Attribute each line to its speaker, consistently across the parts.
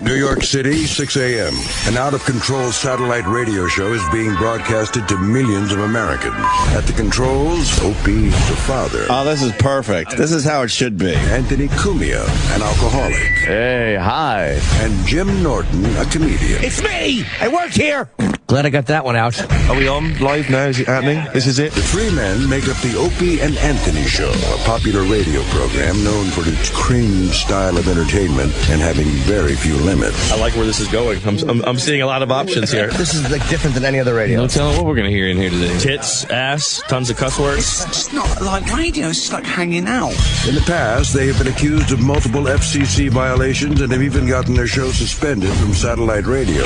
Speaker 1: New York City, 6 a.m. An out-of-control satellite radio show is being broadcasted to millions of Americans. At the controls, Opie, the father.
Speaker 2: Oh, this is perfect. This is how it should be.
Speaker 1: Anthony Cumia, an alcoholic.
Speaker 3: Hey, hi.
Speaker 1: And Jim Norton, a comedian.
Speaker 4: It's me! I work here!
Speaker 5: Glad I got that one out.
Speaker 4: Are we on live now? Is it happening? This is it?
Speaker 1: The three men make up the Opie and Anthony Show, a popular radio program known for its cringe style of entertainment and having very few limits.
Speaker 6: I like where this is going. I'm seeing a lot of options here.
Speaker 5: This is like different than any other radio.
Speaker 6: Don't tell them what we're going to hear in here today. Tits, ass, tons of cuss words.
Speaker 7: It's not like radio, it's like hanging out.
Speaker 1: In the past, they have been accused of multiple FCC violations and have even gotten their show suspended from satellite radio.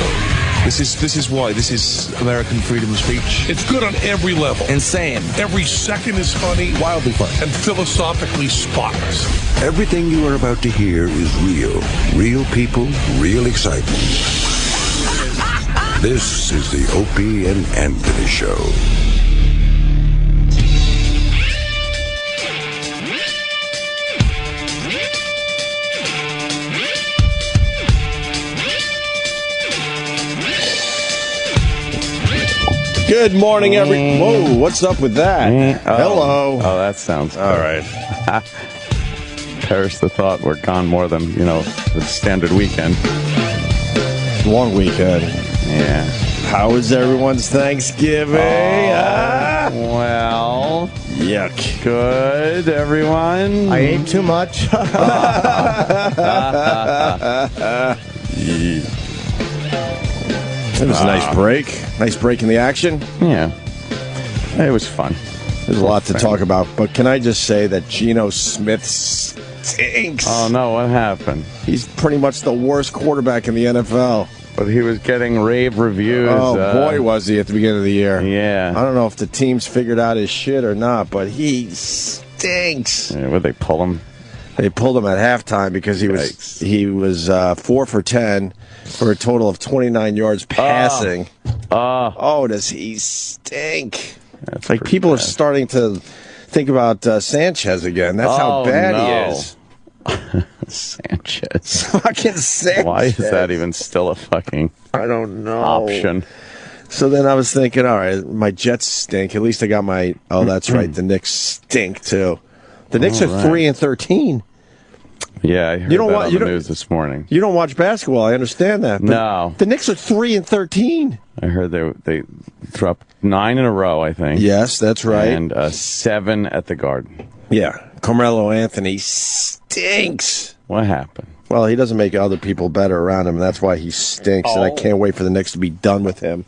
Speaker 4: This is why. This is American freedom of speech.
Speaker 8: It's good on every level.
Speaker 5: Insane.
Speaker 8: Every second is funny.
Speaker 5: Wildly fun.
Speaker 8: And philosophically spotless.
Speaker 1: Everything you are about to hear is real. Real people, real excitement. This is the Opie and Anthony Show.
Speaker 2: Good morning, Whoa, what's up with that? Hello.
Speaker 3: Oh, that sounds
Speaker 2: all right.
Speaker 3: Perish the thought we're gone more than, the standard weekend.
Speaker 2: Long weekend.
Speaker 3: Yeah.
Speaker 2: How was everyone's Thanksgiving?
Speaker 3: Well,
Speaker 2: yuck.
Speaker 3: Good, everyone.
Speaker 5: I ate too much.
Speaker 2: It was a nice break. Nice break in the action.
Speaker 3: Yeah. It was fun.
Speaker 2: There's a lot to talk about, but can I just say that Geno Smith stinks?
Speaker 3: Oh, no, what happened?
Speaker 2: He's pretty much the worst quarterback in the NFL.
Speaker 3: But he was getting rave reviews.
Speaker 2: Oh, boy, was he at the beginning of the year.
Speaker 3: Yeah.
Speaker 2: I don't know if the team's figured out his shit or not, but he stinks.
Speaker 3: Yeah, would they pull him?
Speaker 2: They pulled him at halftime because he was 4 for 10 for a total of 29 yards passing. Does he stink?
Speaker 3: That's
Speaker 2: like people
Speaker 3: bad.
Speaker 2: are starting to think about Sanchez again. That's how bad he is.
Speaker 3: Sanchez.
Speaker 2: Fucking Sanchez.
Speaker 3: Why is that even still a fucking
Speaker 2: I don't know.
Speaker 3: option?
Speaker 2: So then I was thinking, all right, my Jets stink. At least I got my. Oh, that's right. The Knicks stink too. The Knicks are 3-13.
Speaker 3: Yeah, I heard that on the news this morning.
Speaker 2: You don't watch basketball. I understand that. But
Speaker 3: no.
Speaker 2: The Knicks are 3-13.
Speaker 3: I heard they dropped 9 in a row, I think.
Speaker 2: Yes, that's right.
Speaker 3: And 7 at the Garden.
Speaker 2: Yeah. Carmelo Anthony stinks.
Speaker 3: What happened?
Speaker 2: Well, he doesn't make other people better around him, and that's why he stinks, and I can't wait for the Knicks to be done with him.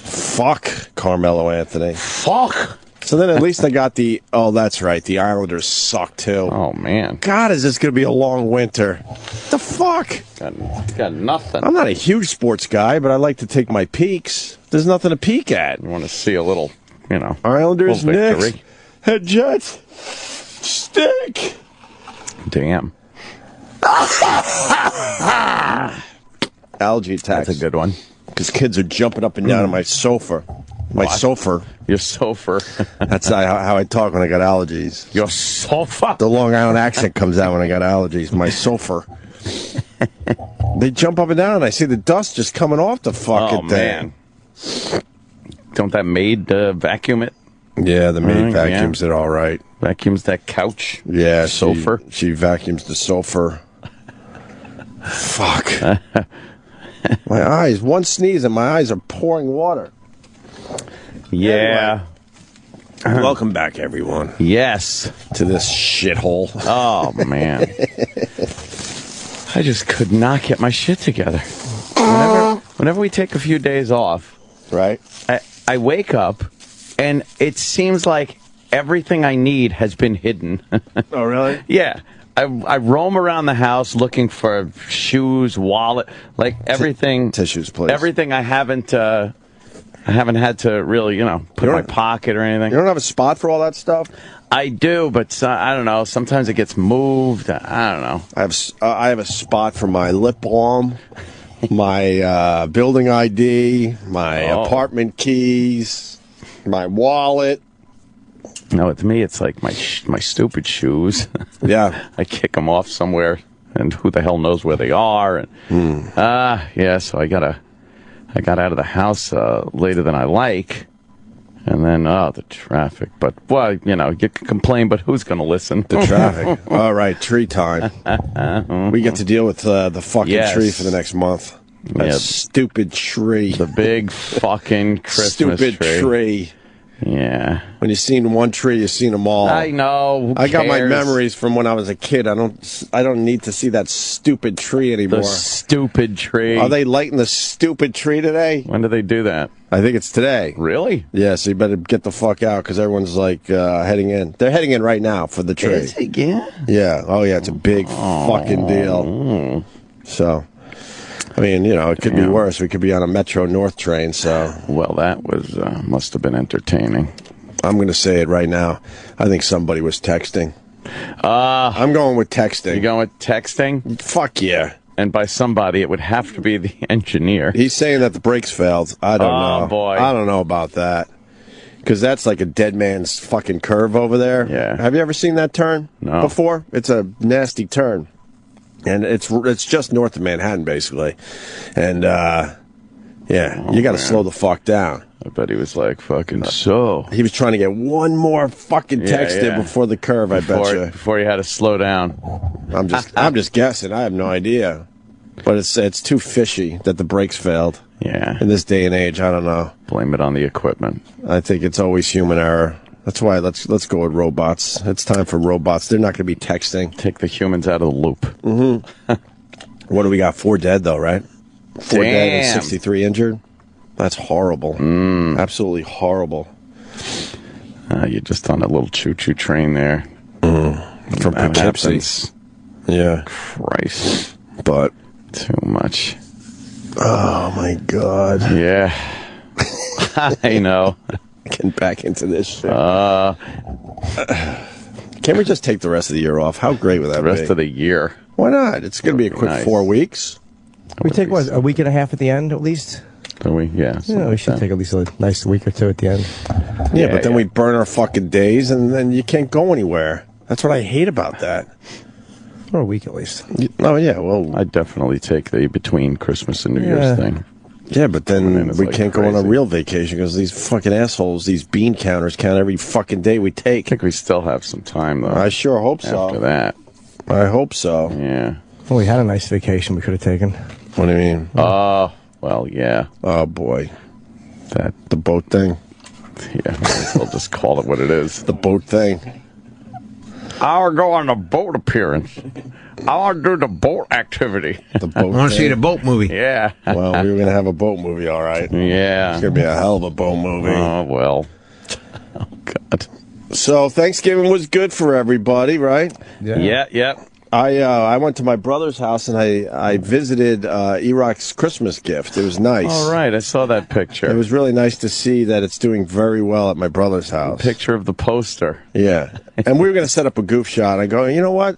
Speaker 2: Fuck Carmelo Anthony.
Speaker 3: Fuck!
Speaker 2: So then at least I got the... Oh, that's right. The Islanders suck, too.
Speaker 3: Oh, man.
Speaker 2: God, is this going to be a long winter? The fuck?
Speaker 3: Got nothing.
Speaker 2: I'm not a huge sports guy, but I like to take my peeks. There's nothing to peek at.
Speaker 3: You want to see a little,
Speaker 2: Islanders,
Speaker 3: little
Speaker 2: Knicks, and Jets stink.
Speaker 3: Damn.
Speaker 2: Algae attacks.
Speaker 3: That's a good one.
Speaker 2: Because kids are jumping up and down on my sofa. My sofa.
Speaker 3: Your sofa.
Speaker 2: That's how I talk when I got allergies.
Speaker 3: Your sofa.
Speaker 2: The Long Island accent comes out when I got allergies. My sofa. They jump up and down, and I see the dust just coming off the fucking thing.
Speaker 3: Man. Don't that maid vacuum it?
Speaker 2: Yeah, the maid vacuums it all right.
Speaker 3: Vacuums that couch?
Speaker 2: Yeah.
Speaker 3: Sofa?
Speaker 2: She vacuums the sofa. Fuck. My eyes. One sneeze and my eyes are pouring water.
Speaker 3: Yeah.
Speaker 2: Anyway, welcome back, everyone.
Speaker 3: Yes.
Speaker 2: To this shithole.
Speaker 3: Oh, man. I just could not get my shit together. Whenever we take a few days off,
Speaker 2: right?
Speaker 3: I wake up, and it seems like everything I need has been hidden.
Speaker 2: Oh, really?
Speaker 3: Yeah. I roam around the house looking for shoes, wallet, like everything.
Speaker 2: Tissues, please.
Speaker 3: Everything I haven't had to really, put in my pocket or anything.
Speaker 2: You don't have a spot for all that stuff?
Speaker 3: I do, but I don't know. Sometimes it gets moved. I don't know.
Speaker 2: I have a spot for my lip balm, my building ID, my apartment keys, my wallet.
Speaker 3: No, with me, it's like my stupid shoes.
Speaker 2: Yeah.
Speaker 3: I kick them off somewhere and who the hell knows where they are? And yeah, so I got out of the house later than I like. And then, the traffic. But, well, you know, you can complain, but who's going to listen?
Speaker 2: The traffic. All right, tree time. We get to deal with the fucking tree for the next month. That stupid tree.
Speaker 3: The big fucking Christmas
Speaker 2: stupid tree.
Speaker 3: Yeah.
Speaker 2: When you've seen one tree, you've seen them all.
Speaker 3: I know. Who
Speaker 2: I got my
Speaker 3: cares?
Speaker 2: memories from when I was a kid. I don't need to see that stupid tree anymore.
Speaker 3: The stupid tree.
Speaker 2: Are they lighting the stupid tree today?
Speaker 3: When do they do that?
Speaker 2: I think it's today.
Speaker 3: Really?
Speaker 2: Yeah, so you better get the fuck out because everyone's like heading in. They're heading in right now for the tree.
Speaker 3: Is it again?
Speaker 2: Yeah. Oh, yeah, it's a big fucking deal. So, I mean, you know, it could be worse. We could be on a Metro North train, so.
Speaker 3: Well, that was must have been entertaining.
Speaker 2: I'm going to say it right now. I think somebody was texting. I'm going with texting.
Speaker 3: You going with texting?
Speaker 2: Fuck yeah.
Speaker 3: And by somebody, it would have to be the engineer.
Speaker 2: He's saying that the brakes failed. I don't know.
Speaker 3: Oh, boy.
Speaker 2: I don't know about that. Because that's like a dead man's fucking curve over there.
Speaker 3: Yeah.
Speaker 2: Have you ever seen that turn before? It's a nasty turn. And it's just north of Manhattan, basically. And, you got to slow the fuck down.
Speaker 3: I bet he was like, fucking so.
Speaker 2: He was trying to get one more fucking text in before the curve, I bet you.
Speaker 3: Before he had to slow down.
Speaker 2: I'm just guessing. I have no idea. But it's too fishy that the brakes failed.
Speaker 3: Yeah.
Speaker 2: In this day and age, I don't know.
Speaker 3: Blame it on the equipment.
Speaker 2: I think it's always human error. That's why let's go with robots. It's time for robots. They're not going to be texting.
Speaker 3: Take the humans out of the loop.
Speaker 2: Mm-hmm. What do we got? 4 dead, though, right? 4 dead and 63 injured? That's horrible. Absolutely horrible.
Speaker 3: You're just on a little choo-choo train there.
Speaker 2: From Poughkeepsie. Yeah.
Speaker 3: Christ.
Speaker 2: But.
Speaker 3: Too much.
Speaker 2: Oh, my God.
Speaker 3: Yeah. I know.
Speaker 2: Getting back into this shit. Can't we just take the rest of the year off? How great would that be?
Speaker 3: The rest of the year.
Speaker 2: Why not? It's going to be a quick 4 weeks.
Speaker 5: We take, what, a week and a half at the end, at least?
Speaker 3: Do we? Yeah.
Speaker 5: Yeah, we should take at least a nice week or two at the end.
Speaker 2: Yeah, but then we burn our fucking days, and then you can't go anywhere. That's what I hate about that.
Speaker 5: Or a week at least.
Speaker 2: Oh, yeah, well.
Speaker 3: I'd definitely take the between Christmas and New Year's thing.
Speaker 2: Yeah, but then we
Speaker 3: like
Speaker 2: can't go on a real vacation because these fucking assholes, these bean counters, count every fucking day we take.
Speaker 3: I think we still have some time, though.
Speaker 2: I sure hope so.
Speaker 3: After that.
Speaker 2: I hope so.
Speaker 3: Yeah.
Speaker 5: Well, we had a nice vacation we could have taken.
Speaker 2: What do you mean?
Speaker 3: Oh, well, yeah.
Speaker 2: Oh, boy.
Speaker 3: The
Speaker 2: boat thing?
Speaker 3: Yeah, we'll just call it what it is.
Speaker 2: The boat thing.
Speaker 3: I want to go on a boat appearance. I want to do the boat activity.
Speaker 2: The boat
Speaker 5: I want to see the boat movie.
Speaker 3: Yeah.
Speaker 2: Well, we were going to have a boat movie, all right.
Speaker 3: Yeah.
Speaker 2: It's going to be a hell of a boat movie.
Speaker 3: Oh, well. Oh, God.
Speaker 2: So, Thanksgiving was good for everybody, right?
Speaker 3: Yeah.
Speaker 2: I went to my brother's house and I visited Eroc's Christmas gift. It was nice.
Speaker 3: All right, I saw that picture.
Speaker 2: It was really nice to see that it's doing very well at my brother's house.
Speaker 3: Picture of the poster.
Speaker 2: Yeah. And we were going to set up a goof shot. I go, you know what?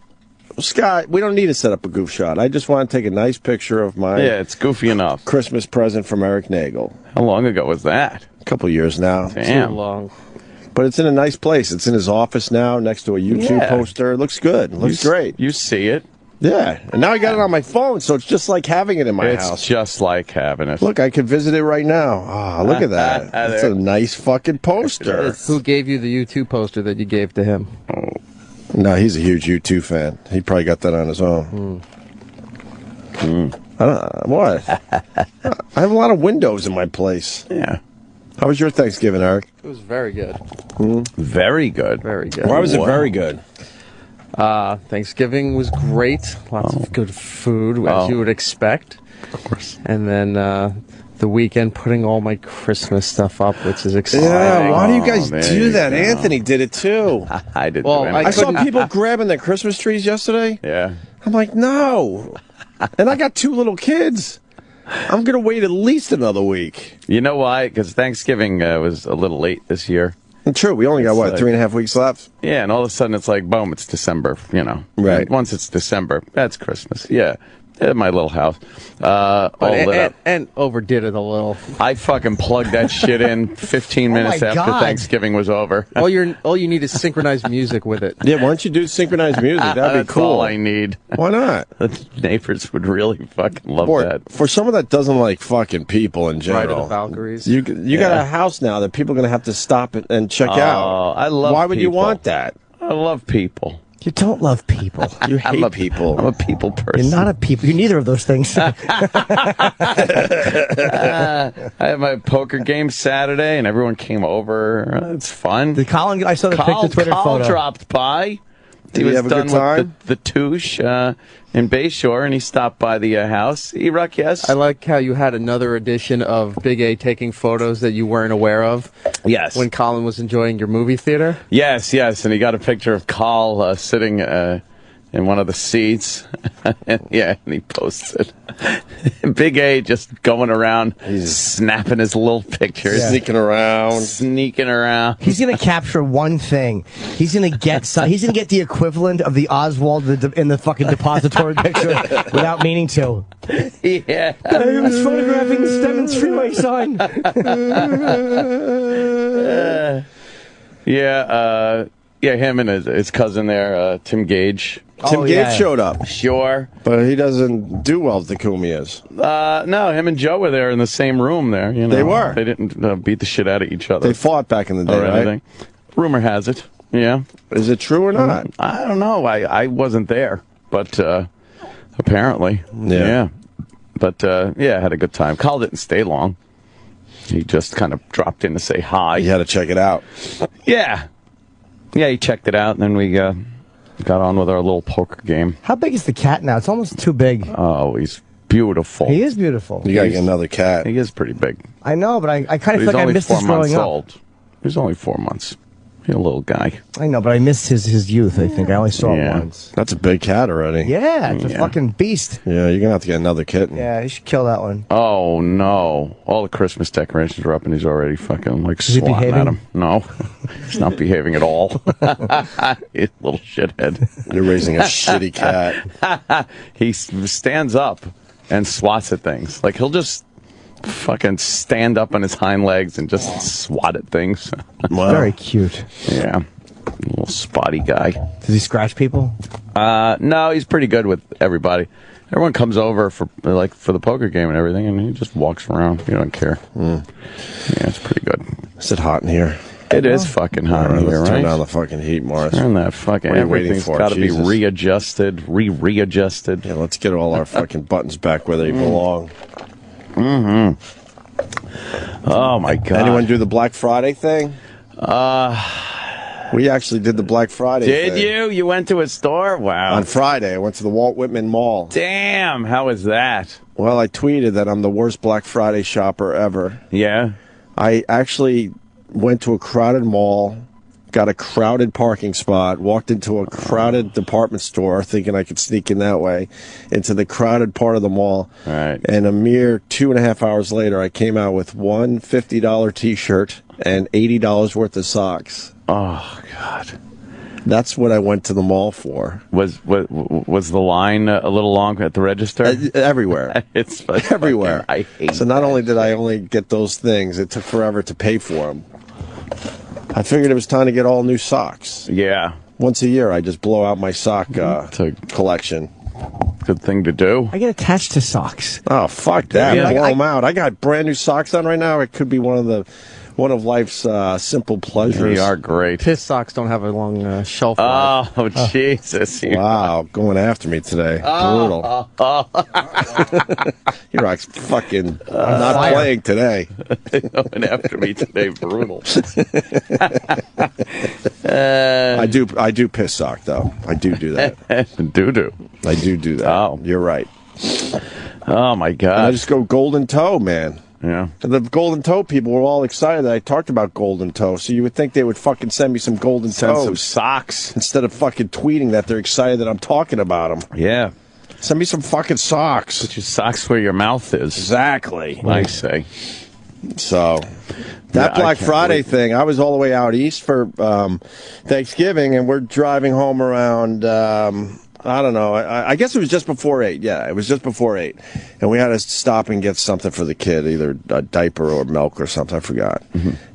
Speaker 2: Scott, we don't need to set up a goof shot. I just want to take a nice picture of my
Speaker 3: it's goofy enough.
Speaker 2: Christmas present from Eric Nagel.
Speaker 3: How long ago was that?
Speaker 2: A couple years now.
Speaker 3: Damn.
Speaker 5: Too long.
Speaker 2: But it's in a nice place. It's in his office now, next to a YouTube poster. It looks good. It looks great.
Speaker 3: You see it.
Speaker 2: Yeah. And now I got it on my phone, so it's just like having it in my house.
Speaker 3: It's just like having it.
Speaker 2: Look, I could visit it right now. Ah, look at that. That's a nice fucking poster.
Speaker 9: Who gave you the U2 poster that you gave to him?
Speaker 3: Oh.
Speaker 2: No, he's a huge U2 fan. He probably got that on his own. What? I have a lot of windows in my place.
Speaker 3: Yeah.
Speaker 2: How was your Thanksgiving, Eric?
Speaker 9: It was very good.
Speaker 3: Very good.
Speaker 9: Very good.
Speaker 2: Why was it very good?
Speaker 9: Thanksgiving was great. Lots of good food, as you would expect.
Speaker 3: Of course.
Speaker 9: And then the weekend, putting all my Christmas stuff up, which is exciting.
Speaker 2: Yeah, why do you guys
Speaker 3: there
Speaker 2: do
Speaker 3: you
Speaker 2: that?
Speaker 3: go.
Speaker 2: Anthony did it too.
Speaker 3: I didn't
Speaker 9: Well,
Speaker 3: do anything.
Speaker 2: I saw people grabbing their Christmas trees yesterday.
Speaker 3: Yeah.
Speaker 2: I'm like, no. And I got 2 little kids. I'm going to wait at least another week.
Speaker 3: You know why? Because Thanksgiving was a little late this year.
Speaker 2: And true, we only got,
Speaker 3: It's
Speaker 2: 3.5 weeks left?
Speaker 3: Yeah, and all of a sudden it's like, boom, it's December, you know.
Speaker 2: Right.
Speaker 3: And once it's December, that's Christmas. Yeah. At my little house. All lit up.
Speaker 9: And overdid it a little.
Speaker 3: I fucking plugged that shit in 15 minutes after Thanksgiving was over.
Speaker 9: All you need is synchronized music with it.
Speaker 2: Yeah, why don't you do synchronized music? That'd be cool.
Speaker 3: That's all I need.
Speaker 2: Why not?
Speaker 3: The neighbors would really fucking love that.
Speaker 2: For someone that doesn't like fucking people in general.
Speaker 9: Right, the Valkyries.
Speaker 2: You got a house now that people are going to have to stop and check out.
Speaker 3: I love
Speaker 2: Why would you
Speaker 3: people.
Speaker 2: want that?
Speaker 3: I love people.
Speaker 5: You don't love people.
Speaker 2: You hate people.
Speaker 3: I'm a people person.
Speaker 5: You're not a people. You're neither of those things.
Speaker 3: I had my poker game Saturday, and everyone came over. It's fun.
Speaker 5: I saw the picture Twitter
Speaker 3: Colin
Speaker 5: photo.
Speaker 3: dropped by. He
Speaker 2: Did
Speaker 3: was
Speaker 2: he have a
Speaker 3: done
Speaker 2: good time?
Speaker 3: with the touche in Bayshore, and he stopped by the house. E-Ruck, yes?
Speaker 9: I like how you had another edition of Big A taking photos that you weren't aware of.
Speaker 3: Yes.
Speaker 9: When Colin was enjoying your movie theater.
Speaker 3: Yes, and he got a picture of Carl sitting in one of the seats. and he posted. Big A just going around, snapping his little pictures.
Speaker 2: Yeah. Sneaking around.
Speaker 5: He's going to capture one thing. He's going to get the equivalent of the Oswald in the fucking depository picture without meaning to.
Speaker 3: Yeah.
Speaker 5: He was photographing the Stemmons freeway sign.
Speaker 3: Him and his cousin there, Tim Gage.
Speaker 2: Tim Gage showed up.
Speaker 3: Sure.
Speaker 2: But he doesn't do well as the Kumias.
Speaker 3: No, him and Joe were there in the same room there. You know.
Speaker 2: They were.
Speaker 3: They didn't beat the shit out of each other.
Speaker 2: They fought back in the day,
Speaker 3: or
Speaker 2: right?
Speaker 3: anything. Rumor has it. Yeah.
Speaker 2: Is it true or not?
Speaker 3: I don't know. I wasn't there, but apparently. Yeah. But, I had a good time. Carl didn't stay long. He just kind of dropped in to say hi.
Speaker 2: You had to check it out.
Speaker 3: Yeah. Yeah, he checked it out, and then we got on with our little poker game.
Speaker 5: How big is the cat now? It's almost too big.
Speaker 3: Oh, he's beautiful.
Speaker 5: He is beautiful.
Speaker 2: You got to get another cat.
Speaker 3: He is pretty big.
Speaker 5: I know, but I kind of feel like I missed his growing up.
Speaker 3: Old. He's only 4 months. He's a little guy.
Speaker 5: I know, but I missed his youth, I think. I only saw it once.
Speaker 2: That's a big cat already.
Speaker 5: Yeah, it's a fucking beast.
Speaker 2: Yeah, you're going to have to get another kitten.
Speaker 5: Yeah, you should kill that one.
Speaker 3: Oh, no. All the Christmas decorations are up, and he's already fucking,
Speaker 5: Is he
Speaker 3: swatting
Speaker 5: behaving?
Speaker 3: at him. No. He's not behaving at all. He's a little shithead.
Speaker 2: You're raising a shitty cat.
Speaker 3: He stands up and swats at things. Like, he'll just fucking stand up on his hind legs and just swat at things.
Speaker 2: Wow.
Speaker 5: Very cute.
Speaker 3: Yeah. Little spotty guy.
Speaker 5: Does he scratch people?
Speaker 3: No, he's pretty good with everybody. Everyone comes over for the poker game and everything, and he just walks around. He don't care. Yeah, it's pretty good.
Speaker 2: Is it hot in here?
Speaker 3: It is fucking hot in here,
Speaker 2: Let's
Speaker 3: right?
Speaker 2: turn down the fucking heat, Morris.
Speaker 3: Turn that fucking...
Speaker 2: What are you waiting
Speaker 3: Everything's
Speaker 2: for?
Speaker 3: got to be
Speaker 2: Jesus.
Speaker 3: readjusted, readjusted.
Speaker 2: Yeah, let's get all our fucking buttons back where they belong.
Speaker 3: Oh, my God.
Speaker 2: Anyone do the Black Friday thing? We actually did the Black Friday
Speaker 3: Did
Speaker 2: thing.
Speaker 3: you? You went to a store? Wow.
Speaker 2: On Friday, I went to the Walt Whitman Mall.
Speaker 3: Damn, how was that?
Speaker 2: Well, I tweeted that I'm the worst Black Friday shopper ever.
Speaker 3: Yeah?
Speaker 2: I actually went to a crowded mall, got a crowded parking spot, walked into a crowded department store thinking I could sneak in that way, into the crowded part of the mall.
Speaker 3: Right.
Speaker 2: And a mere 2.5 hours later, I came out with one $50 T-shirt and $80 worth of socks.
Speaker 3: Oh, God.
Speaker 2: That's what I went to the mall for.
Speaker 3: Was the line a little long at the register?
Speaker 2: Everywhere.
Speaker 3: It's
Speaker 2: everywhere.
Speaker 3: I hate
Speaker 2: So not only did I only get those things, it took forever to pay for them. I figured it was time to get all new socks.
Speaker 3: Yeah.
Speaker 2: Once a year, I just blow out my sock collection.
Speaker 3: Good thing to do.
Speaker 5: I get attached to socks.
Speaker 2: Oh, fuck that.
Speaker 3: Yeah.
Speaker 2: Blow them out. I got brand new socks on right now. It could be one of life's simple pleasures.
Speaker 3: They are great.
Speaker 9: His socks don't have a long shelf life.
Speaker 3: Oh, Jesus.
Speaker 2: Wow, going after me today. Brutal. He rocks fucking... I'm not playing today.
Speaker 3: Going after me today, brutal.
Speaker 2: I do piss sock, though. I do that.
Speaker 3: Doo-doo.
Speaker 2: I do that.
Speaker 3: Oh.
Speaker 2: You're right.
Speaker 3: Oh, my God.
Speaker 2: And I just go golden toe, man.
Speaker 3: Yeah.
Speaker 2: The golden toe people were all excited that I talked about golden toe, so you would think they would fucking send me some golden toes.
Speaker 3: Some socks.
Speaker 2: Instead of fucking tweeting that they're excited that I'm talking about them.
Speaker 3: Yeah.
Speaker 2: Send me some fucking socks.
Speaker 3: Put your socks where your mouth is.
Speaker 2: Exactly.
Speaker 3: I say.
Speaker 2: So, that
Speaker 3: Yeah,
Speaker 2: Black
Speaker 3: I can't
Speaker 2: Friday
Speaker 3: wait.
Speaker 2: thing, I was all the way out east for Thanksgiving, and we're driving home around, I don't know. I guess it was just before 8. Yeah, it was just before 8. And we had to stop and get something for the kid, either a diaper or milk or something. I forgot.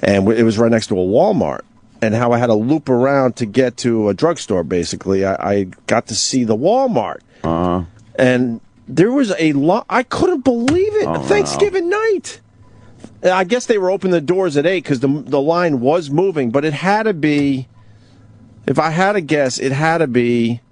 Speaker 2: And it was right next to a Walmart. And how I had to loop around to get to a drugstore, basically. I got to see the Walmart. And there was a lot. I couldn't believe it. Thanksgiving night. I guess they were opening the doors at 8 because the line was moving. But it had to be, if I had to guess, it had to be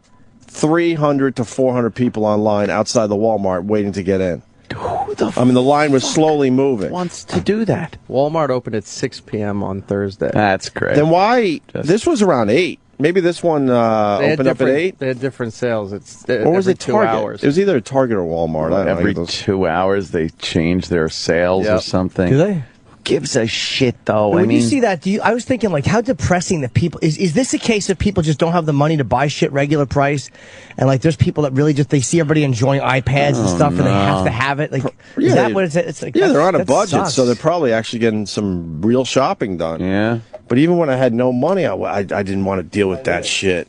Speaker 2: 300 to 400 people online outside the Walmart waiting to get in. I mean, the line was slowly moving.
Speaker 3: Wants to do that?
Speaker 9: Walmart opened at 6 p.m. on Thursday.
Speaker 3: That's great.
Speaker 2: Then why? This was around 8. Maybe this one opened up at 8?
Speaker 9: They had different sales.
Speaker 2: Or was it Target?
Speaker 9: 2 hours.
Speaker 2: It was either Target or Walmart. I don't
Speaker 3: Every
Speaker 2: know.
Speaker 3: 2 hours they change their sales or something.
Speaker 5: Do they?
Speaker 3: Gives a shit though.
Speaker 5: When you see that, I was thinking, like, how depressing that people is this a case of people just don't have the money to buy shit regular price, and like there's people that really just they see everybody enjoying iPads and stuff, and they have to have it. Like, is that what it's like?
Speaker 2: Yeah, they're on a
Speaker 5: that
Speaker 2: budget,
Speaker 5: sucks.
Speaker 2: so they're probably actually getting some real shopping done.
Speaker 3: Yeah.
Speaker 2: But even when I had no money, I didn't want to deal with that shit.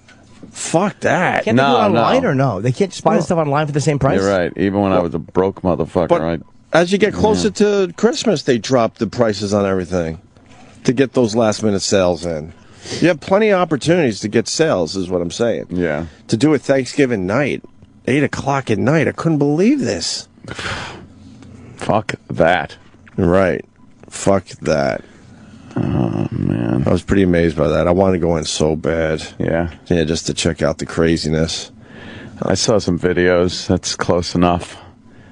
Speaker 2: Fuck that.
Speaker 5: Can't they do it online or no? They can't just buy the stuff online for the same price.
Speaker 3: You're right. Even when I was a broke motherfucker,
Speaker 2: As you get closer to Christmas, they drop the prices on everything to get those last-minute sales in. You have plenty of opportunities to get sales, is what I'm saying.
Speaker 3: Yeah.
Speaker 2: To do it Thanksgiving night, 8 o'clock at night. I couldn't believe this.
Speaker 3: Fuck that.
Speaker 2: Right. Fuck that.
Speaker 3: Oh, man.
Speaker 2: I was pretty amazed by that. I wanted to go in so bad.
Speaker 3: Yeah.
Speaker 2: Yeah, just to check out the craziness.
Speaker 3: I saw some videos. That's close enough.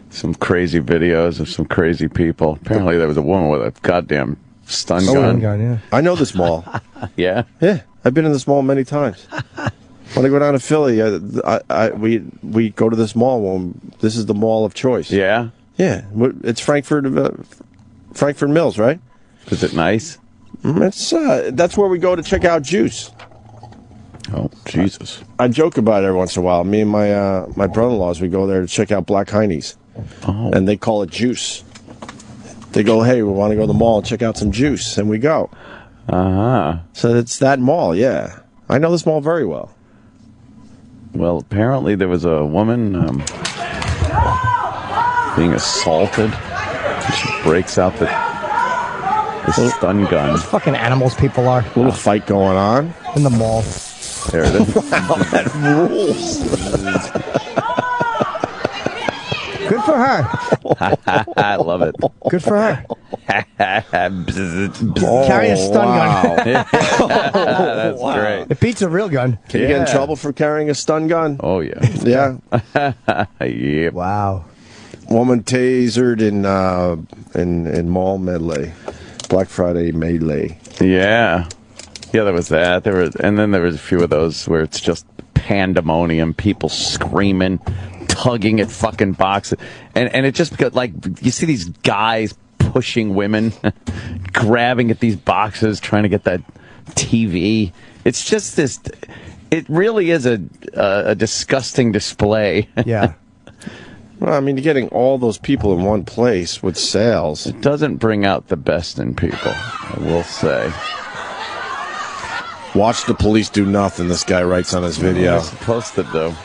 Speaker 3: Some crazy videos of some crazy people. Apparently there was a woman with a goddamn stun gun.
Speaker 5: Yeah.
Speaker 2: I know this mall.
Speaker 3: Yeah?
Speaker 2: Yeah, I've been in this mall many times. When I go down to Philly, we go to this mall. When this is the mall of choice.
Speaker 3: Yeah?
Speaker 2: Yeah, it's Frankfurt Mills, right?
Speaker 3: Is it nice?
Speaker 2: That's where we go to check out Juice.
Speaker 3: Oh, Jesus.
Speaker 2: I joke about it every once in a while. Me and my brother-in-laws, we go there to check out Black Heinies.
Speaker 3: Oh.
Speaker 2: And they call it Juice. They go, hey, we want to go to the mall and check out some Juice. And we go.
Speaker 3: Uh-huh.
Speaker 2: So it's that mall, yeah. I know this mall very well.
Speaker 3: Well, apparently there was a woman being assaulted. She breaks out the stun gun.
Speaker 5: Those fucking animals people are.
Speaker 2: A little fight going on.
Speaker 5: In the mall.
Speaker 3: There it is.
Speaker 2: Wow, that rules.
Speaker 5: Good for her.
Speaker 3: I love it.
Speaker 5: Good for her.
Speaker 3: Oh,
Speaker 5: Carry a stun gun.
Speaker 3: That's great.
Speaker 5: It beats a real gun.
Speaker 2: Can you get in trouble for carrying a stun gun?
Speaker 3: Oh, yeah.
Speaker 2: Yeah.
Speaker 3: Yeah.
Speaker 5: Wow.
Speaker 2: Woman tasered in mall melee. Black Friday melee.
Speaker 3: Yeah. Yeah, there was that. And then there was a few of those where it's just pandemonium, people screaming, tugging at fucking boxes. And it just got like, you see these guys pushing women, grabbing at these boxes, trying to get that TV. It's just this, it really is a disgusting display.
Speaker 5: Yeah.
Speaker 2: Well, I mean, you're getting all those people in one place with sales.
Speaker 3: It doesn't bring out the best in people, I will say.
Speaker 2: Watch the police do nothing, this guy writes on his video.
Speaker 3: They're supposed to do.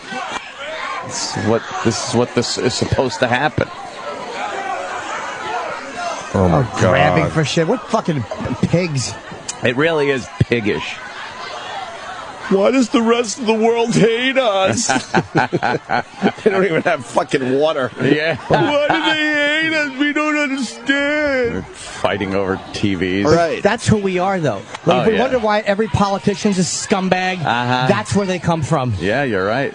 Speaker 3: This is what is supposed to happen.
Speaker 2: Oh, my God.
Speaker 5: Grabbing for shit. What fucking pigs?
Speaker 3: It really is piggish.
Speaker 2: Why does the rest of the world hate us? They don't even have fucking water.
Speaker 3: Yeah.
Speaker 2: Why do they hate us? We don't understand.
Speaker 3: They're fighting over TVs.
Speaker 2: Right.
Speaker 5: That's who we are, though. Like, if we wonder why every politician's a scumbag, that's where they come from.
Speaker 3: Yeah, you're right.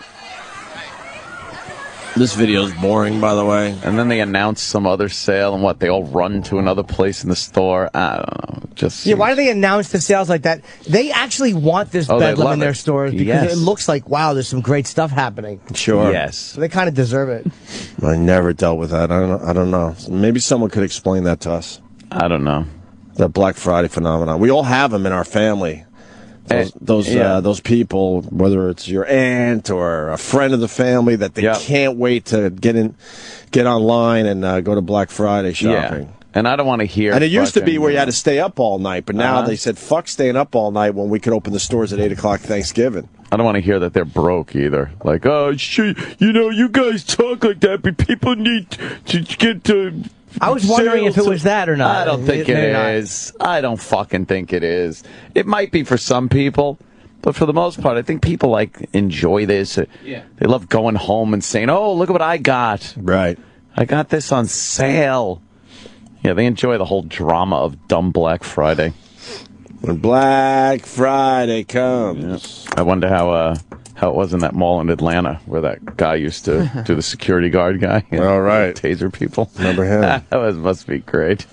Speaker 2: This video's boring, by the way.
Speaker 3: And then they announce some other sale, and they all run to another place in the store. I don't know.
Speaker 5: Why do they announce the sales like that? They actually want this bedlam in their stores because it looks like, wow, there's some great stuff happening.
Speaker 2: Sure.
Speaker 3: Yes.
Speaker 5: So they kind of deserve it.
Speaker 2: I never dealt with that. I don't know. Maybe someone could explain that to us.
Speaker 3: I don't know.
Speaker 2: The Black Friday phenomenon. We all have them in our family. Those people, whether it's your aunt or a friend of the family, that they can't wait to get online and go to Black Friday shopping.
Speaker 3: Yeah. And I don't want to hear.
Speaker 2: And it used to be where you had to stay up all night, but now they said, fuck staying up all night when we could open the stores at 8 o'clock Thanksgiving.
Speaker 3: I don't want to hear that they're broke either. Like, oh, shit, you guys talk like that, but people need to get to.
Speaker 5: I was wondering if it was that or not.
Speaker 3: I don't think it is. I don't fucking think it is. It might be for some people, but for the most part, I think people enjoy this. Yeah. They love going home and saying, "Oh, look at what I got!
Speaker 2: Right,
Speaker 3: I got this on sale." Yeah, they enjoy the whole drama of dumb Black Friday.
Speaker 2: When Black Friday comes,
Speaker 3: I wonder how it was in that mall in Atlanta where that guy used to do the security guard guy.
Speaker 2: All right.
Speaker 3: Taser people.
Speaker 2: Remember him?
Speaker 3: That must be great.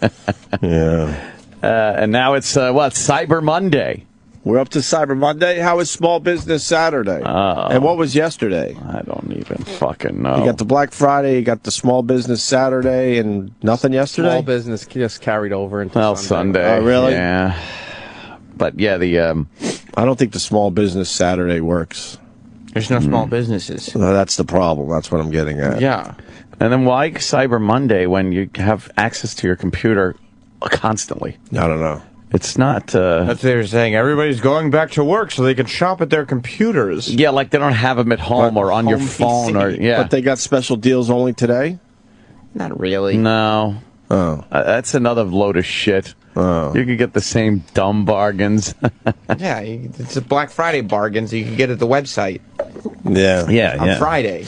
Speaker 2: Yeah.
Speaker 3: And now it's, Cyber Monday.
Speaker 2: We're up to Cyber Monday. How is Small Business Saturday? And what was yesterday?
Speaker 3: I don't even fucking know.
Speaker 2: You got the Black Friday, you got the Small Business Saturday, and nothing yesterday?
Speaker 9: Small business just carried over into
Speaker 3: Sunday.
Speaker 2: Oh, really?
Speaker 3: Yeah. But, yeah,
Speaker 2: I don't think the Small Business Saturday works.
Speaker 5: There's no small businesses.
Speaker 2: That's the problem. That's what I'm getting at.
Speaker 5: Yeah.
Speaker 3: And then why Cyber Monday when you have access to your computer constantly?
Speaker 2: I don't know.
Speaker 3: It's not...
Speaker 10: That's what they're saying. Everybody's going back to work so they can shop at their computers.
Speaker 3: Yeah, like they don't have them at home or on your phone.
Speaker 10: PC.
Speaker 2: But they got special deals only today?
Speaker 10: Not really.
Speaker 3: No.
Speaker 2: Oh.
Speaker 3: That's another load of shit.
Speaker 2: Oh.
Speaker 3: You could get the same dumb bargains.
Speaker 10: Yeah, it's a Black Friday bargains you can get at the website.
Speaker 2: Yeah.
Speaker 10: On Friday.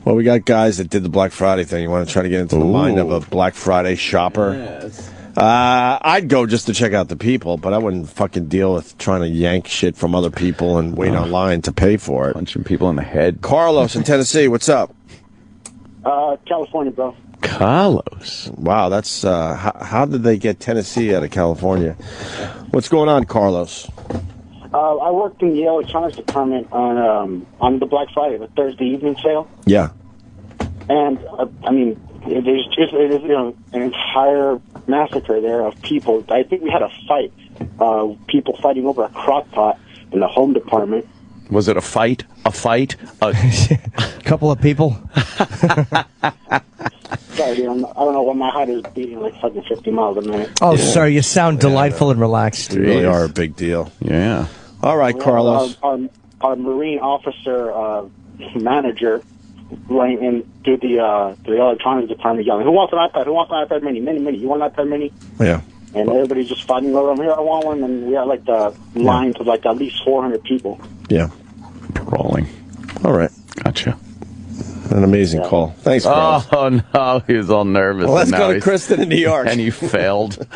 Speaker 2: Well, we got guys that did the Black Friday thing. You want to try to get into the mind of a Black Friday shopper?
Speaker 3: Yes.
Speaker 2: I'd go just to check out the people, but I wouldn't fucking deal with trying to yank shit from other people and wait online to pay for it.
Speaker 3: Punching people in the head.
Speaker 2: Carlos in Tennessee, what's up?
Speaker 11: California, bro.
Speaker 3: Carlos.
Speaker 2: Wow, that's how did they get Tennessee out of California? What's going on, Carlos?
Speaker 11: I worked in the electronics department on the Black Friday, the Thursday evening sale.
Speaker 2: Yeah.
Speaker 11: And I mean, it is an entire massacre there of people. I think we had a fight, people fighting over a crock pot in the home department.
Speaker 3: Was it a fight? A
Speaker 5: couple of people?
Speaker 11: Sorry, I don't know why my heart is beating like fucking 50 miles a minute.
Speaker 5: Oh, sorry, you sound delightful and relaxed.
Speaker 2: You really are a big deal.
Speaker 3: Yeah.
Speaker 2: All right, Carlos.
Speaker 11: Our Marine officer manager went into the electronics department yelling, "Who wants an iPad? Who wants an iPad mini? Mini. You want an iPad mini?"
Speaker 2: Yeah.
Speaker 11: And everybody's just fighting over them. Here, I want one. And we had like the lines of like at least 400 people.
Speaker 2: Yeah.
Speaker 3: Brawling.
Speaker 2: All right.
Speaker 3: Gotcha.
Speaker 2: An amazing call. Thanks, Carlos.
Speaker 3: Oh, no, he was all nervous.
Speaker 2: Well, let's go to Kristen in New York.
Speaker 3: And he failed.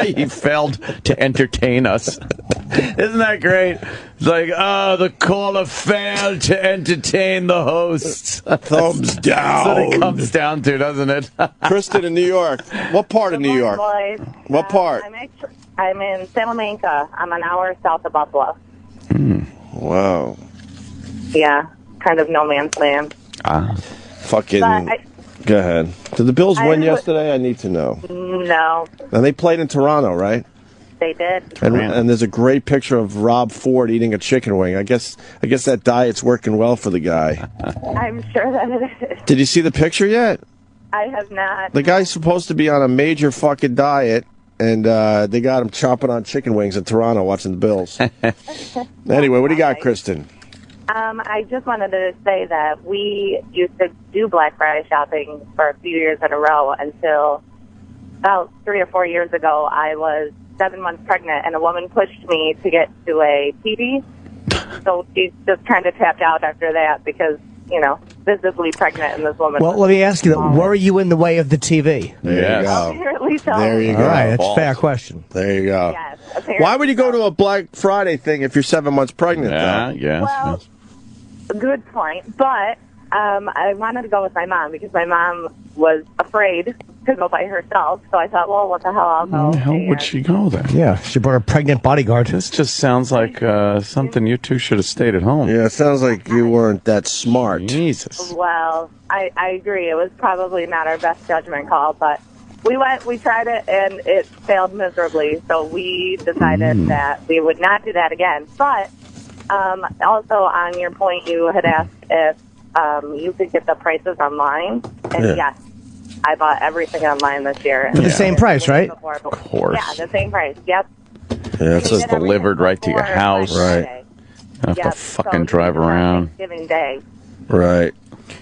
Speaker 3: He failed to entertain us. Isn't that great? It's like, the caller failed to entertain the hosts.
Speaker 2: Thumbs down.
Speaker 3: That's what it comes down to, doesn't it?
Speaker 2: Kristen in New York. What part of New York?
Speaker 12: Boys.
Speaker 2: What part?
Speaker 12: I'm in Salamanca. I'm an hour south of Buffalo.
Speaker 2: Wow.
Speaker 12: Yeah, kind of no man's land.
Speaker 2: Fucking. Go ahead. Did the Bills win yesterday? I need to know.
Speaker 12: No.
Speaker 2: And they played in Toronto, right?
Speaker 12: They did.
Speaker 2: And there's a great picture of Rob Ford eating a chicken wing. I guess that diet's working well for the guy.
Speaker 12: I'm sure that it is.
Speaker 2: Did you see the picture yet?
Speaker 12: I have not.
Speaker 2: The guy's supposed to be on a major fucking diet, and they got him chomping on chicken wings in Toronto watching the Bills. Anyway, what do you got, Kristen?
Speaker 12: I just wanted to say that we used to do Black Friday shopping for a few years in a row until about 3 or 4 years ago. I was 7 months pregnant, and a woman pushed me to get to a TV. So she's just kind of tapped out after that because, visibly pregnant, and this woman.
Speaker 5: Well, let me ask you, were you in the way of the TV?
Speaker 2: There you go.
Speaker 12: Apparently so.
Speaker 2: There you go.
Speaker 5: All right, that's a fair question.
Speaker 2: There you go.
Speaker 12: Yes,
Speaker 2: why would you go to a Black Friday thing if you're 7 months pregnant, though?
Speaker 3: Yeah.
Speaker 12: Well, good point. But I wanted to go with my mom because my mom was afraid to go by herself. So I thought, well, what the hell, I'll go.
Speaker 3: Where the hell would she go then?
Speaker 5: Yeah, she brought a pregnant bodyguard.
Speaker 3: This just sounds like something you two should have stayed at home.
Speaker 2: Yeah, it sounds like you weren't that smart.
Speaker 3: Jesus.
Speaker 12: Well, I agree. It was probably not our best judgment call, but we tried it, and it failed miserably. So we decided that we would not do that again. But also on your point, you had asked if you could get the prices online, and yes, I bought everything online this year.
Speaker 5: For the same price, right?
Speaker 12: Of
Speaker 3: course.
Speaker 12: Yeah, the same price. Yep.
Speaker 2: Yeah,
Speaker 3: it's just delivered right to your house.
Speaker 2: Right.
Speaker 3: You don't have to fucking drive around.
Speaker 12: Thanksgiving Day.
Speaker 2: Right.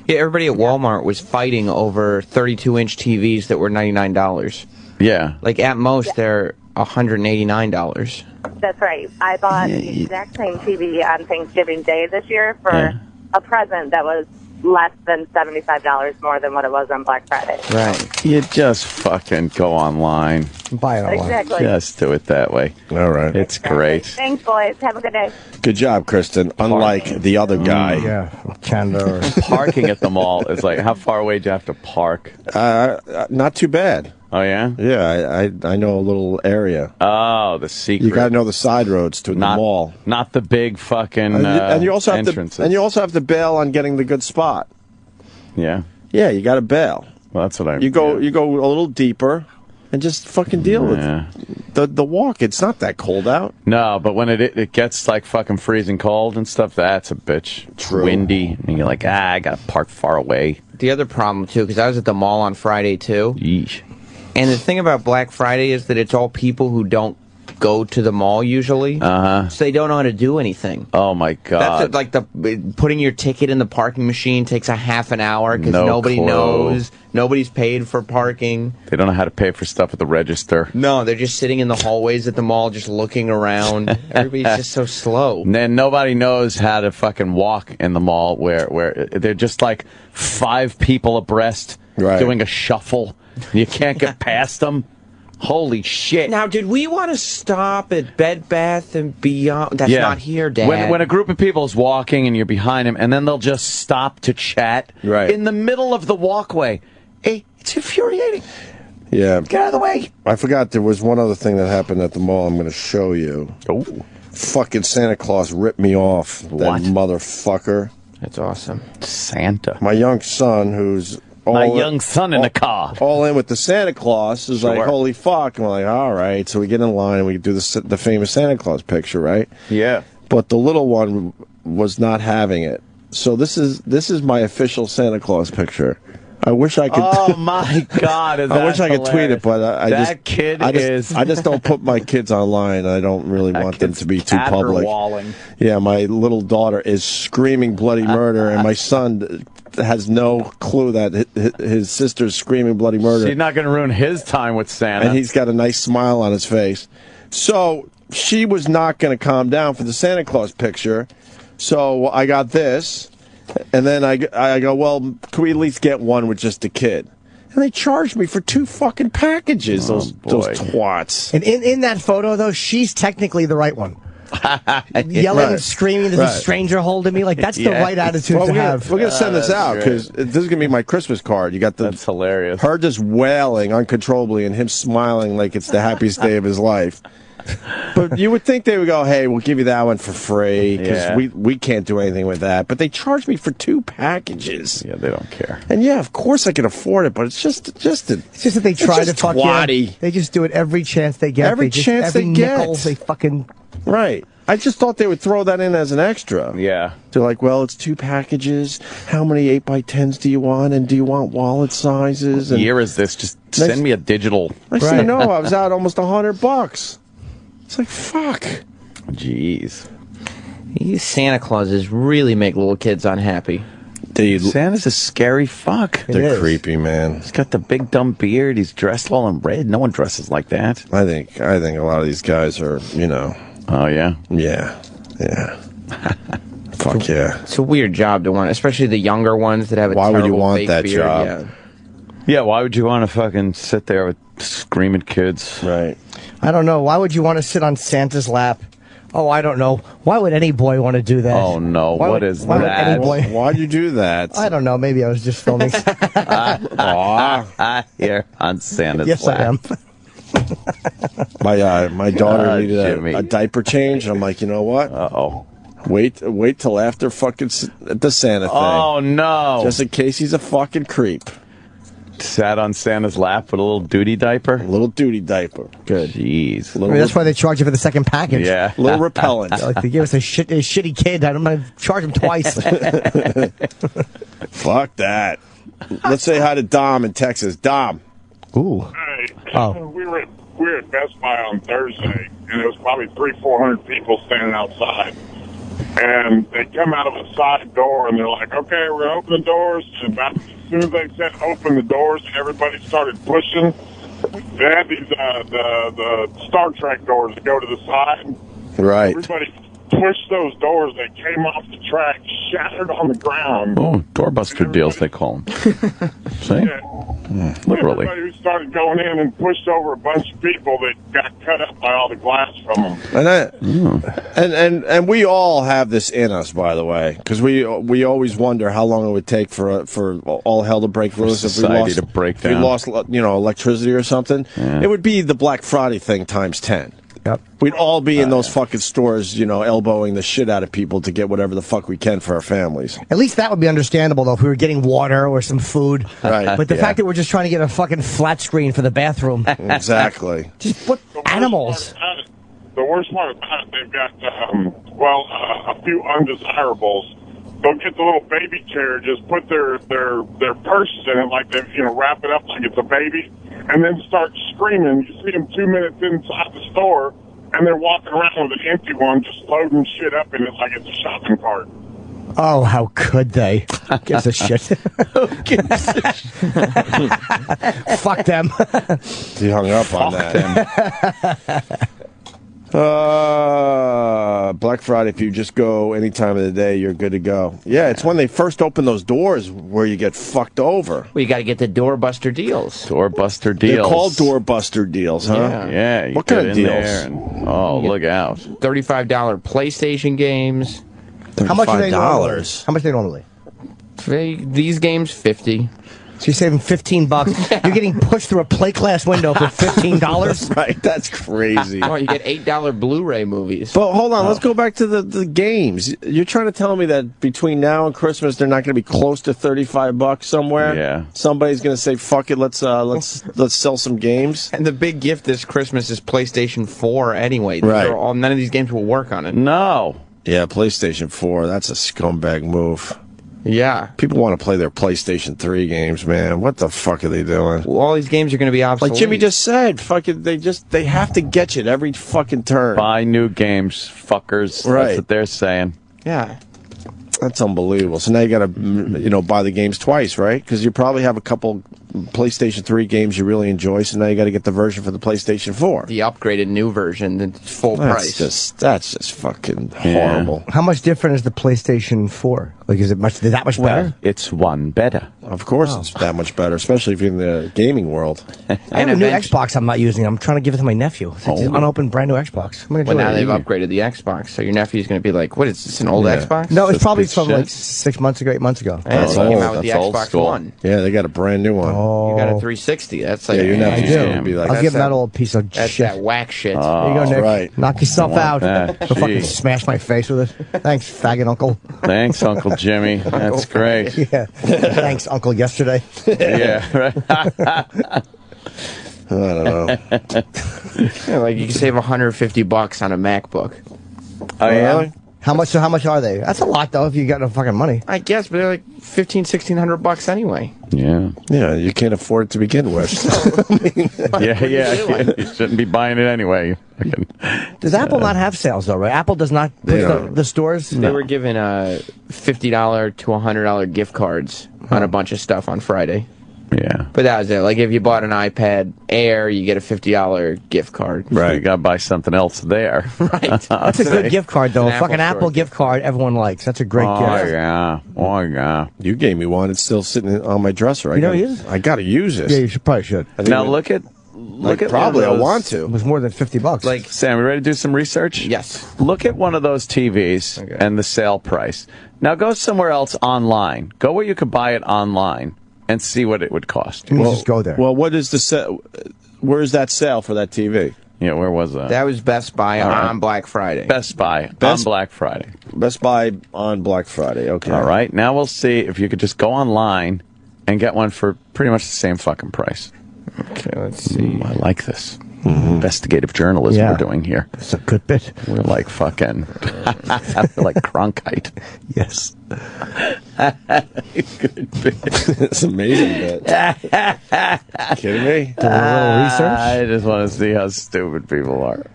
Speaker 13: Yeah, everybody at Walmart was fighting over 32-inch TVs that were $99.
Speaker 3: Yeah.
Speaker 13: Like, at most, they're $189.
Speaker 12: That's right. I bought the exact same TV on Thanksgiving Day this year for a present that was less than $75 more than what it was on Black Friday.
Speaker 3: Right. You just fucking go online.
Speaker 5: Buy it online.
Speaker 12: Exactly.
Speaker 3: Just do it that way.
Speaker 2: All right.
Speaker 3: It's great.
Speaker 12: Thanks, boys. Have a good day.
Speaker 2: Good job, Kristen. Unlike the other guy.
Speaker 5: Yeah, Chandler.
Speaker 3: Parking at the mall is like, how far away do you have to park?
Speaker 2: Not too bad.
Speaker 3: Oh, yeah?
Speaker 2: Yeah, I know a little area.
Speaker 3: Oh, the secret.
Speaker 2: You got to know the side roads to the mall.
Speaker 3: Not the big fucking
Speaker 2: and you also have
Speaker 3: entrances.
Speaker 2: to, and you also have to bail on getting the good spot.
Speaker 3: Yeah.
Speaker 2: Yeah, you got to bail.
Speaker 3: Well, that's what I.
Speaker 2: You go a little deeper, and just fucking deal with the walk. It's not that cold out.
Speaker 3: No, but when it gets like fucking freezing cold and stuff, that's a bitch.
Speaker 2: True.
Speaker 3: Windy, and you're like, I gotta park far away.
Speaker 13: The other problem, too, because I was at the mall on Friday, too.
Speaker 3: Yeesh.
Speaker 13: And the thing about Black Friday is that it's all people who don't go to the mall usually. So they don't know how to do anything.
Speaker 3: Oh, my God.
Speaker 13: That's like putting your ticket in the parking machine takes a half an hour because nobody
Speaker 3: clue.
Speaker 13: knows. Nobody's paid for parking.
Speaker 3: They don't know how to pay for stuff at the register.
Speaker 13: No, they're just sitting in the hallways at the mall just looking around. Everybody's just so slow.
Speaker 3: And then nobody knows how to fucking walk in the mall where they're just like 5 people abreast doing a shuffle. You can't get past them. Holy shit.
Speaker 13: Now, did we want to stop at Bed Bath & Beyond? That's not here, Dad.
Speaker 3: When a group of people is walking and you're behind them, and then they'll just stop to chat in the middle of the walkway. Hey, it's infuriating.
Speaker 2: Yeah.
Speaker 3: Get out of the way.
Speaker 2: I forgot there was one other thing that happened at the mall I'm going to show you.
Speaker 3: Oh.
Speaker 2: Fucking Santa Claus ripped me off. That motherfucker.
Speaker 13: That's awesome.
Speaker 3: Santa.
Speaker 2: My young son, who's...
Speaker 3: My young son in the car.
Speaker 2: All in with the Santa Claus is like, holy fuck. And we're like, all right. So we get in line and we do the famous Santa Claus picture, right?
Speaker 3: Yeah.
Speaker 2: But the little one was not having it. So this is my official Santa Claus picture. I wish I could.
Speaker 3: Oh my God!
Speaker 2: I wish I could tweet it, but I just don't put my kids online. I don't really want them to be too public. Yeah, my little daughter is screaming bloody murder, and my son has no clue that his sister's screaming bloody murder.
Speaker 3: She's not going to ruin his time with Santa.
Speaker 2: And he's got a nice smile on his face. So she was not going to calm down for the Santa Claus picture. So I got this. And then I go, well, can we at least get one with just a kid? And they charged me for 2 fucking packages, those twats.
Speaker 5: And in that photo, though, she's technically the right one. Yelling and screaming, there's a stranger holding me. Like, that's the right attitude to have.
Speaker 2: We're going to send this out, because this is going to be my Christmas card. You got
Speaker 3: That's hilarious.
Speaker 2: Her just wailing uncontrollably and him smiling like it's the happiest day of his life. But you would think they would go, hey, we'll give you that one for free, because we can't do anything with that. But they charged me for 2 packages.
Speaker 3: Yeah, they don't care.
Speaker 2: And yeah, of course I can afford it, but it's just
Speaker 5: that they try to fuck you. They just do it every chance they get.
Speaker 2: Every chance they get.
Speaker 5: Nickel, they fucking...
Speaker 2: Right. I just thought they would throw that in as an extra.
Speaker 3: Yeah.
Speaker 2: They're like, well, it's 2 packages. How many 8x10s do you want? And do you want wallet sizes?
Speaker 3: What year is this? Just send me a digital.
Speaker 2: Next thing you know, I was out almost $100. It's like, fuck.
Speaker 3: Jeez.
Speaker 13: These Santa Clauses really make little kids unhappy.
Speaker 3: Santa's a scary fuck.
Speaker 2: They're creepy, man.
Speaker 3: He's got the big dumb beard. He's dressed all in red. No one dresses like that.
Speaker 2: I think a lot of these guys are,
Speaker 3: Oh, yeah?
Speaker 2: Yeah. Fuck yeah.
Speaker 13: It's a weird job to want, especially the younger ones that have a
Speaker 2: Why would you
Speaker 13: terrible
Speaker 2: want
Speaker 13: fake
Speaker 2: that
Speaker 13: beard.
Speaker 2: job?
Speaker 3: Yeah, why would you want to fucking sit there with screaming kids?
Speaker 2: Right.
Speaker 5: I don't know. Why would you want to sit on Santa's lap? Oh, I don't know. Why would any boy want to do that?
Speaker 3: Oh, no.
Speaker 5: Why would any boy...
Speaker 2: Why'd you do that?
Speaker 5: I don't know. Maybe I was just filming.
Speaker 3: Here on Santa's
Speaker 5: Yes,
Speaker 3: lap.
Speaker 5: I am.
Speaker 2: My daughter needed a diaper change. I'm like, you know what?
Speaker 3: Uh-oh.
Speaker 2: Wait till after fucking the Santa thing.
Speaker 3: Oh, no.
Speaker 2: Just in case he's a fucking creep.
Speaker 3: Sat on Santa's lap with a little duty diaper?
Speaker 2: A little duty diaper. Good.
Speaker 3: Jeez.
Speaker 5: That's why they charge you for the second package.
Speaker 3: Yeah.
Speaker 2: A little repellent.
Speaker 5: Like they give us a shitty kid. I'm going to charge him twice.
Speaker 2: Fuck that. Let's say hi to Dom in Texas. Dom.
Speaker 5: Ooh.
Speaker 14: Hey,
Speaker 5: Oh.
Speaker 14: we were at Best Buy on Thursday, and it was probably 300-400 people standing outside. And they come out of a side door, and they're like, okay, we're going to open the doors. And about as soon as they said open the doors, everybody started pushing. They had these the Star Trek doors that go to the side.
Speaker 2: Right.
Speaker 14: Everybody pushed those doors. They came off the track, shattered on the ground.
Speaker 3: Oh, doorbuster deals, they call them. See?
Speaker 14: Yeah.
Speaker 3: Literally.
Speaker 14: Everybody who started going in and pushed over a bunch of people that got cut up by all the glass from them.
Speaker 2: And we all have this in us, by the way, because we always wonder how long it would take for all hell to break loose.
Speaker 3: Society to break down.
Speaker 2: If we lost, electricity or something,
Speaker 3: Yeah.
Speaker 2: it would be the Black Friday thing times 10.
Speaker 5: Yep.
Speaker 2: We'd all be in those fucking stores, elbowing the shit out of people to get whatever the fuck we can for our families.
Speaker 5: At least that would be understandable, though, if we were getting water or some food.
Speaker 2: Right.
Speaker 5: But the
Speaker 2: Yeah.
Speaker 5: fact that we're just trying to get a fucking flat screen for the bathroom.
Speaker 2: Exactly.
Speaker 5: Just what animals?
Speaker 14: The worst part about it, they've got, a few undesirables. They'll get the little baby chair, just put their purses in it, like they, wrap it up like it's a baby, and then start screaming. You see them 2 minutes inside the store, and they're walking around with an empty one, just loading shit up in it like it's a shopping cart.
Speaker 5: Oh, how could they? Who gives a shit? Fuck them.
Speaker 2: He hung up on that. Black Friday, if you just go any time of the day, you're good to go. Yeah, it's when they first open those doors where you get fucked over.
Speaker 13: Well, you got to get the doorbuster deals.
Speaker 3: Doorbuster deals.
Speaker 2: They're called doorbuster deals, huh?
Speaker 3: Yeah. You
Speaker 2: What
Speaker 3: get
Speaker 2: kind of
Speaker 3: in
Speaker 2: deals?
Speaker 3: there and, look out.
Speaker 13: $35 PlayStation games.
Speaker 5: How much are they normally?
Speaker 2: $35.
Speaker 5: How much are they normally?
Speaker 13: These games, $50.
Speaker 5: So you're saving $15. You're getting pushed through a plate glass window for $15.
Speaker 2: Right, that's crazy.
Speaker 13: Oh, you get $8 Blu-ray movies.
Speaker 2: But hold on, let's go back to the games. You're trying to tell me that between now and Christmas, they're not going to be close to $35 somewhere?
Speaker 3: Yeah.
Speaker 2: Somebody's going to say, "Fuck it, let's sell some games."
Speaker 13: And the big gift this Christmas is PlayStation 4 anyway. These
Speaker 2: Right.
Speaker 13: are all, none of these games will work on it.
Speaker 3: No.
Speaker 2: Yeah, PlayStation 4. That's a scumbag move.
Speaker 13: Yeah.
Speaker 2: People want to play their PlayStation 3 games, man. What the fuck are they doing?
Speaker 13: Well, all these games are going to be obsolete.
Speaker 2: Like Jimmy just said, fucking, they have to get you at every fucking turn.
Speaker 3: Buy new games, fuckers.
Speaker 2: Right.
Speaker 3: That's what they're saying.
Speaker 13: Yeah.
Speaker 2: That's unbelievable. So now you got to, buy the games twice, right? Because you probably have a couple PlayStation 3 games you really enjoy. So now you got to get the version for the PlayStation 4.
Speaker 13: The upgraded new version, that's full price.
Speaker 2: That's just fucking horrible.
Speaker 5: How much different is the PlayStation 4? Like, is it that much better?
Speaker 3: It's one better.
Speaker 2: Of course it's that much better, especially if you're in the gaming world.
Speaker 5: I have a new Xbox I'm not using. I'm trying to give it to my nephew. It's an unopened brand new Xbox. I'm gonna
Speaker 13: Well,
Speaker 5: do
Speaker 13: now
Speaker 5: it.
Speaker 13: they've upgraded the Xbox, so your nephew's going to be like, what, is this an old Xbox?
Speaker 5: No, it's probably
Speaker 3: piece
Speaker 5: from
Speaker 3: of
Speaker 5: like
Speaker 3: shit.
Speaker 5: 6 months ago, 8 months ago.
Speaker 13: Yeah,
Speaker 2: That's
Speaker 13: they came
Speaker 2: old.
Speaker 13: out with the
Speaker 3: That's old
Speaker 13: Xbox
Speaker 3: school.
Speaker 13: One.
Speaker 2: Yeah, they got a brand new one.
Speaker 5: Oh,
Speaker 13: You got a 360. That's like
Speaker 2: Yeah, your nephew's
Speaker 5: I do.
Speaker 2: gonna be like,
Speaker 5: I'll give him
Speaker 13: that-
Speaker 5: that old piece of
Speaker 13: That's
Speaker 5: shit.
Speaker 13: that whack shit.
Speaker 5: There you go, Nick.
Speaker 2: right.
Speaker 5: Knock yourself
Speaker 3: want
Speaker 5: out.
Speaker 3: that.
Speaker 5: Go fucking
Speaker 3: Gee.
Speaker 5: smash my face with it. Thanks, faggot uncle.
Speaker 3: Thanks, Uncle Jimmy. That's great.
Speaker 5: Yeah. Thanks, uncle, yesterday.
Speaker 3: Yeah, right.
Speaker 2: I don't know.
Speaker 13: Yeah, like you can save $150 on a MacBook.
Speaker 3: Oh, yeah?
Speaker 2: Really?
Speaker 5: How much are they? That's a lot, though, if you got no fucking money.
Speaker 13: I guess, but they're like $1,500-$1,600 anyway.
Speaker 3: Yeah.
Speaker 2: Yeah, you can't afford it to begin with.
Speaker 3: Yeah. You shouldn't be buying it anyway.
Speaker 5: Does Apple not have sales, though, right? Apple does not push the stores?
Speaker 13: They were giving $50 to $100 gift cards on a bunch of stuff on Friday.
Speaker 3: Yeah.
Speaker 13: But that was it. Like, if you bought an iPad Air, you get a $50 gift card.
Speaker 3: Right. You got to buy something else there.
Speaker 13: Right.
Speaker 5: That's a good gift card, though.
Speaker 13: An
Speaker 5: A fucking Apple gift card everyone likes. That's a great gift.
Speaker 3: Yeah. Oh, yeah.
Speaker 2: You gave me one. It's still sitting on my dresser.
Speaker 5: You never use it?
Speaker 2: I got to use this.
Speaker 5: Yeah, you probably should.
Speaker 3: Now look at
Speaker 2: Probably I
Speaker 3: one of those-
Speaker 2: want
Speaker 5: It
Speaker 2: to.
Speaker 5: was more than $50.
Speaker 3: Like, Sam, we ready to do some research?
Speaker 13: Yes.
Speaker 3: Look at one of those TVs and the sale price. Now go somewhere else online. Go where you could buy it online and see what it would cost.
Speaker 5: You just go there.
Speaker 2: Well, what is the where is that sale for that TV?
Speaker 3: Yeah, where was that?
Speaker 13: That was Best Buy on Black Friday.
Speaker 3: Best Buy on Black Friday.
Speaker 2: Best Buy on Black Friday. Okay.
Speaker 3: All right. Now we'll see if you could just go online and get one for pretty much the same fucking price.
Speaker 13: Okay, let's see.
Speaker 3: I like this. Investigative journalism we're doing here.
Speaker 5: It's a good bit.
Speaker 3: We're like fucking, we're like Cronkite.
Speaker 5: Yes.
Speaker 3: Good bit.
Speaker 2: It's amazing bit. Kidding me?
Speaker 5: Doing a little research.
Speaker 3: I just want to see how stupid people are.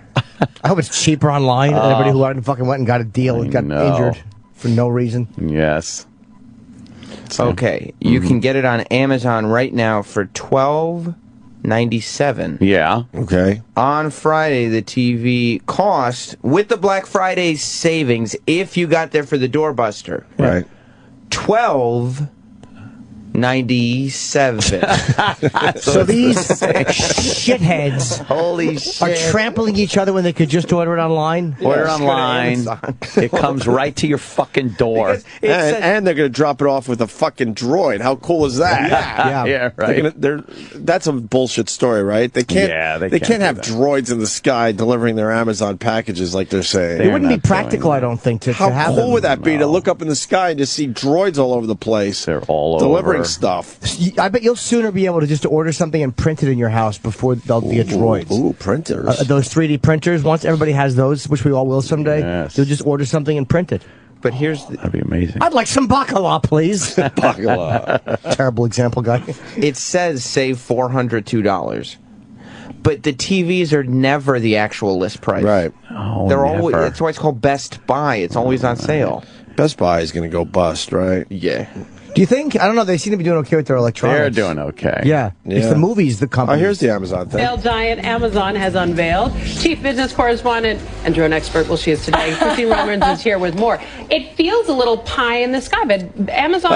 Speaker 5: I hope it's cheaper online. Everybody who fucking went and got a deal and got injured for no reason.
Speaker 3: Yes.
Speaker 13: Okay, you can get it on Amazon right now for $12.97.
Speaker 3: Yeah.
Speaker 2: Okay.
Speaker 13: On Friday, the TV cost, with the Black Friday savings, if you got there for the doorbuster,
Speaker 2: right,
Speaker 13: $12.97.
Speaker 5: So these shitheads
Speaker 13: Holy shit.
Speaker 5: are trampling each other when they could just order it online?
Speaker 3: Order online. It comes right to your fucking door.
Speaker 2: And they're going to drop it off with a fucking droid. How cool is that?
Speaker 3: Yeah, right.
Speaker 2: That's a bullshit story, right? They can't. They can't have droids in the sky delivering their Amazon packages like they're saying.
Speaker 5: It wouldn't be practical, I don't think, to
Speaker 2: How
Speaker 5: have
Speaker 2: cool
Speaker 5: them.
Speaker 2: would that be to look up in the sky and just see droids all over the place?
Speaker 3: They're all
Speaker 2: delivering
Speaker 3: over.
Speaker 2: stuff.
Speaker 5: I bet you'll sooner be able to just order something and print it in your house before they'll get droids.
Speaker 2: Ooh, printers.
Speaker 5: Those 3D printers, once everybody has those, which we all will someday,
Speaker 3: Yes.
Speaker 5: you'll just order something and print it.
Speaker 13: But here's
Speaker 3: That'd be amazing.
Speaker 5: I'd like some bacala, please.
Speaker 2: Bacala.
Speaker 5: Terrible example, guy.
Speaker 13: it says save $402. But the TVs are never the actual list price.
Speaker 2: Right.
Speaker 3: Oh,
Speaker 13: They're
Speaker 3: never.
Speaker 13: always. That's why it's called Best Buy. It's always on sale.
Speaker 2: Best Buy is going to go bust, right?
Speaker 13: Yeah.
Speaker 5: Do you think? I don't know. They seem to be doing okay with their electronics.
Speaker 3: They're doing okay.
Speaker 5: Yeah. It's the movies, the company.
Speaker 2: Oh, here's the Amazon thing.
Speaker 15: Retail giant Amazon has unveiled. Chief business correspondent and drone expert, well, she is today. Christine Romans is here with more. It feels a little pie in the sky, but Amazon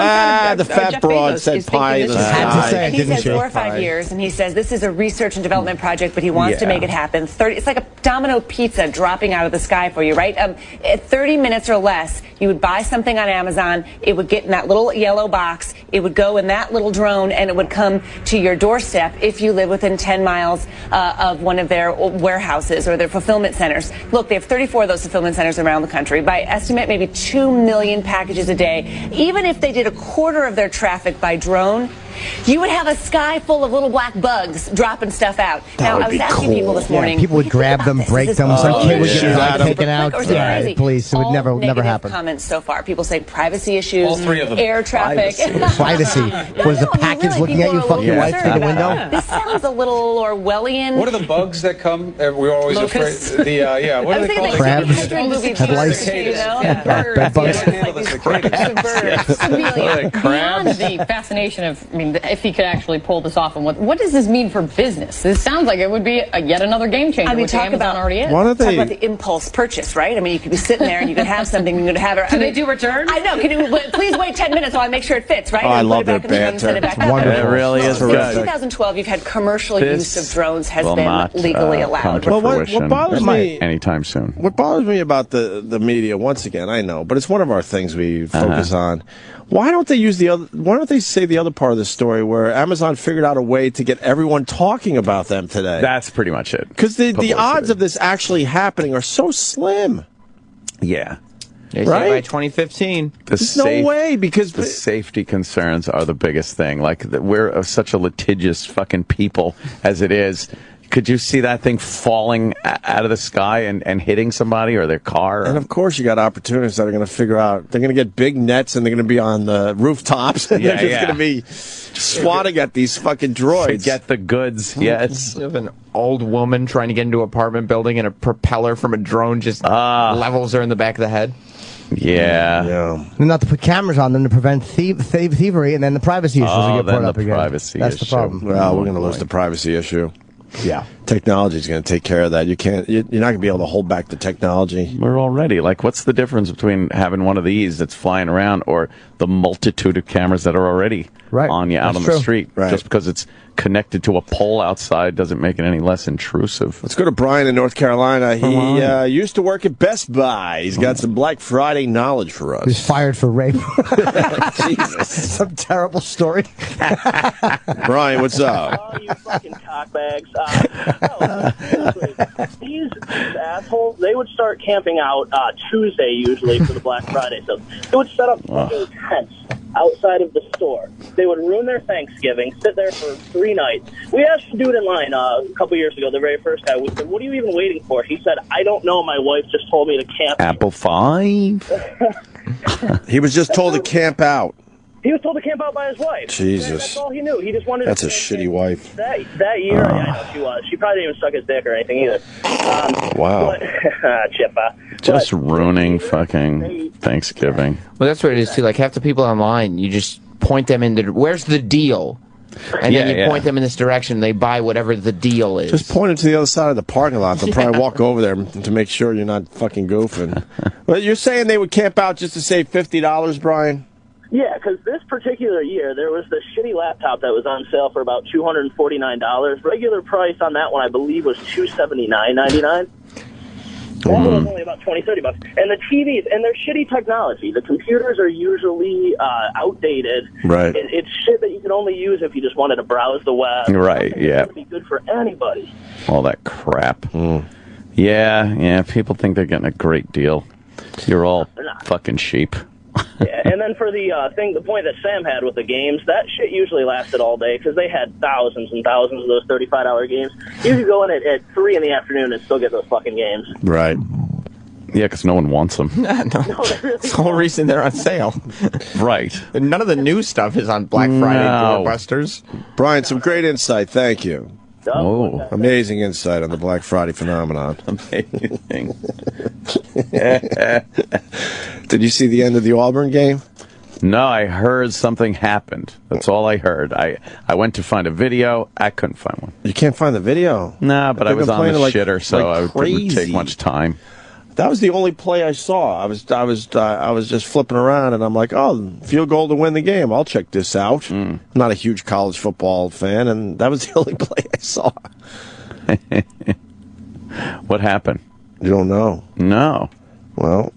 Speaker 2: the fat
Speaker 15: Jeff
Speaker 2: broad
Speaker 15: Bezos
Speaker 2: said
Speaker 15: is thinking
Speaker 2: pie in
Speaker 15: this
Speaker 2: the
Speaker 15: is
Speaker 2: sky.
Speaker 15: happening.
Speaker 16: He says 4 or 5 years, and he says this is a research and development project, but he wants to make it happen. It's like a Domino pizza dropping out of the sky for you, right? At 30 minutes or less, you would buy something on Amazon. It would get in that little yellow box. It would go in that little drone, and it would come to your doorstep if you live within 10 miles of one of their warehouses or their fulfillment centers. Look, they have 34 of those fulfillment centers around the country. By estimate, maybe 2 million packages a day. Even if they did a quarter of their traffic by drone, you would have a sky full of little black bugs dropping stuff out. Now, I was asking people this morning.
Speaker 5: Yeah, people would grab them, break them. Some kid would get their eye taken out.
Speaker 16: Yeah,
Speaker 5: police. It would never happen.
Speaker 16: Comments so far. People say privacy issues,
Speaker 6: All three of them.
Speaker 16: air traffic.
Speaker 5: Privacy. Was the package looking at you, fuck your wife through the window?
Speaker 16: This sounds a little Orwellian.
Speaker 6: What are the bugs that come? We're always
Speaker 16: Locusts?
Speaker 6: afraid. What are they called?
Speaker 5: Crabs.
Speaker 16: Head
Speaker 5: lice.
Speaker 6: Bed
Speaker 5: bugs.
Speaker 15: Beyond the fascination of, if he could actually pull this off, and what does this mean for business? This sounds like it would be yet another game changer, which Amazon already is.
Speaker 16: Talk about the impulse purchase, right? You could be sitting there and you could have something, and you could have it.
Speaker 15: Do they do returns?
Speaker 16: I know. Can you please wait 10 minutes while I make sure it fits, right?
Speaker 2: Oh, I love
Speaker 16: their
Speaker 2: their banter.
Speaker 16: It's
Speaker 2: wonderful.
Speaker 3: It really is
Speaker 16: Since
Speaker 3: good.
Speaker 16: 2012, you've had commercial use of drones has
Speaker 3: will
Speaker 16: been
Speaker 3: not,
Speaker 16: legally
Speaker 3: come
Speaker 16: allowed.
Speaker 3: to fruition
Speaker 2: what bothers me
Speaker 3: anytime soon.
Speaker 2: What bothers me about the media, once again, I know, but it's one of our things we focus on. Why don't they use the other? Why don't they say the other part of the story where Amazon figured out a way to get everyone talking about them today?
Speaker 3: That's pretty much it.
Speaker 2: Because the odds of this actually happening are so slim.
Speaker 3: Yeah.
Speaker 13: They say
Speaker 2: Right?
Speaker 13: by 2015.
Speaker 2: There's no way, because
Speaker 3: the safety concerns are the biggest thing. Like, we're such a litigious fucking people as it is. Could you see that thing falling out of the sky and hitting somebody or their car?
Speaker 2: And of course, you got opportunists that are going to figure out they're going to get big nets and they're going to be on the rooftops and they're just going to be swatting at these fucking droids
Speaker 3: to get the goods. Yeah, it's
Speaker 13: You have an old woman trying to get into an apartment building and a propeller from a drone just levels her in the back of the head.
Speaker 3: Yeah.
Speaker 5: And not to put cameras on them to prevent thievery, and then the privacy issues will get brought up again. That's the problem.
Speaker 2: Well, we're going to lose the privacy issue.
Speaker 5: Yeah.
Speaker 2: Technology is going to take care of that. You're not going to be able to hold back the technology.
Speaker 3: We're already what's the difference between having one of these that's flying around or the multitude of cameras that are already on you out on the street?
Speaker 2: Right.
Speaker 3: Just because it's connected to a pole outside doesn't make it any less intrusive.
Speaker 2: Let's go to Brian in North Carolina. He used to work at Best Buy. He's got some Black Friday knowledge for us.
Speaker 5: He's fired for rape.
Speaker 2: Jesus.
Speaker 5: Some terrible story.
Speaker 2: Brian, what's up?
Speaker 17: Oh, you fucking cockbags. These assholes, they would start camping out Tuesday usually for the Black Friday. So they would set up fucking tents outside of the store. They would ruin their Thanksgiving, sit there for 3 nights. We asked a dude in line a couple years ago, the very first guy. We said, "What are you even waiting for?" He said, "I don't know. My wife just told me to camp."
Speaker 3: Apple 5.
Speaker 2: He was just told to camp out.
Speaker 17: He was told to camp out by his wife.
Speaker 2: Jesus.
Speaker 17: That's all he knew. He just wanted
Speaker 2: That's
Speaker 17: to
Speaker 2: a shitty wife.
Speaker 17: That year, I know she was. She probably didn't even suck his dick or anything either.
Speaker 2: Wow.
Speaker 17: Chippa.
Speaker 3: Just ruining fucking Thanksgiving.
Speaker 13: Well, that's what it is, too. Like, half the people online, you just point them in the... Where's the deal? And then you point them in this direction, they buy whatever the deal is.
Speaker 2: Just point them to the other side of the parking lot. They'll probably walk over there to make sure you're not fucking goofing. Well, you're saying they would camp out just to save $50, Brian?
Speaker 17: Yeah, because this particular year, there was this shitty laptop that was on sale for about $249. Regular price on that one, I believe, was $279.99. That was only about $20-$30. And the TVs, and they're shitty technology. The computers are usually outdated.
Speaker 2: Right.
Speaker 17: It's shit that you can only use if you just wanted to browse the web.
Speaker 3: Right, yeah.
Speaker 17: It would be good for anybody.
Speaker 3: All that crap. Yeah, people think they're getting a great deal. You're all fucking sheep.
Speaker 17: Yeah, and then for the point that Sam had with the games, that shit usually lasted all day because they had thousands and thousands of those $35 games. You could go in at 3 in the afternoon and still get those fucking games.
Speaker 2: Right.
Speaker 3: Yeah, because no one wants them.
Speaker 13: That's the whole reason they're on sale.
Speaker 3: Right.
Speaker 13: And none of the new stuff is on Black Friday Doorbusters.
Speaker 2: Brian, some great insight. Thank you.
Speaker 3: Oh,
Speaker 2: amazing insight on the Black Friday phenomenon.
Speaker 3: Amazing.
Speaker 2: Did you see the end of the Auburn game?
Speaker 3: No, I heard something happened. That's all I heard. I went to find a video. I couldn't find one.
Speaker 2: You can't find the video?
Speaker 3: Nah, but I was on the shitter, so I
Speaker 2: crazy.
Speaker 3: didn't take much time.
Speaker 2: That was the only play I saw. I was just flipping around, and I'm like, oh, field goal to win the game. I'll check this out. I'm not a huge college football fan, and that was the only play I saw.
Speaker 3: What happened?
Speaker 2: You don't know?
Speaker 3: No.
Speaker 2: Well,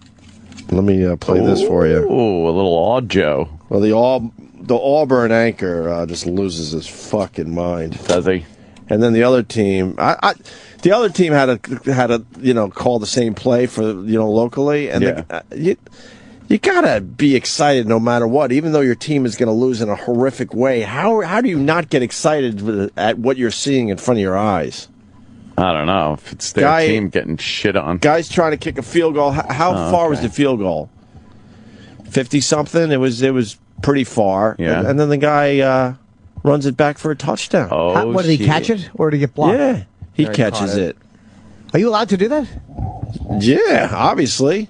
Speaker 2: let me play this for you.
Speaker 3: Ooh, a little odd Joe.
Speaker 2: Well, the Auburn anchor just loses his fucking mind.
Speaker 3: Does he?
Speaker 2: And then the other team, the other team had to call the same play for locally, and you gotta be excited no matter what, even though your team is going to lose in a horrific way. How do you not get excited at what you're seeing in front of your eyes?
Speaker 3: I don't know if it's their team getting shit on.
Speaker 2: Guys trying to kick a field goal. How far was the field goal? 50-something. It was pretty far.
Speaker 3: Yeah.
Speaker 2: And then the guy runs it back for a touchdown.
Speaker 3: Oh,
Speaker 5: what, did he catch it or did he get blocked?
Speaker 2: Yeah, he catches it.
Speaker 5: Are you allowed to do that?
Speaker 2: Yeah, obviously.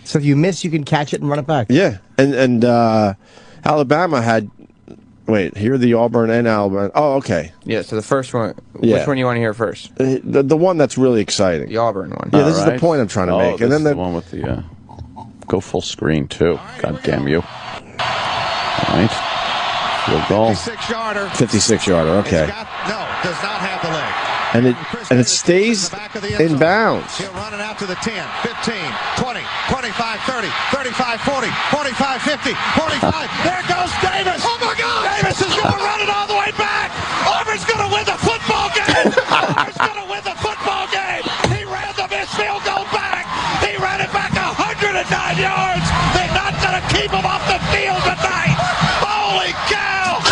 Speaker 5: So if you miss, you can catch it and run it back.
Speaker 2: Yeah, and Alabama had. Wait, here are the Auburn and Alabama. Oh, okay.
Speaker 13: Yeah, so the first one. Which one do you want to hear first?
Speaker 2: The one that's really exciting.
Speaker 13: The Auburn one.
Speaker 2: Yeah, this is the point I'm trying to make.
Speaker 3: And
Speaker 2: then
Speaker 3: the one with the go full screen too. God damn you! All right, field goal.
Speaker 2: 56-yarder. Okay.
Speaker 18: Does not have the leg.
Speaker 2: And it stays in bounds.
Speaker 18: He'll run it out to the 10, 15, 20, 25, 30, 35, 40, 45, 50, 45. There goes Davis. Oh, my God. Davis is going to run it all the way back. Auburn's going to win the football game. Auburn's going to win the football game. He ran the missed field goal back. He ran it back 109 yards. They're not going to keep him off the field tonight. Holy cow.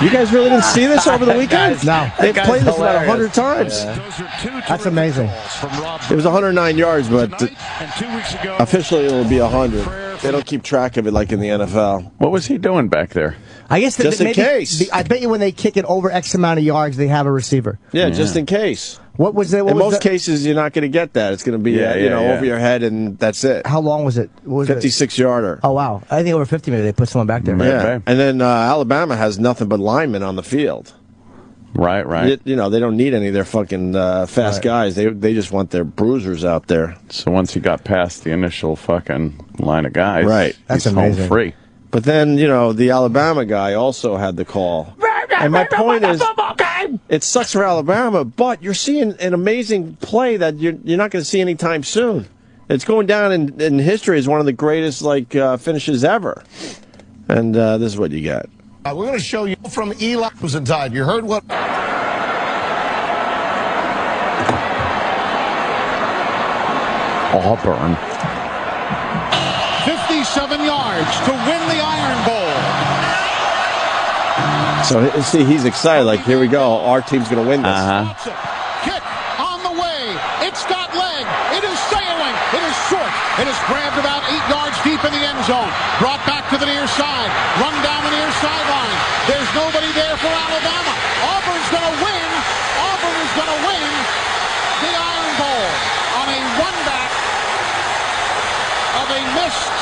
Speaker 2: You guys really didn't see this over the weekend?
Speaker 5: No.
Speaker 2: They played this about 100 times.
Speaker 5: That's amazing.
Speaker 2: It was 109 yards, but officially it will be 100. They don't keep track of it like in the NFL.
Speaker 3: What was he doing back there?
Speaker 5: I guess
Speaker 2: just in case.
Speaker 5: I bet you when they kick it over X amount of yards, they have a receiver.
Speaker 2: Yeah, just in case.
Speaker 5: What was it?
Speaker 2: In most cases, you're not going to get that. It's going to be over your head, and that's it.
Speaker 5: How long was it?
Speaker 2: 56-yarder.
Speaker 5: Oh, wow. I think over 50 maybe they put someone back there.
Speaker 2: Yeah. And then Alabama has nothing but linemen on the field.
Speaker 3: Right.
Speaker 2: They don't need any of their fucking fast guys. They just want their bruisers out there.
Speaker 3: So once he got past the initial fucking line of guys,
Speaker 2: right,
Speaker 5: that's
Speaker 3: he's
Speaker 5: amazing.
Speaker 3: Home free.
Speaker 2: But then, the Alabama guy also had the call. And my point is, it sucks for Alabama, but you're seeing an amazing play that you're not going to see anytime soon. It's going down in history as one of the greatest finishes ever. And this is what you got.
Speaker 18: We're going to show you from Eli was inside. You heard what?
Speaker 3: Auburn.
Speaker 18: 57 yards to win the Iron
Speaker 2: So, see, he's excited. Like, here we go. Our team's going to win this.
Speaker 18: Kick on the way. It's got leg. It is sailing. It is short. It is grabbed about 8 yards deep in the end zone. Brought back to the near side. Run down the near sideline. There's nobody there for Alabama. Auburn's going to win. Auburn is going to win the Iron Bowl on a one-back of a missed.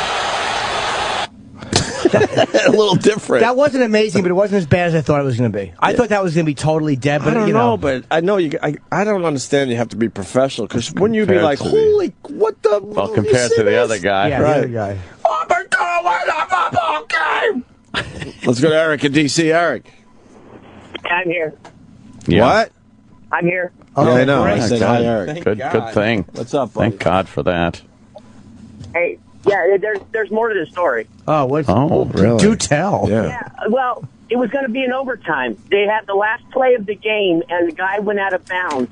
Speaker 2: A little different.
Speaker 5: That wasn't amazing, but it wasn't as bad as I thought it was going to be. I thought that was going to be totally dead, but
Speaker 2: I don't
Speaker 5: you know.
Speaker 2: but I know you. I don't understand. You have to be professional because wouldn't you be like, holy, what the?
Speaker 3: Well, compared to the other guy,
Speaker 5: Yeah,
Speaker 2: right?
Speaker 5: the other guy.
Speaker 2: Auburn gonna win a football game. Let's go to Eric in DC. Eric,
Speaker 19: I'm here.
Speaker 3: Yeah.
Speaker 2: what?
Speaker 19: I'm here.
Speaker 2: Yeah, I know.
Speaker 3: Great.
Speaker 2: I said hi, Eric.
Speaker 3: Thank good thing.
Speaker 2: What's up, buddy?
Speaker 3: Thank God for that.
Speaker 19: Hey, yeah, there's more to the story.
Speaker 5: Oh, what?
Speaker 3: Oh,
Speaker 2: really?
Speaker 5: Do tell.
Speaker 19: Yeah, well, it was going to be an overtime. They had the last play of the game, and the guy went out of bounds.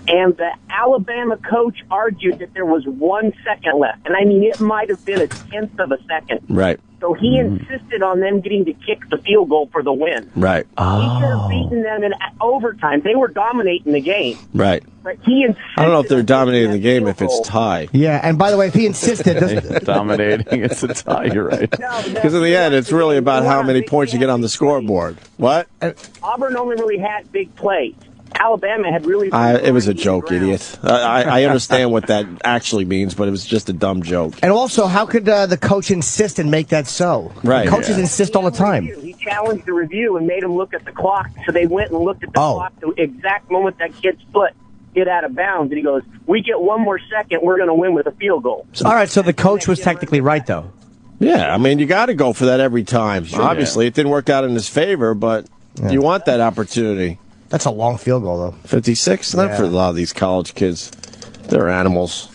Speaker 19: And the Alabama coach argued that there was 1 second left. And, I mean, it might have been a tenth of a second.
Speaker 2: Right.
Speaker 19: So he insisted on them getting to kick the field goal for the win.
Speaker 2: Right.
Speaker 19: He could have beaten them in overtime. They were dominating the game.
Speaker 2: Right.
Speaker 19: But he insisted.
Speaker 2: I don't know if they're dominating the game if it's tie.
Speaker 5: Yeah, and by the way, if he insisted...
Speaker 3: Dominating, it's a tie, you're right.
Speaker 2: Because in the end, it's really about how many points you get on the scoreboard. What?
Speaker 19: Auburn only really had big plays. Alabama had really...
Speaker 2: It was a joke, idiot. I understand what that actually means, but it was just a dumb joke.
Speaker 5: And also, how could the coach insist and make that so?
Speaker 2: Right.
Speaker 5: Coaches insist all the time.
Speaker 19: He challenged the review and made them look at the clock, so they went and looked at the clock the exact moment that kid's foot hit out of bounds, and he goes, we get 1 more second, we're going to win with a field goal.
Speaker 5: All right, so the coach was technically right, though.
Speaker 2: Yeah, I mean, you got to go for that every time. Obviously, it didn't work out in his favor, but you want that opportunity.
Speaker 5: That's a long field goal, though.
Speaker 2: 56? Not for a lot of these college kids. They're animals.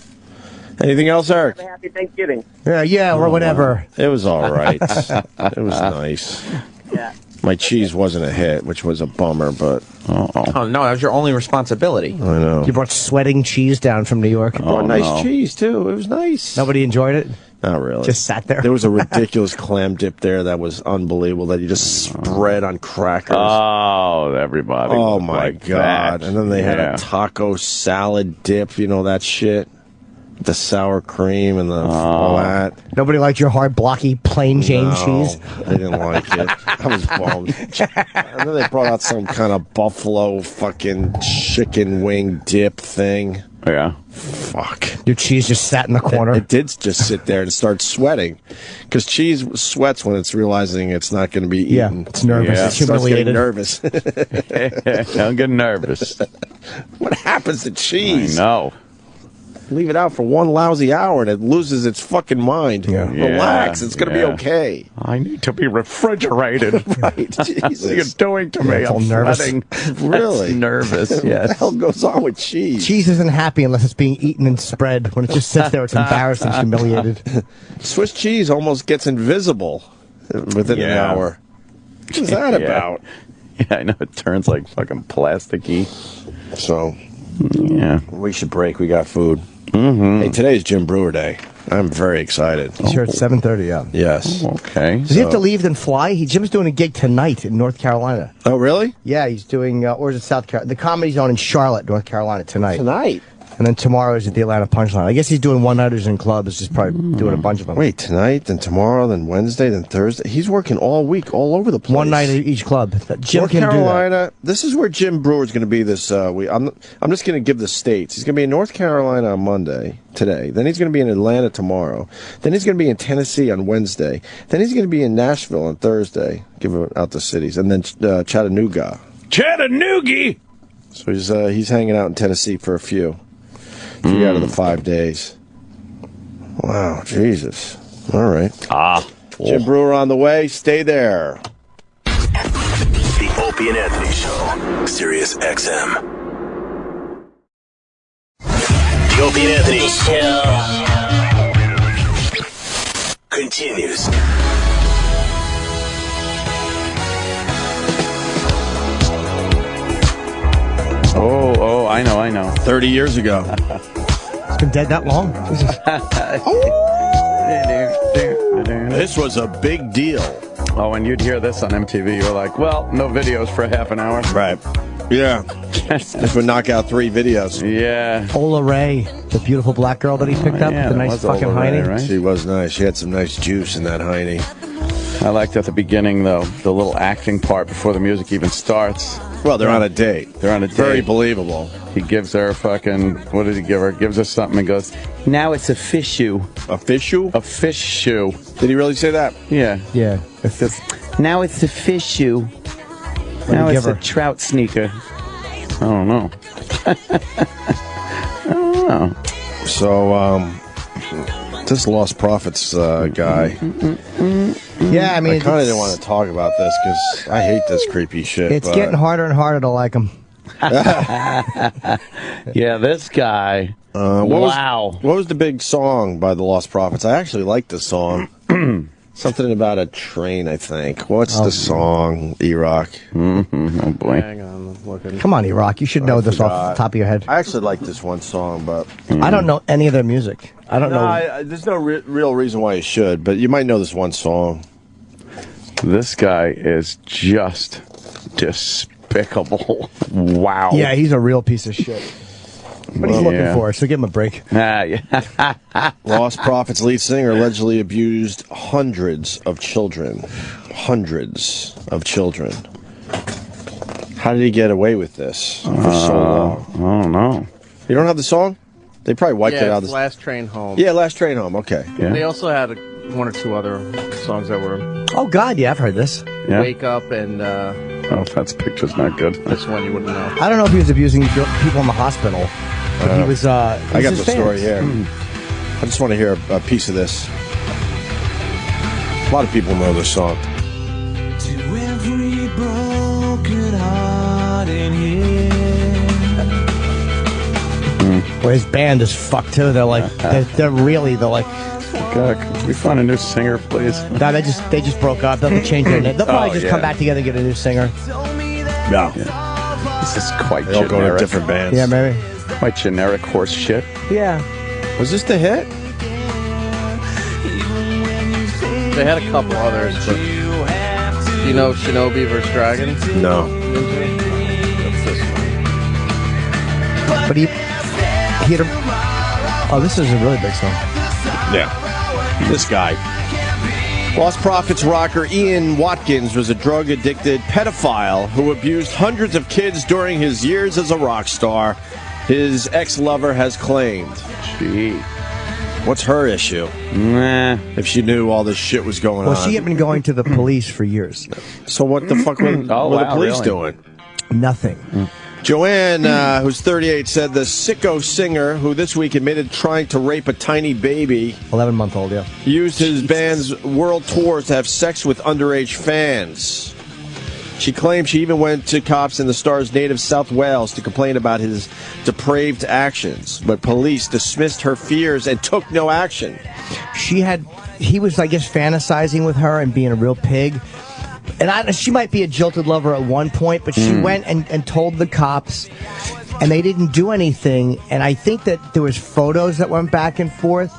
Speaker 2: Anything else, Eric?
Speaker 19: Have a happy Thanksgiving.
Speaker 5: Yeah, or whatever.
Speaker 2: It was all right. It was nice.
Speaker 19: Yeah.
Speaker 2: My cheese wasn't a hit, which was a bummer, but...
Speaker 13: Oh, no, that was your only responsibility.
Speaker 2: I know.
Speaker 5: You brought sweating cheese down from New York.
Speaker 2: Nice cheese, too. It was nice.
Speaker 5: Nobody enjoyed it?
Speaker 2: Not really.
Speaker 5: Just sat there.
Speaker 2: There was a ridiculous clam dip there that was unbelievable that you just spread on crackers.
Speaker 3: Oh, everybody.
Speaker 2: Oh, my
Speaker 3: like
Speaker 2: God.
Speaker 3: that.
Speaker 2: And then they had a taco salad dip, you know, that shit. The sour cream and all that.
Speaker 5: Nobody liked your hard, blocky, plain Jane cheese?
Speaker 2: They didn't like it. I was bummed. And then they brought out some kind of buffalo fucking chicken wing dip thing.
Speaker 3: Yeah.
Speaker 2: Fuck.
Speaker 5: Your cheese just sat in the corner?
Speaker 2: It did just sit there and start sweating. Because cheese sweats when it's realizing it's not going to be eaten.
Speaker 5: Yeah, it's nervous.
Speaker 2: Yeah.
Speaker 5: It's humiliated.
Speaker 2: Starts getting nervous.
Speaker 3: I'm getting nervous.
Speaker 2: What happens to cheese?
Speaker 3: I know.
Speaker 2: Leave it out for 1 lousy hour and it loses its fucking mind.
Speaker 3: Yeah.
Speaker 2: Relax. It's going to be okay.
Speaker 3: I need to be refrigerated.
Speaker 2: Right. Jesus.
Speaker 3: What are you doing to me?
Speaker 5: all
Speaker 3: I'm
Speaker 5: nervous.
Speaker 3: sweating.
Speaker 2: Really?
Speaker 3: Nervous,
Speaker 2: What the
Speaker 3: yes.
Speaker 2: hell goes on with cheese?
Speaker 5: Cheese isn't happy unless it's being eaten and spread. When it just sits there, it's embarrassed and humiliated.
Speaker 2: Swiss cheese almost gets invisible within an hour. What's that about?
Speaker 3: Yeah, I know. It turns like fucking plasticky.
Speaker 2: So,
Speaker 3: yeah.
Speaker 2: we should break. We got food.
Speaker 3: Mm-hmm.
Speaker 2: Hey, today's Jim Breuer Day. I'm very excited.
Speaker 5: He's here at 7:30, yeah.
Speaker 2: Yes.
Speaker 3: Okay.
Speaker 5: Does he have to leave then fly? Jim's doing a gig tonight in North Carolina.
Speaker 2: Oh, really?
Speaker 5: Yeah, he's doing, or is it South Carolina? The Comedy Zone in Charlotte, North Carolina tonight.
Speaker 2: Tonight?
Speaker 5: And then tomorrow is at the Atlanta Punchline. I guess he's doing one-nighters in clubs. Just probably doing a bunch of them.
Speaker 2: Wait, tonight, then tomorrow, then Wednesday, then Thursday. He's working all week, all over the place.
Speaker 5: One night at each club. Jim
Speaker 2: North
Speaker 5: can
Speaker 2: Carolina.
Speaker 5: do that.
Speaker 2: This is where Jim Brewer's going to be this week. I'm just going to give the states. He's going to be in North Carolina on Monday, today. Then he's going to be in Atlanta tomorrow. Then he's going to be in Tennessee on Wednesday. Then he's going to be in Nashville on Thursday. Give out the cities. And then Chattanooga.
Speaker 3: Chattanooga!
Speaker 2: So he's hanging out in Tennessee for a few out of the 5 days. Wow, Jesus. All right. Jim Breuer on the way. Stay there.
Speaker 20: The Opie and Anthony Show. Sirius XM. The Opie and Anthony Show continues.
Speaker 3: Oh, I know.
Speaker 2: 30 years ago.
Speaker 5: It's been dead that long?
Speaker 2: This was a big deal.
Speaker 3: Oh, and you'd hear this on MTV. You're like, well, no videos for half an hour.
Speaker 2: Right. Yeah. This would knock out 3 videos.
Speaker 3: Yeah.
Speaker 5: Ola Ray, the beautiful black girl that he picked up,
Speaker 3: yeah,
Speaker 5: the nice fucking hiney.
Speaker 3: Right?
Speaker 2: She was nice. She had some nice juice in that hiney.
Speaker 3: I liked at the beginning, though, the little acting part before the music even starts.
Speaker 2: Well, they're on a date.
Speaker 3: They're on a date.
Speaker 2: Very believable.
Speaker 3: He gives her fucking, what did he give her? Gives her something and goes, now it's a fish shoe.
Speaker 2: A fish shoe?
Speaker 3: A fish shoe.
Speaker 2: Did he really say that?
Speaker 3: Yeah.
Speaker 5: Yeah.
Speaker 3: It's just, now it's a fish shoe. Now it's a trout sneaker. I don't know. I don't know.
Speaker 2: So, this Lost Prophets guy.
Speaker 5: Yeah, I mean,
Speaker 2: I kind of didn't want to talk about this because I hate this creepy shit.
Speaker 5: It's getting harder and harder to like him.
Speaker 3: Yeah, this guy.
Speaker 2: What was the big song by the Lost Prophets? I actually like this song. Something about a train, I think. What's the song, E-Rock?
Speaker 3: Oh, boy.
Speaker 9: Hang on, I'm looking.
Speaker 5: Come on, E-Rock. You should know this off the top of your head.
Speaker 2: I actually like this one song, but...
Speaker 5: I don't know any of their music. I don't know.
Speaker 2: There's no real reason why you should, but you might know this one song.
Speaker 3: This guy is just despicable. Wow.
Speaker 5: Yeah, he's a real piece of shit. What he's looking for, so give him a break.
Speaker 3: Yeah.
Speaker 2: Lost Prophets lead singer allegedly abused hundreds of children. Hundreds of children. How did he get away with this for so long?
Speaker 3: I don't know.
Speaker 2: You don't have the song? They probably wiped it out.
Speaker 9: It's Last Train Home.
Speaker 2: Yeah, Last Train Home. Okay.
Speaker 3: Yeah.
Speaker 9: They also had 1 or 2 other songs that were...
Speaker 5: Oh, God, yeah, I've heard this.
Speaker 3: Yeah.
Speaker 9: Wake Up and...
Speaker 3: Oh, that's picture's not good.
Speaker 9: This one you wouldn't know.
Speaker 5: I don't know if he was abusing people in the hospital, but he was...
Speaker 2: I got the story here. I just want to hear a piece of this. A lot of people know this song.
Speaker 7: To every broken heart in here.
Speaker 5: Well, his band is fucked, too. They're like... they're like...
Speaker 3: God, can we find a new singer, please?
Speaker 5: No, they just broke up. They'll change their name. They'll probably just come back together and get a new singer.
Speaker 2: No.
Speaker 3: This is quite
Speaker 2: They all
Speaker 3: generic.
Speaker 2: go to different bands.
Speaker 5: Yeah, maybe.
Speaker 3: Quite generic horse shit.
Speaker 5: Yeah.
Speaker 2: Was this the hit?
Speaker 9: They had a couple others, but... Do you know Shinobi vs. Dragon?
Speaker 2: No.
Speaker 9: That's this one.
Speaker 5: But he had a... Oh, this is a really big song.
Speaker 2: Yeah. This guy. Lost Prophets rocker Ian Watkins was a drug-addicted pedophile who abused hundreds of kids during his years as a rock star. His ex-lover has claimed.
Speaker 3: Gee.
Speaker 2: What's her issue?
Speaker 3: Nah.
Speaker 2: If she knew all this shit was going on.
Speaker 5: Well, she had been going to the police for years.
Speaker 2: So what the fuck were the police doing?
Speaker 5: Nothing.
Speaker 2: Joanne, who's 38, said the sicko singer, who this week admitted trying to rape a tiny baby,
Speaker 5: 11-month-old, yeah,
Speaker 2: used his band's world tours to have sex with underage fans. She claimed she even went to cops in the star's native South Wales to complain about his depraved actions, but police dismissed her fears and took no action.
Speaker 5: He was, I guess, fantasizing with her and being a real pig. And she might be a jilted lover at one point, but she went and told the cops, and they didn't do anything. And I think that there was photos that went back and forth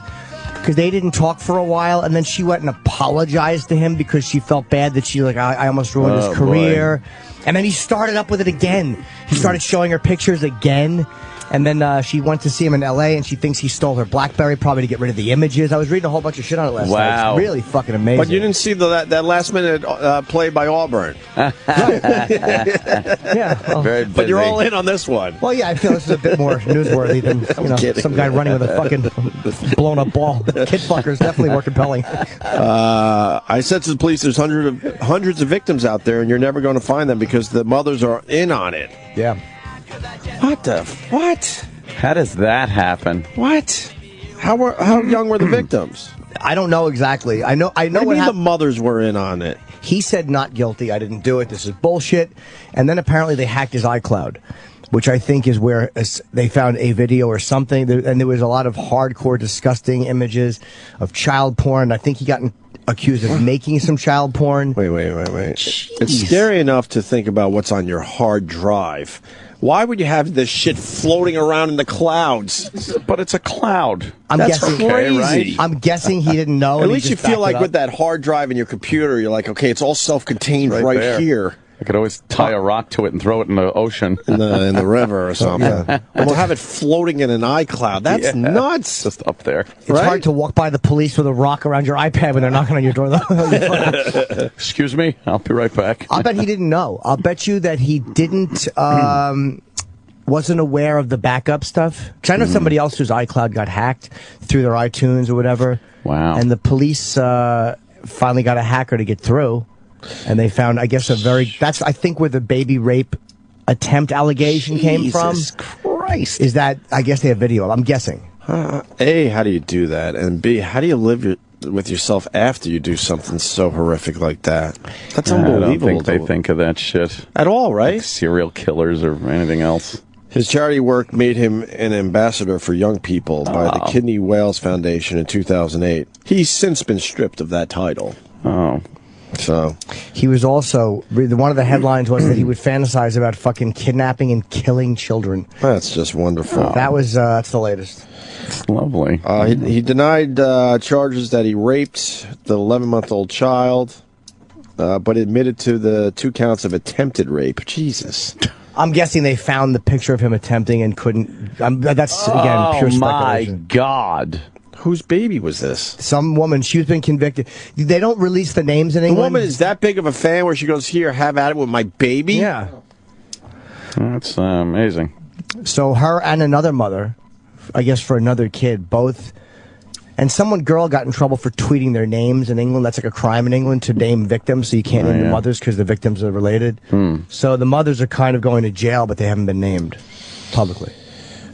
Speaker 5: because they didn't talk for a while. And then she went and apologized to him because she felt bad that I almost ruined his career. Boy. And then he started up with it again. He started showing her pictures again. And then she went to see him in L.A., and she thinks he stole her BlackBerry probably to get rid of the images. I was reading a whole bunch of shit on it last night. It's really fucking amazing.
Speaker 2: But you didn't see that last-minute play by Auburn.
Speaker 5: Yeah. Well,
Speaker 3: very busy.
Speaker 2: But you're all in on this one.
Speaker 5: Well, yeah, I feel this is a bit more newsworthy than some guy running with a fucking blown-up ball. Kid fucker is definitely more compelling.
Speaker 2: I said to the police, there's hundreds of victims out there, and you're never going to find them because the mothers are in on it.
Speaker 5: Yeah.
Speaker 2: What?
Speaker 3: How does that happen?
Speaker 2: What? How young were the victims?
Speaker 5: I don't know exactly. I know.
Speaker 2: What the mothers were in on it.
Speaker 5: He said not guilty. I didn't do it. This is bullshit. And then apparently they hacked his iCloud, which I think is where they found a video or something. And there was a lot of hardcore, disgusting images of child porn. I think he got accused of making some child porn.
Speaker 2: Wait.
Speaker 5: Jeez.
Speaker 2: It's scary enough to think about what's on your hard drive. Why would you have this shit floating around in the clouds?
Speaker 3: But it's a cloud.
Speaker 2: That's
Speaker 5: guessing,
Speaker 2: crazy.
Speaker 5: right? I'm guessing he didn't know.
Speaker 2: At
Speaker 5: and he
Speaker 2: least you
Speaker 5: just
Speaker 2: feel
Speaker 5: backed it
Speaker 2: like
Speaker 5: up.
Speaker 2: with that hard drive in your computer, you're like, okay, it's all self-contained right
Speaker 3: there.
Speaker 2: here.
Speaker 3: I could always tie a rock to it and throw it in the ocean.
Speaker 2: In the river or something. Or to have it floating in an iCloud. That's nuts.
Speaker 3: Just up there.
Speaker 5: It's hard to walk by the police with a rock around your iPad when they're knocking on your door.
Speaker 3: Excuse me, I'll be right back.
Speaker 5: I'll bet he didn't know. I'll bet you that he didn't, wasn't aware of the backup stuff. Because I know somebody else whose iCloud got hacked through their iTunes or whatever.
Speaker 3: Wow.
Speaker 5: And the police finally got a hacker to get through. And they found, I guess, that's, I think, where the baby rape attempt allegation came from.
Speaker 2: Jesus Christ.
Speaker 5: Is that, I guess they have video. I'm guessing.
Speaker 2: A, how do you do that? And B, how do you live with yourself after you do something so horrific like that? That's unbelievable.
Speaker 3: I don't think they think of that shit.
Speaker 2: At all, right?
Speaker 3: Like serial killers or anything else.
Speaker 2: His charity work made him an ambassador for young people by the Kidney Wales Foundation in 2008. He's since been stripped of that title.
Speaker 3: Oh.
Speaker 2: So
Speaker 5: he was also, one of the headlines was that he would fantasize about fucking kidnapping and killing children.
Speaker 2: That's just wonderful.
Speaker 5: That was that's the latest.
Speaker 3: It's lovely.
Speaker 2: He denied charges that he raped the 11-month-old child, but admitted to the 2 counts of attempted rape. Jesus.
Speaker 5: I'm guessing they found the picture of him attempting and couldn't. That's again pure speculation.
Speaker 3: My God.
Speaker 2: Whose baby was this?
Speaker 5: Some woman. She's been convicted. They don't release the names in England.
Speaker 2: The woman is that big of a fan where she goes, "Here, have at it with my baby."
Speaker 5: Yeah,
Speaker 3: that's amazing.
Speaker 5: So her and another mother, I guess for another kid, both, and girl got in trouble for tweeting their names in England. That's like a crime in England to name victims, so you can't name the mothers because the victims are related. So the mothers are kind of going to jail, but they haven't been named publicly.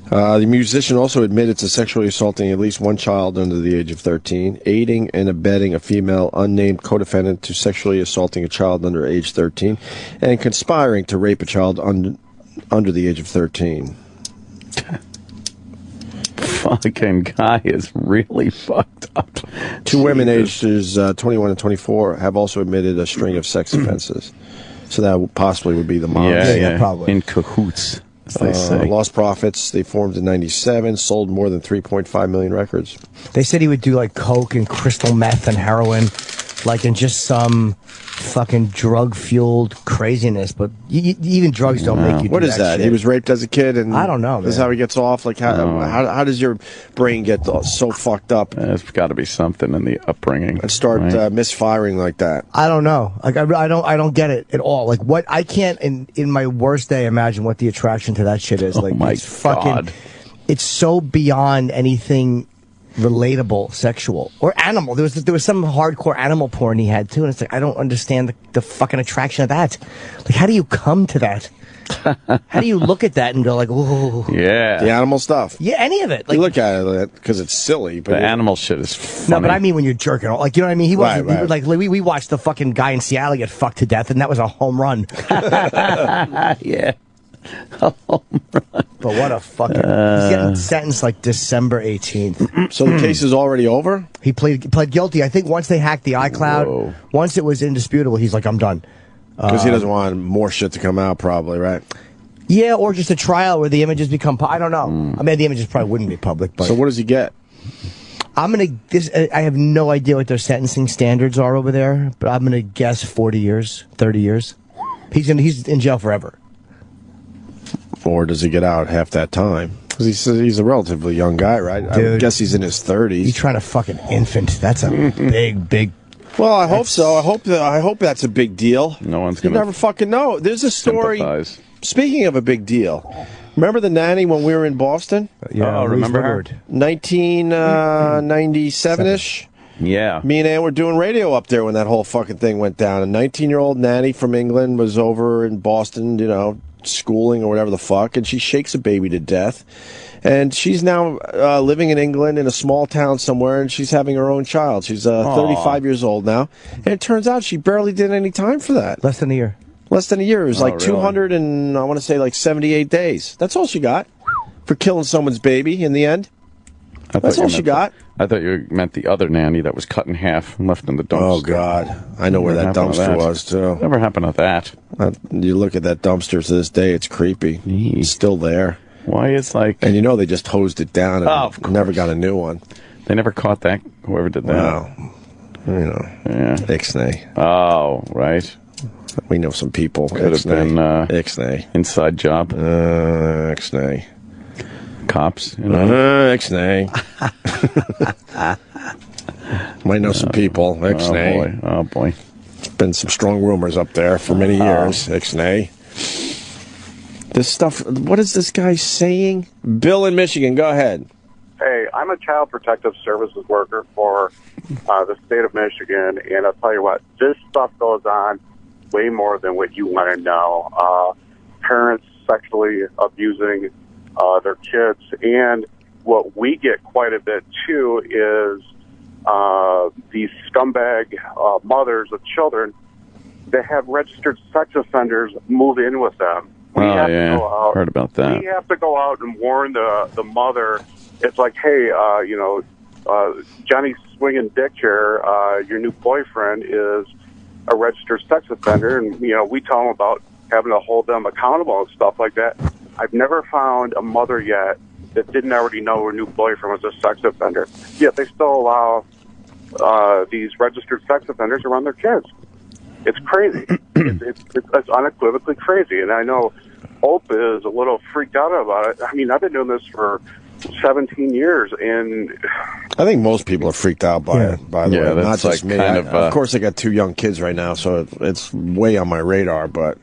Speaker 2: The musician also admitted to sexually assaulting at least one child under the age of 13, aiding and abetting a female unnamed co-defendant to sexually assaulting a child under age 13, and conspiring to rape a child under the age of 13.
Speaker 3: Fucking guy is really fucked up.
Speaker 2: 2 women ages 21 and 24 have also admitted a string of sex offenses. So that possibly would be the moms.
Speaker 3: Yeah,
Speaker 5: probably.
Speaker 3: In cahoots. As they say.
Speaker 2: Lost Prophets, they formed in 97, sold more than 3.5 million records.
Speaker 5: They said he would do like coke and crystal meth and heroin, like in just some fucking drug-fueled craziness. But even drugs don't make you do
Speaker 2: What is that?
Speaker 5: shit.
Speaker 2: He was raped as a kid, and
Speaker 5: I don't know,
Speaker 2: This is
Speaker 5: man.
Speaker 2: how he gets off? Like, how does your brain get so fucked up?
Speaker 3: There's got to be something in the upbringing.
Speaker 2: And start misfiring like that.
Speaker 5: I don't know. Like I don't get it at all. Like what I can't in my worst day imagine what the attraction to that shit is. Like
Speaker 3: my
Speaker 5: it's fucking.
Speaker 3: God.
Speaker 5: It's so beyond anything relatable, sexual or animal. There was some hardcore animal porn he had too, and it's like I don't understand the fucking attraction of that. Like how do you come to that? How do you look at that and go like, oh,
Speaker 3: yeah,
Speaker 2: the animal stuff?
Speaker 5: Yeah, any of it. Like,
Speaker 2: you look at it because it's silly, but
Speaker 3: the animal shit is funny.
Speaker 5: No, but I mean when you're jerking off, like you know what I mean. He wasn't
Speaker 2: Right.
Speaker 5: like we watched the fucking guy in Seattle get fucked to death, and that was a home run.
Speaker 3: Yeah.
Speaker 5: But what a fucking... he's getting sentenced like December 18th.
Speaker 2: So the case is already over?
Speaker 5: He pled guilty. I think once they hacked the iCloud, once it was indisputable, he's like, I'm done.
Speaker 2: Because he doesn't want more shit to come out, probably, right?
Speaker 5: Yeah, or just a trial where the images become... I don't know. I mean, the images probably wouldn't be public, but...
Speaker 2: So what does he get?
Speaker 5: I have no idea what their sentencing standards are over there, but I'm going to guess 40 years, 30 years. He's in jail forever.
Speaker 2: Or does he get out half that time? Because he's a relatively young guy, right?
Speaker 5: Dude,
Speaker 2: I guess he's in his 30s.
Speaker 5: He's trying to fuck an infant. That's a big...
Speaker 2: Well, I hope so. I hope that's a big deal.
Speaker 3: No one's
Speaker 2: You
Speaker 3: going to
Speaker 2: never fucking know. There's a story.
Speaker 3: sympathize.
Speaker 2: Speaking of a big deal, remember the nanny when we were in Boston?
Speaker 3: Oh, remember her?
Speaker 2: 1997-ish?
Speaker 3: Yeah.
Speaker 2: Me and Ann were doing radio up there when that whole fucking thing went down. A 19-year-old nanny from England was over in Boston, schooling or whatever the fuck, and she shakes a baby to death. And she's now living in England in a small town somewhere, and she's having her own child. She's 35 years old now. And it turns out she barely did any time for that.
Speaker 5: Less than a year.
Speaker 2: Less than a year. It was like
Speaker 3: really?
Speaker 2: 200 and, I want to say, like 78 days. That's all she got for killing someone's baby in the end. That's all she got.
Speaker 3: I thought you meant the other nanny that was cut in half and left in the dumpster.
Speaker 2: Oh, God. I know where that dumpster was, too.
Speaker 3: Never happened to that.
Speaker 2: You look at that dumpster to this day, it's creepy. It's still there.
Speaker 3: Why it's like...
Speaker 2: And you know they just hosed it down and never got a new one.
Speaker 3: They never caught that, whoever did that.
Speaker 2: Wow. You know, Ixnay.
Speaker 3: Oh, right.
Speaker 2: We know some people.
Speaker 3: Could have been
Speaker 2: Ixnay.
Speaker 3: Inside job.
Speaker 2: Ixnay.
Speaker 3: Cops. You
Speaker 2: know? Ixnay. Might know some people. Ixnay.
Speaker 3: Oh, boy.
Speaker 2: Been some strong rumors up there for many years. Ixnay. This stuff, what is this guy saying? Bill in Michigan, go ahead.
Speaker 21: Hey, I'm a child protective services worker for the state of Michigan, and I'll tell you what, this stuff goes on way more than what you want to know. Parents sexually abusing their kids, and what we get quite a bit, too, is these scumbag mothers of children that have registered sex offenders move in with them. We have to go out.
Speaker 3: Heard about that.
Speaker 21: We have to go out and warn the mother. It's like, hey, Johnny Swinging Dick here, your new boyfriend is a registered sex offender, and, we tell them about having to hold them accountable and stuff like that. I've never found a mother yet that didn't already know her new boyfriend was a sex offender, yet they still allow these registered sex offenders around their kids. It's crazy. It's unequivocally crazy, and I know Hope is a little freaked out about it. I mean, I've been doing this for 17 years, and
Speaker 2: I think most people are freaked out by it, by the way. Not just me. Of course, I got 2 young kids right now, so it's way on my radar, but...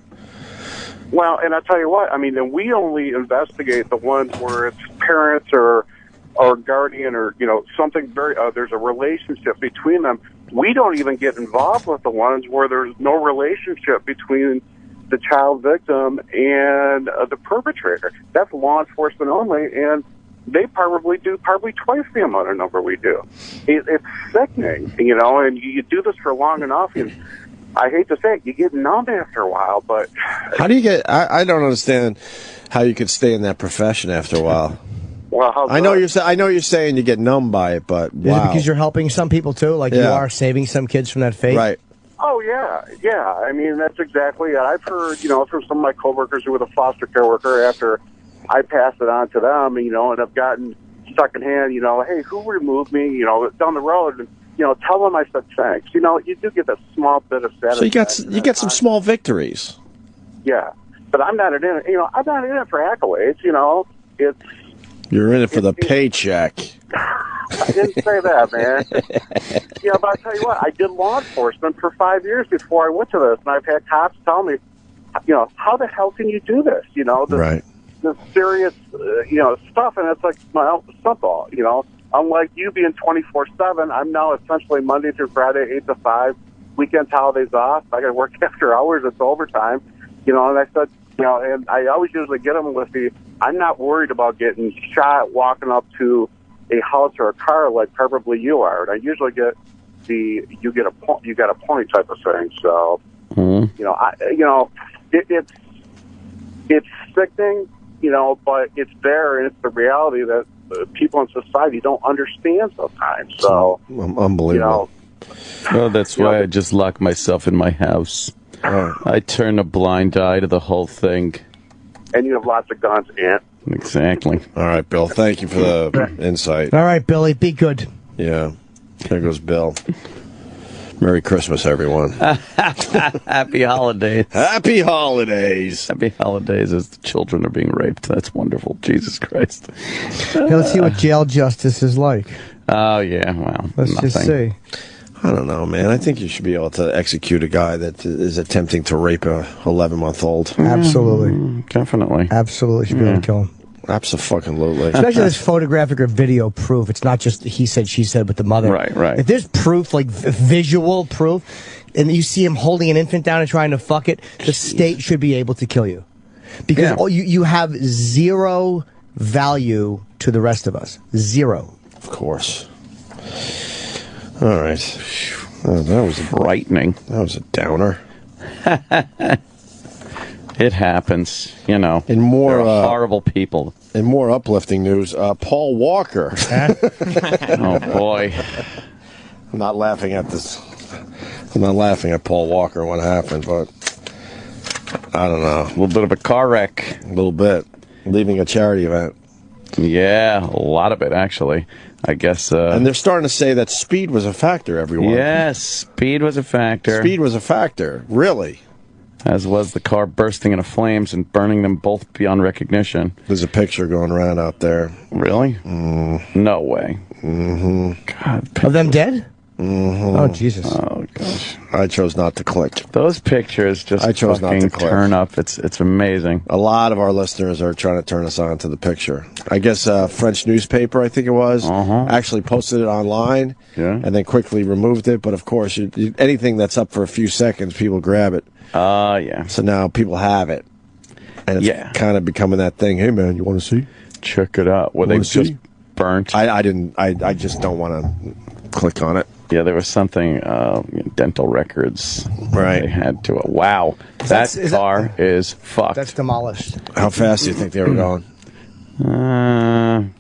Speaker 21: Well, and I tell you what, I mean, and we only investigate the ones where it's parents or guardian or, something very, there's a relationship between them. We don't even get involved with the ones where there's no relationship between the child victim and the perpetrator. That's law enforcement only, and they probably do twice the amount of number we do. It's sickening, and you do this for long enough, and I hate to say it, you get numb after a while, but...
Speaker 2: How do you get... I don't understand how you could stay in that profession after a while.
Speaker 21: Well,
Speaker 2: I know you're saying you get numb by it, but wow.
Speaker 5: Is it because you're helping some people, too? Like you are saving some kids from that fate?
Speaker 2: Right.
Speaker 21: Oh, yeah. I mean, that's exactly it. I've heard, from some of my coworkers who were the foster care worker after I passed it on to them, and I've gotten secondhand, hey, who removed me, down the road, and, tell them I said thanks. You do get that small bit of satisfaction.
Speaker 2: So you get some small victories.
Speaker 21: Yeah. But I'm not in it, I'm not in it for accolades, it's...
Speaker 2: You're in it for the paycheck.
Speaker 21: I didn't say that, man. But I'll tell you what, I did law enforcement for 5 years before I went to this, and I've had cops tell me, how the hell can you do this?
Speaker 2: Right.
Speaker 21: The serious, stuff, and it's like, well, simple, Unlike you being 24/7, I'm now essentially Monday through Friday, 8 to 5, weekends, holidays off. I got to work after hours. It's overtime, and I said, and I always usually get them with I'm not worried about getting shot walking up to a house or a car like probably you are. And I usually get you got a point type of thing. So, it's sickening, but it's there, and it's the reality that people in society don't understand sometimes. So,
Speaker 2: unbelievable.
Speaker 3: That's why I just lock myself in my house. I turn a blind eye to the whole thing.
Speaker 21: And you have lots of guns, Aunt.
Speaker 3: Exactly.
Speaker 2: All right, Bill. Thank you for the insight.
Speaker 5: All right, Billy. Be good.
Speaker 2: Yeah. There goes Bill. Merry Christmas, everyone.
Speaker 3: Happy holidays.
Speaker 2: Happy holidays.
Speaker 3: Happy holidays as the children are being raped. That's wonderful. Jesus Christ.
Speaker 5: Hey, let's see what jail justice is like.
Speaker 3: Oh, yeah. Well,
Speaker 5: let's just see.
Speaker 2: I don't know, man. I think you should be able to execute a guy that is attempting to rape a 11-month-old.
Speaker 5: Absolutely.
Speaker 3: Definitely.
Speaker 5: Absolutely should be able to kill him.
Speaker 2: Absolutely.
Speaker 5: Especially this photographic or video proof. It's not just he said, she said with the mother.
Speaker 3: Right.
Speaker 5: If there's proof, like visual proof, and you see him holding an infant down and trying to fuck it, the state should be able to kill you. Because you have zero value to the rest of us. Zero.
Speaker 2: Of course. All right. Oh, that was
Speaker 3: frightening.
Speaker 2: That was a downer.
Speaker 3: It happens, you know.
Speaker 2: In more
Speaker 3: There are horrible people.
Speaker 2: In more uplifting news, Paul Walker.
Speaker 3: Oh boy.
Speaker 2: I'm not laughing at this. I'm not laughing at Paul Walker. What happened, but I don't know.
Speaker 3: A little bit of a car wreck.
Speaker 2: A little bit. Leaving a charity event.
Speaker 3: Yeah, a lot of it actually. I guess.
Speaker 2: And they're starting to say that speed was a factor. Everyone.
Speaker 3: Yes, speed was a factor.
Speaker 2: Speed was a factor. Really.
Speaker 3: As was the car bursting into flames and burning them both beyond recognition.
Speaker 2: There's a picture going around out there.
Speaker 3: Really? No way. God.
Speaker 5: Of them dead?
Speaker 2: Oh,
Speaker 5: Jesus.
Speaker 3: Oh, gosh.
Speaker 2: I chose not to click.
Speaker 3: Those pictures just
Speaker 2: I chose not to click.
Speaker 3: turn up. It's amazing.
Speaker 2: A lot of our listeners are trying to turn us on to the picture. I guess a French newspaper, I think it was, actually posted it online and then quickly removed it. But, of course, anything that's up for a few seconds, people grab it.
Speaker 3: Yeah.
Speaker 2: So now people have it. And it's kind of becoming that thing. Hey, man, you want to see?
Speaker 3: Check it out. Well, they just burnt.
Speaker 2: I didn't. I just don't want to click on it.
Speaker 3: Yeah, there was something, dental records.
Speaker 2: Right.
Speaker 3: They had to. Wow. That car is fucked.
Speaker 5: That's demolished.
Speaker 2: How fast do you think they were going?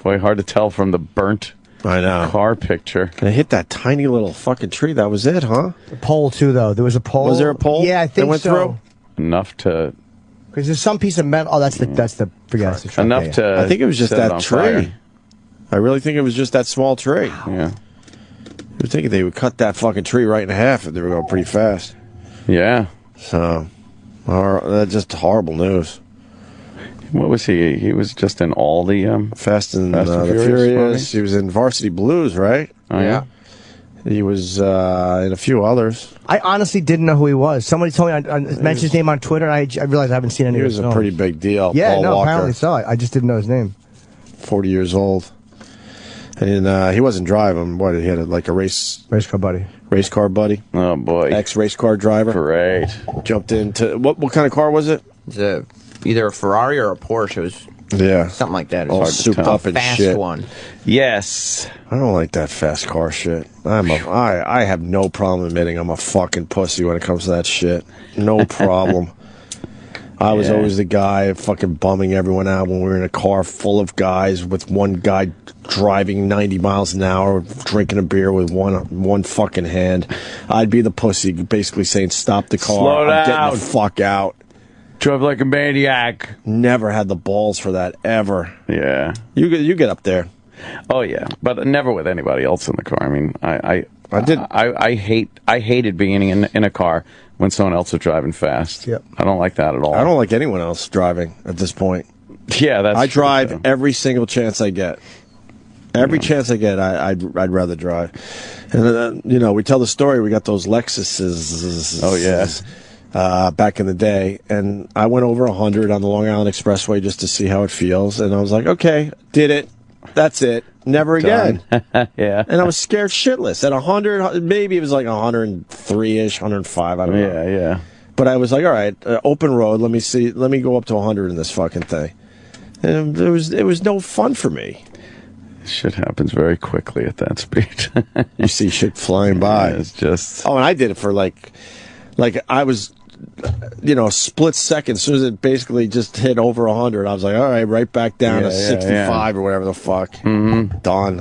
Speaker 3: Boy, hard to tell from the burnt car picture.
Speaker 2: They hit that tiny little fucking tree. That was it, huh?
Speaker 5: The pole, too, though. There was a pole.
Speaker 2: Was there a pole?
Speaker 5: Yeah, I think
Speaker 2: that went
Speaker 5: so.
Speaker 2: Through?
Speaker 3: Enough to...
Speaker 5: Because there's some piece of metal. Oh, that's the forget it's the truck.
Speaker 3: Enough to...
Speaker 2: I think it was just that tree.
Speaker 3: Fire.
Speaker 2: I really think it was just that small tree.
Speaker 3: Yeah.
Speaker 2: You would think they would cut that fucking tree right in half if they were going pretty fast.
Speaker 3: Yeah.
Speaker 2: So, that's just horrible news.
Speaker 3: What was he? He was just in all the
Speaker 2: Fast and the Furious. He was in Varsity Blues, right?
Speaker 3: Oh, yeah.
Speaker 2: He was in a few others.
Speaker 5: I honestly didn't know who he was. Somebody told me, I mentioned his name on Twitter, and I realized I haven't seen any of his
Speaker 2: He was a pretty big deal.
Speaker 5: Yeah,
Speaker 2: Paul Walker,
Speaker 5: apparently so. I just didn't know his name.
Speaker 2: 40 years old. And he wasn't driving. What, he had a race
Speaker 5: car buddy.
Speaker 2: Race car buddy.
Speaker 3: Oh, boy.
Speaker 2: Ex-race car driver.
Speaker 3: Great.
Speaker 2: Jumped into... What kind of car was it?
Speaker 13: It's either a Ferrari or a Porsche. It was something like that.
Speaker 2: All souped up and
Speaker 13: fast
Speaker 2: shit.
Speaker 13: One.
Speaker 3: Yes.
Speaker 2: I don't like that fast car shit. I have no problem admitting I'm a fucking pussy when it comes to that shit. No problem. I was always the guy fucking bumming everyone out when we were in a car full of guys with one guy driving 90 miles an hour, drinking a beer with one fucking hand. I'd be the pussy basically saying, stop the car.
Speaker 3: Slow
Speaker 2: I'm
Speaker 3: down.
Speaker 2: getting the fuck out.
Speaker 3: Drive like a maniac.
Speaker 2: Never had the balls for that, ever.
Speaker 3: Yeah.
Speaker 2: You get up there.
Speaker 3: Oh, yeah. But never with anybody else in the car. I mean, I hated being in a car when someone else was driving fast.
Speaker 5: Yep.
Speaker 3: I don't like that at all.
Speaker 2: I don't like anyone else driving at this point.
Speaker 3: Yeah, that's
Speaker 2: I
Speaker 3: true,
Speaker 2: drive
Speaker 3: too.
Speaker 2: every single chance I get. Every chance I get, I'd rather drive. And we tell the story. We got those Lexuses.
Speaker 3: Oh yeah.
Speaker 2: Back in the day, and I went over 100 on the Long Island Expressway just to see how it feels, and I was like, okay, did it. That's it. Never again.
Speaker 3: Yeah.
Speaker 2: And I was scared shitless. At 100, maybe it was like 103-ish, 105, I don't know.
Speaker 3: Yeah.
Speaker 2: But I was like, all right, open road, let me go up to 100 in this fucking thing. And it was no fun for me.
Speaker 3: Shit happens very quickly at that speed.
Speaker 2: You see shit flying by.
Speaker 3: Yeah, it's just...
Speaker 2: Oh, and I did it for like I was... a split second. As soon as it basically just hit over 100, I was like, all right, right back down to 65 or whatever the fuck.
Speaker 3: Mm-hmm.
Speaker 2: Done.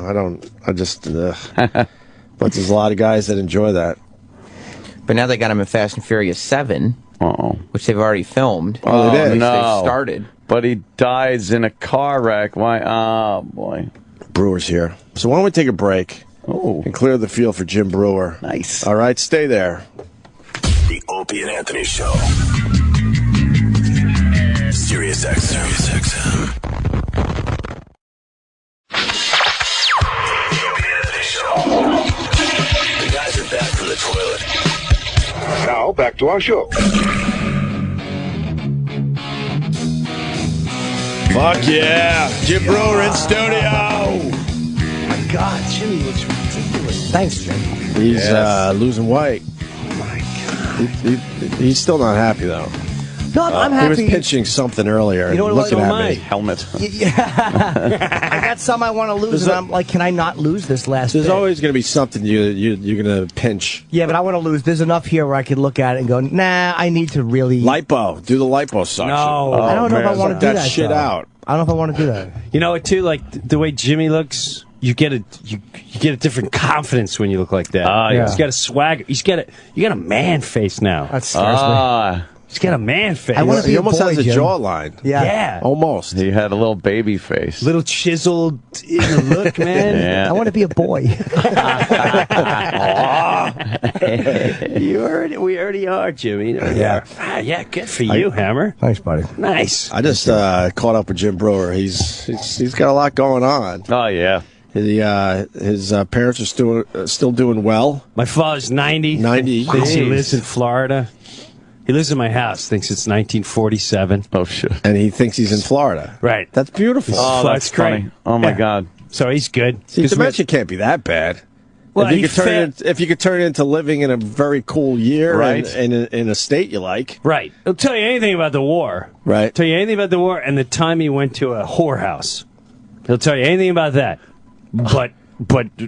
Speaker 2: But there's a lot of guys that enjoy that.
Speaker 13: But now they got him in Fast and Furious 7, which they've already filmed.
Speaker 2: Oh, they did?
Speaker 13: Which
Speaker 3: No.
Speaker 13: they've started.
Speaker 3: But he dies in a car wreck. Why? Oh, boy.
Speaker 2: Breuer's here. So why don't we take a break and clear the field for Jim Breuer.
Speaker 3: Nice.
Speaker 2: All right, stay there.
Speaker 20: The Opie and Anthony Show. Sirius XM. The Opie and Anthony Show. The guys are back from the toilet.
Speaker 1: Now, back to our show.
Speaker 2: Fuck yeah. Jim Breuer in studio.
Speaker 5: Oh my God, Jimmy looks ridiculous. Thanks, Jim.
Speaker 2: He's losing weight. Oh my God. He's still not happy, though.
Speaker 5: No, I'm happy.
Speaker 2: He was pinching something earlier.
Speaker 5: You know what
Speaker 2: looking
Speaker 5: it was?
Speaker 2: at me.
Speaker 3: Helmet.
Speaker 5: I got some I want to lose, and I'm like, can I not lose this last
Speaker 2: There's
Speaker 5: bit?
Speaker 2: always going to be something you're going to pinch.
Speaker 5: Yeah, but I want to lose. There's enough here where I could look at it and go, nah, I need to really...
Speaker 2: Lipo. Do the lipo suction.
Speaker 4: No.
Speaker 5: I don't know if I want to do that
Speaker 2: shit
Speaker 5: though.
Speaker 2: out.
Speaker 5: I don't know if I want to do that.
Speaker 4: You know what, too? Like, the way Jimmy looks, you get a different confidence when you look like that.
Speaker 3: Yeah.
Speaker 4: He's got a swagger. You got a man face now.
Speaker 5: That scares me.
Speaker 4: He's got a man face.
Speaker 5: I wanna be
Speaker 2: He
Speaker 5: a
Speaker 2: almost
Speaker 5: boy,
Speaker 2: has a
Speaker 5: Jim.
Speaker 2: jawline.
Speaker 4: Yeah.
Speaker 2: Almost.
Speaker 3: He had a little baby face.
Speaker 4: Little chiseled in the look, man.
Speaker 3: Yeah.
Speaker 5: I want to be a boy.
Speaker 4: We already are, Jimmy. Yeah, good for you, Hammer.
Speaker 5: Thanks, buddy.
Speaker 4: Nice.
Speaker 2: I just caught up with Jim Breuer. He's got a lot going on.
Speaker 3: Oh, yeah.
Speaker 2: His parents are still doing well.
Speaker 4: My father's 90.
Speaker 2: 90.
Speaker 4: Thinks he lives in Florida. He lives in my house. Thinks it's 1947.
Speaker 3: Oh, shit.
Speaker 2: And he thinks he's in Florida.
Speaker 4: Right.
Speaker 2: That's beautiful.
Speaker 3: Oh, that's
Speaker 4: great.
Speaker 3: funny. Oh, my God.
Speaker 4: So he's good.
Speaker 2: See, dementia can't be that bad.
Speaker 4: Well,
Speaker 2: if you could turn it into living in a very cool year,
Speaker 3: Right.
Speaker 2: and in a state you like,
Speaker 4: Right. He'll tell you anything about the war.
Speaker 2: right?
Speaker 4: Tell you anything about the war and the time he went to a whorehouse. He'll tell you anything about that. But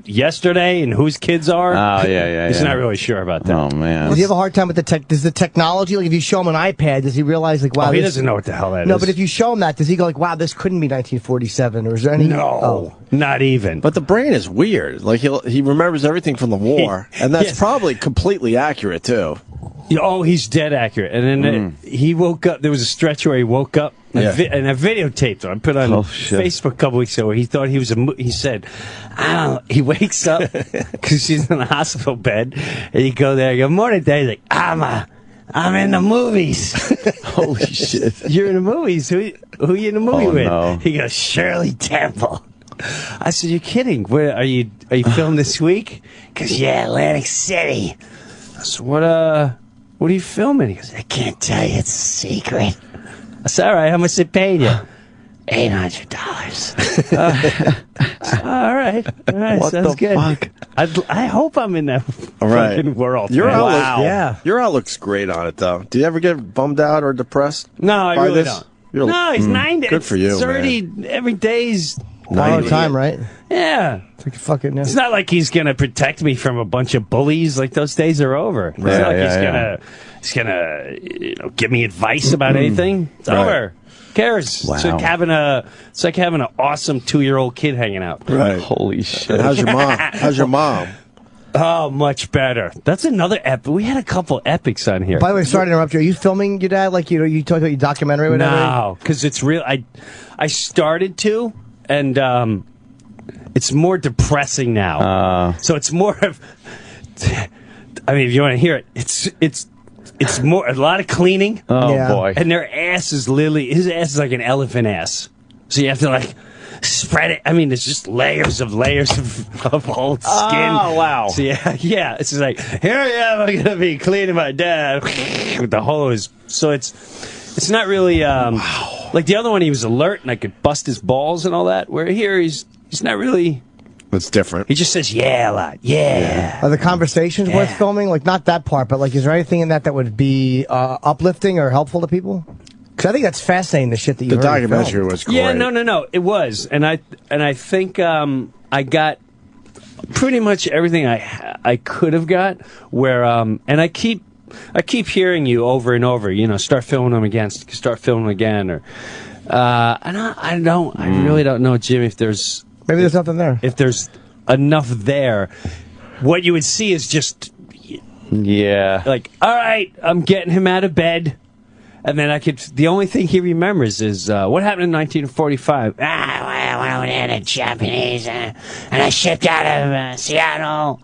Speaker 4: yesterday and whose kids are, he's not really sure about that.
Speaker 3: Oh, man.
Speaker 5: Does he have a hard time with the tech? Does the technology, like if you show him an iPad, does he realize like, wow,
Speaker 4: he
Speaker 5: this-
Speaker 4: doesn't know what the hell that is.
Speaker 5: No, but if you show him that, does he go like, wow, this couldn't be 1947, or is there any?
Speaker 4: No, not even.
Speaker 2: But the brain is weird. Like he remembers everything from the war, and that's probably completely accurate too.
Speaker 4: Oh, he's dead accurate. And then he woke up. There was a stretch where he woke up, and I videotaped him. I put on Facebook a couple weeks ago where he thought he was he said, I don't know. He wakes up because she's in the hospital bed, and you go there, you go, morning, Dad. He's like, I'm in the movies.
Speaker 3: Holy shit.
Speaker 4: You're in the movies. Who are you in the movie with?
Speaker 3: No.
Speaker 4: He goes, Shirley Temple. I said, you're kidding. Where are you filming this week? Because, Atlantic City. I said, what are you filming? He goes, I can't tell you. It's a secret. I said, all right, how much they paid you? $800. All right.
Speaker 2: What
Speaker 4: Sounds
Speaker 2: the
Speaker 4: good.
Speaker 2: fuck?
Speaker 4: I hope I'm in that fucking world.
Speaker 2: Your
Speaker 4: man.
Speaker 2: outlook, your outlook's great on it, though. Do you ever get bummed out or depressed?
Speaker 4: No, I
Speaker 2: by
Speaker 4: really
Speaker 2: this?
Speaker 4: don't. No, he's 90.
Speaker 2: Good for you,
Speaker 4: It's already every day's
Speaker 5: all the time, right?
Speaker 4: Yeah.
Speaker 5: It's like fucking.
Speaker 4: It's not like he's gonna protect me from a bunch of bullies. Like those days are over. It's not like he's gonna give me advice about anything. It's over. Who cares?
Speaker 3: Wow.
Speaker 4: It's like having an awesome 2-year-old kid hanging out.
Speaker 2: Right.
Speaker 3: Holy shit.
Speaker 2: And how's your mom? How's your mom?
Speaker 4: Oh, much better. That's another epic. We had a couple epics on here.
Speaker 5: By the way, sorry to interrupt you. Are you filming your dad? Like you talked about your documentary or whatever?
Speaker 4: No, because it's real. I started to, and it's more depressing now. So it's more of. I mean, if you want to hear it, it's more a lot of cleaning.
Speaker 3: Oh boy!
Speaker 4: And their ass is literally his ass is like an elephant ass. So you have to like spread it. I mean, there's just layers of old skin.
Speaker 3: Oh wow!
Speaker 4: So yeah. It's just like here I am. I'm gonna be cleaning my dad with the hose. So it's not really like the other one. He was alert and I could bust his balls and all that. Where here he's not really.
Speaker 2: It's different.
Speaker 4: He just says yeah a lot. Yeah.
Speaker 5: Are the conversations worth filming? Like not that part, but like, is there anything in that would be uplifting or helpful to people? Because I think that's fascinating. The shit that you
Speaker 2: The documentary was great.
Speaker 4: Yeah, no, it was, and I think I got pretty much everything I could have got. Where and I keep hearing you over and over. Start filming them again. Start filming them again. Or and I really don't know, Jim. If there's
Speaker 5: maybe there's nothing there.
Speaker 4: If there's enough there, what you would see is just like, all right, I'm getting him out of bed. And then the only thing he remembers is, what happened in 1945? Well, I went in the Japanese, and I shipped out of Seattle.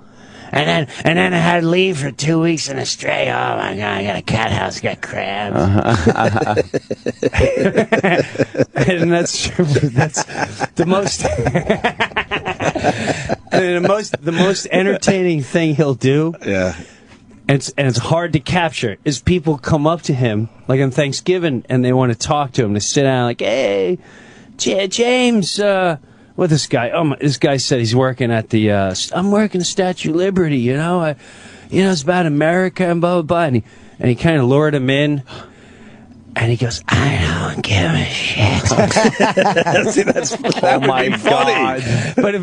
Speaker 4: And then I had to leave for 2 weeks in Australia. Oh my God, I got a cat house, got crabs. And that's true. That's the most, the most entertaining thing he'll do.
Speaker 2: Yeah.
Speaker 4: And it's hard to capture is people come up to him like on Thanksgiving and they want to talk to him. They sit down like, hey, James, what this guy? This guy said he's working at the. I'm working the Statue of Liberty. It's about America and blah blah blah. And he kind of lured him in, And he goes, I don't give a shit.
Speaker 2: See, that would be funny.
Speaker 4: But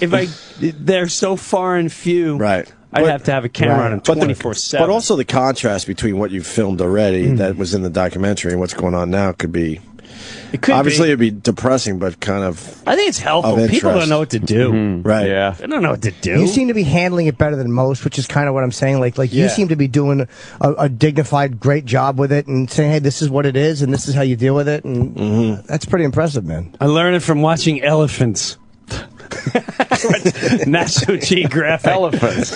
Speaker 4: if they're so far and few,
Speaker 2: right?
Speaker 4: I'd have to have a camera on him 24/7.
Speaker 2: But also the contrast between what you've filmed already that was in the documentary and what's going on now could be.
Speaker 4: It could
Speaker 2: obviously it'd be depressing, but kind of.
Speaker 4: I think it's helpful. People don't know what to do.
Speaker 2: Right?
Speaker 3: Yeah.
Speaker 4: They don't know what to do.
Speaker 5: You seem to be handling it better than most, which is kind of what I'm saying. Like you seem to be doing a dignified, great job with it, and saying, "Hey, this is what it is, and this is how you deal with it," and that's pretty impressive, man.
Speaker 4: I learned it from watching elephants. National Geographic.
Speaker 2: Elephants.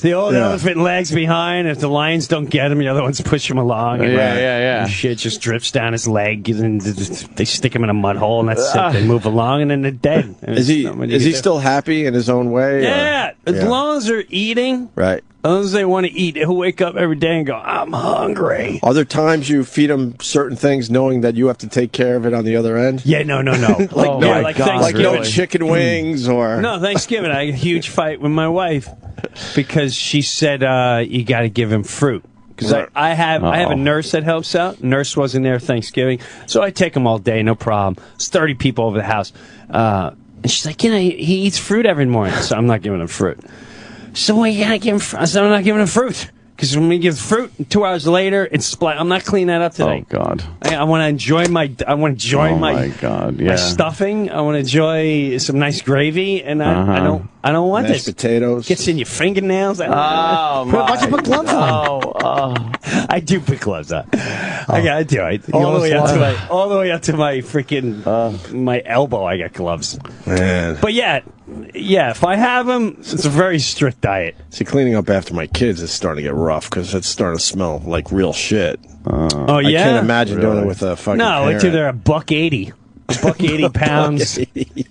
Speaker 4: The old elephant lags behind. If the lions don't get him, the other ones push him along. And and shit just drips down his leg, and they stick him in a mud hole, and that's it. They move along, and then they're dead.
Speaker 2: Is he still happy in his own way?
Speaker 4: Yeah, as long as they're eating.
Speaker 2: Right.
Speaker 4: As long as they want to eat, he'll wake up every day and go, I'm hungry.
Speaker 2: Are there times you feed him certain things knowing that you have to take care of it on the other end?
Speaker 4: Yeah, no.
Speaker 2: like no chicken wings or...
Speaker 4: No, Thanksgiving, I had a huge fight with my wife because she said you got to give him fruit. Because I have a nurse that helps out. Nurse wasn't there Thanksgiving, so I take him all day, no problem. It's 30 people over the house. And she's like, he eats fruit every morning, so I'm not giving him fruit. So you gotta give him. I said I'm not giving him fruit because when we give fruit, 2 hours later it's I'm not cleaning that up today.
Speaker 3: Oh God!
Speaker 4: I want to enjoy my.
Speaker 3: my God! Yeah.
Speaker 4: My stuffing. I want to enjoy some nice gravy, and I don't want
Speaker 2: mashed
Speaker 4: this.
Speaker 2: potatoes.
Speaker 4: Gets in your fingernails.
Speaker 5: Why don't you put gloves on?
Speaker 4: I do put gloves on. I gotta do it. All the way up to my freaking my elbow. I got gloves.
Speaker 2: Man.
Speaker 4: But yeah. If I have them, it's a very strict diet.
Speaker 2: See, cleaning up after my kids is starting to get rough because it's starting to smell like real shit.
Speaker 4: Oh, yeah?
Speaker 2: I can't imagine doing it with a fucking
Speaker 4: wait till they're
Speaker 2: parent.
Speaker 4: $1.80 pounds,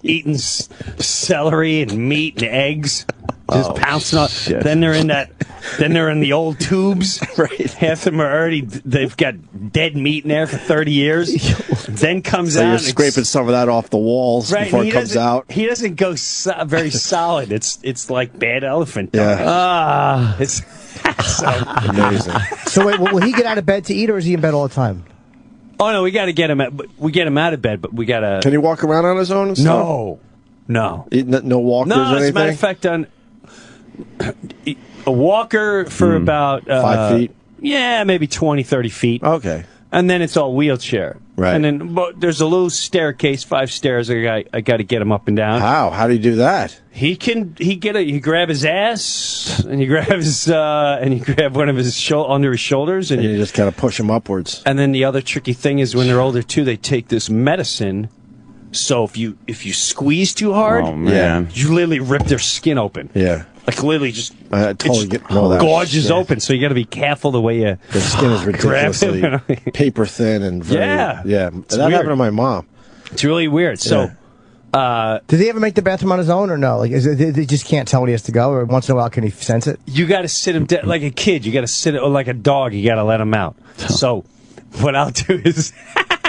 Speaker 4: eating celery and meat and eggs, just pouncing on. Then they're in the old tubes.
Speaker 2: Right.
Speaker 4: Half of them are they've got dead meat in there for 30 years. Then comes out.
Speaker 2: So you're scraping some of that off the walls before it comes out.
Speaker 4: He doesn't go very solid. It's like bad elephant.
Speaker 2: Yeah.
Speaker 4: It's so
Speaker 2: amazing.
Speaker 5: So wait, will he get out of bed to eat, or is he in bed all the time?
Speaker 4: Oh no, we got to get him. We get him out of bed, but we got to.
Speaker 2: Can he walk around on his own? And stuff?
Speaker 4: No.
Speaker 2: No walkers or anything.
Speaker 4: As a matter of fact, on a walker for about
Speaker 2: 5 feet.
Speaker 4: Yeah, maybe 20, 30 feet.
Speaker 2: Okay.
Speaker 4: And then it's all wheelchair.
Speaker 2: Right.
Speaker 4: And then there's a little staircase, 5 stairs. I got to get him up and down.
Speaker 2: How do you do that?
Speaker 4: He grab his ass and he grab one of his under his shoulders and
Speaker 2: you just kind of push him upwards.
Speaker 4: And then the other tricky thing is when they're older too, they take this medicine. So if you squeeze too hard, you literally rip their skin open.
Speaker 2: Yeah.
Speaker 4: Like literally just
Speaker 2: gorges
Speaker 4: open. So you got to be careful the way you.
Speaker 2: The skin is ridiculously paper thin and very, yeah. That happened to my mom.
Speaker 4: It's really weird. So.
Speaker 5: Does he ever make the bathroom on his own, or no? Like, they just can't tell when he has to go, or once in a while can he sense it?
Speaker 4: You got to sit him like a kid. You got to sit or like a dog. You got to let him out. So, what I'll do is.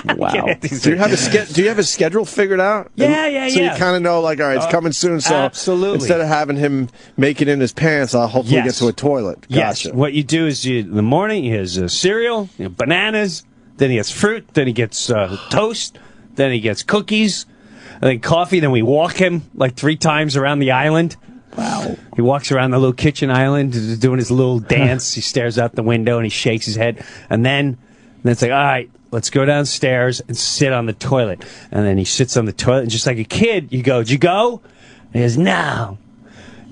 Speaker 2: Wow. Do you have a schedule figured out?
Speaker 4: Yeah.
Speaker 2: So you kind of know, like, all right, it's coming soon. So
Speaker 4: absolutely.
Speaker 2: Instead of having him make it in his pants, I'll hopefully get to a toilet. Gotcha.
Speaker 4: Yes. What you do is in the morning he has cereal, bananas, then he has fruit, then he gets toast, then he gets cookies, and then coffee. Then we walk him like 3 times around the island. Wow. He walks around the little kitchen island doing his little dance. He stares out the window and he shakes his head. And then it's like, all right, let's go downstairs and sit on the toilet. And then he sits on the toilet, and just like a kid, you go, did you go? And he goes, no.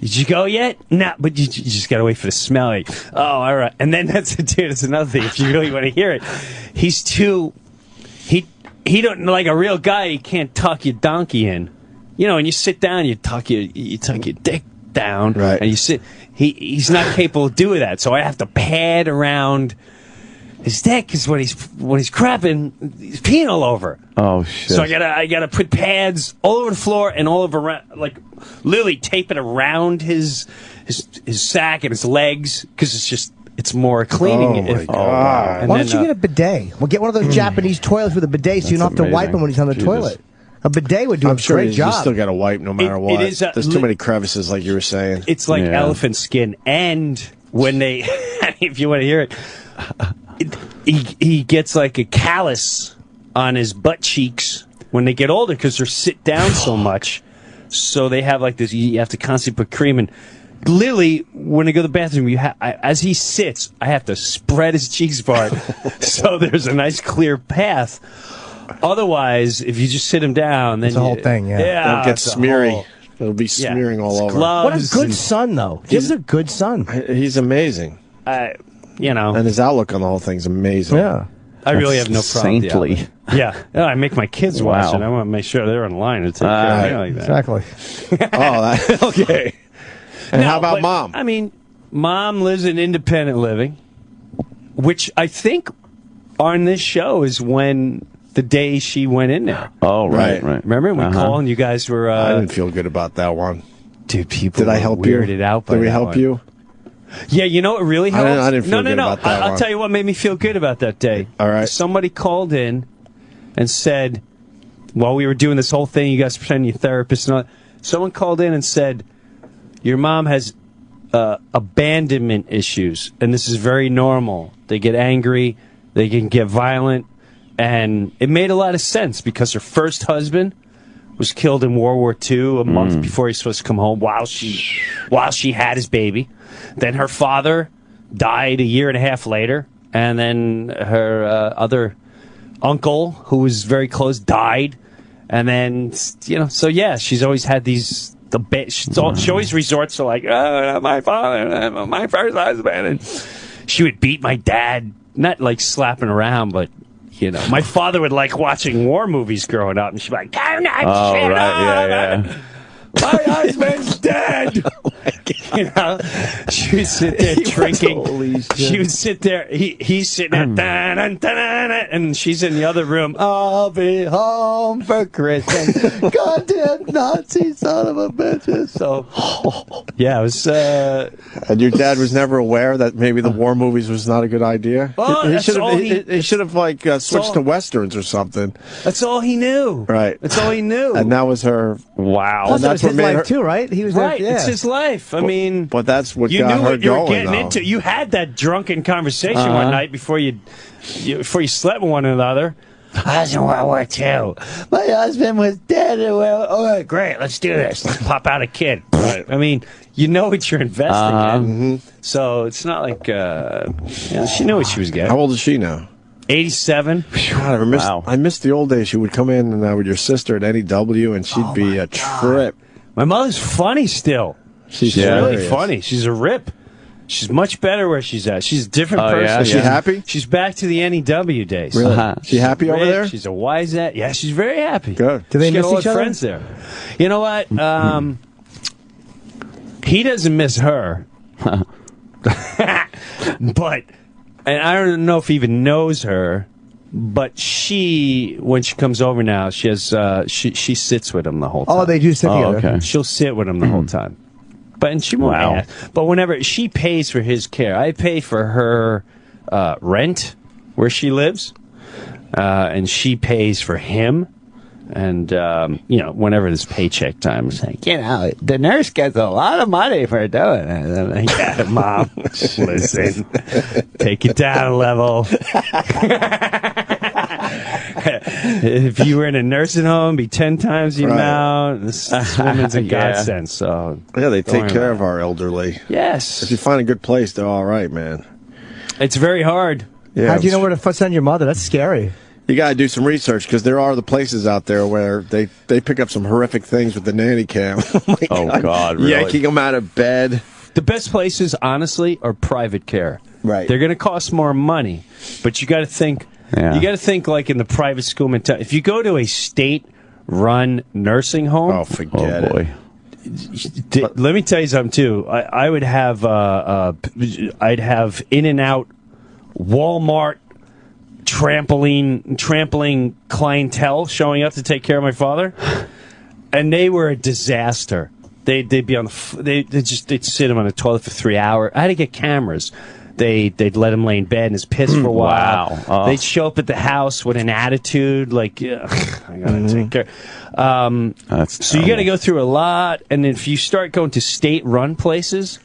Speaker 4: Did you go yet? No, but you just got to wait for the smell. Like, oh, all right. And then that's another thing. If you really want to hear it, he's too, he don't, like a real guy, he can't tuck your donkey in. You know, when you sit down, you tuck your dick down.
Speaker 2: Right.
Speaker 4: And you sit, he's not capable of doing that. So I have to pad around his dick, because when he's crapping, he's peeing all over.
Speaker 3: Oh shit!
Speaker 4: So I gotta put pads all over the floor and all over, like literally tape it around his sack and his legs, because it's more cleaning.
Speaker 2: Oh my God!
Speaker 5: Why don't you get a bidet? We'll get one of those Japanese toilets with a bidet, so you don't have to wipe him when he's on the toilet. A bidet would do a great job.
Speaker 2: You still got to wipe no matter what.
Speaker 4: It is,
Speaker 2: there's too many crevices, like you were saying.
Speaker 4: It's like elephant skin, and when they, if you want to hear it. he gets like a callus on his butt cheeks when they get older because they're sit down so much. So they have like this. You have to constantly put cream in. Literally, when I go to the bathroom, as he sits, I have to spread his cheeks apart so there's a nice clear path. Otherwise, if you just sit him down, then
Speaker 5: it's the whole thing. Yeah,
Speaker 2: it'll get smeary. It'll be smearing all over.
Speaker 5: What a good son, though. He's a good son.
Speaker 2: He's amazing. And his outlook on the whole thing's amazing.
Speaker 5: Yeah.
Speaker 4: I really have no problem.
Speaker 3: Saintly.
Speaker 4: Yeah. I make my kids watch it. I want to make sure they're in line to take care of me like that.
Speaker 5: Exactly.
Speaker 2: Okay. And how about Mom?
Speaker 4: I mean, Mom lives an independent living, which I think on this show is when the day she went in there.
Speaker 3: Oh, right.
Speaker 4: Remember we called and you guys were...
Speaker 2: I didn't feel good about that one.
Speaker 4: Dude, people
Speaker 2: Did I help
Speaker 4: weirded
Speaker 2: you?
Speaker 4: out by
Speaker 2: Did we
Speaker 4: that
Speaker 2: help
Speaker 4: one.
Speaker 2: you?
Speaker 4: Yeah, you know what really helped?
Speaker 2: I didn't feel good about that
Speaker 4: I'll
Speaker 2: one.
Speaker 4: tell you what made me feel good about that day.
Speaker 2: All right.
Speaker 4: Somebody called in and said, while we were doing this whole thing, you guys pretending you're therapists and all that, someone called in and said, your mom has abandonment issues, and this is very normal. They get angry, they can get violent, and it made a lot of sense because her first husband was killed in World War II a month before he was supposed to come home while she had his baby. Then her father died a year and a half later, and then her other uncle, who was very close, died. And then, so yeah, she's always had these... She always resorts to like, oh, my father, my first husband. And she would beat my dad, not like slapping around, but, my father would like watching war movies growing up. And she'd be like, turn that shit on.
Speaker 3: Yeah.
Speaker 4: My husband's dead. She would sit there drinking. She would sit there. He's sitting there, and she's in the other room. I'll be home for Kristen. Goddamn Nazi son of a bitch. So, yeah, it was.
Speaker 2: And your dad was never aware that maybe the war movies was not a good idea.
Speaker 4: Well,
Speaker 2: he should have like switched to westerns or something.
Speaker 4: That's all he knew.
Speaker 2: Right.
Speaker 4: That's all he knew.
Speaker 2: And that was her.
Speaker 3: Wow.
Speaker 5: Plus, that's his life too, right? He was
Speaker 4: right.
Speaker 5: There, yeah.
Speaker 4: It's his life. I mean,
Speaker 2: but that's what
Speaker 4: you
Speaker 2: got
Speaker 4: knew
Speaker 2: her
Speaker 4: what you were
Speaker 2: going,
Speaker 4: getting
Speaker 2: though.
Speaker 4: into. You had that drunken conversation one night before you slept with one another. I was in World War II. My husband was dead. Oh, great. Let's do this. Let's pop out a kid. Right. I mean, you know what you're investing in. So it's not like she knew what she was getting.
Speaker 2: How old is she now?
Speaker 4: 87.
Speaker 2: God, I missed the old days. She would come in with your sister at NEW, and she'd be a trip.
Speaker 4: My mother's funny still. She's really funny. She's a rip. She's much better where she's at. She's a different person.
Speaker 2: Yeah? Is she happy?
Speaker 4: She's back to the NEW days.
Speaker 2: Really? She happy over there?
Speaker 4: She's a wise at. Yeah, she's very happy.
Speaker 2: Good.
Speaker 5: Do they miss
Speaker 4: got
Speaker 5: each other?
Speaker 4: Friends there. You know what? He doesn't miss her. But, and I don't know if he even knows her, but when she comes over now, she has she sits with him the whole time.
Speaker 5: Oh, they do sit together.
Speaker 3: Okay.
Speaker 4: She'll sit with him the whole time. She won't ask. But whenever she pays for his care, I pay for her rent where she lives, and she pays for him. And whenever this paycheck time, it's like, the nurse gets a lot of money for doing it. And I'm like, yeah, Mom, listen, take it down a level. If you were in a nursing home, it'd be 10 times the amount. This woman's a godsend. So
Speaker 2: yeah, they take care of our elderly.
Speaker 4: Yes.
Speaker 2: If you find a good place, they're all right, man.
Speaker 4: It's very hard.
Speaker 2: Yeah,
Speaker 5: How do you know where to send your mother? That's scary.
Speaker 2: You got to do some research because there are the places out there where they pick up some horrific things with the nanny cam.
Speaker 3: Oh, God, really?
Speaker 2: Yanking them out of bed.
Speaker 4: The best places, honestly, are private care.
Speaker 2: Right.
Speaker 4: They're going to cost more money, but you got to think.
Speaker 3: Yeah.
Speaker 4: You got to think like in the private school mentality. If you go to a state-run nursing home,
Speaker 2: forget it.
Speaker 4: Let me tell you something too. I would have I'd have In-N-Out, Walmart, trampling clientele showing up to take care of my father, and they were a disaster. They'd be on they'd sit him on the toilet for 3 hours. I had to get cameras. They'd let him lay in bed and his piss for a while.
Speaker 3: Wow. Oh.
Speaker 4: They'd show up at the house with an attitude like, I gotta take care. So you got to go through a lot, and if you start going to state-run places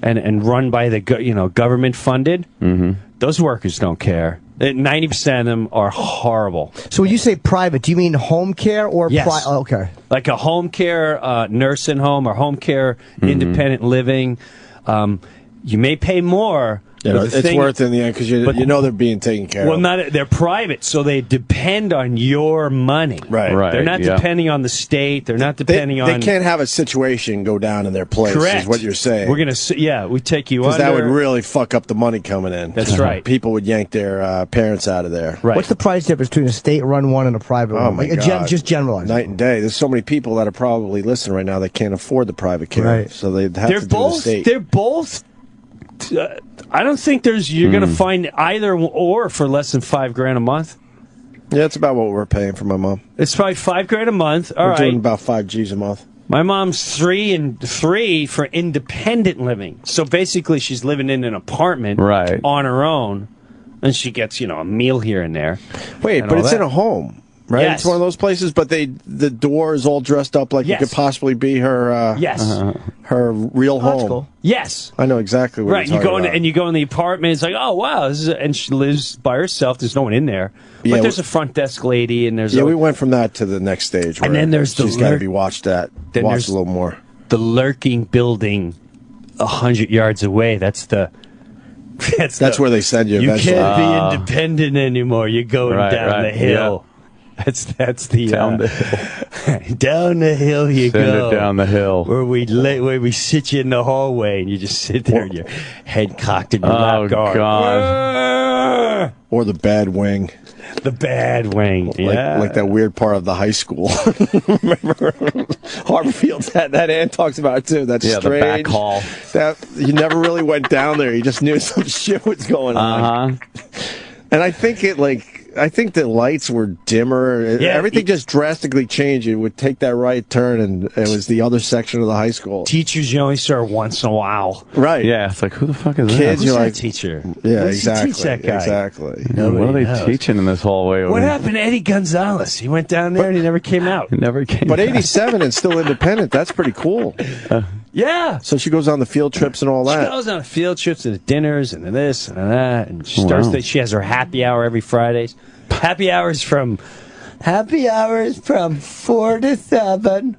Speaker 4: and run by the government funded, Those workers don't care. 90% of them are horrible.
Speaker 5: So when you say private, do you mean home care or
Speaker 4: Yes.
Speaker 5: okay.
Speaker 4: Like a home care nursing home or home care independent living. You may pay more.
Speaker 2: Yeah,
Speaker 4: but the
Speaker 2: it's
Speaker 4: thing-
Speaker 2: worth it in the end because you know they're being taken care
Speaker 4: Well,
Speaker 2: of.
Speaker 4: they're private, so they depend on your money.
Speaker 2: Right.
Speaker 4: They're not
Speaker 2: yeah.
Speaker 4: depending on the state. They're not depending on.
Speaker 2: They can't have a situation go down in their place.
Speaker 4: Correct.
Speaker 2: Is what you're saying.
Speaker 4: We're gonna, we take you
Speaker 2: Because
Speaker 4: under.
Speaker 2: that would really fuck up the money coming in.
Speaker 4: That's right.
Speaker 2: People would yank their parents out of there.
Speaker 4: Right.
Speaker 5: What's the price difference between a state-run one and a private
Speaker 2: Oh
Speaker 5: one?
Speaker 2: my
Speaker 5: Like,
Speaker 2: God!
Speaker 5: just generalized.
Speaker 2: Night and day. There's so many people that are probably listening right now that can't afford the private care.
Speaker 5: Right.
Speaker 2: So they'd have
Speaker 4: They're
Speaker 2: to do the
Speaker 4: both.
Speaker 2: state.
Speaker 4: They're both. I don't think you're going to find either or for less than $5,000 a month.
Speaker 2: Yeah, it's about what we're paying for my mom.
Speaker 4: It's probably $5,000 a month. All
Speaker 2: we're
Speaker 4: right.
Speaker 2: doing about $5,000 a month.
Speaker 4: My mom's 3 and 3 for independent living. So basically, she's living in an apartment on her own, and she gets a meal here and there.
Speaker 2: Wait,
Speaker 4: and
Speaker 2: but
Speaker 4: all
Speaker 2: it's
Speaker 4: that.
Speaker 2: in a home, right?
Speaker 4: Yes.
Speaker 2: It's one of those places, but the door is all dressed up like
Speaker 4: Yes.
Speaker 2: it could possibly be her.
Speaker 4: Yes.
Speaker 2: Her real home.
Speaker 5: That's cool.
Speaker 4: Yes.
Speaker 2: I know exactly what
Speaker 4: Right,
Speaker 2: you're
Speaker 4: you go in
Speaker 2: talking
Speaker 4: and you go in the apartment. It's like, oh wow, and she lives by herself. There's no one in there. But
Speaker 2: Yeah,
Speaker 4: there's a front desk lady, and there's
Speaker 2: we went from that to the next stage.
Speaker 4: And
Speaker 2: where
Speaker 4: then there's the
Speaker 2: she's got to
Speaker 4: lurk-
Speaker 2: be watched
Speaker 4: Then
Speaker 2: watched
Speaker 4: there's
Speaker 2: a little more.
Speaker 4: the lurking building 100 yards away. That's
Speaker 2: where they send you.
Speaker 4: You
Speaker 2: eventually.
Speaker 4: can't be independent anymore. You're going down the hill. That's the
Speaker 3: Down the hill.
Speaker 4: down the hill you
Speaker 3: Send
Speaker 4: go.
Speaker 3: it down the hill.
Speaker 4: Where we sit you in the hallway and you just sit there and your head cocked in your lap guard.
Speaker 3: God.
Speaker 2: Or the bad wing.
Speaker 4: The bad wing. Yeah.
Speaker 2: Like that weird part of the high school. Remember? Harborfield's that Ann talks about it too. That's
Speaker 3: Yeah, the
Speaker 2: strange.
Speaker 3: back hall.
Speaker 2: That you never really went down there. You just knew some shit was going on. And I think the lights were dimmer.
Speaker 4: Yeah,
Speaker 2: Everything just drastically changed. You would take that right turn, and it was the other section of the high school.
Speaker 4: Teachers you only saw once in a while.
Speaker 2: Right.
Speaker 3: Yeah, it's like, who the fuck is
Speaker 2: Kids,
Speaker 3: that?
Speaker 2: you're
Speaker 4: Who's
Speaker 2: like,
Speaker 4: that teacher?
Speaker 2: yeah,
Speaker 4: What does he
Speaker 2: exactly.
Speaker 4: teach that guy?
Speaker 2: Exactly.
Speaker 3: What are they
Speaker 4: knows.
Speaker 3: teaching in this hallway?
Speaker 4: What happened to Eddie Gonzalez? He went down there and he never came out.
Speaker 3: It never came
Speaker 2: But
Speaker 3: out.
Speaker 2: 87 and still independent. That's pretty cool.
Speaker 4: Yeah.
Speaker 2: So she goes on the field trips and all
Speaker 4: She
Speaker 2: that.
Speaker 4: goes on field trips and dinners and this and that, and she starts.
Speaker 3: Wow.
Speaker 4: She has her happy hour every Fridays. Happy hours from 4 to 7,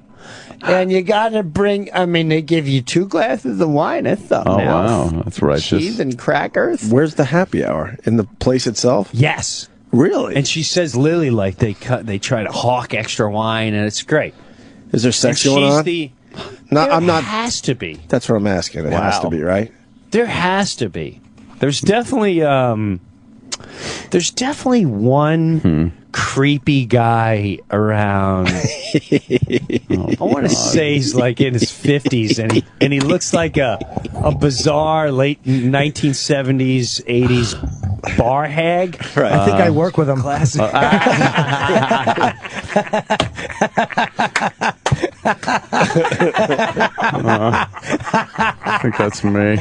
Speaker 4: and you got to bring. I mean, they give you 2 glasses of wine or something.
Speaker 3: Oh,
Speaker 4: else.
Speaker 3: wow. That's righteous.
Speaker 4: Cheese and crackers.
Speaker 2: Where's the happy hour? In the place itself?
Speaker 4: Yes.
Speaker 2: Really?
Speaker 4: And she says Lily like they try to hawk extra wine, and it's great.
Speaker 2: Is there sex
Speaker 4: And
Speaker 2: going
Speaker 4: she's
Speaker 2: on?
Speaker 4: There has to be.
Speaker 2: That's what I'm asking. It has to
Speaker 4: Wow.
Speaker 2: be, right?
Speaker 4: There has to be. There's definitely one creepy guy around. I want to say he's like in his 50s, and he looks like a bizarre late 1970s 80s bar hag.
Speaker 5: Right. I think I work with him.
Speaker 4: Classic.
Speaker 3: I think that's me.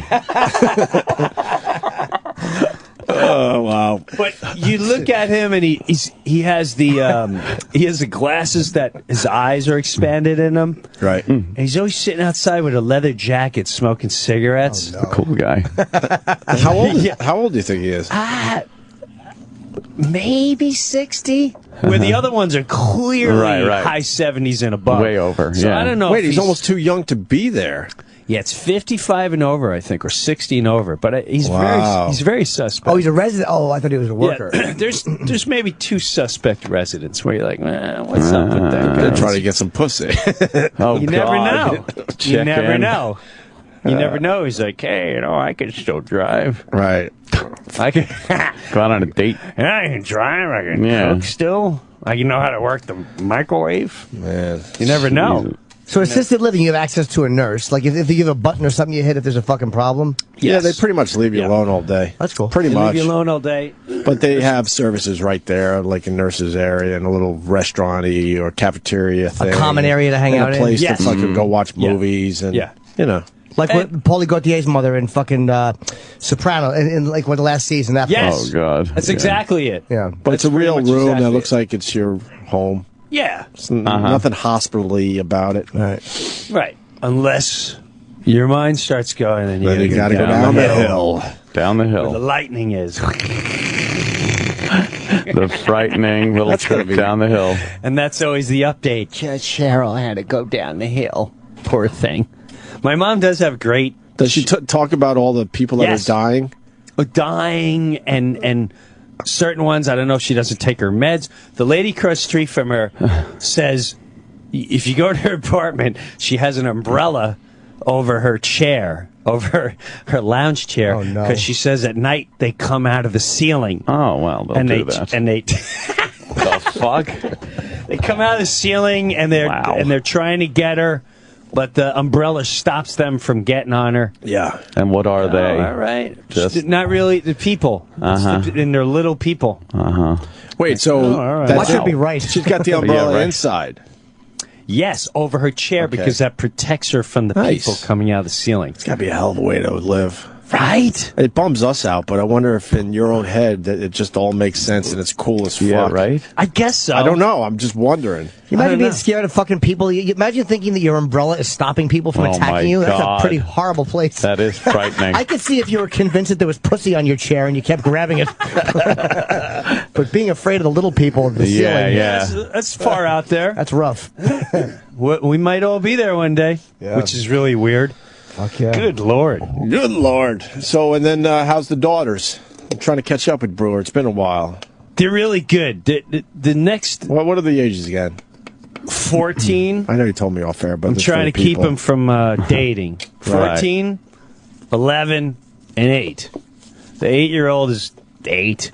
Speaker 2: Oh wow!
Speaker 4: But you look at him, and he has the glasses that his eyes are expanded in them.
Speaker 2: Right.
Speaker 4: And he's always sitting outside with a leather jacket, smoking cigarettes.
Speaker 3: A cool guy.
Speaker 2: How old do you think he is?
Speaker 4: Maybe 60. Where the other ones are clearly
Speaker 3: Right.
Speaker 4: high 70s and above.
Speaker 3: Way over,
Speaker 4: So
Speaker 3: yeah.
Speaker 4: I don't know.
Speaker 2: Wait,
Speaker 4: if
Speaker 2: he's almost too young to be there.
Speaker 4: Yeah, it's 55 and over, I think, or 60 and over. But he's
Speaker 2: Wow.
Speaker 4: very suspect.
Speaker 5: Oh, he's a resident. Oh, I thought he was a worker.
Speaker 4: Yeah, there's maybe 2 suspect residents where you're like, what's up with that guy?
Speaker 2: They're trying to get some pussy.
Speaker 3: Oh,
Speaker 4: You never
Speaker 3: God.
Speaker 4: know. You
Speaker 3: Check
Speaker 4: never
Speaker 3: in.
Speaker 4: know. You never know. He's like, hey, I can still drive.
Speaker 2: Right.
Speaker 4: I can
Speaker 3: Go out on a date.
Speaker 4: Yeah, I can drive. I can cook still. I can know how to work the microwave.
Speaker 2: Man.
Speaker 4: You never know.
Speaker 5: So assisted living, you have access to a nurse. Like if you give a button or something you hit if there's a fucking problem.
Speaker 2: Yeah, they pretty much leave you alone all day.
Speaker 5: That's cool.
Speaker 2: Pretty
Speaker 4: They
Speaker 2: much.
Speaker 4: leave you alone all day.
Speaker 2: But they have services right there, like a nurse's area and a little restaurant-y or cafeteria thing.
Speaker 5: common area to hang
Speaker 2: and
Speaker 5: out
Speaker 2: a
Speaker 5: in.
Speaker 2: place
Speaker 5: Yes.
Speaker 2: to fucking go watch
Speaker 4: Yeah.
Speaker 2: movies and,
Speaker 4: Yeah.
Speaker 2: you know.
Speaker 5: Like what Paulie Gautier's mother in fucking Soprano, in like what the last season that.
Speaker 4: Yes.
Speaker 3: Oh, God.
Speaker 4: That's
Speaker 3: Yeah.
Speaker 4: exactly it.
Speaker 5: Yeah.
Speaker 2: But it's a
Speaker 4: That's pretty
Speaker 2: real
Speaker 4: much
Speaker 2: room
Speaker 4: exactly
Speaker 2: that looks
Speaker 4: it.
Speaker 2: like it's your home.
Speaker 4: Yeah.
Speaker 2: It's nothing hospital-y about it.
Speaker 4: Right. Unless your mind starts going and
Speaker 2: Then you gotta go down the hill.
Speaker 3: down the
Speaker 4: where
Speaker 3: hill.
Speaker 4: the lightning is.
Speaker 3: The frightening little trip down the hill.
Speaker 4: And that's always the update. Just Cheryl had to go down the hill. Poor thing. My mom does have great...
Speaker 2: Does she talk about all the people that are dying?
Speaker 4: Dying and certain ones. I don't know if she doesn't take her meds. The lady across the street from her says if you go to her apartment, she has an umbrella over her chair, over her lounge chair. Oh, no. Because she says at night they come out of the ceiling.
Speaker 3: Oh, well, they'll do that.
Speaker 4: And they...
Speaker 3: The fuck?
Speaker 4: They come out of the ceiling and they're trying to get her, but the umbrella stops them from getting on her.
Speaker 2: Yeah.
Speaker 3: And what are they?
Speaker 4: All right. Not really the people. And they're little people.
Speaker 2: Wait, so
Speaker 4: that
Speaker 5: should be right.
Speaker 2: She's got the umbrella inside.
Speaker 4: Yes, over her chair because that protects her from the people coming out of the ceiling.
Speaker 2: It's got to be a hell of a way to live.
Speaker 4: Right?
Speaker 2: It bums us out, but I wonder if in your own head that it just all makes sense and it's cool as fuck.
Speaker 3: Yeah, right?
Speaker 4: I guess so.
Speaker 2: I don't know. I'm just wondering.
Speaker 5: You imagine being scared of fucking people. You imagine thinking that your umbrella is stopping people from attacking you. That's a pretty horrible place.
Speaker 3: That is frightening.
Speaker 5: I could see if you were convinced that there was pussy on your chair and you kept grabbing it. But being afraid of the little people in the ceiling.
Speaker 4: Yeah. That's far out there.
Speaker 5: That's rough.
Speaker 4: We might all be there one day, which is really weird.
Speaker 5: Fuck yeah.
Speaker 4: Good Lord.
Speaker 2: Good Lord. So, and then how's the daughters? I'm trying to catch up with Breuer. It's been a while.
Speaker 4: They're really good. The next...
Speaker 2: What are the ages again?
Speaker 4: 14.
Speaker 2: I know you told me off air, but
Speaker 4: I'm trying to keep them from dating. 14, 11, and 8. The 8-year-old is 8.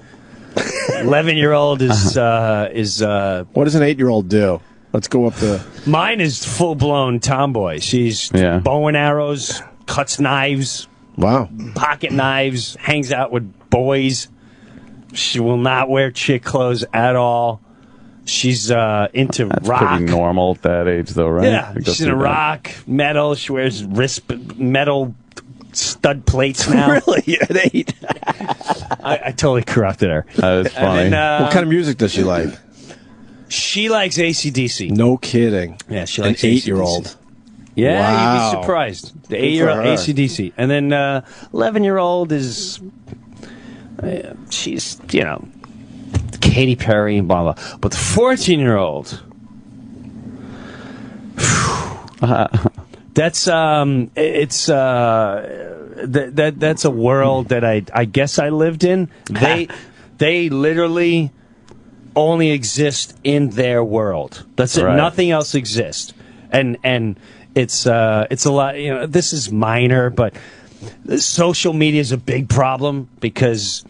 Speaker 4: 11-year-old is...
Speaker 2: what does an 8-year-old do? Let's go up the...
Speaker 4: Mine is full-blown tomboy. She's bow and arrows, cuts knives.
Speaker 2: Wow.
Speaker 4: Pocket knives, hangs out with boys. She will not wear chick clothes at all. She's into
Speaker 3: That's
Speaker 4: rock.
Speaker 3: pretty normal at that age, though, right?
Speaker 4: Yeah, she's into rock, metal. She wears metal stud plates now.
Speaker 2: Really? At 8?
Speaker 4: I totally corrupted her.
Speaker 3: That was funny.
Speaker 2: Then, what kind of music does she like?
Speaker 4: She likes AC/DC.
Speaker 2: No kidding.
Speaker 4: Yeah, she
Speaker 2: An
Speaker 4: likes
Speaker 2: 8-year-old.
Speaker 4: Yeah,
Speaker 2: Wow.
Speaker 4: you'd be surprised. The 8-year-old AC/DC. And then 11-year-old is... she's, Katy Perry and blah, blah. But the 14-year-old... That's that's a world that I guess I lived in. They literally only exist in their world. That's it.
Speaker 3: Right.
Speaker 4: Nothing else exists. And it's a lot. This is minor, but social media is a big problem because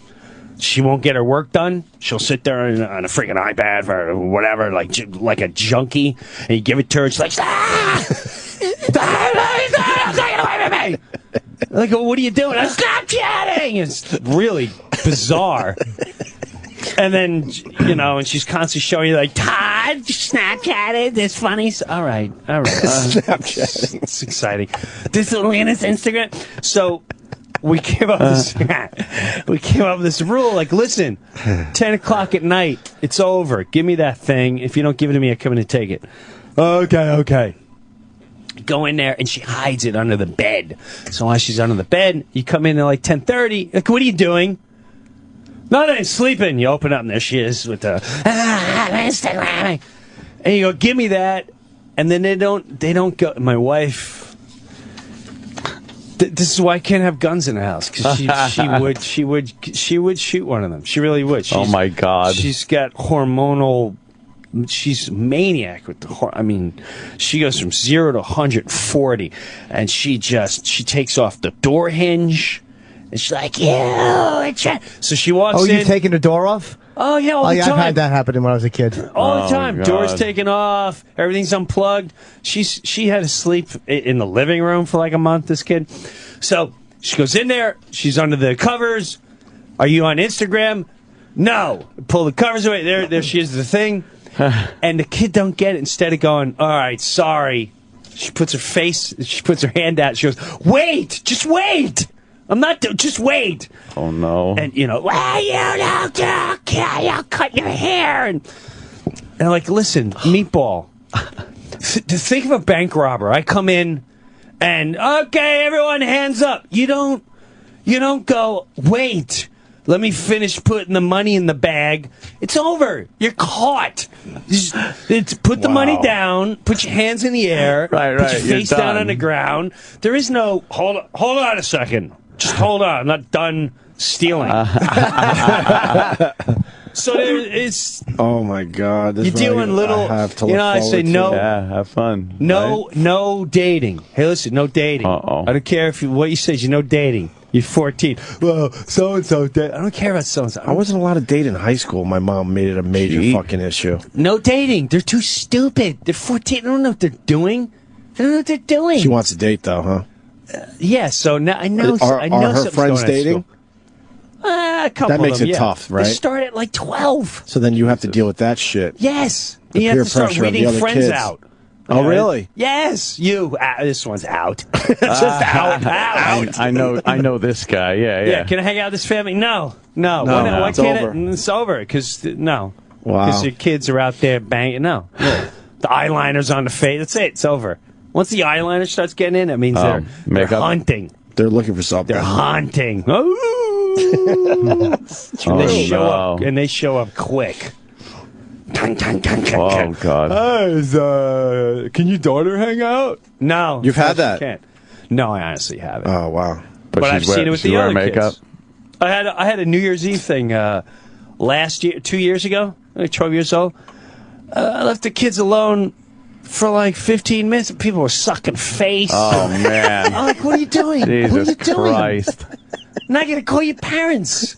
Speaker 4: she won't get her work done. She'll sit there on a freaking iPad or whatever, like a junkie, and you give it to her. She's like, take it away from me. Like, what are you doing? I'm Snapchatting. It's really bizarre. And then, and she's constantly showing you, like, Todd, Snapchatted, this funny. All right.
Speaker 2: Snapchatting.
Speaker 4: It's exciting. This little Anna's Instagram. So we came up with this rule, like, listen, 10 o'clock at night, it's over. Give me that thing. If you don't give it to me, I come in and take it. Okay. Go in there, and she hides it under the bed. So while she's under the bed, you come in at like 10:30. Like, what are you doing? Nothing, sleeping. You open up, and there she is with the Instagram. And you go, give me that. And then they don't go. My wife. This is why I can't have guns in the house, because she would shoot one of them. She really would.
Speaker 3: Oh my God.
Speaker 4: She's got hormonal. She's a maniac with she goes from 0 to 140, and she takes off the door hinge, and she's like, so she walks in.
Speaker 5: Oh, you taking the door off?
Speaker 4: Oh, yeah, all the time.
Speaker 5: I've had that happen when I was a kid.
Speaker 4: All the time. Doors taken off, everything's unplugged. She had to sleep in the living room for like a month, this kid. So she goes in there, she's under the covers. Are you on Instagram? No. Pull the covers away. There she is, the thing. And the kid don't get it. Instead of going, all right, sorry, she puts her hand out. She goes, wait, just wait. I'm not, just wait.
Speaker 3: Oh, no.
Speaker 4: And, well, you'll cut your hair. And I'm like, listen, meatball, to think of a bank robber. I come in and, okay, everyone hands up. You You don't go, wait, let me finish putting the money in the bag. It's over. You're caught. Put the money down. Put your hands in the air.
Speaker 3: Right.
Speaker 4: Put your face down on the ground. There is no, hold on a second. Just hold on. I'm not done stealing. So it's.
Speaker 2: Oh my God!
Speaker 4: You're doing little. I say no.
Speaker 3: Yeah, have fun.
Speaker 4: No dating. Hey, listen, no dating. I don't care what you say. You no dating. You're 14. Well, so and so. I don't care about so and so.
Speaker 2: I wasn't allowed to date in high school. My mom made it a major fucking issue.
Speaker 4: No dating. They're too stupid. They're 14. They don't know what they're doing. They don't know what they're doing.
Speaker 2: She wants to date though, huh?
Speaker 4: Yeah. So now I know.
Speaker 2: Are her
Speaker 4: something's
Speaker 2: friends
Speaker 4: going on at
Speaker 2: dating?
Speaker 4: school. A couple
Speaker 2: That makes
Speaker 4: of them,
Speaker 2: it tough, right?
Speaker 4: They start at like 12.
Speaker 2: So then you have to deal with that shit.
Speaker 4: Yes.
Speaker 2: The
Speaker 4: You have
Speaker 2: peer
Speaker 4: to start
Speaker 2: pressure of the
Speaker 4: weeding
Speaker 2: other
Speaker 4: friends
Speaker 2: kids.
Speaker 4: out.
Speaker 2: Oh, really?
Speaker 4: Yes. This one's out. It's just out.
Speaker 3: I know this guy. Yeah.
Speaker 4: Can I hang out with this family? No. Why
Speaker 2: it's
Speaker 4: can't
Speaker 2: over.
Speaker 4: It's over. Because, no.
Speaker 2: Wow.
Speaker 4: Because your kids are out there banging. No. The eyeliner's on the face. That's it. It's over. Once the eyeliner starts getting in, it means they're hunting.
Speaker 2: They're looking for something.
Speaker 4: They're hunting. And they show up quick.
Speaker 3: Oh God!
Speaker 4: Can your daughter hang out? No,
Speaker 2: You've had that?
Speaker 4: Can't. No, I honestly haven't.
Speaker 2: Oh wow!
Speaker 4: But I've seen it with the other
Speaker 3: makeup.
Speaker 4: kids. I had a New Year's Eve thing last year, 2 years ago. Like 12 years old. I left the kids alone for like 15 minutes. And people were sucking face.
Speaker 3: Oh man!
Speaker 4: I'm like, what are you doing?
Speaker 3: Jesus
Speaker 4: what are you doing?
Speaker 3: Christ!
Speaker 4: Now I gotta call your parents.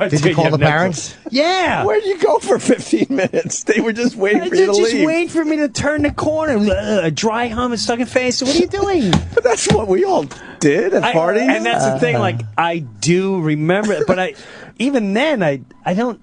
Speaker 5: Did you call the parents?
Speaker 4: Yeah.
Speaker 2: Where'd you go for 15 minutes? They were just waiting for you to
Speaker 4: just
Speaker 2: leave.
Speaker 4: wait for me to turn the corner. A dry hum and stuck in face. So what are you doing?
Speaker 2: But that's what we all did at parties.
Speaker 4: And that's the thing. Like, I do remember it, but even then, I don't.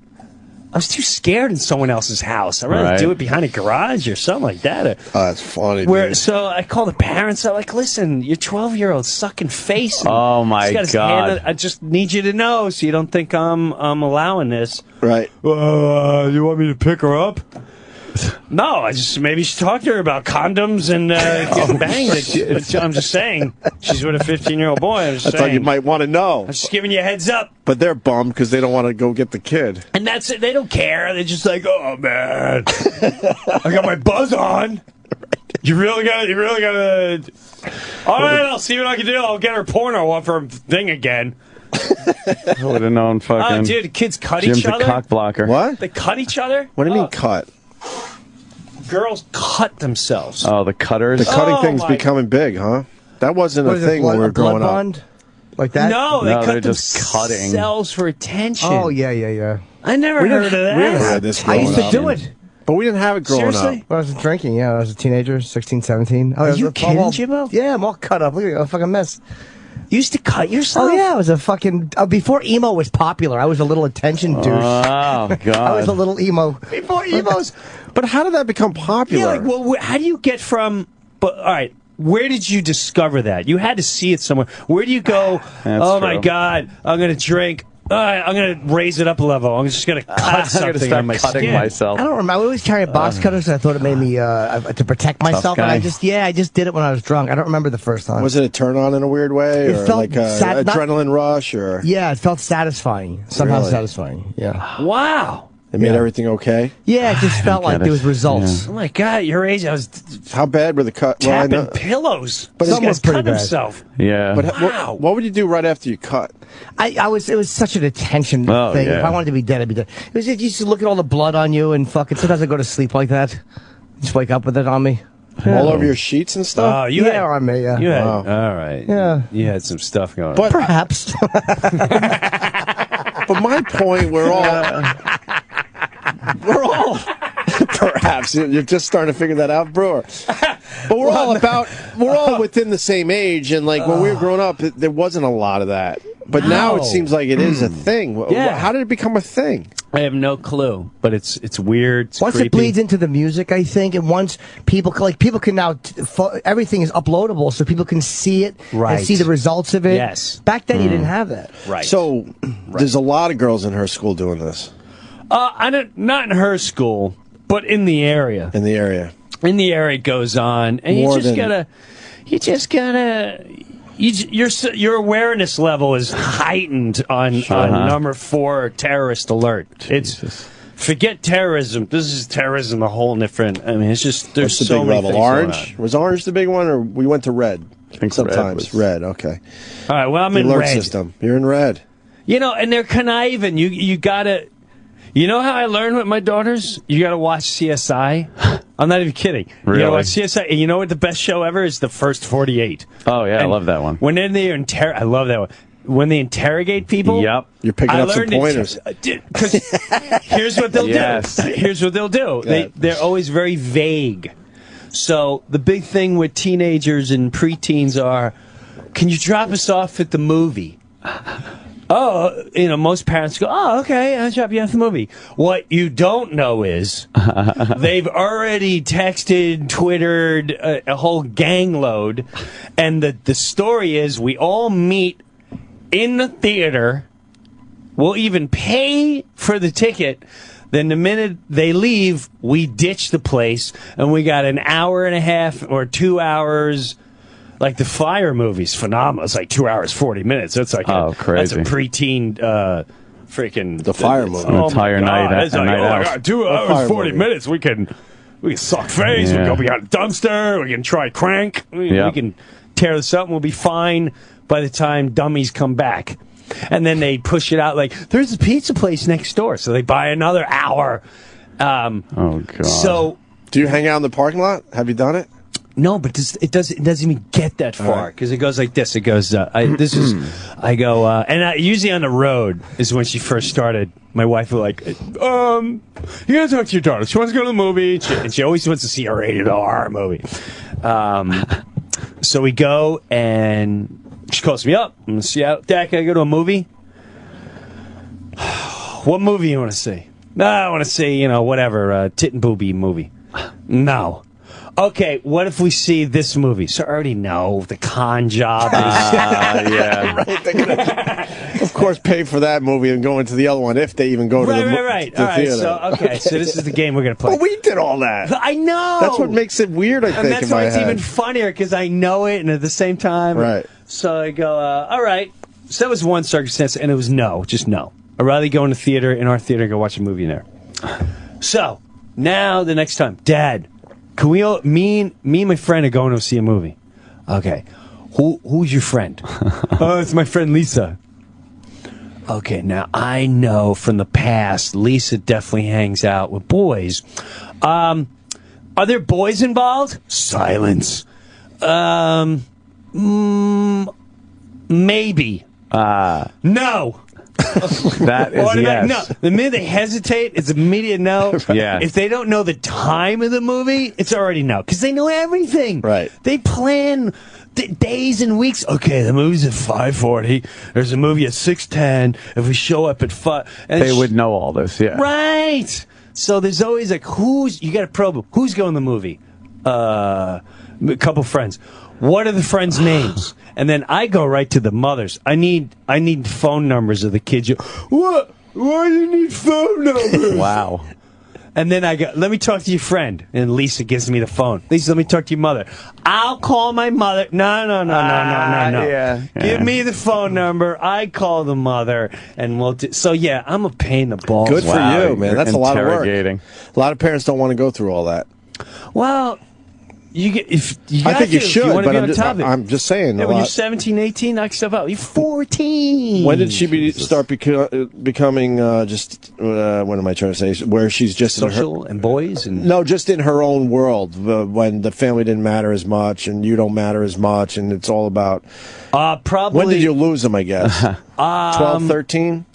Speaker 4: I was too scared in someone else's house. I'd rather do it behind a garage or something like that.
Speaker 2: Oh, that's funny. Dude.
Speaker 4: So I call the parents. I'm like, listen, your 12-year-old sucking face.
Speaker 3: Oh my God!
Speaker 4: I just need you to know so you don't think I'm allowing this.
Speaker 2: Right.
Speaker 4: You want me to pick her up? No, I just maybe should talk to her about condoms and getting banged. I'm just saying, she's with a 15-year-old boy. I
Speaker 2: thought you might want to know.
Speaker 4: I'm just giving you a heads up.
Speaker 2: But they're bummed because they don't want to go get the kid.
Speaker 4: And that's it. They don't care. They're just like, oh man, I got my buzz on. You really gotta. All right, I'll see what I can do. I'll get her porno off her thing again.
Speaker 3: I would have known fucking.
Speaker 4: Oh, dude, kids cut
Speaker 3: Jim's
Speaker 4: each other.
Speaker 3: a cock blocker.
Speaker 2: What?
Speaker 4: They cut each other.
Speaker 2: What do you mean cut?
Speaker 4: Girls cut themselves.
Speaker 3: Oh, the cutters.
Speaker 2: The cutting thing's becoming big, huh? That wasn't a thing when we were growing up.
Speaker 5: Like that?
Speaker 4: No, they cut
Speaker 3: they're just cutting
Speaker 4: themselves for attention.
Speaker 5: Oh, yeah.
Speaker 4: I never heard of that.
Speaker 2: We never had this
Speaker 5: I used to
Speaker 2: growing
Speaker 5: do
Speaker 2: up.
Speaker 5: it.
Speaker 2: But we didn't have it growing
Speaker 4: Seriously?
Speaker 2: up.
Speaker 5: When I was drinking, I was a teenager, 16, 17.
Speaker 4: Are you kidding, Jimbo?
Speaker 5: Yeah, I'm all cut up. Look at a fucking mess.
Speaker 4: You used to cut yourself?
Speaker 5: Oh, yeah, I was a fucking... before emo was popular, I was a little attention douche.
Speaker 3: Oh, God.
Speaker 5: I was a little emo.
Speaker 4: Before emos?
Speaker 2: But how did that become popular?
Speaker 4: Yeah, like, well, how do you get from... But all right, where did you discover that? You had to see it somewhere. Where do you go, my God, I'm going to drink... All right, I'm going to raise it up a level. I'm just going to cut something on my
Speaker 3: cutting
Speaker 4: skin.
Speaker 3: myself.
Speaker 5: I don't remember. I always carry a box cutter, so I thought it made me to protect myself. And I just did it when I was drunk. I don't remember the first time.
Speaker 2: Was it a turn on in a weird way,
Speaker 5: It
Speaker 2: or
Speaker 5: felt
Speaker 2: like a adrenaline rush, or
Speaker 5: yeah, it felt satisfying. Somehow
Speaker 2: Really?
Speaker 5: satisfying. Yeah.
Speaker 4: Wow.
Speaker 2: it made everything okay?
Speaker 5: Yeah, it just felt like there was results.
Speaker 4: Oh my God, at your age, I was
Speaker 2: How bad were the cut?
Speaker 4: tapping pillows.
Speaker 2: But
Speaker 4: This
Speaker 2: some
Speaker 4: guy's
Speaker 2: was pretty
Speaker 4: cut
Speaker 2: bad.
Speaker 4: himself.
Speaker 3: Yeah.
Speaker 2: But what would you do right after you cut?
Speaker 5: It was such an attention
Speaker 2: Oh,
Speaker 5: thing.
Speaker 2: yeah.
Speaker 5: If I wanted to be dead, I'd be dead. It was just, you used to look at all the blood on you and fucking. Sometimes I go to sleep like that. Just wake up with it on me.
Speaker 2: All over your sheets and stuff?
Speaker 4: Oh, you
Speaker 5: yeah,
Speaker 4: had,
Speaker 5: on me. Yeah.
Speaker 4: You had,
Speaker 2: Wow.
Speaker 4: all right.
Speaker 5: Yeah.
Speaker 4: You had some stuff going on.
Speaker 2: But
Speaker 5: perhaps.
Speaker 2: But my point, we're all perhaps you're just starting to figure that out, Breuer. But we're all within the same age, and like when we were growing up, there wasn't a lot of that. But now it seems like it is a thing.
Speaker 4: Yeah.
Speaker 2: How did it become a thing?
Speaker 4: I have no clue, but it's weird. It's
Speaker 5: Once
Speaker 4: creepy.
Speaker 5: it bleeds into the music, I think, and once people can now everything is uploadable, so people can see it
Speaker 4: Right.
Speaker 5: and see the results of it.
Speaker 4: Yes.
Speaker 5: Back then, you didn't have that.
Speaker 4: Right.
Speaker 2: So there's a lot of girls in her school doing this.
Speaker 4: Not in her school, but in the area.
Speaker 2: In the area.
Speaker 4: In the area, it goes on, and
Speaker 2: More
Speaker 4: you just gotta your awareness level is heightened on number 4 terrorist alert. It's forget terrorism. This is terrorism a whole different. I mean, it's just there's
Speaker 2: What's the
Speaker 4: so
Speaker 2: big
Speaker 4: many
Speaker 2: level?
Speaker 4: things going
Speaker 2: Orange was orange the big one, or we went to red?
Speaker 3: I think
Speaker 2: sometimes red. Okay.
Speaker 4: All right. Well, I'm in
Speaker 2: alert
Speaker 4: red.
Speaker 2: system. You're in red.
Speaker 4: You know, and they're conniving. You gotta. You know how I learned with my daughters? You gotta watch CSI. I'm not even kidding.
Speaker 3: Really?
Speaker 4: You gotta watch CSI. And you know what the best show ever is? The First 48.
Speaker 3: Oh yeah, I love that one.
Speaker 4: When they I love that one. When they interrogate people.
Speaker 3: Yep.
Speaker 2: You're picking up some pointers.
Speaker 4: Because here's what they'll do. Here's what they'll do. They're always very vague. So the big thing with teenagers and preteens are, can you drop us off at the movie? Oh, you know, most parents go, oh, okay, I'll drop you off at the movie. What you don't know is they've already texted, Twittered a whole gang load, and the story is we all meet in the theater. We'll even pay for the ticket. Then the minute they leave, we ditch the place, and we got an hour and a half or 2 hours. Like the Fire movie's phenomenal. It's like 2 hours, 40 minutes. That's like
Speaker 3: crazy.
Speaker 4: That's a preteen freaking
Speaker 2: the Fire movie.
Speaker 3: An entire night.
Speaker 4: It's like,
Speaker 3: night
Speaker 4: oh my
Speaker 3: out.
Speaker 4: God, 2 hours, 40 minutes. We can suck face. We can go behind a dumpster. We can try crank. We can tear this up, and we'll be fine by the time dummies come back. And then they push it out like, there's a pizza place next door. So they buy another hour.
Speaker 3: Oh, God.
Speaker 4: So,
Speaker 2: do you hang out in the parking lot? Have you done it?
Speaker 4: No, but it doesn't even get that far because it goes like this. It goes, and usually on the road is when she first started. My wife was like, you gotta talk to your daughter. She wants to go to the movie, and she always wants to see a rated R movie. So we go, and she calls me up. I'm gonna see out. Dad, can I go to a movie? What movie you want to see? No, I want to see, whatever, tit and booby movie. No. Okay, what if we see this movie? So I already know the con job.
Speaker 2: Yeah. Right. They're gonna, of course, pay for that movie and go into the other one if they even go to the theater.
Speaker 4: All right, so this is the game we're going to play.
Speaker 2: Well, we did all that.
Speaker 4: I know.
Speaker 2: That's what makes it weird, I think,
Speaker 4: and that's why it's even funnier, because I know it, and at the same time.
Speaker 2: Right.
Speaker 4: So I go, all right. So that was one circumstance, and it was no, just no. I'd rather go in the theater, in our theater, and go watch a movie in there. So, now the next time, Dad, can we all, me and my friend are going to see a movie. Okay. Who's your friend? Oh, it's my friend Lisa. Okay, now I know from the past Lisa definitely hangs out with boys. Are there boys involved? Silence. Maybe. No.
Speaker 3: That is yes.
Speaker 4: No. The minute they hesitate, it's immediate no.
Speaker 3: Yeah.
Speaker 4: If they don't know the time of the movie, it's already no. Because they know everything.
Speaker 2: Right.
Speaker 4: They plan days and weeks. Okay, the movie's at 5:40. There's a movie at 6:10. If we show up at 5...
Speaker 3: They would know all this, yeah.
Speaker 4: Right. So there's always like, you got to probe them. Who's going to the movie? A couple friends. What are the friends' names? And then I go right to the mothers. I need phone numbers of the kids. What? Why do you need phone numbers?
Speaker 3: Wow.
Speaker 4: And then I go, let me talk to your friend. And Lisa gives me the phone. Lisa, let me talk to your mother. I'll call my mother. No.
Speaker 3: Yeah.
Speaker 4: Give me the phone number. I call the mother. And we'll so, yeah, I'm a pain in the balls.
Speaker 2: Good for you, man. That's a lot of work.
Speaker 3: Interrogating.
Speaker 2: A lot of parents don't want to go through all that.
Speaker 4: Well...
Speaker 2: I think you should, but I'm just saying.
Speaker 4: Yeah, when you're 17, 18, knock stuff out. You're 14.
Speaker 2: When did she start becoming what am I trying to say? Where she's just
Speaker 4: social and boys?
Speaker 2: No, just in her own world. When the family didn't matter as much and you don't matter as much, and it's all about.
Speaker 4: Probably.
Speaker 2: When did you lose them, I guess? 12, 13?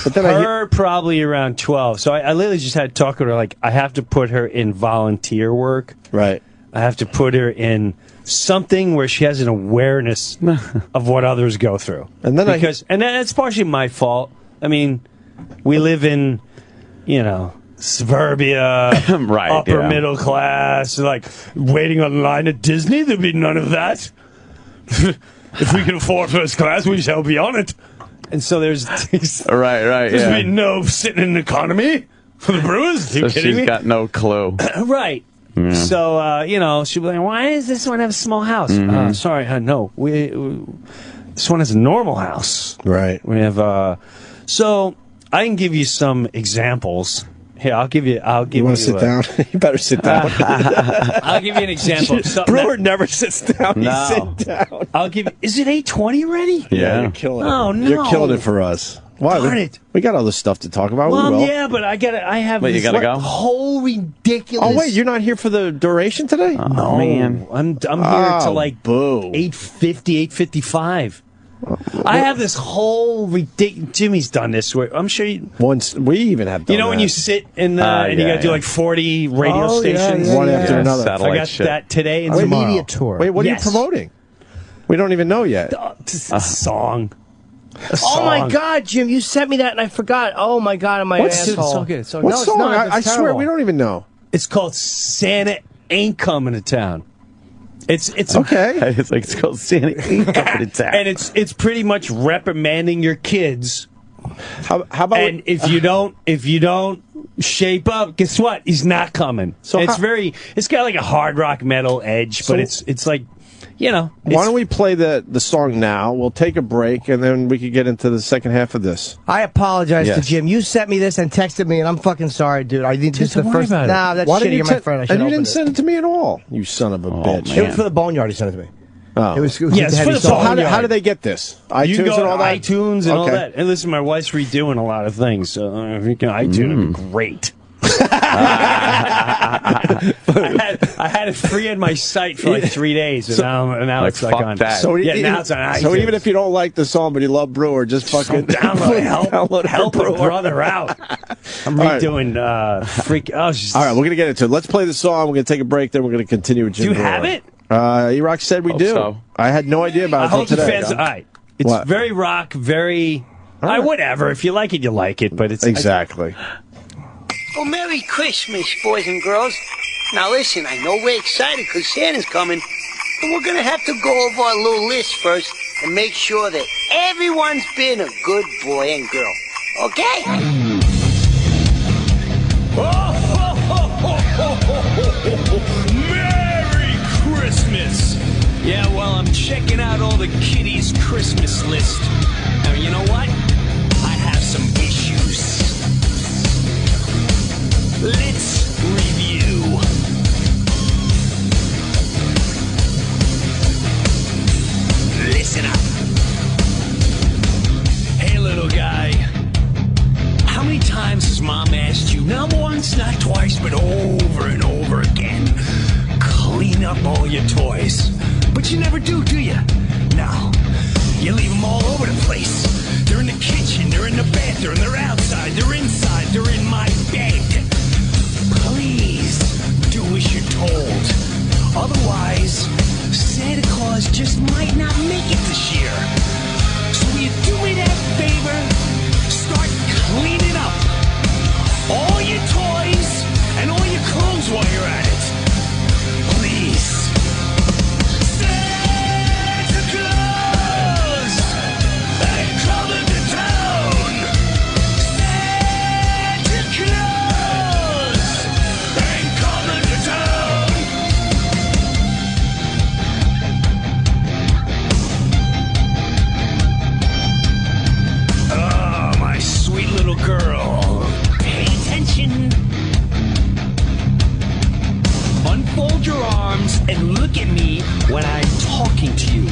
Speaker 2: But then
Speaker 4: probably around 12. So I literally just had to talk to her like, I have to put her in volunteer work.
Speaker 2: Right.
Speaker 4: I have to put her in something where she has an awareness of what others go through. And then and it's partially my fault. I mean, we live in, suburbia,
Speaker 3: right,
Speaker 4: upper middle class, like waiting online at Disney. There'd be none of that. If we can afford first class, we shall be on it. And so there's
Speaker 3: right.
Speaker 4: There's been no sitting in an economy for the Brewers. Are you kidding me?
Speaker 3: She's got no clue.
Speaker 4: Right. So, she'll be like, why does this one have a small house? Sorry, no. This one has a normal house.
Speaker 2: Right.
Speaker 4: We have, so I can give you some examples. Here, I'll give you.
Speaker 2: You want to sit down? You better sit down.
Speaker 4: I'll give you an example. Of something
Speaker 2: Brewer never sits down.
Speaker 3: No.
Speaker 2: He sits down.
Speaker 4: I'll give. Is it 8:20 already?
Speaker 2: Yeah, you're killing it.
Speaker 4: Oh no,
Speaker 2: you're killing it for us. Why?
Speaker 4: Darn it.
Speaker 2: We got other stuff to talk about.
Speaker 4: Well,
Speaker 2: we will.
Speaker 4: yeah, but I have.
Speaker 3: Wait, you
Speaker 4: this
Speaker 3: gotta go?
Speaker 4: whole ridiculous.
Speaker 2: Oh wait, you're not here for the duration today?
Speaker 3: Oh,
Speaker 4: No,
Speaker 3: man.
Speaker 4: I'm here till like
Speaker 2: boo.
Speaker 4: 8:50, 8:55. I have this whole ridiculous. Jimmy's done this. I'm sure you.
Speaker 2: Once we even have done
Speaker 4: when
Speaker 2: that.
Speaker 4: you sit in and you got to do like 40 radio stations,
Speaker 2: one after another.
Speaker 4: I got that today and
Speaker 5: Wait,
Speaker 4: tomorrow.
Speaker 5: media tour.
Speaker 2: Wait, what are you promoting? We don't even know yet.
Speaker 4: A song.
Speaker 5: Oh my God, Jim! You sent me that and I forgot. Oh my God, am I an asshole?
Speaker 4: It's all good. It's all
Speaker 2: What
Speaker 4: good.
Speaker 2: song?
Speaker 5: it's not.
Speaker 2: I
Speaker 5: It's
Speaker 2: swear
Speaker 5: terrible.
Speaker 2: we don't even know.
Speaker 4: It's called Santa Ain't Coming to Town. It's
Speaker 2: Okay.
Speaker 3: It's called Santa Ain't Coming to Town.
Speaker 4: and it's pretty much reprimanding your kids.
Speaker 2: How about
Speaker 4: And if you don't shape up, guess what? He's not coming.
Speaker 2: So
Speaker 4: it's got like a hard rock metal edge, but it's like,
Speaker 2: why don't we play the song now? We'll take a break, and then we can get into the second half of this.
Speaker 5: I apologize to
Speaker 2: Yes.
Speaker 5: Jim. You sent me this and texted me, and I'm fucking sorry, dude. I need just the
Speaker 4: don't worry
Speaker 5: first.
Speaker 4: about it.
Speaker 5: Nah, that's
Speaker 2: Why
Speaker 5: shitty.
Speaker 2: didn't
Speaker 5: You're my friend. I should
Speaker 2: and you
Speaker 5: open
Speaker 2: didn't
Speaker 5: it.
Speaker 2: send it to me at all. You son of a bitch.
Speaker 5: It was for the Boneyard. He sent it to me.
Speaker 2: Oh.
Speaker 5: It was
Speaker 4: Yeah, it's
Speaker 5: heavy
Speaker 4: for the
Speaker 5: song.
Speaker 4: Boneyard.
Speaker 2: How do they get this? iTunes
Speaker 4: you can go
Speaker 2: and all
Speaker 4: to
Speaker 2: that?
Speaker 4: iTunes and all
Speaker 2: Okay.
Speaker 4: that. And listen, my wife's redoing a lot of things, so if you can iTunes, it'd be great. I had it free on my site for like 3 days, and now
Speaker 3: like,
Speaker 4: it's like
Speaker 3: fuck
Speaker 4: on.
Speaker 3: that.
Speaker 2: So
Speaker 4: now it's on iTunes.
Speaker 2: So even if you don't like the song, but you love Brewer, just fucking
Speaker 4: download help a
Speaker 2: Brewer.
Speaker 4: brother out. I'm
Speaker 2: All right.
Speaker 4: redoing freak. Oh,
Speaker 2: All right, we're gonna get into it. Let's play the song. We're gonna take a break. Then we're gonna continue with Jim.
Speaker 4: Do you
Speaker 2: Brewer.
Speaker 4: have it?
Speaker 2: E-Rock said we
Speaker 3: Hope
Speaker 2: do.
Speaker 3: so.
Speaker 2: I had no idea about
Speaker 4: I
Speaker 2: it until
Speaker 4: hope the
Speaker 2: today.
Speaker 4: fans. All right, it's
Speaker 2: What?
Speaker 4: very rock, very.
Speaker 2: right.
Speaker 4: Whatever. If you like it, you like it. But it's
Speaker 2: Exactly.
Speaker 8: Well, Merry Christmas, boys and girls. Now listen, I know we're excited because Santa's coming, but we're going to have to go over our little list first and make sure that everyone's been a good boy and girl. Okay?
Speaker 7: Merry Christmas!
Speaker 4: Yeah, well, I'm checking out all the kiddies' Christmas list. Now, you know what? I have some issues. Let's review. Listen up. Hey, little guy. How many times has Mom asked you, not once, not twice, but over and over again, clean up all your toys? But you never do you? No. You leave them all over the place. They're in the kitchen, they're in the bathroom, they're outside, they're inside, they're in my bed. Please do as you're told. Otherwise, Santa Claus just might not make it this year. So will you do me that favor? Start cleaning up all your toys and all your clothes while you're at it. Please. Santa Claus ain't coming to town. Santa Claus ain't coming to town. Oh, my sweet little girl. Pay attention. Unfold your arms and look at me when I'm talking to you.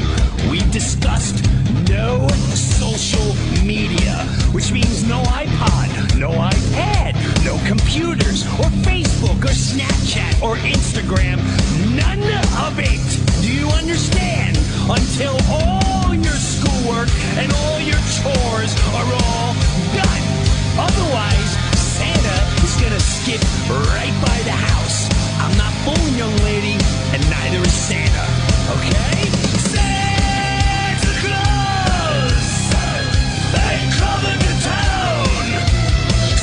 Speaker 4: We've discussed no social media, which means no iPod, no iPad, no computers, or Facebook, or Snapchat, or Instagram. None of it. Do you understand? Until all your schoolwork and all your chores are all done. Otherwise, Santa is gonna skip right by the house. I'm not fooling, young lady, and neither is Santa. Okay? Santa Claus ain't coming to town.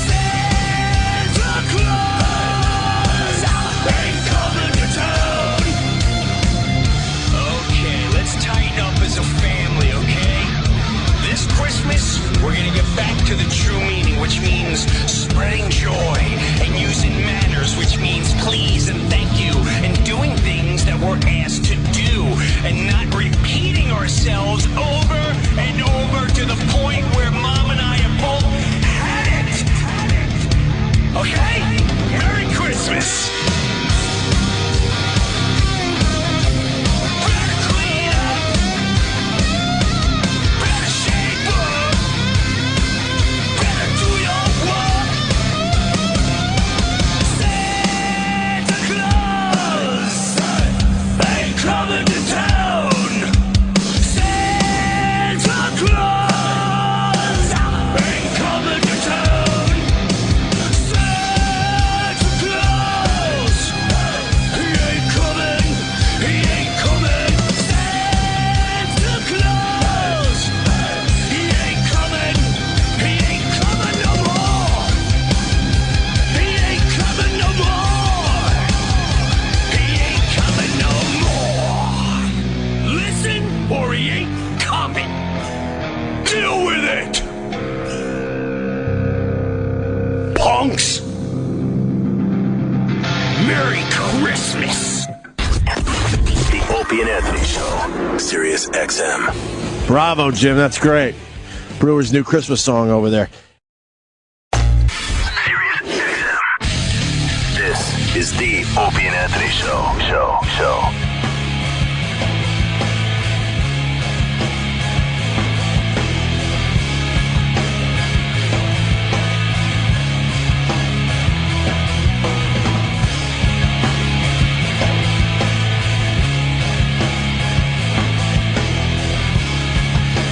Speaker 4: Santa Claus ain't coming to town. Okay, let's tighten up as a family, okay? This Christmas, we're gonna get back to the true meaning, which means spreading joy and using manners, which means please and thank you
Speaker 7: Christmas. Punks! Merry Christmas!
Speaker 20: The Opie and Anthony Show. Sirius XM.
Speaker 2: Bravo, Jim. That's great. Brewer's new Christmas song over there.
Speaker 20: Sirius XM. This is the Opie and Anthony Show.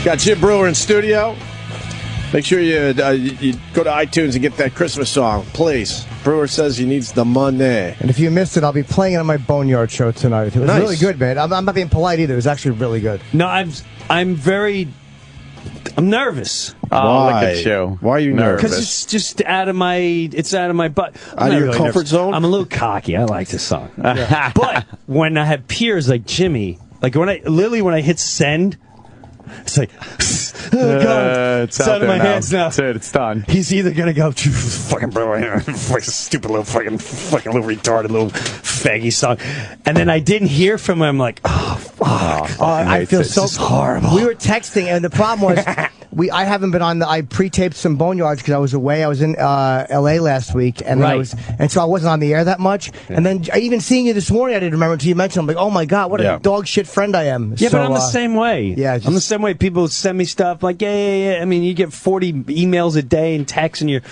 Speaker 2: Got Jim Breuer in studio. Make sure you go to iTunes and get that Christmas song, please. Breuer says he needs the money.
Speaker 5: And if you missed it, I'll be playing it on my Boneyard show tonight. It was really good, man. I'm not being polite either. It was actually really good.
Speaker 4: No, I'm nervous.
Speaker 3: Oh, look at you.
Speaker 2: Why are you nervous?
Speaker 4: Because it's just out of my butt.
Speaker 2: Out of your comfort zone?
Speaker 4: I'm a little cocky. I like this song. But when I have peers like Jimmy, like when I hit send, it's like, oh God,
Speaker 3: it's
Speaker 4: out of my hands now.
Speaker 3: That's it. It's done.
Speaker 4: He's either gonna go fucking Breuer, fucking stupid little fucking little retarded little faggy song, and then I didn't hear from him. I'm like, oh fuck,
Speaker 5: I feel so
Speaker 4: horrible.
Speaker 5: We were texting, and the problem was I haven't been on. I pre-taped some Boneyards because I was away. I was in L.A. last week, and so I wasn't on the air that much. Yeah. And then even seeing you this morning, I didn't remember until you mentioned. I'm like, oh my God, what a dog shit friend I am.
Speaker 4: Yeah, but I'm the same way.
Speaker 5: Yeah,
Speaker 4: I'm the same way. People send me stuff like, yeah. I mean, you get 40 emails a day and texts, and you're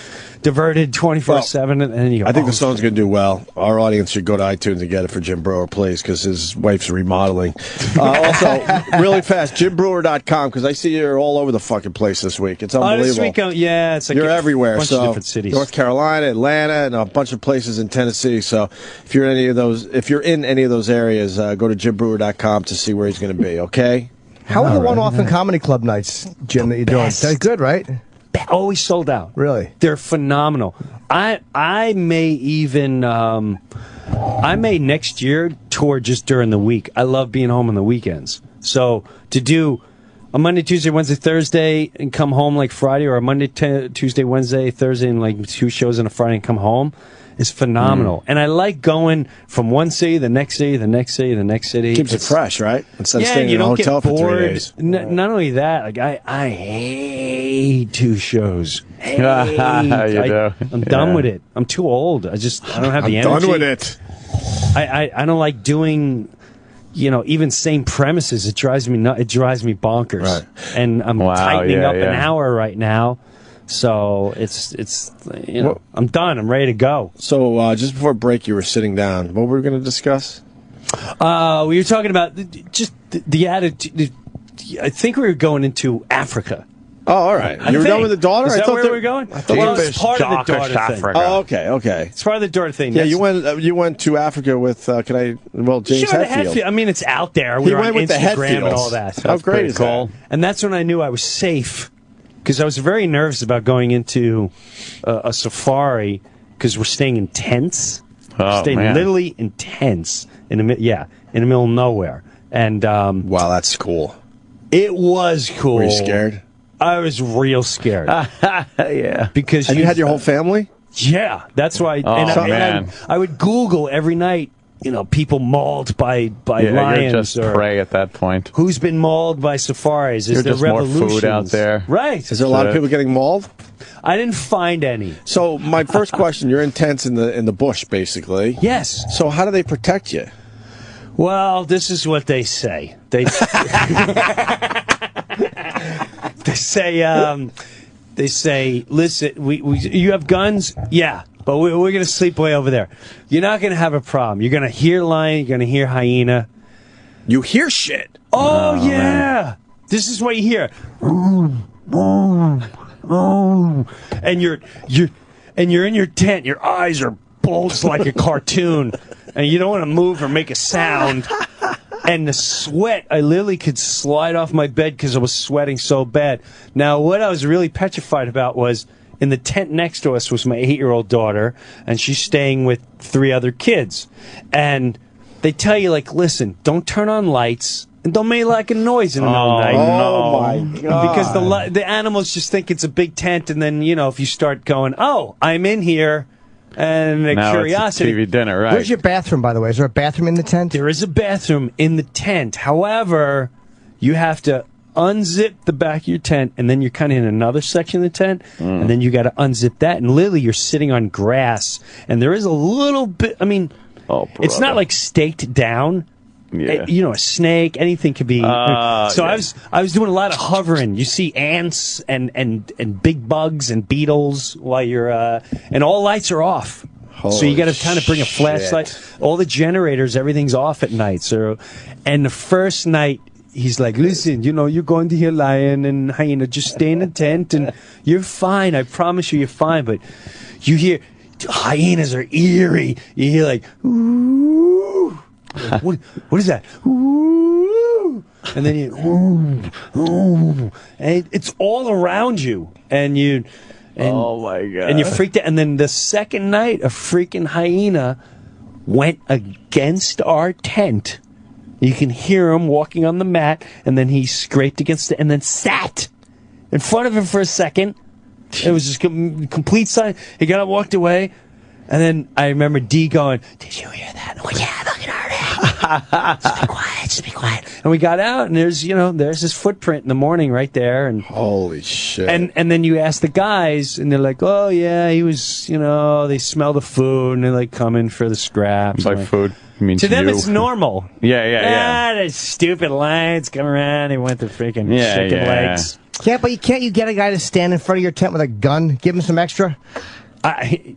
Speaker 4: diverted 24/7. And then you go,
Speaker 2: I think the song's going to do well. Our audience should go to iTunes and get it for Jim Breuer, please, because his wife's remodeling. Also, really fast, JimBreuer.com, because I see you're all over the fucking place this week. It's unbelievable.
Speaker 4: This week, it's like
Speaker 2: you're everywhere.
Speaker 4: A bunch of different cities.
Speaker 2: North Carolina, Atlanta, and a bunch of places in Tennessee. So if you're in any of those areas, go to JimBreuer.com to see where he's going to be. Okay.
Speaker 5: How are the one-off and comedy club nights, Jim, that you're doing? They're good, right?
Speaker 4: Always sold out.
Speaker 5: Really?
Speaker 4: They're phenomenal. I may even I may next year tour just during the week. I love being home on the weekends. So to do a Monday, Tuesday, Wednesday, Thursday, and come home like Friday, or a Monday, Tuesday, Wednesday, Thursday, and like 2 shows on a Friday and come home is phenomenal. And I like going from one city, the next city, the next city, the next city.
Speaker 2: Keeps it fresh, right? Instead of staying in a hotel for 3 days.
Speaker 4: Not only that, like I hate 2 shows. I'm done with it. I'm too old. I don't have the energy.
Speaker 2: I'm done with it.
Speaker 4: I don't like doing, even same premises. It drives me nuts. It drives me bonkers. Right. And I'm tightening up an hour right now. So it's I'm done. I'm ready to go.
Speaker 2: So just before break, you were sitting down. What were we going to discuss?
Speaker 4: We were talking about just the attitude. I think we were going into Africa.
Speaker 2: Oh, all right. You were done with the daughter?
Speaker 4: Is that where we were going?
Speaker 2: I thought
Speaker 4: it's part of the daughter thing.
Speaker 2: Oh, okay.
Speaker 4: It's part of the daughter thing.
Speaker 2: Yeah, you went to Africa with James Hetfield.
Speaker 4: I mean, it's out there. We were on Instagram and all that.
Speaker 2: How great is that?
Speaker 4: And that's when I knew I was safe. Because I was very nervous about going into a safari because we're staying in tents. Literally in tents in the middle of nowhere. And
Speaker 2: wow, that's cool.
Speaker 4: It was cool.
Speaker 2: Were you scared?
Speaker 4: I was real scared.
Speaker 3: Yeah,
Speaker 4: because
Speaker 2: you had your whole family.
Speaker 4: Yeah, that's why.
Speaker 3: I would
Speaker 4: Google every night people mauled by lions.
Speaker 3: You're just prey at that point.
Speaker 4: Who's been mauled by safaris? Is there
Speaker 3: just more food out there?
Speaker 4: Right.
Speaker 2: Is there a lot of people getting mauled?
Speaker 4: I didn't find any.
Speaker 2: So my first question: you're in tents in the bush, basically.
Speaker 4: Yes.
Speaker 2: So how do they protect you?
Speaker 4: Well, this is what they say. They say, listen, you have guns? Yeah, but we're going to sleep way over there. You're not going to have a problem. You're going to hear lion, you're going to hear hyena.
Speaker 2: You hear shit.
Speaker 4: Oh yeah. Man. This is what you hear. And you're in your tent. Your eyes are bulged like a cartoon, and you don't want to move or make a sound. And the sweat, I literally could slide off my bed because I was sweating so bad. Now, what I was really petrified about was in the tent next to us was my 8-year-old daughter, and she's staying with 3 other kids. And they tell you, like, listen, don't turn on lights. And don't make like a noise in the middle of the night.
Speaker 2: Oh, my God.
Speaker 4: Because the animals just think it's a big tent, and then, if you start going, oh, I'm in here, and the
Speaker 3: now
Speaker 4: curiosity.
Speaker 3: It's a TV dinner, right?
Speaker 5: Where's your bathroom, by the way? Is there a bathroom in the tent?
Speaker 4: There is a bathroom in the tent. However, you have to unzip the back of your tent, and then you're kind of in another section of the tent, and then you got to unzip that. And literally, you're sitting on grass, and there is a little bit, it's not like staked down.
Speaker 3: Yeah.
Speaker 4: A snake, anything could be. So I was doing a lot of hovering. You see ants and big bugs and beetles while you're and all lights are off. So you got to kind of bring a flashlight. All the generators, everything's off at night. So, and the first night he's like, listen, you're going to hear lion and hyena. Just stay in the tent and you're fine. I promise you're fine. But you hear hyenas are eerie. You hear like, ooh. What is that? Ooh. And then and it's all around you, and oh my God, and you freaked out. And then the second night, a freaking hyena went against our tent. You can hear him walking on the mat, and then he scraped against it, and then sat in front of him for a second. It was just complete silence. He got up, walked away. And then I remember D going, did you hear that? Oh, yeah, look at her. Just be quiet. And we got out, and there's his footprint in the morning right there. And
Speaker 2: holy shit.
Speaker 4: And then you ask the guys, and they're like, oh, yeah, he was, they smell the food, and they're like coming for the scraps.
Speaker 3: Like food.
Speaker 4: To them, it's normal.
Speaker 3: Yeah.
Speaker 4: The stupid lions come around. They want the freaking chicken legs.
Speaker 5: Yeah, but can't you get a guy to stand in front of your tent with a gun? Give him some extra?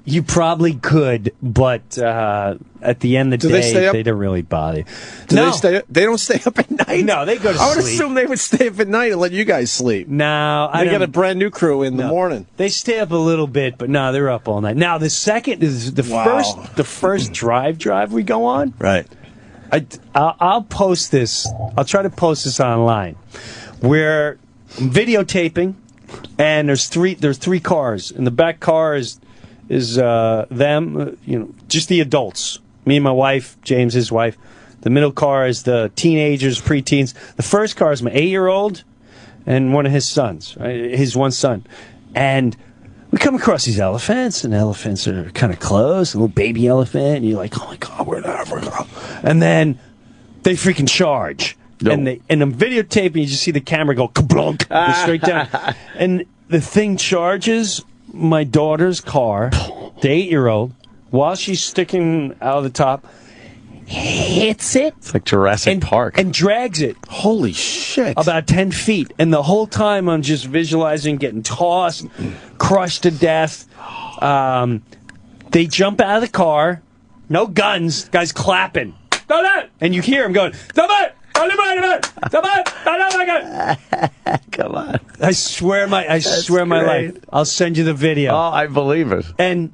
Speaker 4: You probably could, but at the end of the day, they don't really bother.
Speaker 2: They don't stay up at night?
Speaker 4: No, they go to sleep.
Speaker 2: I would assume they would stay up at night and let you guys sleep.
Speaker 4: No,
Speaker 2: they got a brand new crew in the morning.
Speaker 4: They stay up a little bit, but no, they're up all night. Now, the second is the first drive we go on.
Speaker 2: Right.
Speaker 4: I'll post this. I'll try to post this online. We're videotaping, and there's three cars. In the back car is them, just the adults. Me and my wife, James, his wife. The middle car is the teenagers, preteens. The first car is my 8-year-old and one of his sons, right? His one son. And we come across these elephants, and elephants are kind of close, a little baby elephant, and you're like, oh my God, we're in Africa. And then they freaking charge. No. And I'm videotaping, you just see the camera go kablunk, go straight down. And the thing charges my daughter's car, the 8-year-old, while she's sticking out of the top, hits it.
Speaker 3: It's like Jurassic Park.
Speaker 4: And drags it.
Speaker 2: Holy shit.
Speaker 4: About 10 feet. And the whole time I'm just visualizing getting tossed, crushed to death. They jump out of the car. No guns. Guy's clapping. And you hear him going, come on. I swear my life. I'll send you the video.
Speaker 3: Oh, I believe it.
Speaker 4: And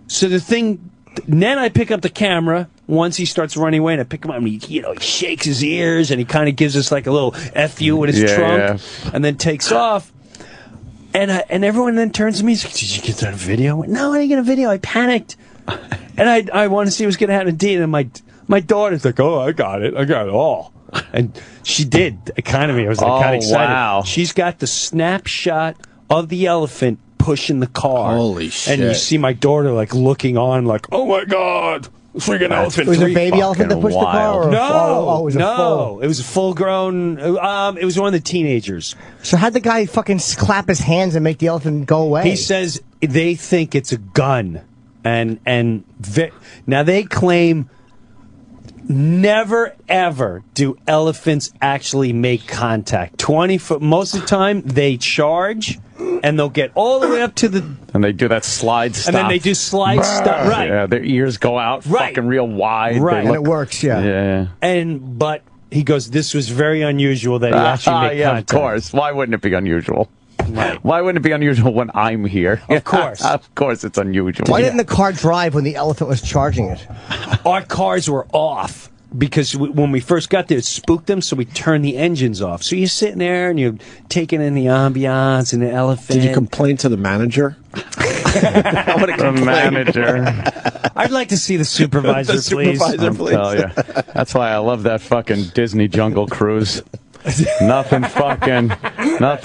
Speaker 4: so then I pick up the camera once he starts running away, and I pick him up, and he shakes his ears, and he kind of gives us like a little F you with his trunk, and then takes off. And everyone then turns to me, he's like, did you get that video? I went, no, I didn't get a video. I panicked. And I want to see what's going to happen to Dean. And my daughter's like, oh, I got it all. And she did. I was like kind of excited.
Speaker 3: Wow.
Speaker 4: She's got the snapshot of the elephant pushing the car.
Speaker 2: Holy shit.
Speaker 4: And you see my daughter like looking on like, oh my God.
Speaker 3: Freaking elephant.
Speaker 5: Was there a baby elephant that pushed the car? Or
Speaker 4: No,
Speaker 5: it was a full.
Speaker 4: It was a full-grown. It was one of the teenagers.
Speaker 5: So how'd the guy fucking clap his hands and make the elephant go away?
Speaker 4: He says they think it's a gun, and now they claim never ever do elephants actually make contact. 20 foot. Most of the time they charge, and they'll get all the way up to the.
Speaker 3: And they do that slide stop.
Speaker 4: And then they do slide stop. Right.
Speaker 3: Yeah, their ears go out fucking real wide.
Speaker 4: Right.
Speaker 5: And it works. Yeah.
Speaker 3: Yeah.
Speaker 4: But he goes, this was very unusual that he actually made contact.
Speaker 3: Of course. Why wouldn't it be unusual? Right. Why wouldn't it be unusual when I'm here?
Speaker 4: Of course.
Speaker 3: Of course it's unusual.
Speaker 5: Why didn't the car drive when the elephant was charging it?
Speaker 4: Our cars were off because when we first got there, it spooked them, so we turned the engines off. So you're sitting there and you're taking in the ambiance and the elephant.
Speaker 2: Did you complain to the manager?
Speaker 3: The manager.
Speaker 4: I'd like to see the supervisor, please.
Speaker 3: I'll tell you. That's why I love that fucking Disney Jungle Cruise. Nothing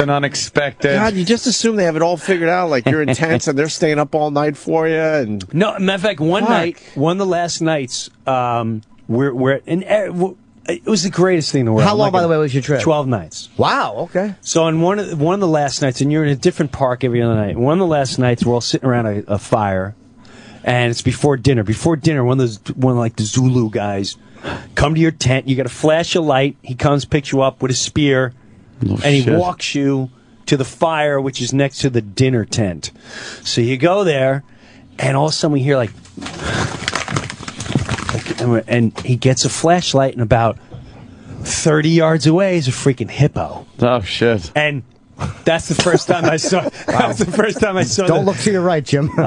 Speaker 3: unexpected.
Speaker 2: God, you just assume they have it all figured out. Like you're intense and they're staying up all night for you. And
Speaker 4: no, matter of fact, one of the last nights, it was the greatest thing in the world.
Speaker 5: How long, by the way, was your trip?
Speaker 4: 12 nights.
Speaker 5: Wow. Okay.
Speaker 4: So on one of the last nights, and you're in a different park every other night. One of the last nights, we're all sitting around a fire, and it's before dinner. Before dinner, one of the Zulu guys come to your tent. You got to flash a light. He comes, picks you up with a spear, and he walks you to the fire, which is next to the dinner tent. So you go there, and all of a sudden we hear like, and he gets a flashlight, and about 30 yards away is a freaking hippo.
Speaker 3: Oh shit!
Speaker 4: And that's the first time I saw. That's the first time I saw.
Speaker 5: Don't look to your right, Jim.
Speaker 4: You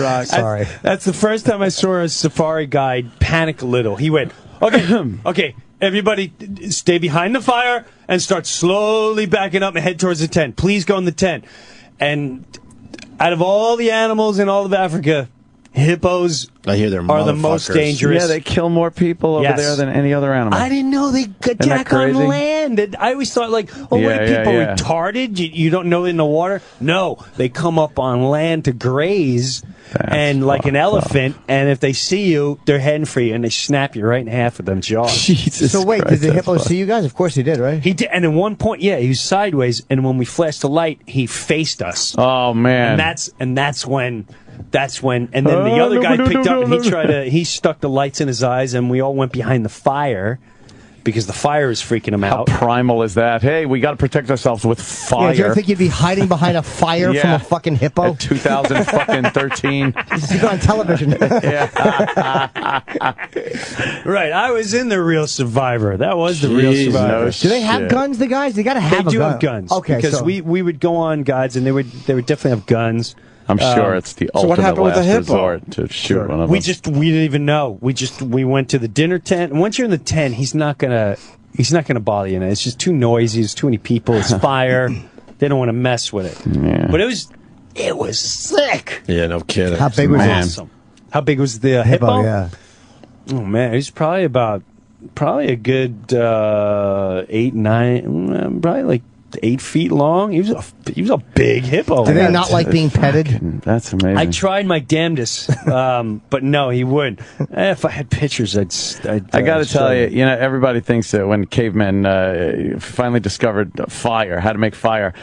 Speaker 4: rock.
Speaker 5: Sorry.
Speaker 4: That's the first time I saw a safari guide panic a little. He went, okay, everybody stay behind the fire and start slowly backing up and head towards the tent. Please go in the tent. And out of all the animals in all of Africa, hippos
Speaker 2: I hear they're
Speaker 4: are the most dangerous.
Speaker 3: Yeah, they kill more people over there than any other animal.
Speaker 4: I didn't know they attack on land. I always thought, like, people retarded? You don't know in the water? No, they come up on land to graze, and like an elephant, and if they see you, they're heading for you, and they snap you right in half with them jaws.
Speaker 3: Jesus
Speaker 5: So wait,
Speaker 3: Christ,
Speaker 5: did the hippo see you guys? Of course he did, right?
Speaker 4: He did, and at one point, he was sideways, and when we flashed the light, he faced us.
Speaker 3: Oh man!
Speaker 4: And that's when, and then the other guy picked up and he stuck the lights in his eyes, and we all went behind the fire because the fire was freaking him out.
Speaker 3: How primal is that? Hey, we got to protect ourselves with fire.
Speaker 5: Yeah, do you ever think you'd be hiding behind a fire from a fucking hippo?
Speaker 3: 2013.
Speaker 5: This is on television.
Speaker 4: Right, I was in The Real Survivor. That was The Real Survivor.
Speaker 3: No
Speaker 5: Do they have guns, the guys? They got to have
Speaker 4: They do
Speaker 5: gun.
Speaker 4: have guns.
Speaker 5: Okay,
Speaker 4: because
Speaker 5: so
Speaker 4: we would go on guides, and they would definitely have guns.
Speaker 3: I'm sure it's the
Speaker 2: so what
Speaker 3: ultimate
Speaker 2: happened with the
Speaker 3: last
Speaker 2: hippo?
Speaker 3: resort to shoot one of them.
Speaker 4: We didn't even know. We went to the dinner tent, and once you're in the tent, he's not gonna bother you. It's just too noisy. There's too many people. It's fire. They don't want to mess with it.
Speaker 3: Yeah.
Speaker 4: But it was sick.
Speaker 2: Yeah, no kidding.
Speaker 5: How big was it?
Speaker 4: Awesome. How big was the hippo?
Speaker 5: Yeah.
Speaker 4: Oh man, he's probably a good 8, 9, probably like 8 feet long. He was a big hippo.
Speaker 5: Do they not like being petted?
Speaker 3: That's amazing.
Speaker 4: I tried my damnedest, but no, he wouldn't. If I had pictures, I'd
Speaker 3: I got to tell you, everybody thinks that when cavemen finally discovered fire, how to make fire,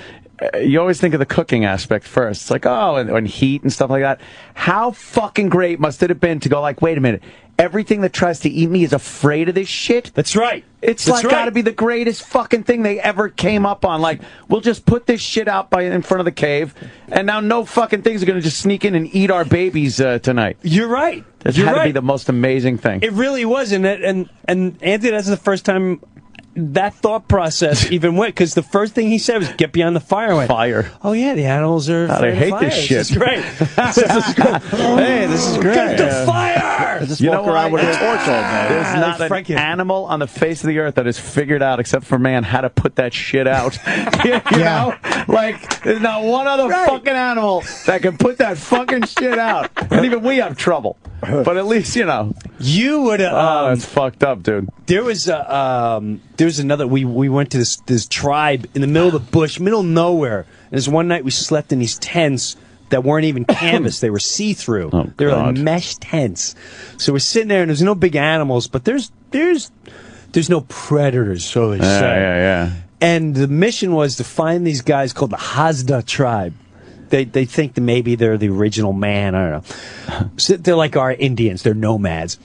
Speaker 3: you always think of the cooking aspect first. It's like, and heat and stuff like that. How fucking great must it have been to go like, wait a minute, everything that tries to eat me is afraid of this shit?
Speaker 4: That's right.
Speaker 3: It's got to be the greatest fucking thing they ever came up on. Like, we'll just put this shit out in front of the cave, and now no fucking things are going to just sneak in and eat our babies tonight.
Speaker 4: You're right.
Speaker 3: That had to be the most amazing thing.
Speaker 4: It really was, and Anthony, that's the first time that thought process even went, because the first thing he said was, get behind the fire. I went,
Speaker 3: fire.
Speaker 4: Oh yeah, the animals are
Speaker 3: I hate
Speaker 4: fire.
Speaker 3: this shit.
Speaker 4: This is great.
Speaker 3: Hey, this is great.
Speaker 4: Get the fire!
Speaker 2: Just walk around with a torch all day.
Speaker 3: There's not an animal on the face of the earth that has figured out, except for man, how to put that shit out. you know? Like, there's not one other fucking animal that can put that fucking shit out. And even we have trouble. But at least,
Speaker 4: You would have...
Speaker 3: that's fucked up, dude.
Speaker 4: There was another. We went to this tribe in the middle of the bush, middle of nowhere. And this one night we slept in these tents that weren't even canvas. They were see-through.
Speaker 3: Oh,
Speaker 4: they were like
Speaker 3: God.
Speaker 4: mesh tents. So we're sitting there, and there's no big animals, but there's no predators, so they say.
Speaker 3: Yeah.
Speaker 4: And the mission was to find these guys called the Hazda tribe. They think that maybe they're the original man. I don't know. So they're like our Indians. They're nomads.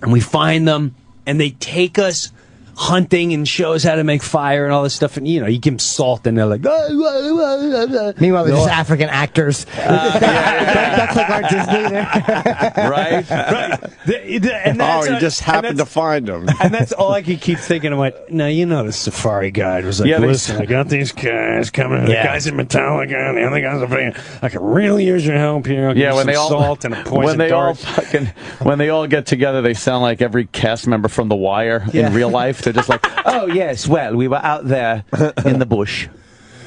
Speaker 4: And we find them, and they take us hunting and show us how to make fire and all this stuff. And, you give them salt, and they're like...
Speaker 5: Meanwhile, they're just African actors. That's like our Disney there.
Speaker 3: Right?
Speaker 4: And that's,
Speaker 2: you just happened to find them.
Speaker 4: And that's all I could keep thinking. I went, no, the safari guide was like, listen, I got these guys coming. The guys in Metallica, and the other guys are playing. I could really use your help here.
Speaker 3: When they all
Speaker 4: salt and a poison dart.
Speaker 3: When they all get together, they sound like every cast member from The Wire in real life. They're just like, oh yes, well, we were out there in the bush.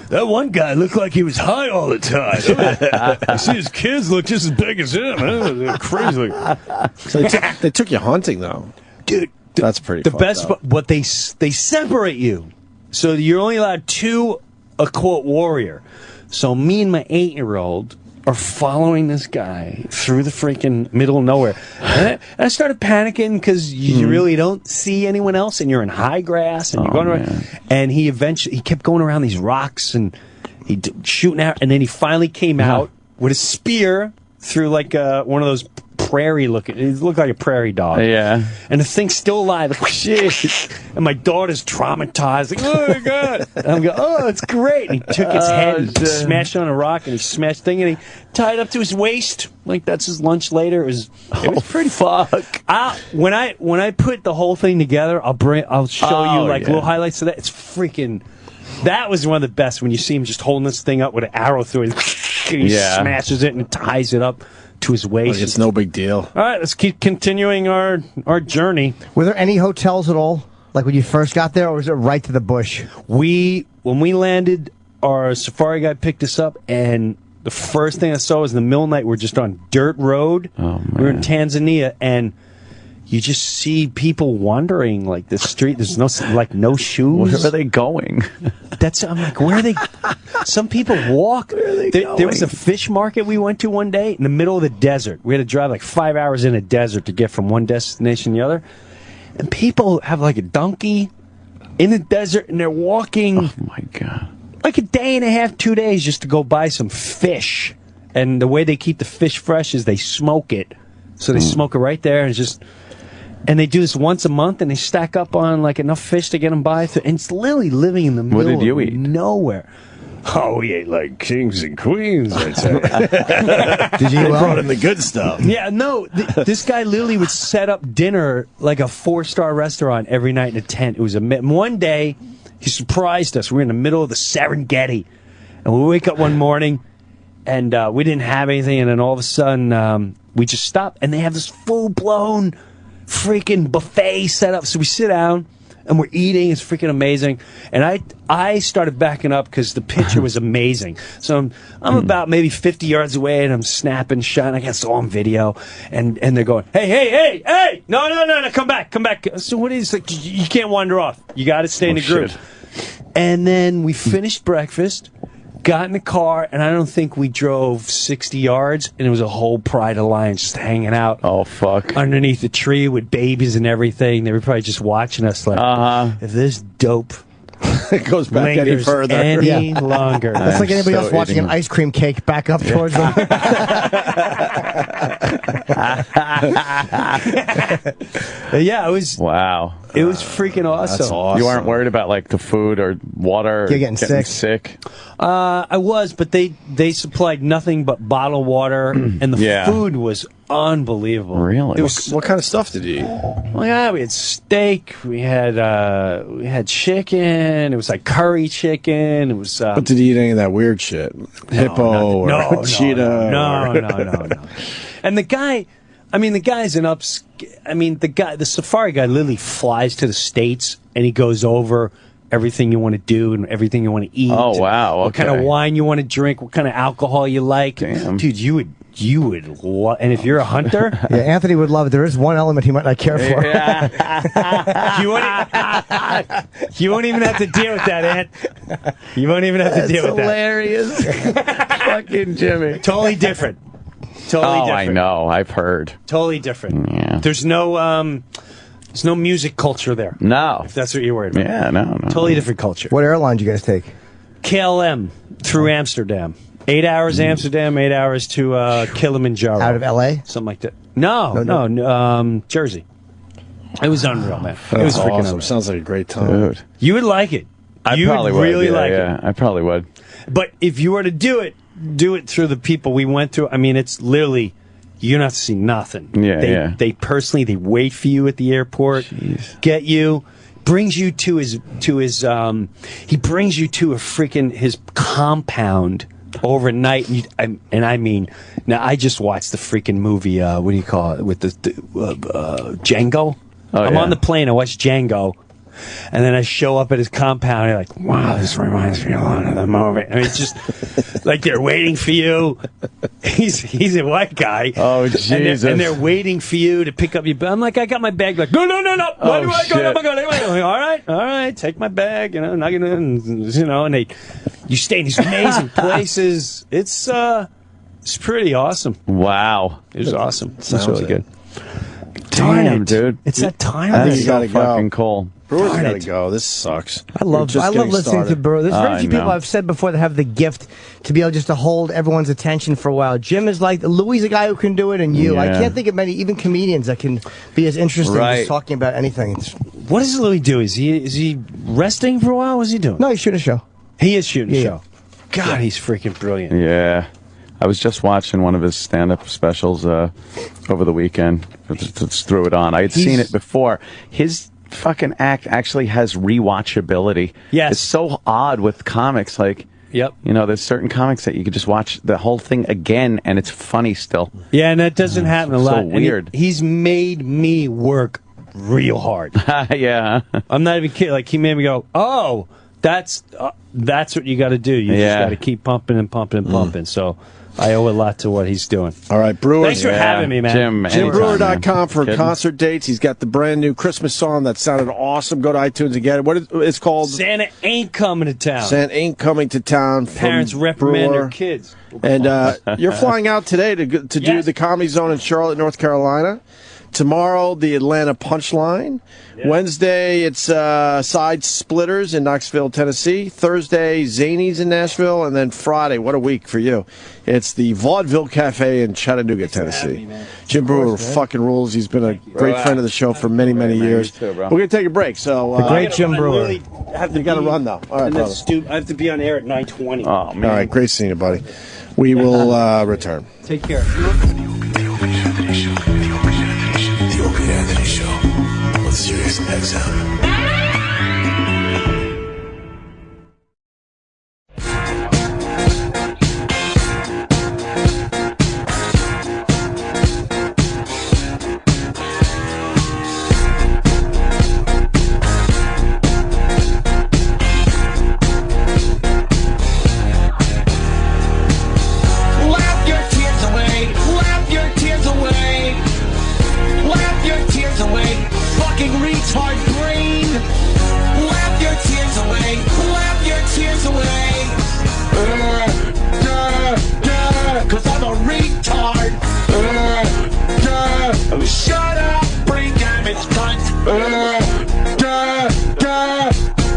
Speaker 7: That one guy looked like he was high all the time. I see his kids look just as big as him. They're crazy.
Speaker 2: So they took you hunting, though.
Speaker 4: Dude,
Speaker 2: that's pretty
Speaker 4: the best
Speaker 2: up.
Speaker 4: But they separate you. So you're only allowed 2 a quote warrior. So me and my 8-year-old are following this guy through the freaking middle of nowhere. And I started panicking because you really don't see anyone else, and you're in high grass, and you're going around. And he kept going around these rocks, and shooting out, and then he finally came out with a spear through like one of those prairie looking. It looked like a prairie dog.
Speaker 3: Yeah.
Speaker 4: And the thing's still alive. Like, shit. And my daughter's traumatized. Like, oh my God. And I'm going, oh, it's great. And he took its head and smashed on a rock, and he smashed the thing, and he tied it up to his waist. Like that's his lunch later. It was pretty fuck. When I put the whole thing together, I'll show you like little highlights of that. It's freaking. That was one of the best when you see him just holding this thing up with an arrow through it. And he smashes it and ties it up to his waist.
Speaker 2: Like it's no big deal.
Speaker 4: All right, let's keep continuing our journey.
Speaker 5: Were there any hotels at all? Like when you first got there, or was it right to the bush?
Speaker 4: When we landed, our safari guy picked us up, and the first thing I saw was in the middle of the night, we're just on dirt road.
Speaker 3: Oh, man.
Speaker 4: We were in Tanzania, and you just see people wandering like the street. There's no shoes.
Speaker 3: Where are they going?
Speaker 4: I'm like, where are they? Some people walk. There was a fish market we went to one day in the middle of the desert. We had to drive like 5 hours in a desert to get from one destination to the other. And people have like a donkey in the desert, and they're walking.
Speaker 3: Oh my God!
Speaker 4: Like a day and a half, 2 days just to go buy some fish. And the way they keep the fish fresh is they smoke it. So they smoke it right there, and and they do this once a month, and they stack up on like enough fish to get them by. And it's literally living in the middle
Speaker 3: What did you
Speaker 4: of
Speaker 3: eat?
Speaker 4: nowhere.
Speaker 7: Oh, we ate like kings and queens, I'd say.
Speaker 2: Did you brought in the good stuff?
Speaker 4: Yeah, no. This guy literally would set up dinner like a 4-star restaurant every night in a tent. It was one day, he surprised us. We were in the middle of the Serengeti, and we wake up one morning, and we didn't have anything, and then all of a sudden we just stopped, and they have this full-blown freaking buffet set up. So we sit down, and we're eating. It's freaking amazing. And I started backing up because the picture was amazing. So I'm about maybe 50 yards away, and I'm snapping, shot. I got it all on video. And they're going, hey, no, come back. So what is it? You can't wander off. You got to stay in the group.
Speaker 3: Shit.
Speaker 4: And then we finished breakfast, got in the car, and I don't think we drove 60 yards, and it was a whole pride of lions just hanging out.
Speaker 3: Oh, fuck.
Speaker 4: Underneath the tree with babies and everything. They were probably just watching us like, if this dope
Speaker 2: it goes back any further.
Speaker 4: Any longer.
Speaker 5: It's like anybody else watching an ice cream cake back up towards them.
Speaker 4: Yeah, it was.
Speaker 3: Wow.
Speaker 4: It was freaking awesome.
Speaker 2: That's awesome.
Speaker 3: You weren't worried about like the food or water?
Speaker 5: You're getting sick.
Speaker 4: I was, but they supplied nothing but bottled water, and the food was unbelievable.
Speaker 3: Really?
Speaker 4: It was,
Speaker 2: what kind of stuff did you eat?
Speaker 4: well, yeah, we had steak, we had chicken. It was like curry chicken. It was.
Speaker 2: But did you eat any of that weird shit? Hippo or cheetah?
Speaker 4: No. And the guy, the safari guy literally flies to the States, and he goes over everything you want to do and everything you want to eat.
Speaker 3: Oh, wow.
Speaker 4: What kind of wine you want to drink, what kind of alcohol you like.
Speaker 3: Damn.
Speaker 4: Dude, you would You would and if you're a hunter,
Speaker 5: yeah, Anthony would love it. There is one element he might not care for.
Speaker 4: you won't even have to deal with that, Ant. You won't even have to deal with that.
Speaker 13: Hilarious. Fucking Jimmy.
Speaker 4: Totally different. Totally different.
Speaker 3: I know. I've heard.
Speaker 4: Totally different.
Speaker 3: Yeah.
Speaker 4: There's no music culture there.
Speaker 3: No.
Speaker 4: If that's what you're worried about.
Speaker 3: Yeah, no.
Speaker 4: Totally different culture.
Speaker 5: What airline do you guys take?
Speaker 4: KLM through Amsterdam. 8 hours Amsterdam, 8 hours to Kilimanjaro.
Speaker 5: Out of L.A.?
Speaker 4: Something like that. No, Jersey. It was unreal, man. It was freaking
Speaker 2: awesome.
Speaker 4: unreal.
Speaker 2: Sounds like a great time.
Speaker 3: Dude.
Speaker 4: You would like it.
Speaker 3: I probably would. I probably would.
Speaker 4: But if you were to do it through the people we went through. I mean, it's literally, you don't have to see nothing. They personally, they wait for you at the airport, get you, brings you to his he brings you to his compound overnight, and I mean, now I just watched the freaking movie. What do you call it? With the Django. I'm on the plane. I watched Django, and then I show up at his compound. And you're like, wow, this reminds me a lot of the movie. I mean, it's just like they're waiting for you. He's a white guy.
Speaker 3: Oh Jesus!
Speaker 4: And they're waiting for you to pick up your bag. I'm like, I got my bag. Like, no. Why do I go? All right, take my bag. Not gonna, and you stay in these amazing places. It's pretty awesome.
Speaker 3: Wow,
Speaker 4: it was awesome. It's
Speaker 2: Sounds
Speaker 4: really good.
Speaker 3: Damn, dude,
Speaker 4: it's that time.
Speaker 3: That's
Speaker 2: You gotta
Speaker 3: so
Speaker 2: go.
Speaker 3: fucking cool.
Speaker 2: Breuer's gotta go. This sucks.
Speaker 5: I love listening to Breuer. There's very few people I've said before that have the gift to be able just to hold everyone's attention for a while. Jim is like, Louis is a guy who can do it, and you. I can't think of many, even comedians, that can be as interesting as talking about anything.
Speaker 4: What does Louis do? Is he resting for a while? What's he doing?
Speaker 5: No, he's shooting a show.
Speaker 4: He is shooting a show. God, he's freaking brilliant.
Speaker 3: Yeah. I was just watching one of his stand-up specials over the weekend. Just threw it on. I had seen it before. His fucking act actually has rewatchability.
Speaker 4: Yes.
Speaker 3: It's so odd with comics. Like, there's certain comics that you could just watch the whole thing again, and it's funny still.
Speaker 4: Yeah, and that doesn't happen a lot.
Speaker 3: So weird.
Speaker 4: He's made me work real hard.
Speaker 3: Yeah.
Speaker 4: I'm not even kidding. Like, he made me go, oh, that's what you got to do. You just got to keep pumping and pumping and pumping. So I owe a lot to what he's doing.
Speaker 2: All right, Breuer.
Speaker 4: Thanks for having me, man.
Speaker 2: JimBreuer.com for concert dates. He's got the brand new Christmas song that sounded awesome. Go to iTunes and get it. It's called
Speaker 4: Santa Ain't Coming to Town.
Speaker 2: Santa Ain't Coming to Town.
Speaker 4: Parents reprimand their kids.
Speaker 2: And you're flying out today to do the Comedy Zone in Charlotte, North Carolina. Tomorrow, the Atlanta Punchline. Yeah. Wednesday, it's Side Splitters in Knoxville, Tennessee. Thursday, Zanies in Nashville. And then Friday, what a week for you. It's the Vaudeville Cafe in Chattanooga, Tennessee. Jim Breuer fucking rules. He's been a great friend of the show for many, many years. We're going to take a break. So
Speaker 5: the great Jim Breuer.
Speaker 2: You got to run, though. All right, brother.
Speaker 4: I have to be on air at 9:20.
Speaker 2: Oh, man. All right, great seeing you, buddy. We will return.
Speaker 4: Take care.
Speaker 20: The Opie and Anthony Show on Sirius XM.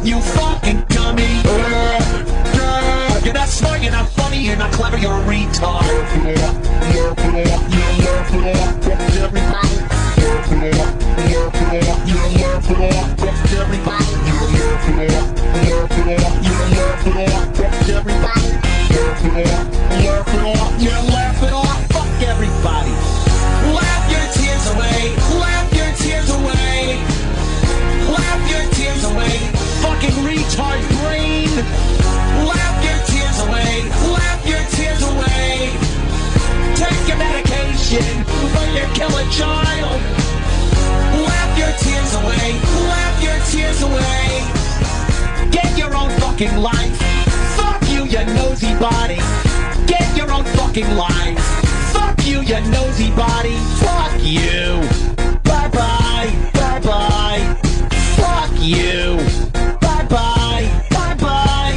Speaker 18: You fucking dummy. You're not smart, you're not funny, you're not clever, you're a retard. You're laughing off, fuck everybody. Laugh your tears away, laugh your tears away. Laugh your tears away, fucking retard brain. Laugh your tears away, laugh your tears away. Take your medication before you kill a child. Laugh your tears away, laugh your tears away. Get your own fucking life. Fuck you, you nosy body. Get your own fucking life. Fuck
Speaker 10: Fuck you, you nosy body. Fuck you. Bye-bye. Bye-bye. Fuck you. Bye-bye. Bye-bye.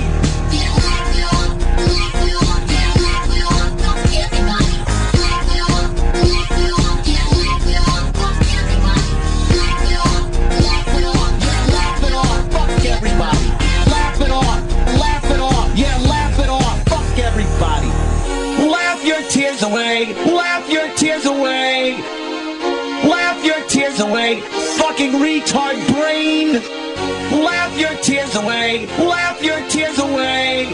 Speaker 10: Laugh it off. Fuck everybody. Laugh it off. Laugh it off. Yeah, laugh it off. Fuck everybody. Laugh your tears away. Laugh your tears away. Laugh your tears away. Fucking retard brain. Laugh your tears away. Laugh your tears away.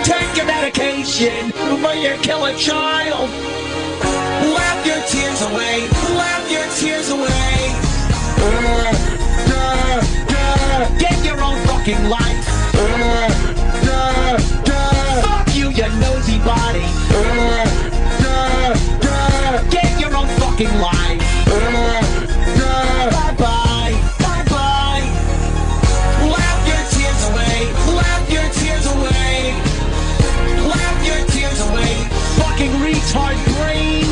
Speaker 10: Take your medication before you kill a child. Laugh your tears away. Laugh your tears away. Get your own fucking life. Fuck you, you nosy body. Get your own fucking life. Bye-bye. Bye-bye. Laugh your tears away. Laugh your tears away. Laugh your tears away. Fucking retard brain.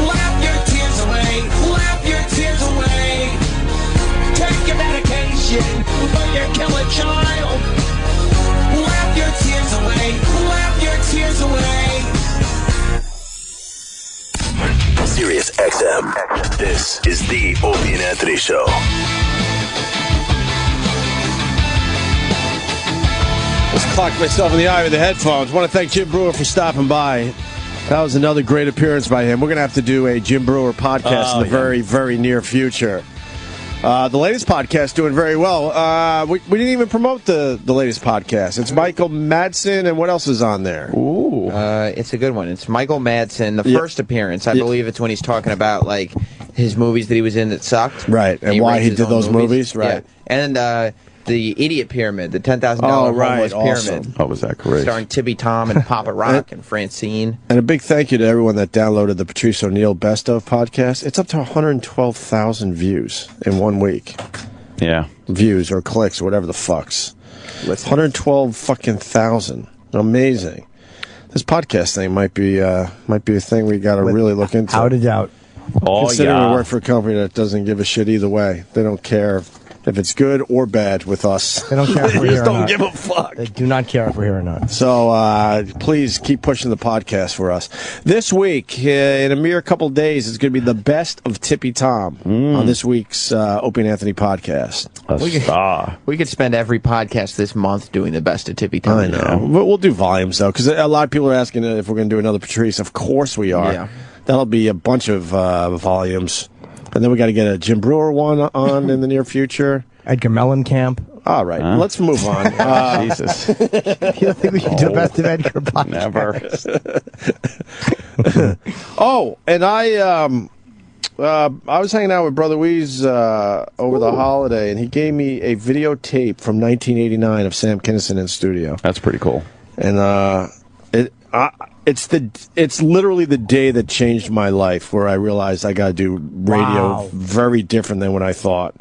Speaker 10: Laugh your tears away. Laugh your tears away. Take your medication before you kill a child. Laugh your tears away. Laugh your tears away.
Speaker 20: Sirius XM. This is the Opie and Anthony Show.
Speaker 2: Let's clock myself in the eye with the headphones. I want to thank Jim Breuer for stopping by. That was another great appearance by him. We're going to have to do a Jim Breuer podcast in the very, very near future. The latest podcast doing very well. We didn't even promote the latest podcast. It's Michael Madsen, and what else is on there?
Speaker 13: Ooh. It's a good one. It's Michael Madsen. The first appearance, I believe it's when he's talking about like his movies that he was in that sucked.
Speaker 2: Right, and why he did those movies. Right.
Speaker 13: Yeah. And the Idiot Pyramid, the $10,000 homeless pyramid.
Speaker 3: Oh, was that great?
Speaker 13: Starring Tibby Tom and Papa Rock and Francine.
Speaker 2: And a big thank you to everyone that downloaded the Patrice O'Neill Best Of podcast. It's up to 112,000 views in 1 week.
Speaker 3: Yeah.
Speaker 2: Views or clicks or whatever the fucks. 112 fucking thousand. Amazing. This podcast thing might be a thing we got to really look into.
Speaker 5: Without a doubt.
Speaker 2: Considering we work for a company that doesn't give a shit either way. They don't care if it's good or bad with us.
Speaker 5: They don't care if we're here or not.
Speaker 2: Give a fuck.
Speaker 5: They do not care if we're here or not.
Speaker 2: So please keep pushing the podcast for us. This week, in a mere couple of days, it's going to be the best of Tippy Tom on this week's Opie and Anthony podcast.
Speaker 13: We could spend every podcast this month doing the best of Tippy Tom.
Speaker 2: I know. But we'll do volumes, though, because a lot of people are asking if we're going to do another Patrice. Of course we are. Yeah. That'll be a bunch of volumes. And then we got to get a Jim Breuer one on in the near future.
Speaker 5: Edgar Mellencamp.
Speaker 2: All right, let's move on.
Speaker 3: Jesus.
Speaker 5: You don't think we should do the best of Edgar podcast?
Speaker 3: Never.
Speaker 2: Oh, and I was hanging out with Brother Weeze over the holiday, and he gave me a videotape from 1989 of Sam Kinnison in studio.
Speaker 3: That's pretty cool.
Speaker 2: And it's literally the day that changed my life, where I realized I got to do radio very different than what I thought.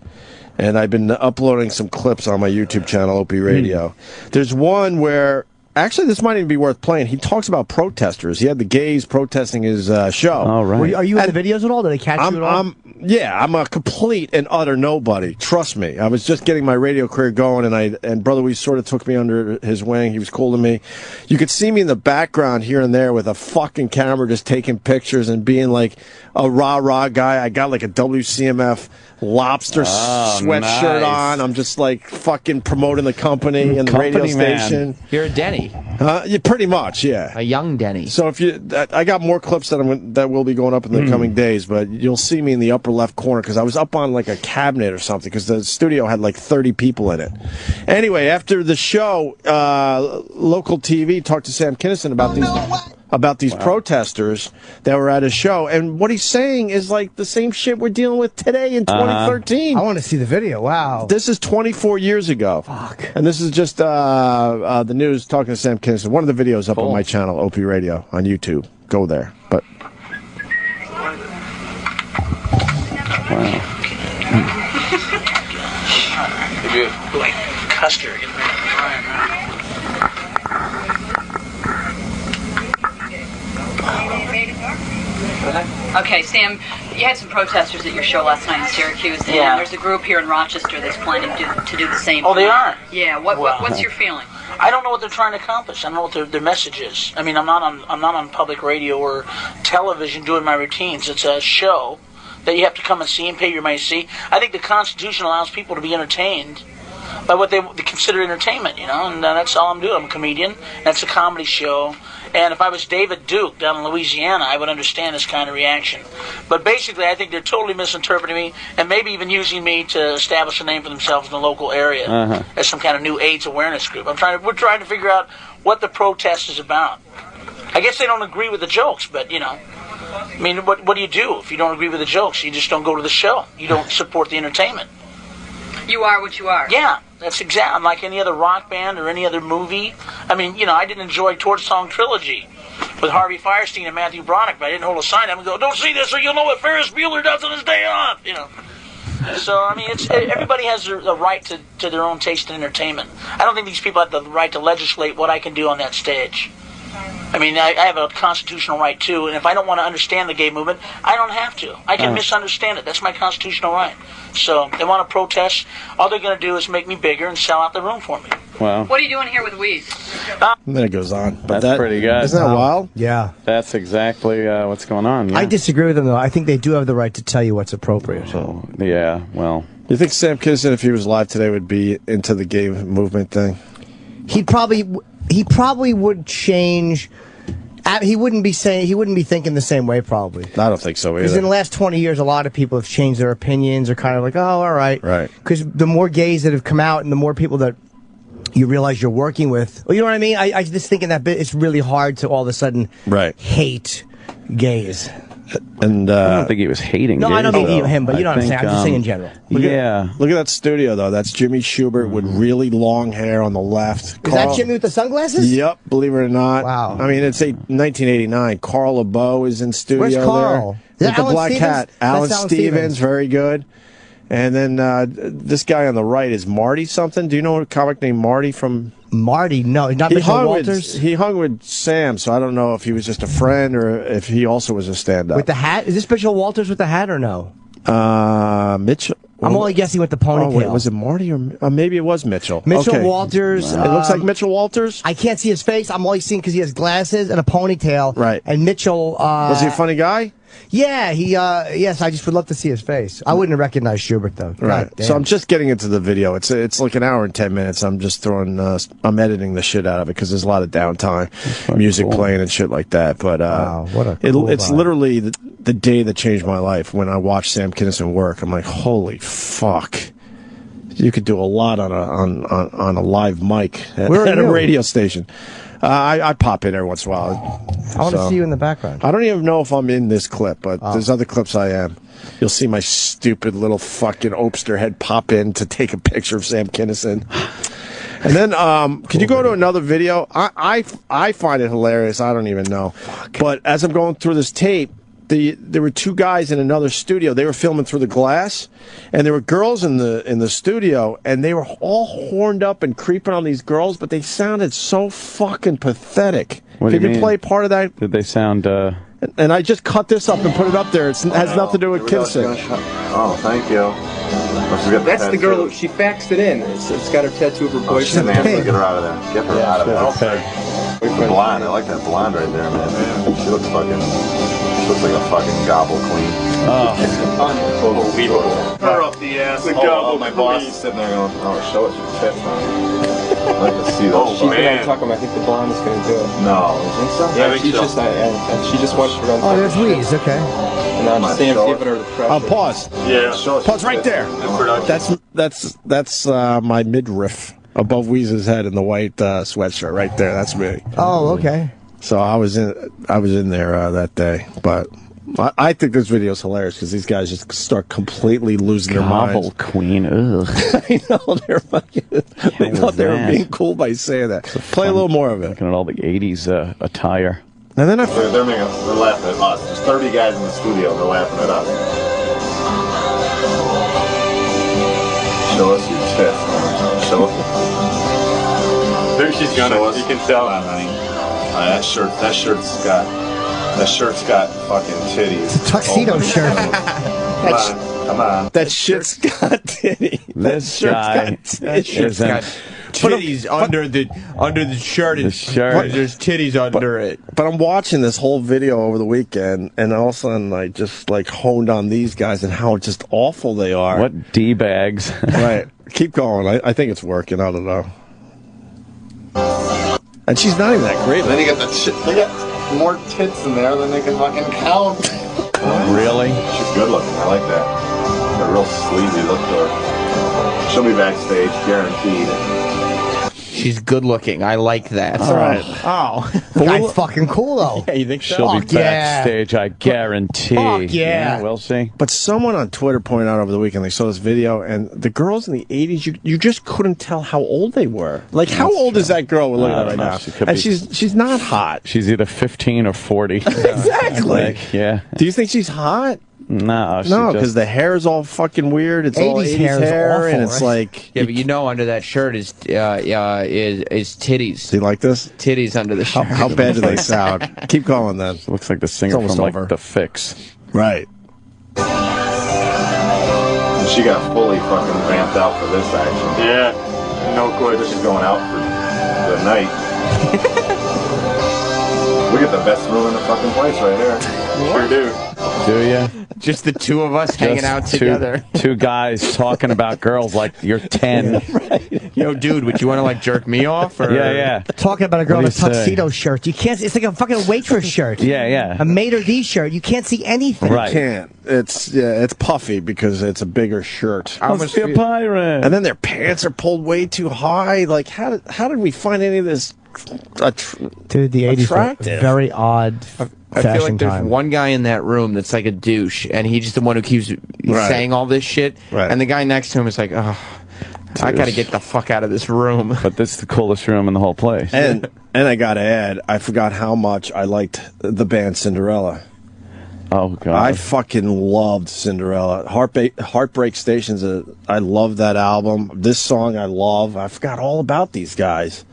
Speaker 2: And I've been uploading some clips on my YouTube channel, Opie Radio. There's one where, actually, this might even be worth playing. He talks about protesters. He had the gays protesting his show.
Speaker 3: All right.
Speaker 5: Are you in the videos at all? Did they catch you at all?
Speaker 2: I'm a complete and utter nobody. Trust me. I was just getting my radio career going, and Brother Weeze sort of took me under his wing. He was cool to me. You could see me in the background here and there with a fucking camera just taking pictures and being like a rah-rah guy. I got like a WCMF lobster sweatshirt on. I'm just like fucking promoting the company and the radio station.
Speaker 13: You're a Denny.
Speaker 2: Yeah, pretty much, yeah.
Speaker 13: A young Denny.
Speaker 2: So I got more clips that will be going up in the coming days, but you'll see me in the upper left corner because I was up on like a cabinet or something because the studio had like 30 people in it. Anyway, after the show, local TV talked to Sam Kinnison about these protesters that were at his show, and what he's saying is like the same shit we're dealing with today in 2013.
Speaker 5: I want to see the video. Wow.
Speaker 2: This is 24 years ago.
Speaker 5: Fuck.
Speaker 2: And this is just the news talking to Sam Kinnison. One of the videos up on my channel, Opie Radio, on YouTube. Go there. But
Speaker 8: Like custard.
Speaker 11: Okay, Sam, you had some protesters at your show last night in Syracuse, and there's a group here in Rochester that's planning to do the same.
Speaker 22: Oh, they are?
Speaker 11: Yeah. What's your feeling?
Speaker 22: I don't know what they're trying to accomplish. I don't know what their message is. I mean, I'm not on public radio or television doing my routines. It's a show that you have to come and see and pay your money to see. I think the Constitution allows people to be entertained by what they consider entertainment, and that's all I'm doing. I'm a comedian. That's a comedy show. And if I was David Duke down in Louisiana, I would understand this kind of reaction. But basically, I think they're totally misinterpreting me and maybe even using me to establish a name for themselves in the local area as some kind of new AIDS awareness group. We're trying to figure out what the protest is about. I guess they don't agree with the jokes, but, I mean, what do you do if you don't agree with the jokes? You just don't go to the show. You don't support the entertainment.
Speaker 11: You are what you are.
Speaker 22: Yeah, that's exactly. I'm like any other rock band or any other movie. I mean, I didn't enjoy Torch Song Trilogy with Harvey Fierstein and Matthew Broderick, but I didn't hold a sign up and go, "Don't see this, or you'll know what Ferris Bueller does on his day off." So I mean, everybody has a right to their own taste in entertainment. I don't think these people have the right to legislate what I can do on that stage. I mean, I have a constitutional right too, and if I don't want to understand the gay movement, I don't have to. I can misunderstand it. That's my constitutional right. So they want to protest. All they're going to do is make me bigger and sell out the room for me.
Speaker 3: Wow.
Speaker 11: What are you doing here with Weeze?
Speaker 2: And then it goes on. But
Speaker 3: That's pretty good.
Speaker 2: Isn't that wild?
Speaker 5: Yeah.
Speaker 3: That's exactly what's going on. Yeah.
Speaker 5: I disagree with them, though. I think they do have the right to tell you what's appropriate.
Speaker 3: So, yeah, well.
Speaker 2: You think Sam Kinnison, if he was live today, would be into the gay movement thing?
Speaker 5: He probably would change. He wouldn't be thinking the same way, probably.
Speaker 2: I don't think so either.
Speaker 5: Because in the last 20 years, a lot of people have changed their opinions, or kind of like, oh, all right.
Speaker 2: Right.
Speaker 5: Because the more gays that have come out and the more people that you realize you're working with, well, you know what I mean? I just think in that bit, it's really hard to all of a sudden hate gays.
Speaker 2: And
Speaker 3: I don't think he was hating
Speaker 5: No,
Speaker 3: gays,
Speaker 5: I don't mean
Speaker 3: though.
Speaker 5: him, but you know what I'm saying. I'm just saying in general.
Speaker 2: Look at that studio, though. That's Jimmy Schubert with really long hair on the left.
Speaker 5: Is that Jimmy with the sunglasses?
Speaker 2: Yep, believe it or not.
Speaker 5: Wow.
Speaker 2: I mean, it's 1989. Carl LeBeau is in studio.
Speaker 5: Where's Carl?
Speaker 2: There.
Speaker 5: Is that
Speaker 2: With the black
Speaker 5: Stevens?
Speaker 2: hat.
Speaker 5: That's
Speaker 2: Alan
Speaker 5: Alan
Speaker 2: Stevens, very good. And then this guy on the right is Marty something. Do you know a comic named Marty from...
Speaker 5: Marty? No, not Mitchell Walters?
Speaker 2: He hung with Sam, so I don't know if he was just a friend or if he also was a stand-up.
Speaker 5: With the hat? Is this Mitchell Walters with the hat or no?
Speaker 2: Mitchell...
Speaker 5: I'm only guessing with the ponytail.
Speaker 2: Oh, wait, was it Marty or maybe it was Mitchell?
Speaker 5: Mitchell
Speaker 2: Okay.
Speaker 5: Walters.
Speaker 2: It looks like Mitchell Walters.
Speaker 5: I can't see his face. I'm only seeing because he has glasses and a ponytail.
Speaker 2: Right.
Speaker 5: And Mitchell.
Speaker 2: Was he a funny guy?
Speaker 5: Yeah, yes, I just would love to see his face. I wouldn't have recognized Schubert, though.
Speaker 2: Right.
Speaker 5: God damn.
Speaker 2: So I'm just getting into the video. It's like an hour and 10 minutes. I'm just throwing, I'm editing the shit out of it because there's a lot of downtime, music playing and shit like that. But
Speaker 5: wow, what a cool
Speaker 2: it's
Speaker 5: vibe.
Speaker 2: literally the day that changed my life when I watched Sam Kinnison work. I'm like, holy fuck. You could do a lot on a live mic at a radio station. I pop in every once in a while.
Speaker 5: I want to see you in the background.
Speaker 2: I don't even know if I'm in this clip, but there's other clips I am. You'll see my stupid little fucking Opster head pop in to take a picture of Sam Kinnison. And then, could you go to another video? I find it hilarious. I don't even know. But as I'm going through this tape, there were two guys in another studio. They were filming through the glass, and there were girls in the studio, and they were all horned up and creeping on these girls, but they sounded so fucking pathetic.
Speaker 3: What do you
Speaker 2: Could you
Speaker 3: mean?
Speaker 2: play part of that?
Speaker 3: Did they sound...
Speaker 2: And I just cut this up and put it up there. It has nothing to do with Kinnison.
Speaker 23: Oh, thank you.
Speaker 24: That's the girl. She faxed it in. It's got her tattoo of her boyfriend.
Speaker 23: Man, get her out of there. Get her out of there. Okay. The blonde. I like that blonde right there, man. She looks like a fucking gobble queen.
Speaker 24: Unbelievable.
Speaker 23: Her up the ass. The gobble my boss is sitting there going, "Oh, show us your tits, man." I'd like to see those.
Speaker 24: She's gonna talk about. I think the blonde is gonna do it.
Speaker 23: No, you think so?
Speaker 24: Yeah, she just watched it on.
Speaker 5: Oh, there's Weeze. Okay.
Speaker 24: And I'm Sam's giving her the pressure.
Speaker 2: Pause.
Speaker 23: Yeah.
Speaker 2: Pause right there. That's my midriff above Weeze's head in the white sweatshirt right there. That's me.
Speaker 5: Oh, okay.
Speaker 2: So I was in there that day, but I think this video is hilarious because these guys just start completely losing their minds.
Speaker 3: Gobble queen, ugh.
Speaker 2: I know, they thought they were being cool by saying that. Play a little more of it.
Speaker 3: Looking at all the 80s attire.
Speaker 2: And then
Speaker 23: they're laughing at us. There's 30 guys in the studio, and they're laughing at us. Show us your tits, man. Show us.
Speaker 24: There she's gonna. You can tell.
Speaker 23: That shirt's got The shirt's got fucking titties.
Speaker 5: It's a tuxedo shirt.
Speaker 23: Come on.
Speaker 2: That shit's got titties.
Speaker 3: This guy
Speaker 13: It's got titties under the shirt.
Speaker 3: The shirt.
Speaker 13: There's titties under it.
Speaker 2: But I'm watching this whole video over the weekend, and all of a sudden I just like honed on these guys and how just awful they are.
Speaker 3: What D-bags.
Speaker 2: Right. Keep going. I think it's working. I don't know. And she's not even that great.
Speaker 23: Then you got the shit. They got more tits in there than they can fucking count.
Speaker 3: Really?
Speaker 23: She's good looking. I like that. A real sleazy look to her. She'll be backstage, guaranteed.
Speaker 13: She's good looking. I like that.
Speaker 2: All right.
Speaker 5: Oh, the guy's fucking cool though.
Speaker 13: Yeah, you think so?
Speaker 3: She'll be
Speaker 5: Fuck yeah.
Speaker 3: backstage, I guarantee.
Speaker 5: Fuck yeah.
Speaker 3: We'll see.
Speaker 2: But someone on Twitter pointed out over the weekend, they saw this video, and the girls in the 80s, you just couldn't tell how old they were. Like, how old is that girl we're looking at right now? And she's not hot.
Speaker 3: She's either 15 or 40.
Speaker 2: Exactly.
Speaker 3: Like, yeah.
Speaker 2: Do you think she's hot?
Speaker 3: No,
Speaker 2: No, because the hair is all fucking weird. It's all 80s hair,
Speaker 5: awful,
Speaker 2: and it's
Speaker 5: right?
Speaker 2: like...
Speaker 13: Yeah, but you know under that shirt is titties.
Speaker 2: Do you like this?
Speaker 13: Titties under the shirt.
Speaker 2: How bad do they sound? Keep going, then.
Speaker 3: Looks like the singer from like The Fix.
Speaker 2: Right.
Speaker 23: And she got fully fucking vamped out for this action.
Speaker 21: Yeah, no good.
Speaker 23: She's going out for the night. We get the best room in the fucking place right here.
Speaker 21: Sure do.
Speaker 3: Do you?
Speaker 13: Just the two of us hanging out together.
Speaker 3: Two guys talking about girls like you're 10.
Speaker 13: Right. Yo, dude, would you want to like jerk me off? Or?
Speaker 3: Yeah.
Speaker 5: Talking about a girl in a
Speaker 3: What do you say?
Speaker 5: tuxedo shirt. You can't. It's like a fucking waitress shirt.
Speaker 3: Yeah.
Speaker 5: A maitre d' shirt. You can't see anything.
Speaker 3: Right.
Speaker 2: You can't. It's puffy because it's a bigger shirt.
Speaker 3: I must be a pirate.
Speaker 2: And then their pants are pulled way too high. Like, how did we find any of this
Speaker 5: Dude, the 80s
Speaker 2: attractive?
Speaker 5: were very odd.
Speaker 13: I feel like there's
Speaker 5: time.
Speaker 13: one guy in that room that's like a douche, and he's just the one who keeps saying all this shit.
Speaker 2: Right.
Speaker 13: And the guy next to him is like, oh, I gotta get the fuck out of this room.
Speaker 3: But this is the coolest room in the whole place.
Speaker 2: And I gotta add, I forgot how much I liked the band Cinderella.
Speaker 3: Oh, God.
Speaker 2: I fucking loved Cinderella. Heartbreak Station's I love that album. This song I love. I forgot all about these guys.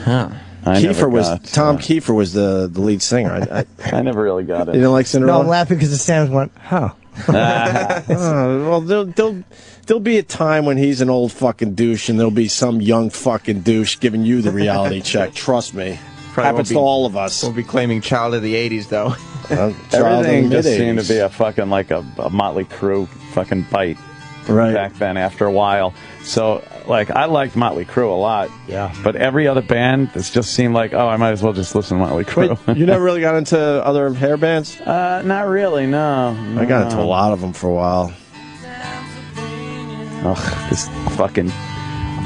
Speaker 13: Huh.
Speaker 2: Tom Kiefer was the lead singer.
Speaker 3: I never really got it.
Speaker 2: You didn't like Cinderella?
Speaker 5: No, I'm laughing because the Sam's went, huh.
Speaker 2: Well, there'll be a time when he's an old fucking douche, and there'll be some young fucking douche giving you the reality check. Trust me. Happens to all of us.
Speaker 13: We'll be claiming child of the 80s, though.
Speaker 3: Everything just seemed to be a fucking like a Motley Crue fucking bite back then after a while. So, like, I liked Motley Crue a lot.
Speaker 5: Yeah.
Speaker 3: But every other band, it just seemed like, oh, I might as well just listen to Motley Crue.
Speaker 2: Wait, you never really got into other hair bands?
Speaker 3: Not really, no.
Speaker 2: I got into a lot of them for a while.
Speaker 3: Ugh, this fucking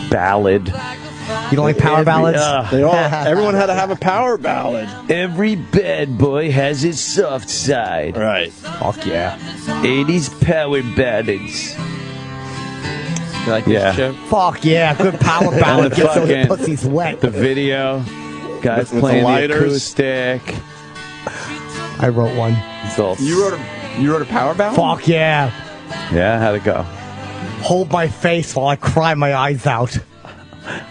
Speaker 3: ballad.
Speaker 5: You don't like power ballads?
Speaker 2: Everyone had to have a power ballad.
Speaker 3: Every bad boy has his soft side.
Speaker 2: Right.
Speaker 3: Fuck yeah. 80s power ballads.
Speaker 13: You like this, Chip?
Speaker 5: Fuck yeah, good power ballad.
Speaker 3: the
Speaker 5: Gets those
Speaker 3: fucking-
Speaker 5: pussies wet.
Speaker 3: The video, guys
Speaker 2: With
Speaker 3: playing
Speaker 2: the
Speaker 3: the
Speaker 2: lighters.
Speaker 3: acoustic.
Speaker 5: I wrote one.
Speaker 3: It's all
Speaker 13: You wrote a power ballad?
Speaker 5: Fuck yeah.
Speaker 3: Yeah, how'd it go?
Speaker 5: Hold my face while I cry my eyes out.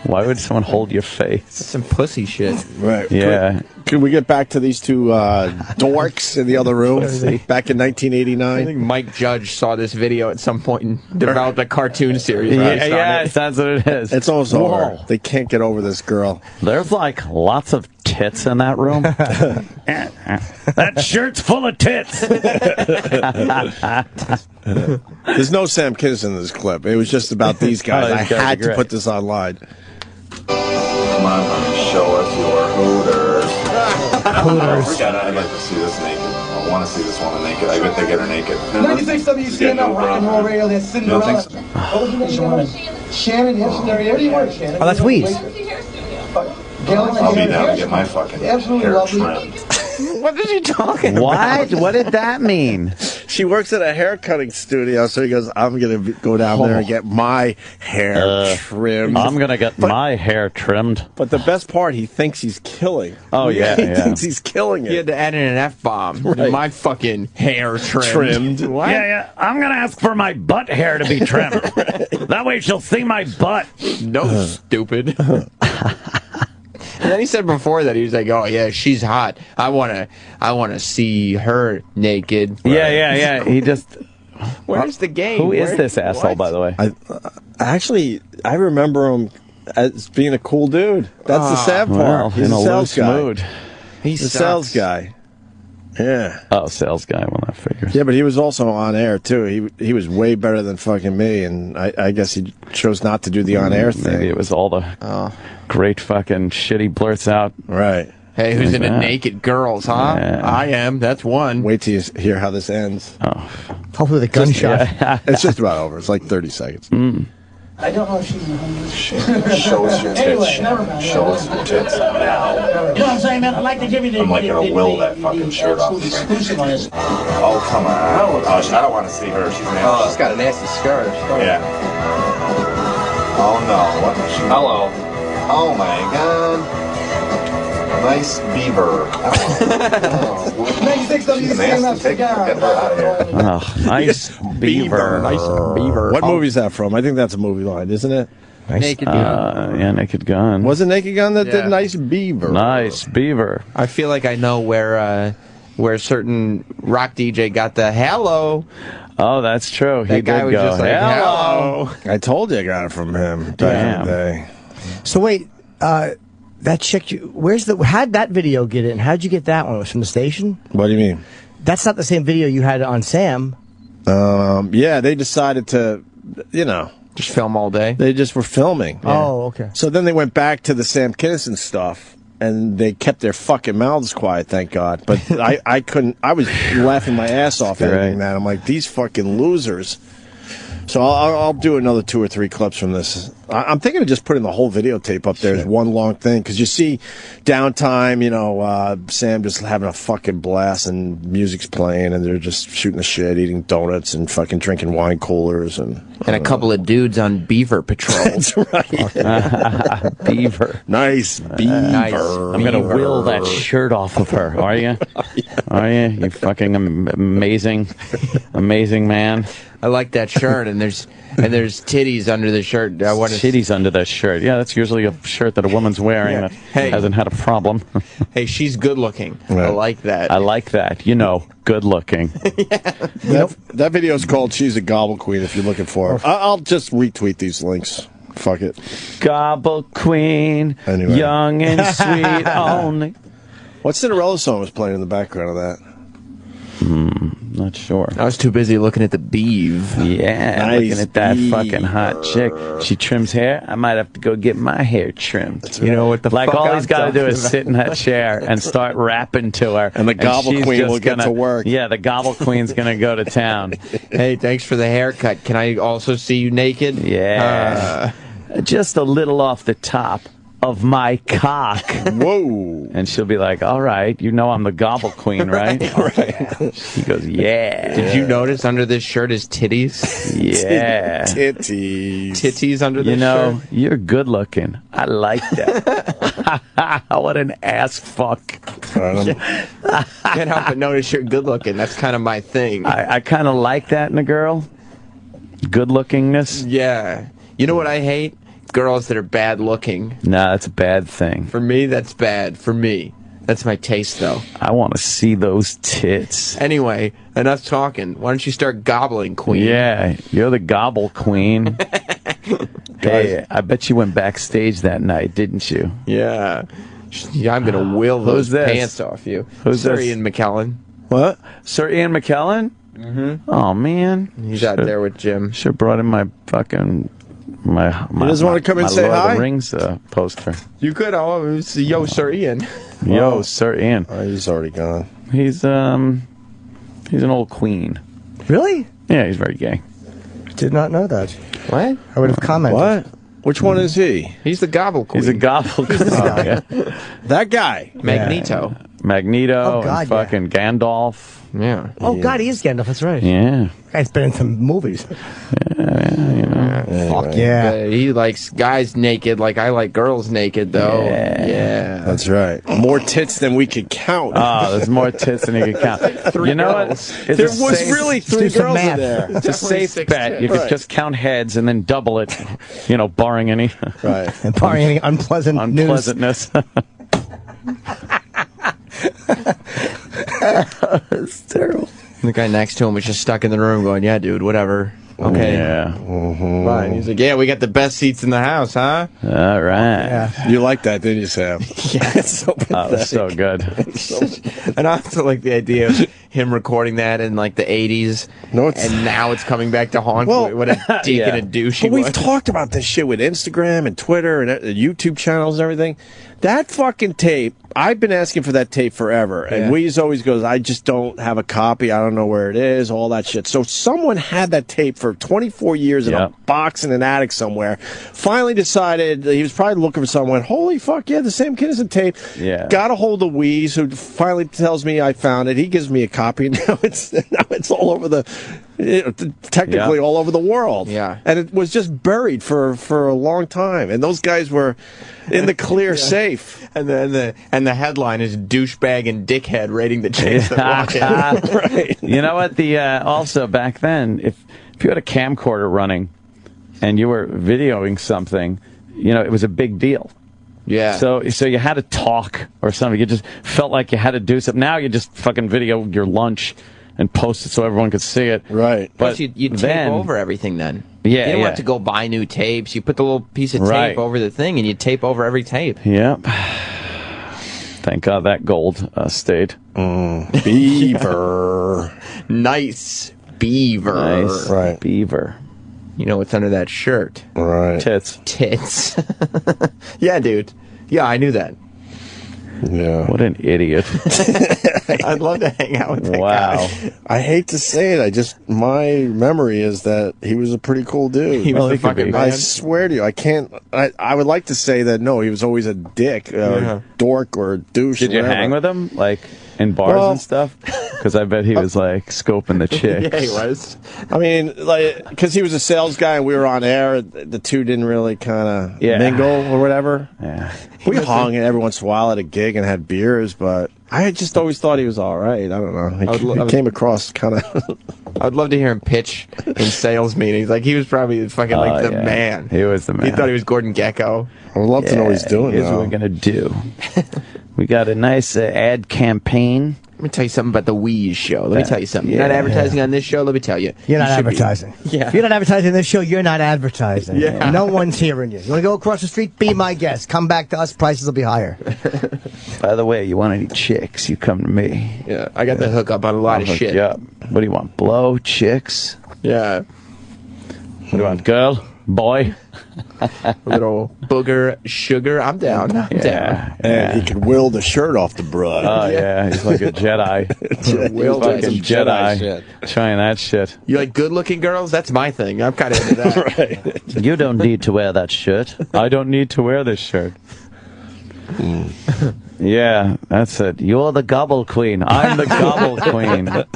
Speaker 3: Why would someone hold your face?
Speaker 13: Some pussy shit.
Speaker 2: Right.
Speaker 3: Yeah.
Speaker 2: Can we get back to these two dorks in the other room back in
Speaker 13: I
Speaker 2: 1989?
Speaker 13: think Mike Judge saw this video at some point and developed a cartoon series.
Speaker 3: Yeah, that's what it is.
Speaker 2: It's almost over. They can't get over this girl.
Speaker 3: There's like lots of tits in that room. That shirt's full of tits.
Speaker 2: There's no Sam Kinnison in this clip. It was just about these guys. I had to put this online.
Speaker 23: Come on, honey, show us your hooters.
Speaker 5: Hooters.
Speaker 23: I'd like to see this naked. I want to see this woman naked. I bet they get her naked.
Speaker 10: 96 WCNL rock and roll radio, that's Cinderella.
Speaker 23: You don't think so?
Speaker 10: What was your name, Shannon? Shannon, yes, where do you work, Shannon?
Speaker 5: Oh, that's Weeze.
Speaker 23: I'll be down to get my fucking hair trimmed.
Speaker 13: What is he talking
Speaker 3: What? What did that mean?
Speaker 2: She works at a hair cutting studio, so he goes, I'm going to go down there and get my hair trimmed.
Speaker 3: I'm going to get my hair trimmed.
Speaker 2: But the best part, he thinks he's killing.
Speaker 3: Oh, yeah,
Speaker 2: He
Speaker 3: yeah.
Speaker 2: thinks he's killing
Speaker 13: He had
Speaker 2: it.
Speaker 13: to add in an F-bomb.
Speaker 2: Right.
Speaker 13: My fucking hair trimmed. What?
Speaker 3: Yeah. I'm going to ask for my butt hair to be trimmed. That way she'll see my butt.
Speaker 13: No, stupid. And then he said before that he was like, "Oh yeah, she's hot. I wanna see her naked."
Speaker 3: Yeah. He just.
Speaker 13: Where's the game?
Speaker 3: Who is this asshole, by the way?
Speaker 2: I remember him as being a cool dude. That's the sad part.
Speaker 3: Well,
Speaker 2: He's
Speaker 3: in
Speaker 2: a
Speaker 3: a
Speaker 2: sales
Speaker 3: loose
Speaker 2: guy.
Speaker 3: mood.
Speaker 2: He's a sales guy. Yeah.
Speaker 3: Oh, sales guy. Well, that figures.
Speaker 2: Yeah, but he was also on air too. He was way better than fucking me, and I guess he chose not to do the on air thing.
Speaker 3: Maybe it was all the great fucking shit he blurts out.
Speaker 2: Right.
Speaker 13: Hey, who's into naked girls, huh?
Speaker 3: Yeah.
Speaker 13: I am. That's one.
Speaker 2: Wait till you hear how this ends.
Speaker 3: Oh.
Speaker 5: Hopefully the gunshot.
Speaker 2: It's just about over. It's like 30 seconds.
Speaker 6: I don't know if she's in the
Speaker 23: Show us your tits.
Speaker 6: Anyway, never mind.
Speaker 23: Show us your tits now.
Speaker 6: You know what I'm saying, man? I'd like to give you the...
Speaker 23: I'm like gonna will that fucking shirt off.
Speaker 6: Exclusive on this.
Speaker 23: Oh, come on. Oh, I don't want to see her. She's nasty.
Speaker 24: She's got a nasty scar.
Speaker 23: Yeah. Oh, no. What? Hello. Oh, my God. Nice beaver. She's nasty. Get her out of here.
Speaker 3: Oh, nice beaver.
Speaker 2: Nice beaver. What movie is that from? I think that's a movie line, isn't it?
Speaker 13: Naked Gun.
Speaker 3: Yeah, Naked Gun.
Speaker 2: Was it Naked Gun that did Nice Beaver?
Speaker 3: Nice beaver.
Speaker 13: I feel like I know where certain rock DJ got the hello.
Speaker 3: Oh, that's true.
Speaker 13: That
Speaker 3: He
Speaker 13: guy
Speaker 3: did
Speaker 13: was
Speaker 3: go,
Speaker 13: just like, hello.
Speaker 2: I told you I got it from him back in the day.
Speaker 5: So wait, that chick, how'd that video get in? How'd you get that one? It was from the station?
Speaker 2: What do you mean?
Speaker 5: That's not the same video you had on Sam.
Speaker 2: Yeah, they decided to,
Speaker 13: just film all day.
Speaker 2: They just were filming.
Speaker 5: Oh, okay.
Speaker 2: So then they went back to the Sam Kinnison stuff, and they kept their fucking mouths quiet, thank God. But I couldn't, I was laughing my ass off editing that. I'm like, these fucking losers. So I'll do another 2 or 3 clips from this. I'm thinking of just putting the whole videotape up there as one long thing, because you see downtime, Sam just having a fucking blast and music's playing and they're just shooting the shit, eating donuts and fucking drinking wine coolers and
Speaker 13: a couple of dudes on beaver patrol.
Speaker 2: That's right.
Speaker 3: Beaver.
Speaker 2: Nice beaver.
Speaker 3: I'm going to will that shirt off of her. Are you? Are you? You fucking amazing man.
Speaker 13: I like that shirt, and there's titties under the shirt.
Speaker 3: Titties under that shirt. Yeah, that's usually a shirt that a woman's wearing that hasn't had a problem.
Speaker 13: Hey, she's good looking. I like that.
Speaker 3: I like that. Good looking.
Speaker 2: That video is called She's a Gobble Queen if you're looking for it. I'll just retweet these links. Fuck it.
Speaker 3: Gobble Queen,
Speaker 2: anyway.
Speaker 3: Young and sweet only.
Speaker 2: What Cinderella song was playing in the background of that?
Speaker 3: Not sure.
Speaker 13: I was too busy looking at the beeve.
Speaker 3: Yeah,
Speaker 2: Nice
Speaker 3: looking at that
Speaker 2: beaver.
Speaker 3: fucking hot chick. She trims hair. I might have to go get my hair trimmed.
Speaker 13: You know what the
Speaker 3: like
Speaker 13: fuck
Speaker 3: all
Speaker 13: I'm
Speaker 3: he's got to do
Speaker 13: talking
Speaker 3: is
Speaker 13: about.
Speaker 3: sit in that chair and start rapping to her.
Speaker 2: And the Gobble
Speaker 3: she's
Speaker 2: Queen
Speaker 3: just
Speaker 2: will get to work.
Speaker 3: Yeah, the Gobble Queen's going to go to town.
Speaker 13: Hey, thanks for the haircut. Can I also see you naked?
Speaker 3: Yeah. Just a little off the top of my cock.
Speaker 2: Whoa.
Speaker 3: And she'll be like, all right, I'm the Gobble Queen, right?
Speaker 2: Right.
Speaker 3: She goes, yeah.
Speaker 13: Did you notice under this shirt is titties?
Speaker 3: Yeah.
Speaker 2: Titties
Speaker 13: under this shirt?
Speaker 3: You're good looking. I like that. What an ass fuck.
Speaker 13: Can't help but notice you're good looking. That's kind of my thing.
Speaker 3: I kind of like that in a girl. Good lookingness.
Speaker 13: Yeah. You know what I hate? Girls that are bad looking.
Speaker 3: Nah, that's a bad thing.
Speaker 13: For me, that's bad. For me. That's my taste, though.
Speaker 3: I want to see those tits.
Speaker 13: Anyway, enough talking. Why don't you start gobbling, Queen?
Speaker 3: Yeah, you're the Gobble Queen. Hey, I bet you went backstage that night, didn't you?
Speaker 13: Yeah. I'm going to will those pants off you.
Speaker 3: Who's
Speaker 13: Sir
Speaker 3: this?
Speaker 13: Ian McKellen.
Speaker 3: What? Sir Ian McKellen?
Speaker 13: Mm-hmm.
Speaker 3: Oh, man.
Speaker 13: He's out there with Jim.
Speaker 3: Should have brought in my fucking... My
Speaker 2: he doesn't want to come and say
Speaker 3: Lord
Speaker 2: hi?
Speaker 3: of the Rings poster.
Speaker 13: You could. Yo, Sir Ian.
Speaker 3: Yo, Sir Ian.
Speaker 2: Oh, he's already gone.
Speaker 3: He's an old queen.
Speaker 5: Really?
Speaker 3: Yeah, he's very gay.
Speaker 5: Did not know that.
Speaker 13: What?
Speaker 5: I would have commented.
Speaker 2: What? Which one is he?
Speaker 13: He's the Gobble Queen.
Speaker 3: He's a Gobble Queen. Yeah.
Speaker 2: That guy.
Speaker 13: Magneto.
Speaker 3: Magneto
Speaker 5: Oh, God,
Speaker 3: and fucking Gandalf.
Speaker 13: Yeah.
Speaker 5: Oh, God, he is Gandalf. That's right.
Speaker 3: Yeah.
Speaker 5: Guy's been in some movies.
Speaker 2: Fuck
Speaker 5: yeah.
Speaker 13: He likes guys naked like I like girls naked, though. Yeah.
Speaker 2: That's right. More tits than we could count.
Speaker 3: Oh, there's more tits than you can count. You know what? It's
Speaker 2: There was really 3 girls in there.
Speaker 3: It's a safe bet. You could just count heads and then double it, barring any
Speaker 2: right.
Speaker 5: And barring any unpleasantness.
Speaker 3: unpleasantness.
Speaker 5: It's terrible.
Speaker 13: The guy next to him was just stuck in the room going, yeah, dude, whatever. Okay.
Speaker 3: Yeah.
Speaker 13: Fine. He's like, yeah, we got the best seats in the house, huh?
Speaker 3: All right.
Speaker 5: Yeah.
Speaker 2: You like that, didn't you, Sam?
Speaker 13: Yeah.
Speaker 2: It's so
Speaker 3: Oh, it was so good.
Speaker 13: And I also like the idea of him recording that in like the 80s.
Speaker 2: No, it's...
Speaker 13: And now it's coming back to haunt. What a dick and a douche he
Speaker 2: But we've
Speaker 13: was.
Speaker 2: talked about this shit with Instagram and Twitter and YouTube channels and everything. That fucking tape, I've been asking for that tape forever. And Weeze always goes, I just don't have a copy. I don't know where it is, all that shit. So someone had that tape for 24 years in a box in an attic somewhere. Finally decided, he was probably looking for someone. Holy fuck, yeah, the Sam Kinnison tape.
Speaker 3: Yeah.
Speaker 2: Got a hold of Weeze, who finally tells me I found it. He gives me a copy. Now it's all over technically all over the world.
Speaker 13: Yeah.
Speaker 2: And it was just buried for a long time. And those guys were in the clear safe.
Speaker 13: And the headline is douchebag and dickhead rating the chicks that walk in.
Speaker 2: Right.
Speaker 3: You know what? Also back then, if you had a camcorder running and you were videoing something, it was a big deal.
Speaker 13: Yeah.
Speaker 3: So you had to talk or something. You just felt like you had to do something. Now you just fucking video your lunch and post it so everyone could see it.
Speaker 2: Right.
Speaker 13: But you'd tape over everything then.
Speaker 3: Yeah.
Speaker 13: You didn't have to go buy new tapes. You put the little piece of tape over the thing and you tape over every tape.
Speaker 3: Yep. Thank God that gold stayed.
Speaker 2: Beaver.
Speaker 13: Nice beaver.
Speaker 3: Nice.
Speaker 2: Right.
Speaker 3: Beaver.
Speaker 13: You know what's under that shirt?
Speaker 2: Right.
Speaker 13: Tits. Yeah, dude. Yeah, I knew that.
Speaker 2: Yeah.
Speaker 3: What an idiot.
Speaker 13: I'd love to hang out with that guy.
Speaker 2: I hate to say it. My memory is that he was a pretty cool dude.
Speaker 13: He was a fucking man.
Speaker 2: I swear to you, I would like to say that, no, he was always a dick, dork, or a douche.
Speaker 3: Did you hang with him, like, in bars and stuff? Because I bet he was, like, scoping the chicks.
Speaker 13: Yeah, he was.
Speaker 2: I mean, like, because he was a sales guy and we were on air, the two didn't really kind of mingle or whatever.
Speaker 3: Yeah.
Speaker 2: We hung every once in a while at a gig and had beers, but I just always thought he was all right. I don't know. He came across kind of...
Speaker 13: I'd love to hear him pitch in sales meetings. Like, he was probably fucking the man.
Speaker 3: He was the man.
Speaker 13: He thought he was Gordon Gekko.
Speaker 2: I would love to know what he's doing.
Speaker 3: Here's what we're going to do. We got a nice ad campaign.
Speaker 13: Let me tell you something about the Wheeze show. Let me tell you something. You're not advertising on this show? Let me tell you.
Speaker 5: You're not advertising.
Speaker 13: Yeah.
Speaker 5: If you're not advertising this show, you're not advertising.
Speaker 13: Yeah.
Speaker 5: No one's hearing you. You want to go across the street? Be my guest. Come back to us. Prices will be higher.
Speaker 3: By the way, you want any chicks, you come to me.
Speaker 13: Yeah, I got the hookup on a lot of shit.
Speaker 3: Yeah. What do you want? Blow? Chicks?
Speaker 13: Yeah.
Speaker 3: What do you want? Girl? Boy?
Speaker 13: A little booger sugar. I'm down. I'm down.
Speaker 2: And he could will the shirt off the broad.
Speaker 3: Oh, yeah. He's like a Jedi.
Speaker 13: Will
Speaker 3: He's fucking
Speaker 2: Jedi shit.
Speaker 3: Trying that shit.
Speaker 13: You like good-looking girls? That's my thing. I'm kind of into that.
Speaker 2: Right.
Speaker 3: You don't need to wear that shirt. I don't need to wear this shirt. Yeah, that's it. You're the gobble queen. I'm the gobble queen. The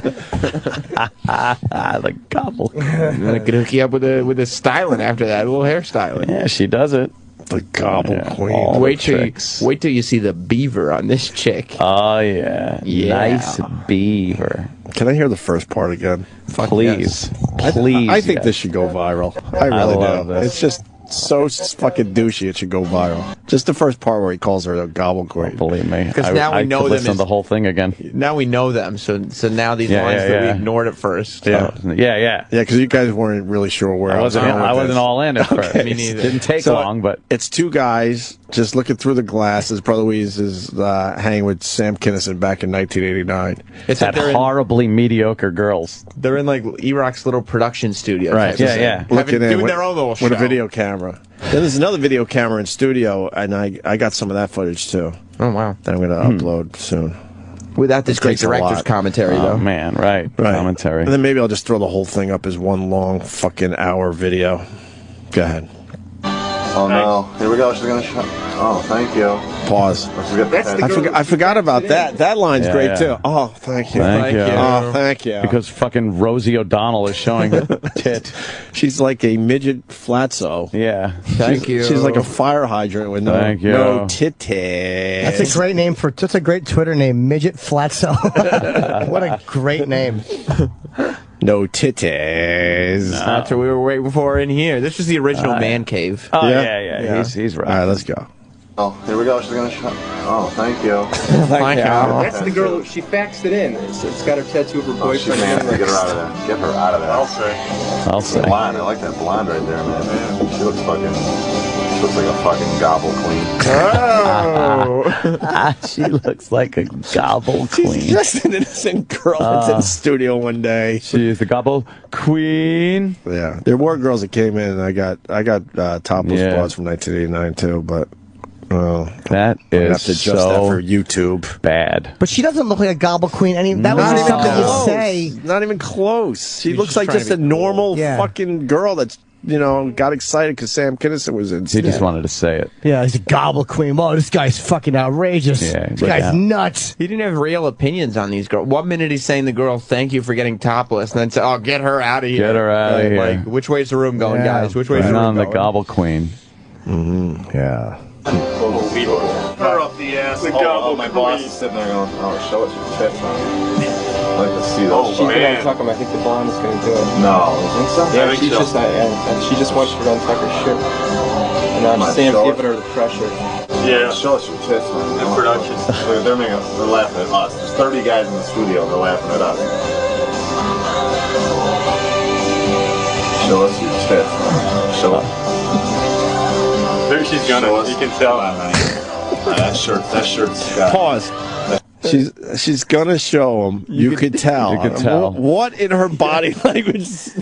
Speaker 3: gobble queen.
Speaker 13: I could hook you up with a styling after that, a little hairstyling.
Speaker 3: Yeah, she does it.
Speaker 2: The gobble queen.
Speaker 13: Wait till you see the beaver on this chick.
Speaker 3: Oh yeah, nice beaver.
Speaker 2: Can I hear the first part again?
Speaker 3: Please,
Speaker 2: yes.
Speaker 3: please.
Speaker 2: I think this should go viral. I really
Speaker 3: love
Speaker 2: do.
Speaker 3: this.
Speaker 2: It's just so fucking douchey. It should go viral. Just the first part where he calls her the gobble queen.
Speaker 3: Believe me,
Speaker 13: because now we know
Speaker 3: them.
Speaker 13: Listen
Speaker 3: to the whole thing again.
Speaker 13: Now we know them. So now these lines that we ignored at first.
Speaker 3: Yeah, yeah.
Speaker 2: Because you guys weren't really sure where I was going with
Speaker 3: I wasn't
Speaker 2: this.
Speaker 3: all in at first. Me neither. Didn't take long, but
Speaker 2: it's two guys just looking through the glasses. Brother Weeze is hanging with Sam Kinnison back in 1989.
Speaker 3: It's that horribly mediocre girls.
Speaker 13: They're in like E-Rock's little production studio.
Speaker 3: Right. Yeah.
Speaker 2: Looking in
Speaker 13: doing their own little show
Speaker 2: with a video camera. Then there's another video camera in studio, and I got some of that footage too.
Speaker 13: Oh wow!
Speaker 2: That I'm going to upload soon.
Speaker 13: Without this great director's commentary, though.
Speaker 3: Oh man, right. Commentary.
Speaker 2: And then maybe I'll just throw the whole thing up as one long fucking hour video. Go ahead.
Speaker 23: Oh no! Here we go. She's gonna show. Oh, thank you.
Speaker 2: Pause. I forgot about that. That line's great too. Oh, thank you.
Speaker 3: Thank you.
Speaker 2: Oh, thank you.
Speaker 3: Because fucking Rosie O'Donnell is showing a tit.
Speaker 2: She's like a midget flatso.
Speaker 3: Yeah.
Speaker 13: Thank you.
Speaker 2: She's like a fire hydrant with no titties.
Speaker 5: That's a great name that's a great Twitter name, Midget Flatso. What a great name.
Speaker 2: No titties.
Speaker 13: No. That's what we were waiting for in here. This was the original man cave.
Speaker 3: Oh, yeah. He's right.
Speaker 2: All right, let's go.
Speaker 23: Oh, here we go. She's gonna show. Oh, thank you.
Speaker 24: Thank you. That's the girl. She faxed it in. It's got her tattoo of her boyfriend.
Speaker 23: Man, get her out of there. Get her out of there.
Speaker 3: I'll say.
Speaker 23: Blonde. I like that blonde right there, man. She looks fucking. She looks like a fucking gobble queen.
Speaker 2: Oh.
Speaker 3: She looks like a gobble queen.
Speaker 2: She's just an innocent girl that's in the studio one day.
Speaker 3: She is the gobble queen.
Speaker 2: Yeah, there were girls that came in. And I got topless bras from 1989 too, but.
Speaker 3: That
Speaker 2: I
Speaker 3: is
Speaker 2: have to adjust that for YouTube.
Speaker 3: Bad.
Speaker 5: But she doesn't look like a gobble queen. That was just something you'd say.
Speaker 2: Not even close. She looks like just a normal fucking girl that's, got excited because Sam Kinnison was in.
Speaker 3: He just wanted to say it.
Speaker 5: Yeah, he's a gobble queen. Whoa, this guy's fucking outrageous. Yeah, this guy's nuts.
Speaker 13: He didn't have real opinions on these girls. 1 minute he's saying the girl, thank you for getting topless, and then say, oh, get her out of here.
Speaker 3: Get her out of here.
Speaker 13: Like, which way's the room going, guys? Which way's the room
Speaker 3: on
Speaker 13: going?
Speaker 3: the gobble queen.
Speaker 2: Mm-hmm. Yeah.
Speaker 23: Her up the ass. My boss is sitting there going, oh, show us your tits, man. I'd like to see those.
Speaker 24: She's going to tuck him. I think the blonde is going to do it.
Speaker 23: No.
Speaker 24: You think so? Yeah, she just wants her to untuck her shirt. And Sam's giving her the pressure.
Speaker 23: Yeah. Show us your tits, man. In production. They're laughing at us. There's 30 guys in the studio and they're laughing at us. Show us your tits, man. Show us.
Speaker 12: Maybe she's gonna. You can tell.
Speaker 23: That shirt's got.
Speaker 2: Pause. She's gonna show him. You could tell.
Speaker 3: You could tell.
Speaker 2: What in her body language says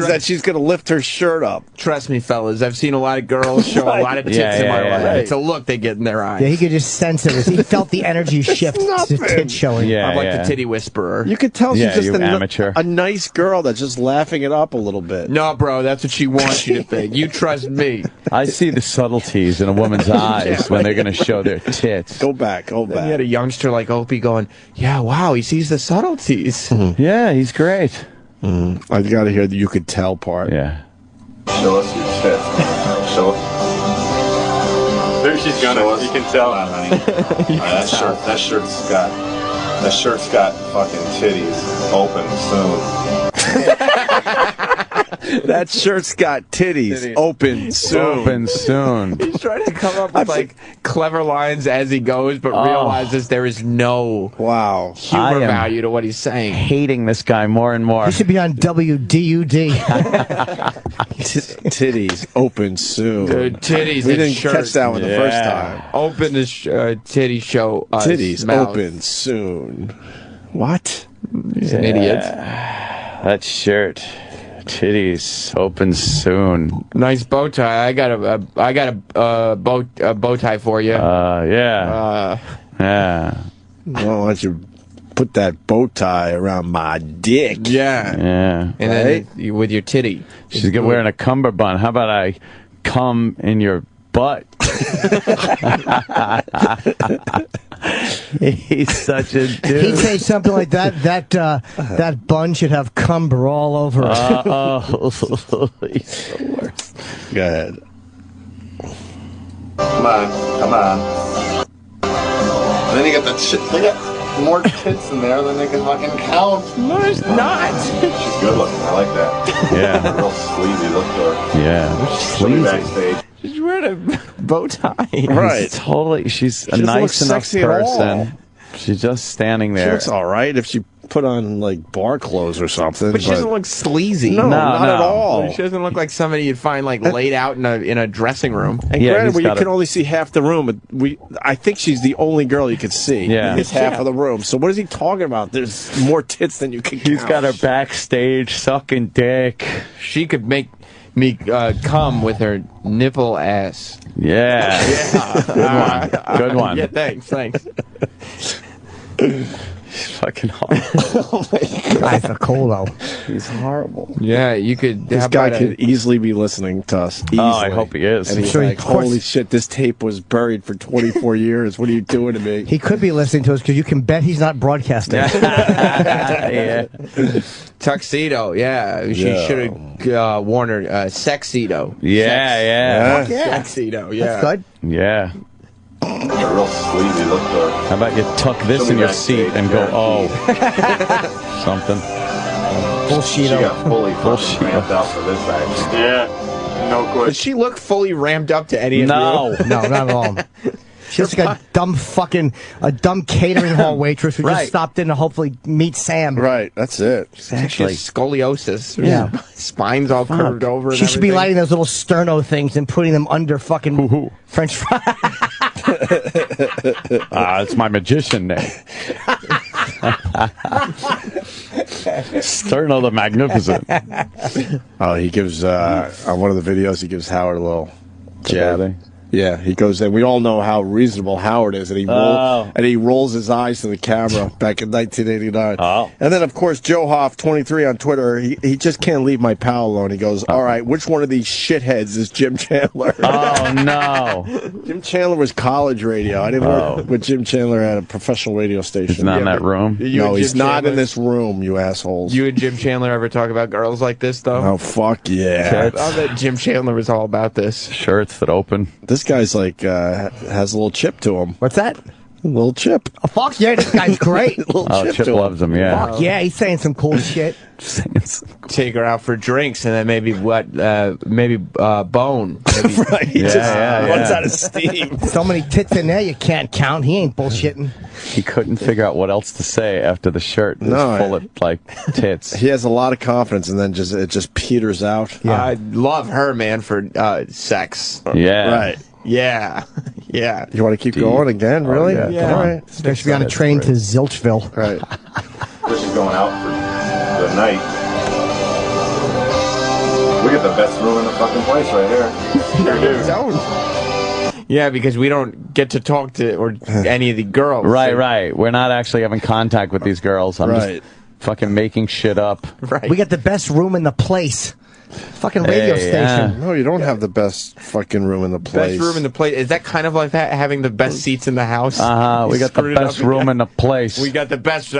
Speaker 2: that she's gonna lift her shirt up?
Speaker 13: Trust me, fellas. I've seen a lot of girls show a lot of tits in my life. It's a look they get in their eyes.
Speaker 5: Yeah, he could just sense it. He felt the energy shift to tit showing.
Speaker 13: I'm like the titty whisperer.
Speaker 2: You could tell she's just
Speaker 3: amateur.
Speaker 2: a nice girl that's just laughing it up a little bit.
Speaker 13: No, bro, that's what she wants you to think. You trust me.
Speaker 3: I see the subtleties in a woman's eyes when they're going to show their tits.
Speaker 2: Go back.
Speaker 13: You had a youngster like Opie going, yeah, wow, he sees the subtleties.
Speaker 3: Yeah, he's great.
Speaker 2: I got to hear the you could tell part.
Speaker 3: Yeah.
Speaker 23: Show us your tits. Show us.
Speaker 12: Maybe she's gonna. You can tell.
Speaker 23: That shirt's got fucking titties open soon.
Speaker 2: That shirt's got titties open soon.
Speaker 3: Open soon.
Speaker 13: He's trying to come up with like clever lines as he goes, but realizes there is no humor value to what he's saying.
Speaker 3: Hating this guy more and more.
Speaker 5: He should be on WDUD.
Speaker 2: Titties open soon.
Speaker 13: Dude, titties.
Speaker 2: We didn't catch that one the first time.
Speaker 13: Open the titty show.
Speaker 2: Titties
Speaker 13: mouth.
Speaker 2: open soon. What?
Speaker 13: He's an idiot.
Speaker 3: That shirt. Titties open soon.
Speaker 13: Nice bow tie. I got a bow tie for you.
Speaker 3: Yeah.
Speaker 2: Well, why don't you put that bow tie around my dick?
Speaker 13: Yeah.
Speaker 3: Yeah.
Speaker 13: And then with your titty.
Speaker 3: She's wearing a cummerbund. How about I come in your butt? He's such a dude.
Speaker 5: He'd say something like that. That bun should have cumber all over it.
Speaker 3: He's the worst.
Speaker 2: Go ahead.
Speaker 23: Come on. And then you get that shit. They got more tits in there than they can fucking count.
Speaker 13: No, it's not.
Speaker 23: She's good looking. I like that.
Speaker 3: Yeah.
Speaker 23: Real sleazy look to her.
Speaker 3: Yeah.
Speaker 23: She'll be backstage.
Speaker 13: She's wearing a bow tie.
Speaker 2: Right.
Speaker 3: She's a nice enough person. She's just standing there.
Speaker 2: She looks all right if she put on like bar clothes or something.
Speaker 13: But she doesn't look sleazy.
Speaker 2: No, not at all.
Speaker 13: She doesn't look like somebody you'd find like laid out in a dressing room.
Speaker 2: And granted, where you can only see half the room, I think she's the only girl you could see.
Speaker 3: Yeah.
Speaker 2: It's half of the room. So what is he talking about? There's more tits than you can count.
Speaker 3: He's got her backstage sucking dick.
Speaker 13: She could make me come with her nipple ass.
Speaker 3: Yeah. Good one.
Speaker 13: Yeah, thanks.
Speaker 3: He's fucking horrible.
Speaker 2: Oh my God.
Speaker 5: I feel cool though.
Speaker 2: He's horrible.
Speaker 13: Yeah, you could.
Speaker 2: This guy could easily be listening to us. Easily.
Speaker 3: Oh, I hope he is.
Speaker 2: And he's like, holy shit, this tape was buried for 24 years. What are you doing to me?
Speaker 5: He could be listening to us because you can bet he's not broadcasting.
Speaker 3: Yeah.
Speaker 13: Tuxedo, yeah. She should have worn her sexedo.
Speaker 3: Yeah.
Speaker 13: Sexedo, yeah.
Speaker 5: That's good.
Speaker 3: Yeah.
Speaker 23: A real sleazy look to her.
Speaker 3: How about you tuck this in your seat and go, something.
Speaker 5: Bullshit.
Speaker 23: She got fully ramped out for this act.
Speaker 12: Yeah. No question.
Speaker 14: Does she look fully ramped up to any of you?
Speaker 5: No, not at all. She's like a dumb catering hall waitress who just stopped in to hopefully meet Sam.
Speaker 2: Right, that's it.
Speaker 14: Exactly. Scoliosis.
Speaker 5: Yeah.
Speaker 14: Spine's all curved over.
Speaker 5: She should be lighting those little sterno things and putting them under fucking French fries.
Speaker 3: It's my magician name. Sterno the Magnificent.
Speaker 2: Oh, he gives, on one of the videos, he gives Howard a little jab. Yeah, he goes, and we all know how reasonable Howard is, and he rolls his eyes to the camera back in 1989.
Speaker 3: Oh.
Speaker 2: And then, of course, Joe Hoff, 23 on Twitter, he just can't leave my pal alone. He goes, all right, which one of these shitheads is Jim Chandler?
Speaker 3: Oh, no.
Speaker 2: Jim Chandler was college radio. I didn't work with Jim Chandler at a professional radio station.
Speaker 3: He's not in that room?
Speaker 2: No, he's not in this room, you assholes.
Speaker 14: You and Jim Chandler ever talk about girls like this, though?
Speaker 2: Oh, fuck yeah.
Speaker 14: I bet Jim Chandler was all about this.
Speaker 3: Shirts that open.
Speaker 2: This guy's like, has a little chip to him.
Speaker 5: What's that?
Speaker 2: A little chip.
Speaker 5: Oh, fuck yeah, this guy's great.
Speaker 3: Chip loves him, yeah.
Speaker 5: Fuck yeah, he's saying some cool shit.
Speaker 14: Take her out for drinks and then maybe bone. Maybe.
Speaker 2: Right, he just runs out of steam.
Speaker 5: So many tits in there you can't count. He ain't bullshitting.
Speaker 3: He couldn't figure out what else to say after the shirt was full of, like, tits.
Speaker 2: He has a lot of confidence, and then it just peters out.
Speaker 14: Yeah. I love her, man, for sex.
Speaker 3: Yeah.
Speaker 2: Right.
Speaker 14: Yeah. Yeah.
Speaker 2: You want to keep going again, really?
Speaker 14: Oh, yeah.
Speaker 2: All right.
Speaker 5: They should be on a train to Zilchville.
Speaker 2: Right.
Speaker 23: This is going out for the night. We get the best room in the fucking place right here. Sure do.
Speaker 14: Yeah, because we don't get to talk to any of the girls.
Speaker 3: Right. We're not actually having contact with these girls. I'm just fucking making shit up.
Speaker 14: Right.
Speaker 5: We got the best room in the place. Fucking radio station.
Speaker 2: No, you don't have the best fucking room in the place.
Speaker 14: Best room in the place. Is that kind of like that, having the best seats in the house?
Speaker 3: We got the best room in the place.
Speaker 14: We got the best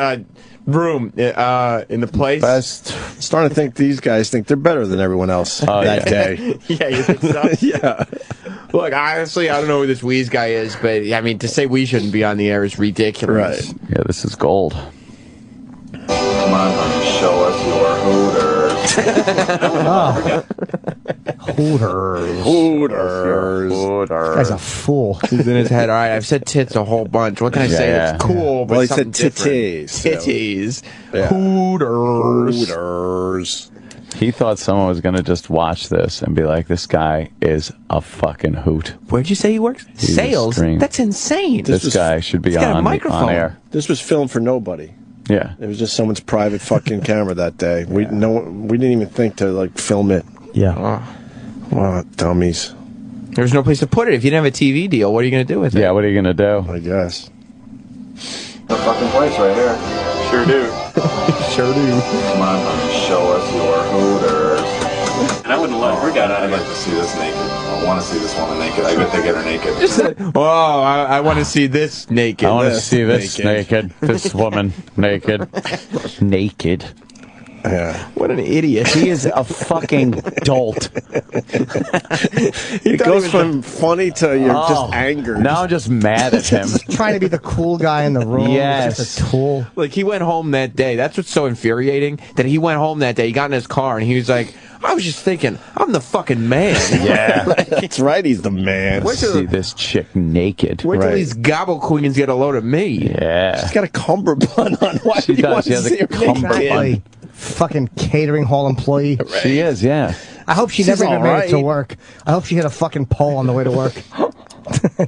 Speaker 14: room in the place.
Speaker 2: Best. I'm starting to think these guys think they're better than everyone else that day.
Speaker 14: Yeah, you think so?
Speaker 2: Yeah.
Speaker 14: Look, honestly, I don't know who this Wheeze guy is, but I mean, to say we shouldn't be on the air is ridiculous.
Speaker 2: Right.
Speaker 3: Yeah, this is gold.
Speaker 23: Come on, honey, show us your hooters.
Speaker 5: Hooters. This guy's a fool.
Speaker 14: He's in his head. All right, I've said tits a whole bunch. What can I say?
Speaker 3: Yeah.
Speaker 14: It's cool, but
Speaker 2: Well, he
Speaker 14: something
Speaker 2: said
Speaker 14: different.
Speaker 2: titties.
Speaker 14: Titties.
Speaker 2: Yeah.
Speaker 14: Hooters.
Speaker 3: He thought someone was going to just watch this and be like, this guy is a fucking hoot.
Speaker 14: Where'd you say he works? Sales? That's insane.
Speaker 3: This guy should be on air.
Speaker 2: This was filmed for nobody.
Speaker 3: Yeah.
Speaker 2: It was just someone's private fucking camera that day. We didn't even think to like film it.
Speaker 5: Yeah.
Speaker 2: Wow, dummies.
Speaker 14: There's no place to put it. If you didn't have a TV deal, what are you going to do with it?
Speaker 3: Yeah, what are you going to do?
Speaker 2: I guess.
Speaker 23: The fucking place right here.
Speaker 12: Sure do.
Speaker 14: Sure do.
Speaker 23: Come on, honey, show us your hooters.
Speaker 12: And I wouldn't let her get out
Speaker 23: I'd
Speaker 12: of
Speaker 23: like to see this naked. I want to see this woman naked. I bet they get her naked.
Speaker 14: I want to see this naked.
Speaker 3: I want to see this naked. This woman naked. Naked.
Speaker 2: Yeah.
Speaker 14: What an idiot.
Speaker 3: He is a fucking dolt.
Speaker 2: It goes from funny to you're just angered.
Speaker 3: Now I'm just mad at him.
Speaker 5: Trying to be the cool guy in the room.
Speaker 3: Yes.
Speaker 5: Just a tool.
Speaker 14: Like, he went home that day. That's what's so infuriating, that he went home that day. He got in his car, and he was like, I was just thinking, I'm the fucking man.
Speaker 3: Yeah.
Speaker 2: That's right, he's the man.
Speaker 3: See this chick naked.
Speaker 14: Wait till these gobble queens get a load of me.
Speaker 3: Yeah.
Speaker 2: She's got a cummerbund on. Why
Speaker 3: She
Speaker 2: do you
Speaker 3: does.
Speaker 2: want
Speaker 3: She
Speaker 2: to
Speaker 3: has
Speaker 2: see
Speaker 3: a
Speaker 2: her naked?
Speaker 3: cummerbund.
Speaker 5: Fucking catering hall employee.
Speaker 3: She is, yeah.
Speaker 5: I hope she never even made it to work. I hope she hit a fucking pole on the way to work.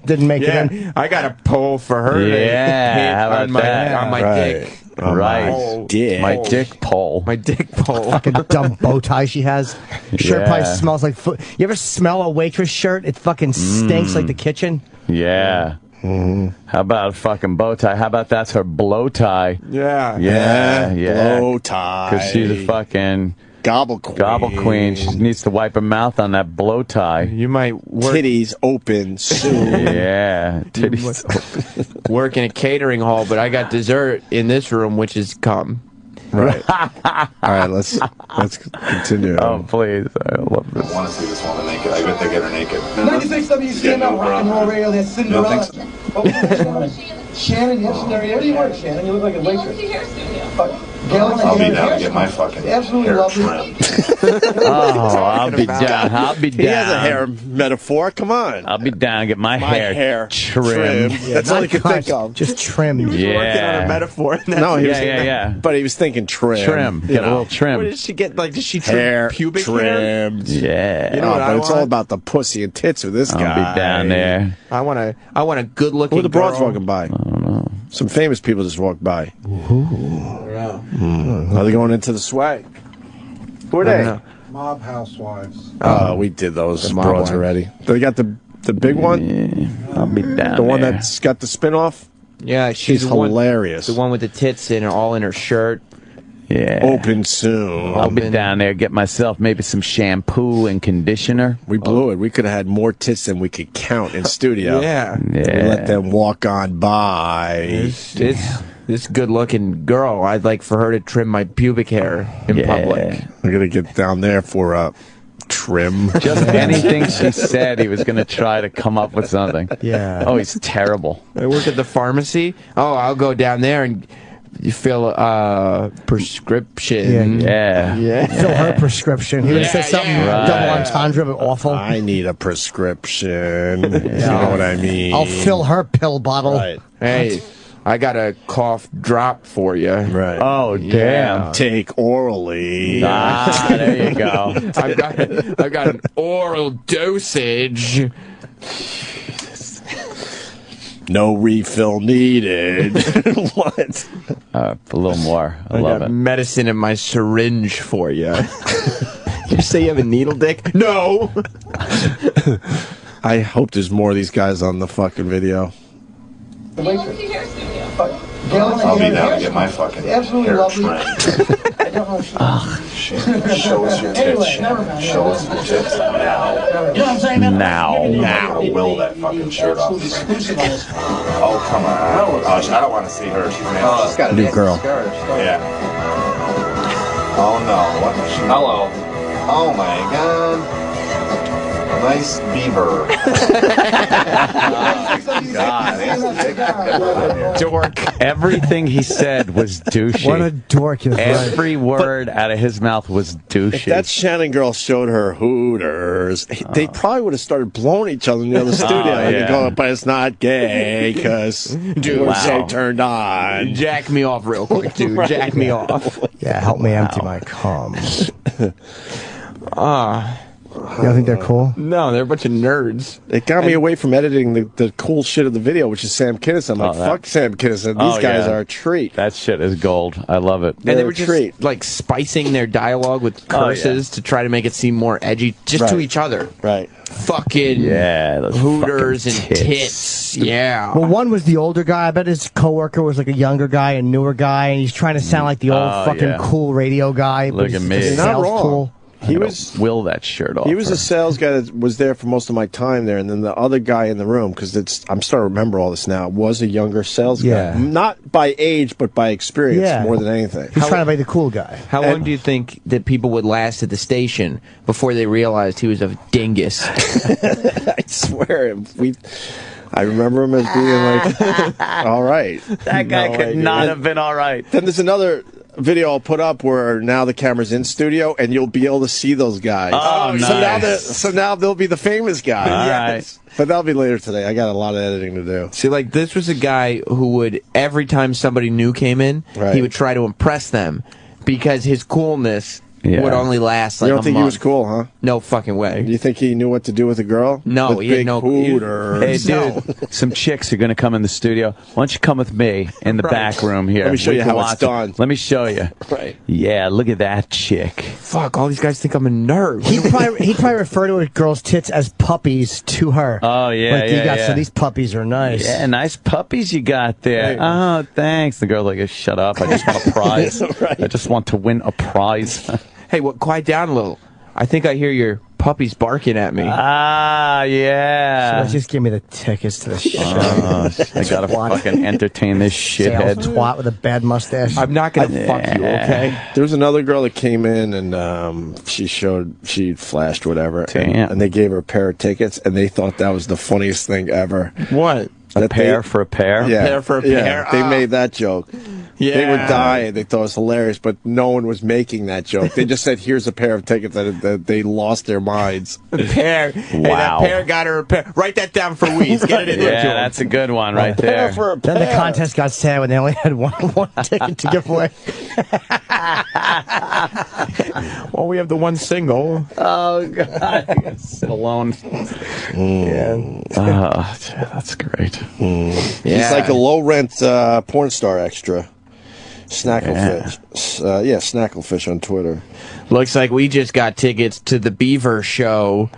Speaker 5: Didn't make it in.
Speaker 14: I got a pole for her.
Speaker 3: Yeah, how about
Speaker 14: on my,
Speaker 3: that?
Speaker 14: on my dick.
Speaker 3: Right.
Speaker 2: Dick.
Speaker 3: My dick pole.
Speaker 14: My dick pole.
Speaker 5: Fucking dumb bow tie she has. Shirt probably
Speaker 3: Yeah.
Speaker 5: smells like foot. You ever smell a waitress shirt? It fucking stinks like the kitchen.
Speaker 3: Yeah. How about a fucking bow tie? How about that's her blow tie?
Speaker 14: Yeah.
Speaker 3: Yeah.
Speaker 2: Blow tie.
Speaker 3: Because she's a fucking
Speaker 2: gobble queen.
Speaker 3: Gobble queen. She needs to wipe her mouth on that blow tie.
Speaker 14: You might work.
Speaker 2: Titties open soon.
Speaker 3: Yeah. Titties open.
Speaker 14: Work in a catering hall, but I got dessert in this room, which is cum.
Speaker 2: Right. All right, let's continue.
Speaker 3: Oh, please. I love this.
Speaker 23: I want to see this woman naked. I bet they get her naked.
Speaker 6: 96 WCML, rock and roll radio, that's Cinderella. Oh, Shannon, yes, there you work, Shannon. You look like a waitress. Fuck.
Speaker 23: I'll be down to get my fucking hair trimmed.
Speaker 3: I'll be down. I'll be down.
Speaker 2: He has a hair metaphor. Come on.
Speaker 3: I'll be down to get my hair
Speaker 2: trimmed.
Speaker 3: trimmed.
Speaker 2: That's all he could think of.
Speaker 5: Just trimmed.
Speaker 3: Yeah.
Speaker 14: Working on a metaphor.
Speaker 2: No, he was,
Speaker 3: yeah.
Speaker 2: But he was thinking trim.
Speaker 3: Trim. Get a little trim.
Speaker 14: What did she get? Like, does she trim
Speaker 2: Hair
Speaker 14: pubic
Speaker 2: trimmed.
Speaker 14: hair?
Speaker 3: Yeah.
Speaker 14: You know what
Speaker 2: but
Speaker 14: I
Speaker 2: it's
Speaker 14: want?
Speaker 2: all about the pussy and tits with this guy.
Speaker 3: I'll be down there.
Speaker 14: I want a good looking.
Speaker 2: Who are the broads
Speaker 14: girl.
Speaker 2: walking by?
Speaker 3: I don't know.
Speaker 2: Some famous people just walked by. Are they going into the swag? Who are they?
Speaker 6: Mob Housewives.
Speaker 2: Oh, we did those
Speaker 14: The mob
Speaker 2: broads
Speaker 14: one.
Speaker 2: already. They got the big one?
Speaker 3: Yeah, I'll be down
Speaker 2: The one
Speaker 3: there.
Speaker 2: that's got the spin-off?
Speaker 14: Yeah,
Speaker 2: She's
Speaker 14: the one-
Speaker 2: hilarious.
Speaker 14: the one with the tits in all in her shirt.
Speaker 3: Yeah.
Speaker 2: Open soon.
Speaker 3: I'll be down there, get myself maybe some shampoo and conditioner.
Speaker 2: We blew it. We could have had more tits than we could count in studio.
Speaker 14: Yeah.
Speaker 2: We let them walk on by.
Speaker 14: This good-looking girl, I'd like for her to trim my pubic hair in public.
Speaker 2: We're going to get down there for a trim.
Speaker 3: Just anything she said, he was going to try to come up with something.
Speaker 5: Yeah.
Speaker 3: Oh, he's terrible.
Speaker 14: I work at the pharmacy. Oh, I'll go down there and you fill a prescription.
Speaker 3: Yeah.
Speaker 5: Fill her prescription. He would have said something double entendre, but awful.
Speaker 2: I need a prescription. You know what I mean?
Speaker 5: I'll fill her pill bottle.
Speaker 2: Right.
Speaker 14: Hey, I got a cough drop for you.
Speaker 2: Right.
Speaker 3: Oh, damn.
Speaker 2: Take orally.
Speaker 3: There you go.
Speaker 14: I've got an oral dosage.
Speaker 2: No refill needed. What?
Speaker 3: A little more. I love
Speaker 14: got
Speaker 3: it.
Speaker 14: medicine in my syringe for you. You say you have a needle dick? No.
Speaker 2: I hope there's more of these guys on the fucking video.
Speaker 23: I'll be down to get my fucking hair trimmed. Show us your tits, Shannon. Show us your tits now.
Speaker 8: You know what I'm saying?
Speaker 3: Now.
Speaker 23: I'm gonna will that fucking shirt off. Oh, come on. I don't want to see her. She's nasty.
Speaker 2: She's got a new girl.
Speaker 23: Yeah. Oh, no. What is she? Hello. Oh, my God. Nice beaver.
Speaker 3: Dork. Everything he said was douchey.
Speaker 5: What a dork is
Speaker 3: Every word out of his mouth was douchey.
Speaker 2: If that Shannon girl showed her Hooters, they probably would have started blowing each other in the other studio. And
Speaker 3: yeah.
Speaker 2: they go, but it's not gay because we're so turned on.
Speaker 14: Jack me off real quick, dude.
Speaker 2: Right.
Speaker 14: Jack me off.
Speaker 5: Yeah, help me empty my cum.
Speaker 14: You
Speaker 5: don't think they're cool?
Speaker 14: No, they're a bunch of nerds.
Speaker 2: It got me away from editing the cool shit of the video, which is Sam Kinnison. I'm like, fuck Sam Kinnison. These guys are a treat.
Speaker 3: That shit is gold. I love it.
Speaker 14: And they were just like spicing their dialogue with curses to try to make it seem more edgy, just to each other.
Speaker 2: Right.
Speaker 14: Fucking
Speaker 3: those
Speaker 14: Hooters
Speaker 3: fucking
Speaker 14: and tits. Yeah.
Speaker 5: Well, one was the older guy. I bet his coworker was like a younger guy, a newer guy, and he's trying to sound like the old fucking cool radio guy. but
Speaker 3: Look
Speaker 5: he's
Speaker 3: at me.
Speaker 5: just
Speaker 2: You're not
Speaker 5: sounds
Speaker 2: wrong.
Speaker 5: cool.
Speaker 2: He was
Speaker 3: will that shirt off.
Speaker 2: He was a sales guy that was there for most of my time there, and then the other guy in the room, because I'm starting to remember all this now, was a younger sales
Speaker 5: Yeah.
Speaker 2: guy, not by age but by experience
Speaker 5: Yeah.
Speaker 2: more than anything.
Speaker 5: He's trying to be the cool guy.
Speaker 14: How long do you think that people would last at the station before they realized he was a dingus?
Speaker 2: I swear, I remember him as being like, all right.
Speaker 3: That guy
Speaker 2: No
Speaker 3: could
Speaker 2: idea.
Speaker 3: not have been all right.
Speaker 2: Then there's another video I'll put up where now the camera's in studio and you'll be able to see those guys.
Speaker 3: Oh, nice.
Speaker 2: So now they'll be the famous guy.
Speaker 3: All right.
Speaker 2: But that'll be later today. I got a lot of editing to do.
Speaker 14: See, like, this was a guy who would, every time somebody new came in,
Speaker 2: Right.
Speaker 14: he would try to impress them because his coolness would only last like
Speaker 2: You don't
Speaker 14: a
Speaker 2: think
Speaker 14: month.
Speaker 2: he was cool, huh?
Speaker 14: No fucking way.
Speaker 2: Do you think he knew what to do with a girl?
Speaker 14: No,
Speaker 2: with
Speaker 14: he had
Speaker 2: big
Speaker 14: no-
Speaker 2: Hooters.
Speaker 3: Hey, dude, some chicks are going to come in the studio. Why don't you come with me in the back room here?
Speaker 2: Let me show
Speaker 3: We
Speaker 2: you
Speaker 3: can
Speaker 2: how it's
Speaker 3: watch it.
Speaker 2: done.
Speaker 3: Let me show you.
Speaker 2: Right.
Speaker 3: Yeah, look at that chick.
Speaker 14: Fuck, all these guys think I'm a nerd.
Speaker 5: He'd probably refer to a girl's tits as puppies to her.
Speaker 3: Oh, yeah,
Speaker 5: like, you
Speaker 3: yeah,
Speaker 5: got,
Speaker 3: yeah.
Speaker 5: So these puppies are nice.
Speaker 3: Yeah, nice puppies you got there.
Speaker 5: Right.
Speaker 3: Oh, thanks. The girl's like, shut up. I just want a prize. I just want to win a prize.
Speaker 14: Hey, quiet down a little. I think I hear your puppies barking at me.
Speaker 3: Ah, yeah.
Speaker 5: So just give me the tickets to the show.
Speaker 3: I gotta fucking entertain this
Speaker 5: Sales
Speaker 3: shithead.
Speaker 5: twat with a bad mustache.
Speaker 14: I'm not gonna fuck you, okay?
Speaker 2: There was another girl that came in and she flashed whatever.
Speaker 3: Damn.
Speaker 2: And they gave her a pair of tickets and they thought that was the funniest thing ever.
Speaker 14: What?
Speaker 3: A pair for a pair?
Speaker 2: Yeah.
Speaker 14: Pair for a
Speaker 2: Yeah,
Speaker 14: pair.
Speaker 2: they
Speaker 14: Ah.
Speaker 2: made that joke.
Speaker 14: Yeah.
Speaker 2: They were dying. They thought it was hilarious, but no one was making that joke. They just said, here's a pair of tickets that they lost their minds.
Speaker 14: Pair. Hey, that pair got her a pair. Write that down for Weeds. Get it in there,
Speaker 3: Yeah,
Speaker 14: Joe.
Speaker 3: that's a good one right there.
Speaker 5: Then the contest got sad when they only had one ticket to give away.
Speaker 14: Well, we have the one single.
Speaker 3: Oh, God. I gotta sit alone.
Speaker 2: Yeah.
Speaker 3: That's great.
Speaker 2: He's like a low-rent porn star extra. Snacklefish. Snacklefish on Twitter.
Speaker 14: Looks like we just got tickets to the Beaver show.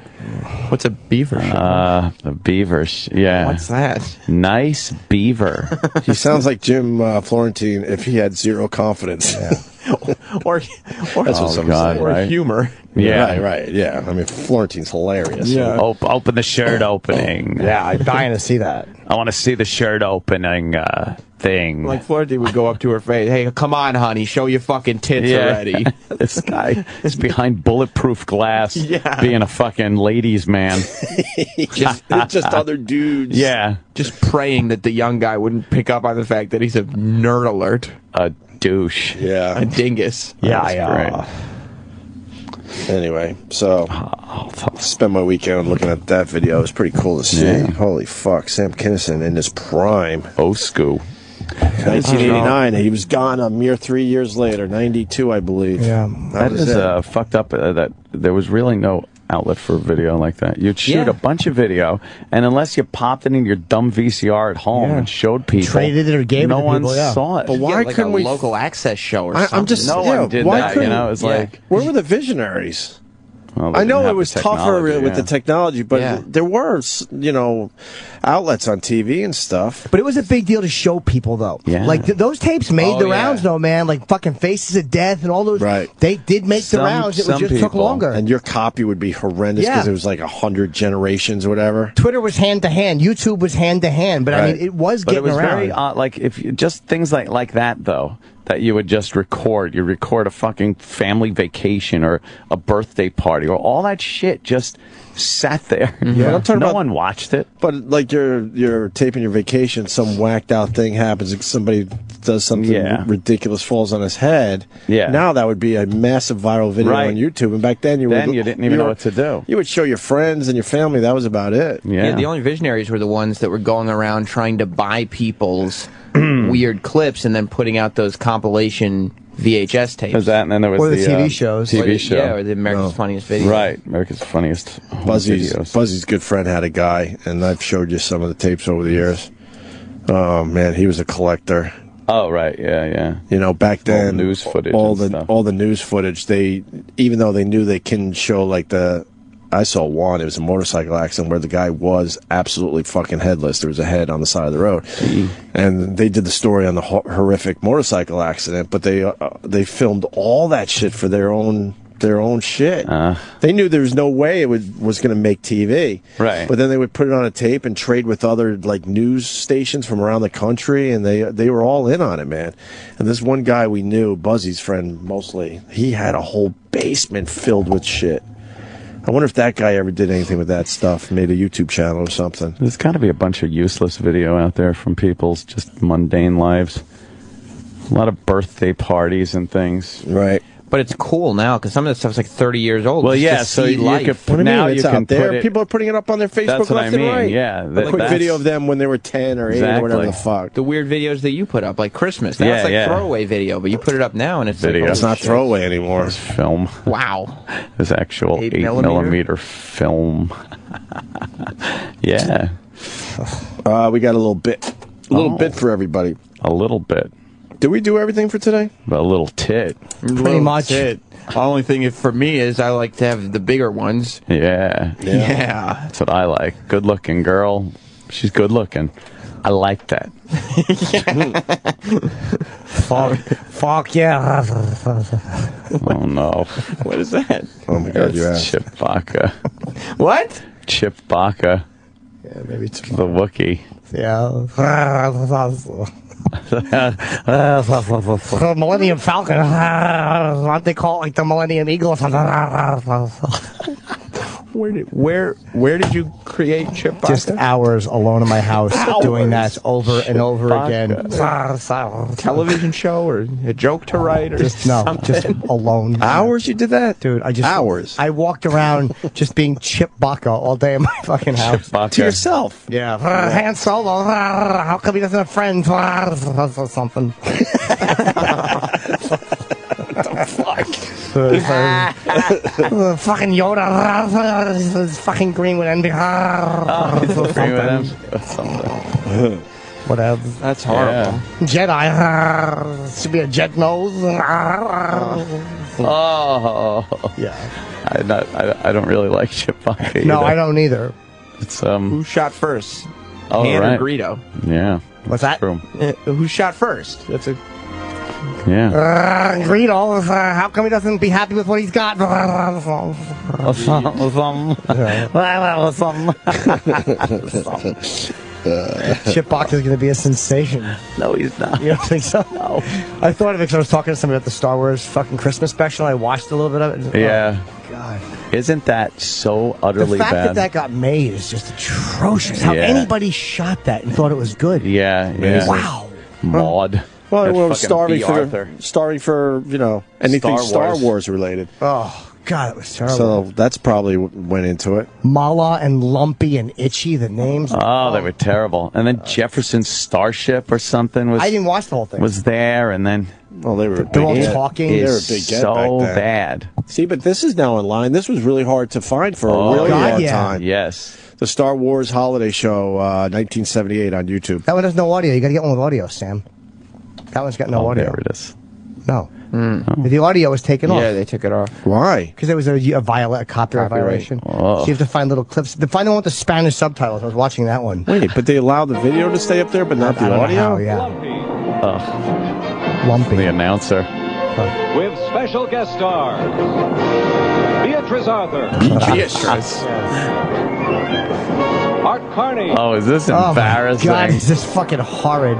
Speaker 14: What's a Beaver show?
Speaker 3: The Beaver, yeah.
Speaker 14: What's that?
Speaker 3: Nice Beaver.
Speaker 2: He sounds like Jim Florentine if he had zero confidence.
Speaker 14: or
Speaker 2: That's what some
Speaker 3: God,
Speaker 2: say.
Speaker 14: or
Speaker 3: right?
Speaker 14: humor.
Speaker 3: Yeah.
Speaker 2: Right. Yeah. I mean, Florentine's hilarious.
Speaker 14: Yeah.
Speaker 3: Open the shirt opening.
Speaker 5: Yeah, I'm dying to see that.
Speaker 3: I want to see the shirt opening thing.
Speaker 14: Like Florentine would go up to her face, hey, come on, honey, show your fucking tits already.
Speaker 3: This guy is behind bulletproof glass, being a fucking ladies' man.
Speaker 2: just other dudes.
Speaker 3: Yeah.
Speaker 14: Just praying that the young guy wouldn't pick up on the fact that he's a nerd alert.
Speaker 3: A douche.
Speaker 2: Yeah.
Speaker 14: A dingus.
Speaker 3: Great.
Speaker 2: Anyway, so spent my weekend looking at that video. It was pretty cool to see.
Speaker 3: Yeah.
Speaker 2: Holy fuck, Sam Kinnison in his prime.
Speaker 3: School.
Speaker 2: 1989. He was gone a mere 3 years later. 92, I believe.
Speaker 5: Yeah.
Speaker 3: That is fucked up that there was really no outlet for a video like that. You'd shoot a bunch of video, and unless you popped it in your dumb VCR at home and showed people,
Speaker 5: traded it or gave
Speaker 3: no
Speaker 5: it to
Speaker 3: one
Speaker 5: people,
Speaker 3: saw it.
Speaker 2: But why
Speaker 14: like
Speaker 2: couldn't
Speaker 14: a
Speaker 2: we
Speaker 14: local access show or something?
Speaker 2: I'm just
Speaker 3: no one did that. You know, it was like,
Speaker 2: where were the visionaries?
Speaker 3: well, they
Speaker 2: I
Speaker 3: didn't
Speaker 2: know
Speaker 3: have
Speaker 2: it
Speaker 3: the
Speaker 2: was tougher
Speaker 3: technology,
Speaker 2: with the technology, but
Speaker 14: Yeah.
Speaker 2: there were, outlets on TV and stuff.
Speaker 5: But it was a big deal to show people, though.
Speaker 3: Yeah.
Speaker 5: Like, those tapes made the rounds, though, man. Like, fucking Faces of Death and all those.
Speaker 2: Right.
Speaker 5: They did make the rounds. It just took longer.
Speaker 2: And your copy would be horrendous because
Speaker 5: Yeah.
Speaker 2: it was like 100 generations or whatever.
Speaker 5: Twitter was hand to hand. YouTube was hand to hand. But I
Speaker 2: Right.
Speaker 5: mean, it was
Speaker 3: but
Speaker 5: getting
Speaker 3: it was
Speaker 5: around.
Speaker 3: very like if you, just things like that though. That you would just record. You record a fucking family vacation or a birthday party or all that shit just sat there.
Speaker 2: Yeah, I'm talking
Speaker 3: no
Speaker 2: about-
Speaker 3: one watched it.
Speaker 2: But like you're taping your vacation, some whacked out thing happens, somebody does something ridiculous, falls on his head.
Speaker 3: Yeah.
Speaker 2: Now that would be a massive viral video
Speaker 3: Right.
Speaker 2: on YouTube. And back then you
Speaker 3: didn't even know what to do.
Speaker 2: You would show your friends and your family. That was about it.
Speaker 3: Yeah.
Speaker 14: The only visionaries were the ones that were going around trying to buy people's weird clips and then putting out those compilation VHS tapes.
Speaker 3: There's that, and then there was
Speaker 5: Or the
Speaker 3: the
Speaker 5: TV shows.
Speaker 3: TV show.
Speaker 14: Yeah, or the America's Funniest Video.
Speaker 3: Right, America's Funniest Videos.
Speaker 2: Buzzy's good friend had a guy, and I've showed you some of the tapes over the years. Oh man, he was a collector.
Speaker 3: Oh right, yeah.
Speaker 2: You know, back then,
Speaker 3: All the news footage
Speaker 2: all
Speaker 3: and
Speaker 2: the
Speaker 3: stuff.
Speaker 2: all the news footage. They, even though they knew they couldn't show like the. I saw one. It was a motorcycle accident where the guy was absolutely fucking headless. There was a head on the side of the road, and they did the story on the horrific motorcycle accident. But they filmed all that shit for their own shit. They knew there was no way it was going to make TV.
Speaker 3: Right.
Speaker 2: But then they would put it on a tape and trade with other like news stations from around the country, and they were all in on it, man. And this one guy we knew, Buzzy's friend mostly, he had a whole basement filled with shit. I wonder if that guy ever did anything with that stuff, made a YouTube channel or something.
Speaker 3: There's got to be a bunch of useless video out there from people's just mundane lives. A lot of birthday parties and things.
Speaker 2: Right.
Speaker 14: But it's cool now because some of the stuff's like 30 years old.
Speaker 3: Well,
Speaker 14: just
Speaker 3: yeah,
Speaker 14: to
Speaker 3: so
Speaker 14: see
Speaker 3: you
Speaker 14: life.
Speaker 3: could
Speaker 2: What do you
Speaker 3: now
Speaker 2: mean?
Speaker 3: you
Speaker 2: It's
Speaker 3: can
Speaker 2: out there.
Speaker 3: put it.
Speaker 2: People are putting it up on their Facebook
Speaker 3: That's what
Speaker 2: left
Speaker 3: I mean.
Speaker 2: and right.
Speaker 3: Yeah,
Speaker 2: A quick video of them when they were 10 or 8 or whatever the fuck.
Speaker 14: The weird videos that you put up, like Christmas. That's like throwaway video, but you put it up now and it's
Speaker 3: Video.
Speaker 14: like,
Speaker 2: It's not throwaway anymore.
Speaker 3: It's film.
Speaker 14: Wow.
Speaker 3: It's actual
Speaker 14: 8
Speaker 3: 8mm film. Yeah.
Speaker 2: We got a little bit for everybody.
Speaker 3: A little bit.
Speaker 2: Did we do everything for today?
Speaker 3: A little tit.
Speaker 5: Pretty much.
Speaker 14: The only thing for me is I like to have the bigger ones.
Speaker 3: Yeah.
Speaker 14: Yeah.
Speaker 3: That's what I like. Good looking girl. She's good looking. I like that.
Speaker 5: Fuck yeah.
Speaker 3: Oh no.
Speaker 14: What is that?
Speaker 2: Oh my god, you asked.
Speaker 3: Chip Baka.
Speaker 14: What?
Speaker 3: Chip Baka.
Speaker 5: Yeah, maybe it's
Speaker 3: The Wookiee.
Speaker 5: Yeah. Millennium Falcon. What they call it, like the Millennium Eagle.
Speaker 14: Where did you create Chipbaka?
Speaker 5: Just hours alone in my house doing that over and over again.
Speaker 14: Television show or a joke to write or
Speaker 5: just alone.
Speaker 2: Hours you did that?
Speaker 5: Dude,
Speaker 2: hours.
Speaker 5: I walked around just being Chipbaka all day in my fucking house.
Speaker 2: To yourself.
Speaker 5: Yeah. Han Solo, how come he doesn't have friends? Or something.
Speaker 2: What the fuck?
Speaker 5: Fucking Yoda. Fucking green with envy. Whatever.
Speaker 14: That's horrible.
Speaker 5: Jedi. Should be a jet nose.
Speaker 3: Oh.
Speaker 5: Yeah.
Speaker 3: I don't really like Chipbaka either.
Speaker 5: No, I don't either.
Speaker 3: It's
Speaker 14: Who shot first?
Speaker 3: Oh,
Speaker 14: Han
Speaker 3: right.
Speaker 14: or Greedo?
Speaker 3: Yeah.
Speaker 5: What's that?
Speaker 3: True.
Speaker 14: Who shot first? That's a...
Speaker 3: Yeah.
Speaker 5: Greedo, how come he doesn't be happy with what he's got? Chipbox is going to be a sensation.
Speaker 3: No, he's not.
Speaker 5: You don't think so? No. I thought of it because I was talking to somebody about the Star Wars fucking Christmas special. I watched a little bit of it.
Speaker 3: Yeah.
Speaker 5: Oh, God.
Speaker 3: Isn't that so utterly
Speaker 5: The fact
Speaker 3: bad?
Speaker 5: that got made is just atrocious. How
Speaker 3: Yeah.
Speaker 5: anybody shot that and thought it was good.
Speaker 3: Yeah.
Speaker 5: Wow.
Speaker 3: Maud.
Speaker 2: Well,
Speaker 3: That
Speaker 2: we're
Speaker 3: fucking B. Arthur.
Speaker 2: starving for anything
Speaker 3: Star Wars.
Speaker 2: Star Wars related.
Speaker 5: Oh, God, it was terrible.
Speaker 2: So that's probably what went into it.
Speaker 5: Mala and Lumpy and Itchy, the names.
Speaker 3: Oh, they were terrible. And then Jefferson's Starship or something was.
Speaker 5: I didn't watch the whole thing.
Speaker 3: Was there, and then.
Speaker 2: Well, they were
Speaker 5: They're all talking.
Speaker 2: They were a
Speaker 3: Is
Speaker 2: big get
Speaker 3: so
Speaker 2: back then.
Speaker 3: bad.
Speaker 2: See, but this is now online. This was really hard to find for a really
Speaker 5: God,
Speaker 2: long
Speaker 5: yeah.
Speaker 2: time.
Speaker 3: Yes.
Speaker 2: The Star Wars Holiday Show, 1978 on YouTube.
Speaker 5: That one has no audio. You got to get one with audio, Sam. That one's got no audio.
Speaker 3: There it is.
Speaker 5: No. The audio was taken off.
Speaker 14: Yeah, they took it off.
Speaker 2: Why?
Speaker 5: Because there was a copyright violation.
Speaker 3: Oh.
Speaker 5: So you have to find little clips. To find the one with the Spanish subtitles. I was watching that one.
Speaker 2: Wait, but they allowed the video to stay up there, but not
Speaker 5: I
Speaker 2: the
Speaker 5: don't know
Speaker 2: audio?
Speaker 5: how, yeah. Lumpy.
Speaker 3: The announcer.
Speaker 15: With special guest star, Beatrice Arthur.
Speaker 14: Beatrice.
Speaker 15: Art Carney.
Speaker 3: Oh, is this
Speaker 5: Oh,
Speaker 3: embarrassing?
Speaker 5: my God, is this fucking horrid.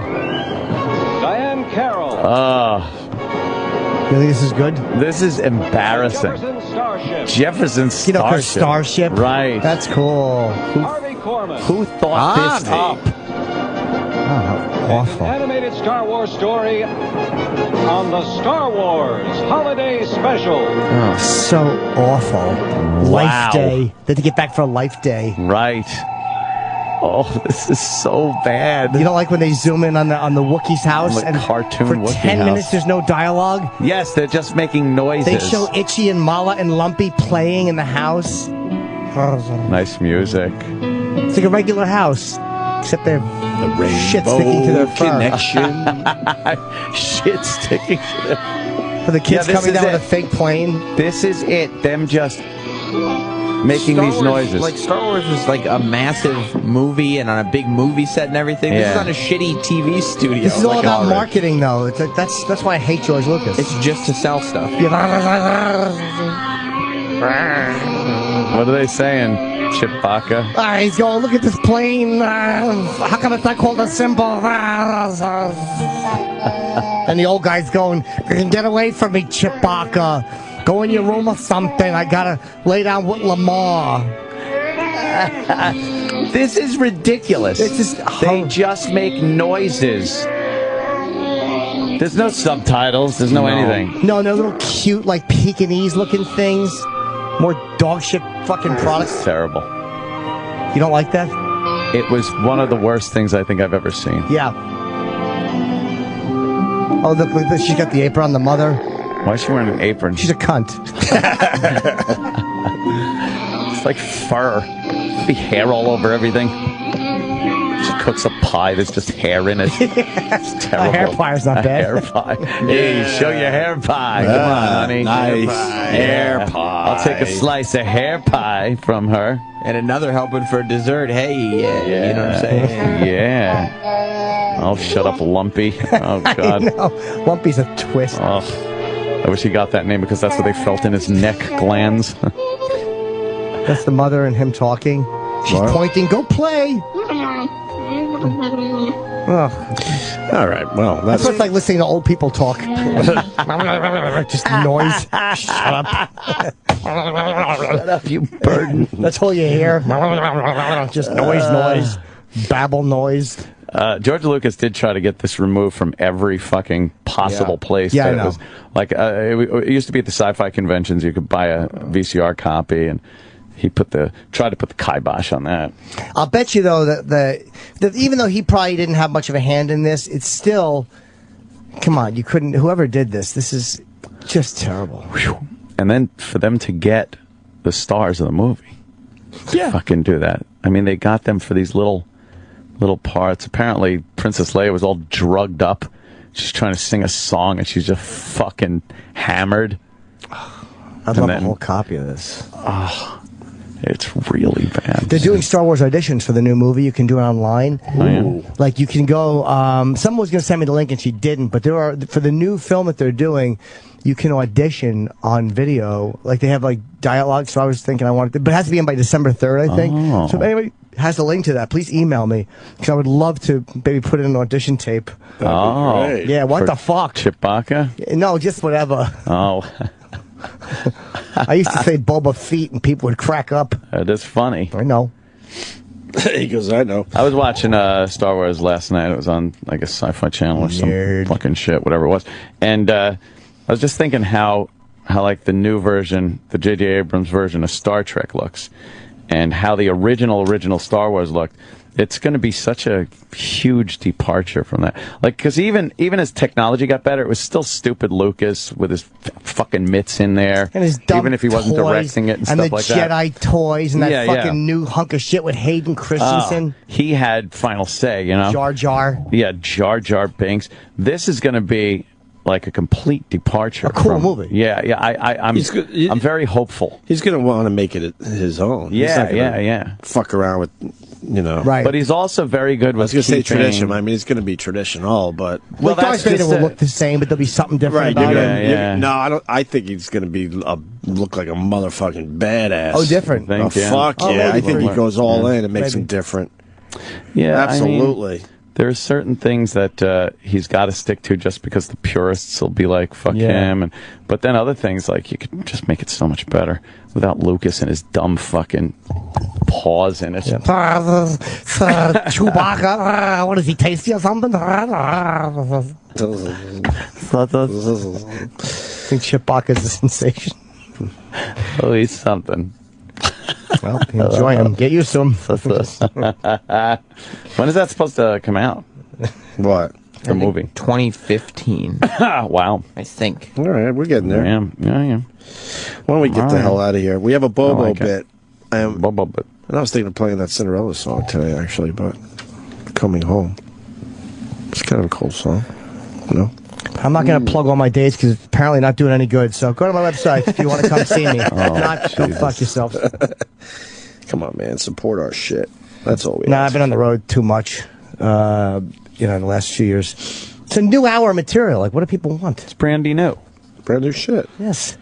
Speaker 15: Diane Carroll.
Speaker 3: Oh,
Speaker 5: You think this is good?
Speaker 3: this is embarrassing.
Speaker 15: Jefferson Starship.
Speaker 3: Jefferson's
Speaker 5: You know,
Speaker 3: Starship.
Speaker 5: 'cause Starship.
Speaker 3: Right.
Speaker 5: That's cool.
Speaker 15: Harvey Korman.
Speaker 3: Who thought this up?
Speaker 5: Oh, how awful.
Speaker 15: Animated Star Wars story on the Star Wars Holiday Special.
Speaker 5: Oh, so awful. Life Day. They had to get back for Life Day.
Speaker 3: Right. Oh, this is so bad.
Speaker 5: You don't like when they zoom in on the Wookiee's house
Speaker 3: On the
Speaker 5: and
Speaker 3: cartoon
Speaker 5: for
Speaker 3: Wookiee
Speaker 5: 10
Speaker 3: house.
Speaker 5: minutes there's no dialogue?
Speaker 3: Yes, they're just making noises.
Speaker 5: They show Itchy and Mala and Lumpy playing in the house.
Speaker 3: Nice music.
Speaker 5: It's like a regular house, except they're shit sticking to their fur.
Speaker 2: Connection.
Speaker 3: Shit sticking to their...
Speaker 5: For the kids
Speaker 3: this
Speaker 5: coming
Speaker 3: is
Speaker 5: down with
Speaker 3: it.
Speaker 5: a fake plane.
Speaker 3: This is it. Them just making
Speaker 14: Star
Speaker 3: these
Speaker 14: Wars,
Speaker 3: noises.
Speaker 14: Like Star Wars was like a massive movie and on a big movie set and everything. This is
Speaker 3: Yeah.
Speaker 14: on a shitty TV studio.
Speaker 5: This is all
Speaker 14: Like,
Speaker 5: about marketing, though. It's like, that's why I hate George Lucas.
Speaker 14: It's just to sell stuff.
Speaker 3: What are they saying? Chipbaka.
Speaker 5: He's going, look at this plane. How come it's not called a symbol? And the old guy's going, get away from me, Chipbaka. Go in your room or something. I gotta lay down with Lamar.
Speaker 3: This is ridiculous. They just make noises. There's no subtitles. There's no anything.
Speaker 5: No, they're little cute, like Pekingese looking things. More dog shit fucking products.
Speaker 3: It's terrible.
Speaker 5: You don't like that?
Speaker 3: It was one of the worst things I think I've ever seen.
Speaker 5: Yeah. Oh, look, she's got the apron on, the mother.
Speaker 3: Why is she wearing an apron?
Speaker 5: She's a cunt.
Speaker 3: It's like fur. Be hair all over everything. She cooks a pie. There's just hair in it. It's terrible.
Speaker 5: A hair pie is not
Speaker 3: A
Speaker 5: bad.
Speaker 3: hair pie. Hey, show your hair pie. Come on, honey.
Speaker 2: Nice.
Speaker 3: Hair pie. I'll take a slice of hair pie from her.
Speaker 14: And another helping for dessert. Hey, you know what I'm saying?
Speaker 3: Yeah. Oh, shut up, Lumpy. Oh, God.
Speaker 5: I know. Lumpy's a twist.
Speaker 3: Oh, I wish he got that name because that's what they felt in his neck glands.
Speaker 5: That's the mother and him talking. She's pointing, go play.
Speaker 2: All right. Well,
Speaker 5: That's what's like listening to old people talk. Just noise. Shut up.
Speaker 14: Shut up, you burden.
Speaker 5: That's all you hear. Just noise. Babble noise.
Speaker 3: George Lucas did try to get this removed from every fucking possible place.
Speaker 5: Yeah, I
Speaker 3: that
Speaker 5: know.
Speaker 3: It was like it used to be at the sci-fi conventions. You could buy a VCR copy, and he tried to put the kibosh on that.
Speaker 5: I'll bet you though that even though he probably didn't have much of a hand in this, it's still. Come on, you couldn't. Whoever did this is just terrible.
Speaker 3: And then for them to get the stars of the movie, fucking do that. I mean, they got them for these little parts. Apparently, Princess Leia was all drugged up. She's trying to sing a song, and she's just fucking hammered.
Speaker 5: I'd love a whole copy of this.
Speaker 3: Oh, it's really bad.
Speaker 5: They're doing Star Wars auditions for the new movie. You can do it online.
Speaker 3: Oh, yeah.
Speaker 5: Like you can go. Someone was going to send me the link and she didn't. But there are for the new film that they're doing. You can audition on video. Like they have like dialogue. So I was thinking I wanted, but it has to be in by December 3rd, I think.
Speaker 3: Oh.
Speaker 5: So if anybody has a link to that, please email me because I would love to maybe put in an audition tape.
Speaker 3: Oh,
Speaker 5: yeah. What
Speaker 3: for
Speaker 5: the fuck?
Speaker 3: Chewbacca?
Speaker 5: No, just whatever.
Speaker 3: Oh.
Speaker 5: I used to say Boba Feet and people would crack up.
Speaker 3: It is funny.
Speaker 5: I know.
Speaker 2: He goes, I know.
Speaker 3: I was watching Star Wars last night. It was on, I guess, Sci-Fi Channel or some fucking shit, whatever it was. And I was just thinking how like the new version, the J.J. Abrams version of Star Trek looks, and how the original Star Wars looked. It's going to be such a huge departure from that. Like, because even as technology got better, it was still stupid Lucas with his fucking mitts in there.
Speaker 5: And his dumb
Speaker 3: even if he wasn't
Speaker 5: toys,
Speaker 3: directing it and stuff like that.
Speaker 5: And the Jedi toys and that fucking new hunk of shit with Hayden Christensen.
Speaker 3: He had final say, you know?
Speaker 5: Jar Jar.
Speaker 3: Yeah, Jar Jar Binks. This is going to be like a complete departure.
Speaker 5: A cool movie.
Speaker 3: Yeah. I'm very hopeful.
Speaker 2: He's going to want to make it his own. He's not gonna fuck around with,
Speaker 5: Right.
Speaker 3: But he's also very good with
Speaker 2: I was going to say tradition. I mean, it's going to be traditional, but...
Speaker 5: Well, Darth Vader will look the same, but there'll be something different about him.
Speaker 2: No, I think he's going to be look like a motherfucking badass.
Speaker 5: Oh, different.
Speaker 2: Fuck yeah. I think he goes all in and makes him different.
Speaker 3: Yeah,
Speaker 2: absolutely.
Speaker 3: I mean, there are certain things that he's got to stick to just because the purists will be like, fuck him. But then other things, like, you could just make it so much better without Lucas and his dumb fucking paws in it.
Speaker 5: Yeah. Chewbacca, what is he, tasty or something? I think Chewbacca's a sensation.
Speaker 3: Oh, he's something.
Speaker 5: Well, enjoy him. Get used to him.
Speaker 3: When is that supposed to come out?
Speaker 2: What?
Speaker 3: The movie?
Speaker 14: 2015.
Speaker 3: Wow.
Speaker 14: I think.
Speaker 2: All right, we're getting there.
Speaker 3: Yeah.
Speaker 2: Why don't we get the hell out of here? We have a Bobo bit.
Speaker 3: Bobo bit.
Speaker 2: And I was thinking of playing that Cinderella song today, actually, but Coming Home. It's kind of a cool song. No?
Speaker 5: I'm not going to plug all my dates because it's apparently not doing any good. So go to my website if you want to come see me. If not, go fuck yourself.
Speaker 2: Come on, man. Support our shit. That's all we
Speaker 5: I've been on the road too much, in the last few years. It's a new hour material. Like, what do people want?
Speaker 3: It's brand new.
Speaker 2: Brand new shit.
Speaker 5: Yes.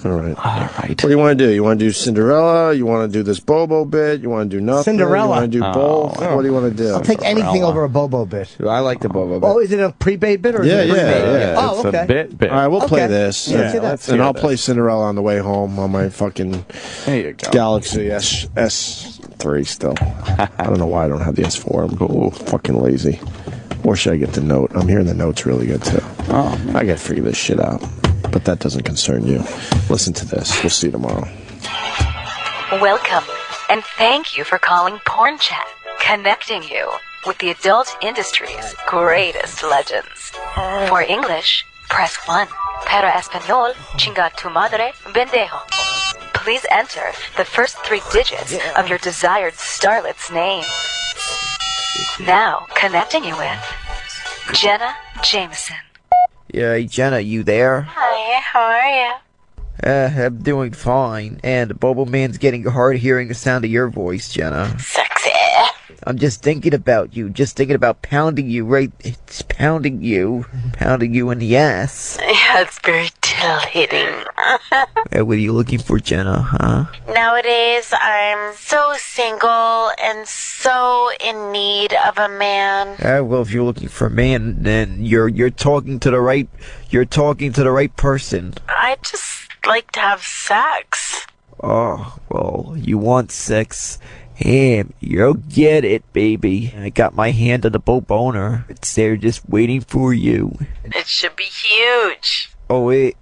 Speaker 2: All right. What do you want to do? You want to do Cinderella? You want to do this Bobo bit? You want to do nothing?
Speaker 5: Cinderella.
Speaker 2: You want to do both? What do you want to do?
Speaker 5: I'll take anything over a Bobo bit.
Speaker 14: I like the Bobo bit.
Speaker 5: Oh, is it a pre-bait bit? Or is it a
Speaker 2: yeah.
Speaker 5: Oh,
Speaker 3: It's
Speaker 5: okay.
Speaker 3: a bit.
Speaker 2: All right, we'll play this.
Speaker 5: Let's
Speaker 2: and I'll play Cinderella on the way home on my fucking Galaxy S3 still. I don't know why I don't have the S4. I'm fucking lazy. Or should I get the Note? I'm hearing the Note's really good, too.
Speaker 3: Oh, man.
Speaker 2: I got to figure this shit out. But that doesn't concern you. Listen to this. We'll see you tomorrow.
Speaker 9: Welcome, and thank you for calling PornChat, connecting you with the adult industry's greatest legends. For English, press 1. Para español, chinga tu madre, pendejo. Please enter the first 3 digits of your desired starlet's name. Now, connecting you with Jenna Jameson.
Speaker 16: Yeah, Jenna, you there?
Speaker 9: Hi, how are you?
Speaker 16: I'm doing fine. And Bobo Man's getting hard hearing the sound of your voice, Jenna.
Speaker 9: Sexy.
Speaker 16: I'm just thinking about you. Just thinking about pounding you right. It's pounding you in the ass.
Speaker 9: Yeah, it's very titillating.
Speaker 16: What are you looking for, Jenna, huh?
Speaker 9: Nowadays, I'm so single and so in need of a man.
Speaker 16: Well, if you're looking for a man, then you're talking to the right person.
Speaker 9: I just like to have sex.
Speaker 16: Oh, well, you want sex? You'll get it, baby. I got my hand on the boat boner. It's there just waiting for you.
Speaker 9: It should be huge.
Speaker 16: Oh, it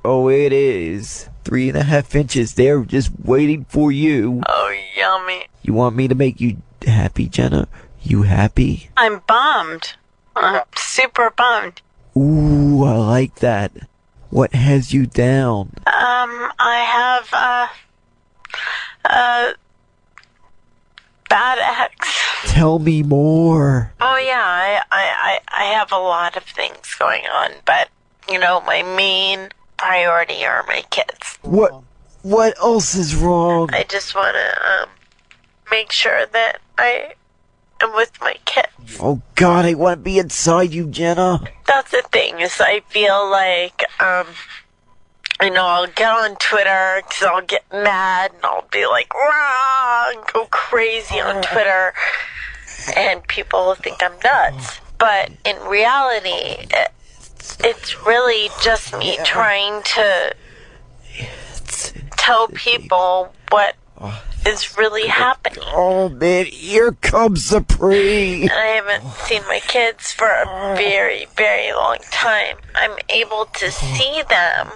Speaker 16: is. 3.5 inches there just waiting for you.
Speaker 9: Oh, yummy.
Speaker 16: You want me to make you happy, Jenna? You happy?
Speaker 9: I'm bummed. I'm super bummed.
Speaker 16: Ooh, I like that. What has you down?
Speaker 9: I have, bad ex.
Speaker 16: Tell me more.
Speaker 9: Oh yeah, I have a lot of things going on, but my main priority are my kids.
Speaker 16: What else is wrong?
Speaker 9: I just want to make sure that I am with my kids.
Speaker 16: Oh God, I want to be inside you, Jenna.
Speaker 9: That's the thing, is I feel like I'll get on Twitter because I'll get mad and I'll be like, rah, and go crazy on Twitter, and people will think I'm nuts. But in reality, it's really just me trying to tell people what is really happening.
Speaker 16: Oh man, here comes the pre.
Speaker 9: And I haven't seen my kids for a very, very long time. I'm able to see them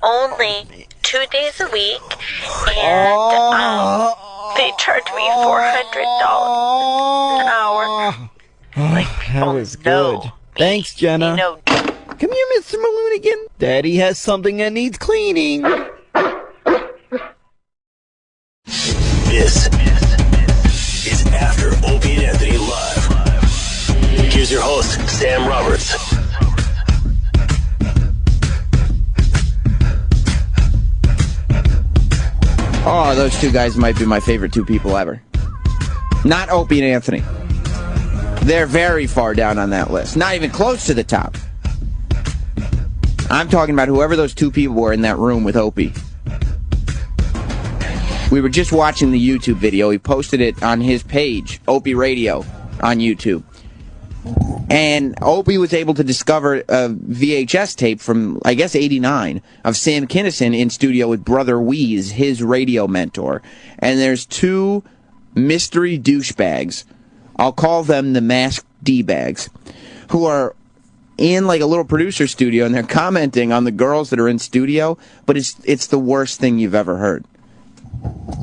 Speaker 9: only 2 days a week, and they charge me $400 an hour. Like,
Speaker 16: that was good. Thanks, Jenna. Come here, Mr. Maloonigan. Daddy has something that needs cleaning.
Speaker 20: This is After Opie and Anthony Live. Here's your host, Sam Roberts.
Speaker 14: Oh, those two guys might be my favorite two people ever. Not Opie and Anthony. They're very far down on that list. Not even close to the top. I'm talking about whoever those two people were in that room with Opie. We were just watching the YouTube video. He posted it on his page, Opie Radio, on YouTube. And Opie was able to discover a VHS tape from, I guess, '89 of Sam Kinnison in studio with Brother Wheeze, his radio mentor. And there's two mystery douchebags, I'll call them the masked D-bags, who are in like a little producer studio, and they're commenting on the girls that are in studio, but it's the worst thing you've ever heard.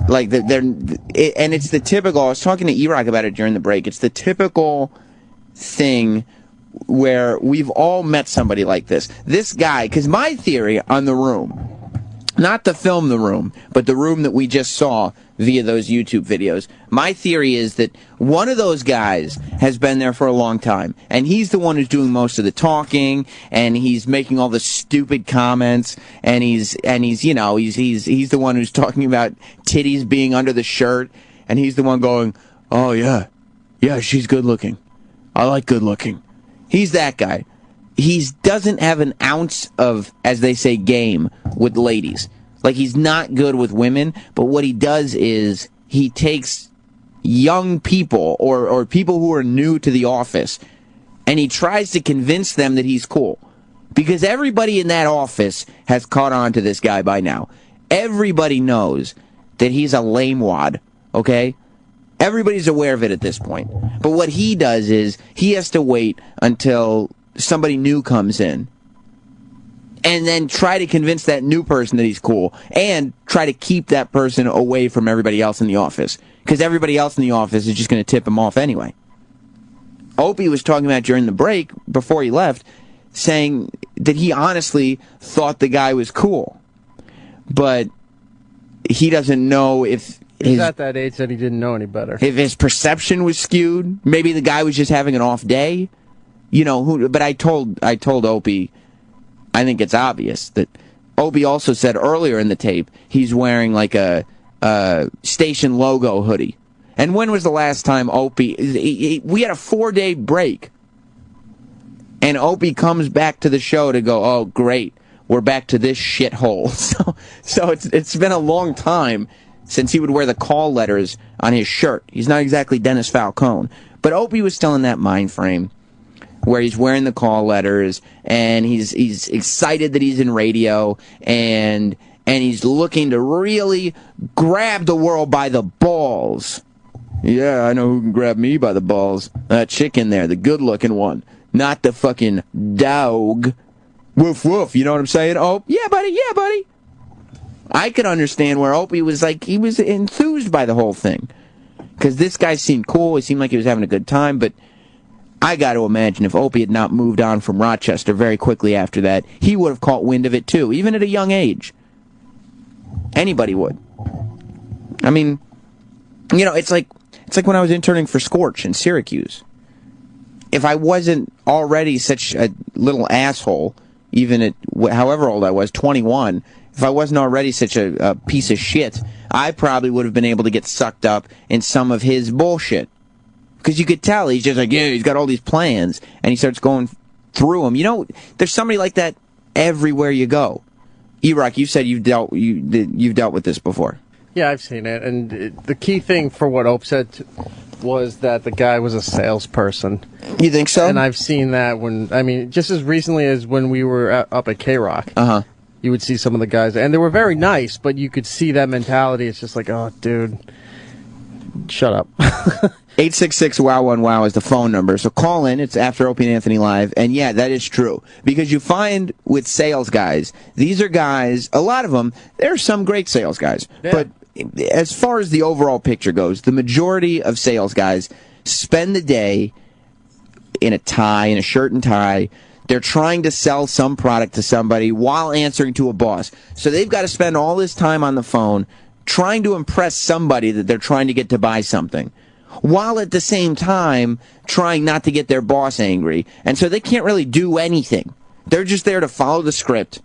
Speaker 14: Like, and it's the typical, I was talking to E-Rock about it during the break, it's the typical thing where we've all met somebody like this. This guy, because my theory on The Room, not to film The Room, but the room that we just saw via those YouTube videos, my theory is that one of those guys has been there for a long time, and he's the one who's doing most of the talking, and he's making all the stupid comments, and he's the one who's talking about titties being under the shirt, and he's the one going, oh yeah, she's good looking. I like good looking. He's that guy. He doesn't have an ounce of, as they say, game with ladies. Like, he's not good with women, but what he does is he takes young people or people who are new to the office, and he tries to convince them that he's cool. Because everybody in that office has caught on to this guy by now. Everybody knows that he's a lame wad, okay? Everybody's aware of it at this point. But what he does is he has to wait until somebody new comes in and then try to convince that new person that he's cool and try to keep that person away from everybody else in the office, because everybody else in the office is just going to tip him off anyway. Opie was talking about during the break, before he left, saying that he honestly thought the guy was cool, but he doesn't know if
Speaker 1: he's at that age that he didn't know any better.
Speaker 14: If his perception was skewed, maybe the guy was just having an off day. You know, but I told Opie, I think it's obvious that Opie also said earlier in the tape he's wearing like a station logo hoodie. And when was the last time Opie... We had a 4-day break. And Opie comes back to the show to go, oh, great, we're back to this shithole. So it's been a long time since he would wear the call letters on his shirt. He's not exactly Dennis Falcone. But Opie was still in that mind frame where he's wearing the call letters, and he's excited that he's in radio, and he's looking to really grab the world by the balls. Yeah, I know who can grab me by the balls. That chick in there, the good-looking one. Not the fucking dog. Woof, woof, you know what I'm saying? Oh, yeah, buddy, yeah, buddy. I could understand where Opie was like, he was enthused by the whole thing. Because this guy seemed cool, he seemed like he was having a good time, but I got to imagine if Opie had not moved on from Rochester very quickly after that, he would have caught wind of it too, even at a young age. Anybody would. I mean, you know, it's like when I was interning for Scorch in Syracuse. If I wasn't already such a little asshole, even at however old I was, 21, if I wasn't already such a piece of shit, I probably would have been able to get sucked up in some of his bullshit. Because you could tell, he's just like, yeah, he's got all these plans, and he starts going through them. You know, there's somebody like that everywhere you go. E-Rock, you said you've dealt with this before.
Speaker 1: Yeah, I've seen it, and the key thing for what Ope said was that the guy was a salesperson.
Speaker 14: You think so?
Speaker 1: And I've seen that just as recently as when we were up at K-Rock.
Speaker 14: Uh-huh.
Speaker 1: You would see some of the guys, and they were very nice, but you could see that mentality. It's just like, oh, dude, shut up.
Speaker 14: 866-WOW1-WOW is the phone number. So call in. It's after Opie and Anthony Live. And yeah, that is true. Because you find with sales guys, these are guys, a lot of them, there are some great sales guys. Yeah. But as far as the overall picture goes, the majority of sales guys spend the day in a shirt and tie. They're trying to sell some product to somebody while answering to a boss. So they've got to spend all this time on the phone trying to impress somebody that they're trying to get to buy something, while at the same time trying not to get their boss angry. And so they can't really do anything. They're just there to follow the script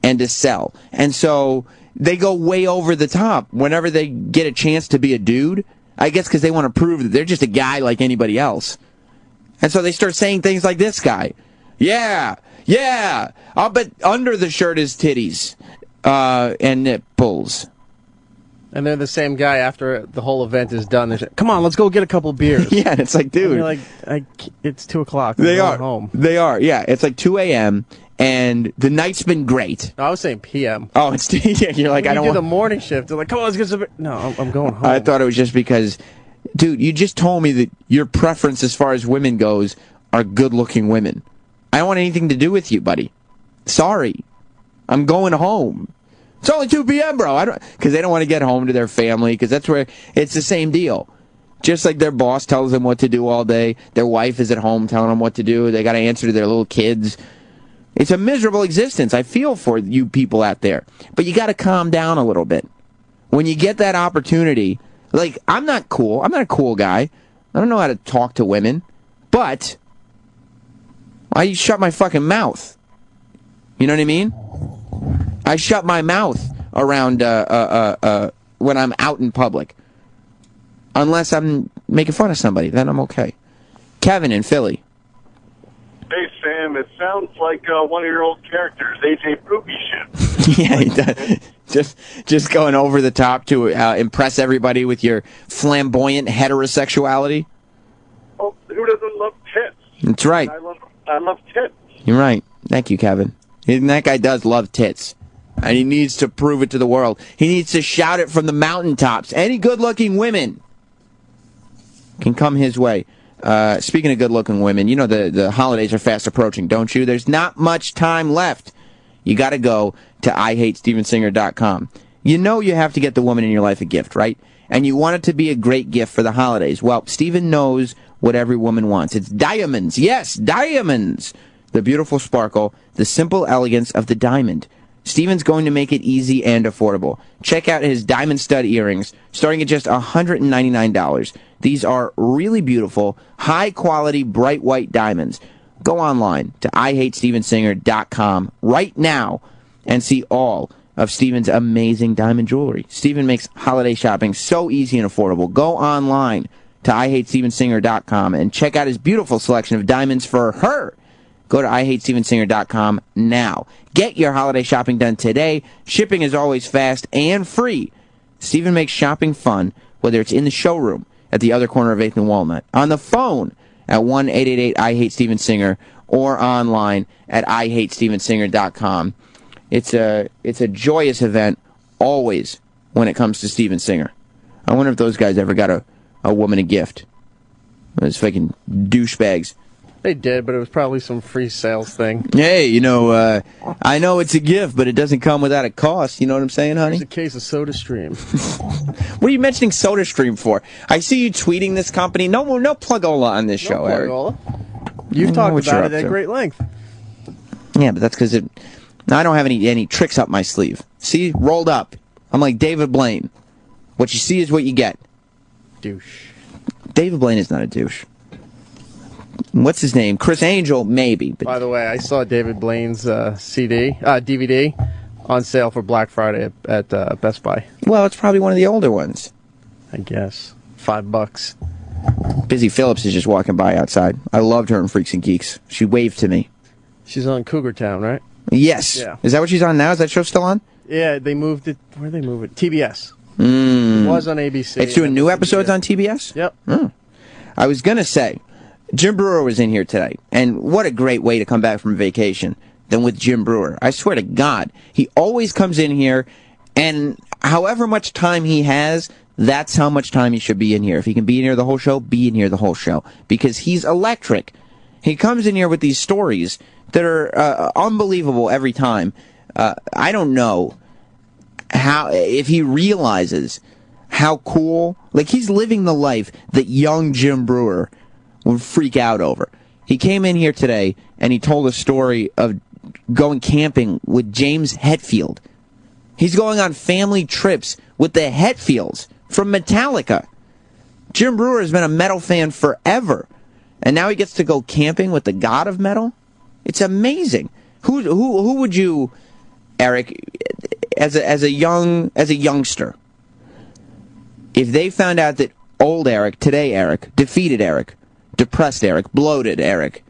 Speaker 14: and to sell. And so they go way over the top whenever they get a chance to be a dude, I guess because they want to prove that they're just a guy like anybody else. And so they start saying things like this guy. Yeah, I'll bet under the shirt is titties and nipples.
Speaker 1: And they're the same guy after the whole event is done. They're saying, come on, let's go get a couple beers.
Speaker 14: Yeah, and it's like, dude.
Speaker 1: And you're like, it's 2 o'clock.
Speaker 14: They are
Speaker 1: home.
Speaker 14: They are, yeah. It's like 2 a.m., and the night's been great.
Speaker 1: No, I was saying p.m.
Speaker 14: Oh, it's yeah, you're like,
Speaker 1: when
Speaker 14: I don't
Speaker 1: do the morning shift. They're like, come on, let's get some beer. No, I'm going home.
Speaker 14: I thought it was just because, dude, you just told me that your preference as far as women goes are good-looking women. I don't want anything to do with you, buddy. Sorry. I'm going home. It's only 2 p.m., bro. Because they don't want to get home to their family, because that's where it's the same deal. Just like their boss tells them what to do all day, their wife is at home telling them what to do. They got to answer to their little kids. It's a miserable existence. I feel for you people out there. But you got to calm down a little bit. When you get that opportunity, like, I'm not cool. I'm not a cool guy. I don't know how to talk to women. But I shut my fucking mouth. You know what I mean? I shut my mouth around when I'm out in public. Unless I'm making fun of somebody, then I'm okay. Kevin in Philly.
Speaker 21: Hey, Sam, it sounds like one of your old characters, AJ Poopy shit.
Speaker 14: Yeah, he does. Just going over the top to impress everybody with your flamboyant heterosexuality.
Speaker 21: Oh, who doesn't love tits?
Speaker 14: That's right.
Speaker 21: I love tits.
Speaker 14: You're right. Thank you, Kevin. And that guy does love tits. And he needs to prove it to the world. He needs to shout it from the mountaintops. Any good-looking women can come his way. Speaking of good-looking women, you know the holidays are fast approaching, don't you? There's not much time left. You got to go to IHateStevenSinger.com. You know you have to get the woman in your life a gift, right? And you want it to be a great gift for the holidays. Well, Steven knows what every woman wants. It's diamonds. Yes, diamonds. The beautiful sparkle, the simple elegance of the diamond. Steven's going to make it easy and affordable. Check out his diamond stud earrings, starting at just $199. These are really beautiful, high-quality, bright white diamonds. Go online to IHateStevenSinger.com right now and see all of Steven's amazing diamond jewelry. Steven makes holiday shopping so easy and affordable. Go online to IHateStevenSinger.com and check out his beautiful selection of diamonds for her. Go to IHateStevenSinger.com now. Get your holiday shopping done today. Shipping is always fast and free. Steven makes shopping fun, whether it's in the showroom at the other corner of 8th and Walnut, on the phone at 1-888-I-HATE-STEVEN-SINGER, or online at IHateStevenSinger.com. It's a joyous event always when it comes to Steven Singer. I wonder if those guys ever got a woman a gift. Those fucking douchebags.
Speaker 1: They did, but it was probably some free sales thing.
Speaker 14: Hey, I know it's a gift, but it doesn't come without a cost. You know what I'm saying, honey?
Speaker 1: Here's a case of SodaStream.
Speaker 14: What are you mentioning SodaStream for? I see you tweeting this company. No plug-ola on this show, Eric.
Speaker 1: You've talked about it at great length.
Speaker 14: Yeah, but that's because I don't have any tricks up my sleeve. See? Rolled up. I'm like David Blaine. What you see is what you get.
Speaker 1: Douche.
Speaker 14: David Blaine is not a douche. What's his name? Chris Angel, maybe. But
Speaker 1: by the way, I saw David Blaine's DVD on sale for Black Friday at Best Buy.
Speaker 14: Well, it's probably one of the older ones.
Speaker 1: I guess. $5.
Speaker 14: Busy Phillips is just walking by outside. I loved her in Freaks and Geeks. She waved to me.
Speaker 1: She's on Cougar Town, right?
Speaker 14: Yes.
Speaker 1: Yeah.
Speaker 14: Is that what she's on now? Is that show still on?
Speaker 1: Yeah, they moved it. Where'd they move it? TBS. It was on ABC.
Speaker 14: It's doing new episodes on TBS?
Speaker 1: Yep.
Speaker 14: I was going to say, Jim Breuer was in here today, and what a great way to come back from vacation than with Jim Breuer. I swear to God, he always comes in here, and however much time he has, that's how much time he should be in here. If he can be in here the whole show, be in here the whole show, because he's electric. He comes in here with these stories that are unbelievable every time. I don't know if he realizes how cool, like he's living the life that young Jim Breuer would freak out over. He came in here today and he told a story of going camping with James Hetfield. He's going on family trips with the Hetfields from Metallica. Jim Breuer has been a metal fan forever, and now he gets to go camping with the god of metal. It's amazing. Who would you, Eric, as a youngster, if they found out that old Eric, today Eric, defeated Eric, depressed Eric, bloated Eric,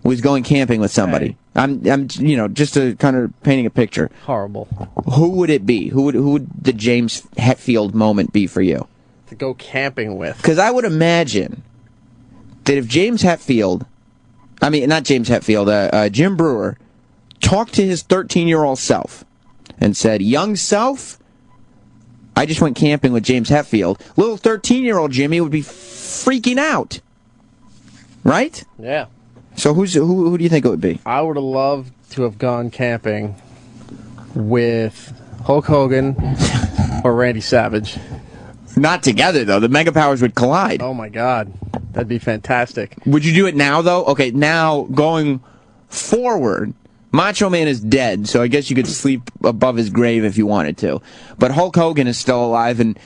Speaker 14: was going camping with somebody? I'm just to kind of painting a picture.
Speaker 1: Horrible.
Speaker 14: Who would it be? Who would the James Hetfield moment be for you?
Speaker 1: To go camping with.
Speaker 14: Because I would imagine that if James Hetfield, not James Hetfield, Jim Breuer, talked to his 13-year-old self and said, "Young self, I just went camping with James Hetfield," little 13-year-old Jimmy would be freaking out. Right?
Speaker 1: Yeah.
Speaker 14: So who do you think it would be?
Speaker 1: I would have loved to have gone camping with Hulk Hogan or Randy Savage.
Speaker 14: Not together, though. The mega powers would collide.
Speaker 1: Oh, my God. That'd be fantastic.
Speaker 14: Would you do it now, though? Okay, now, going forward, Macho Man is dead, so I guess you could sleep above his grave if you wanted to. But Hulk Hogan is still alive, and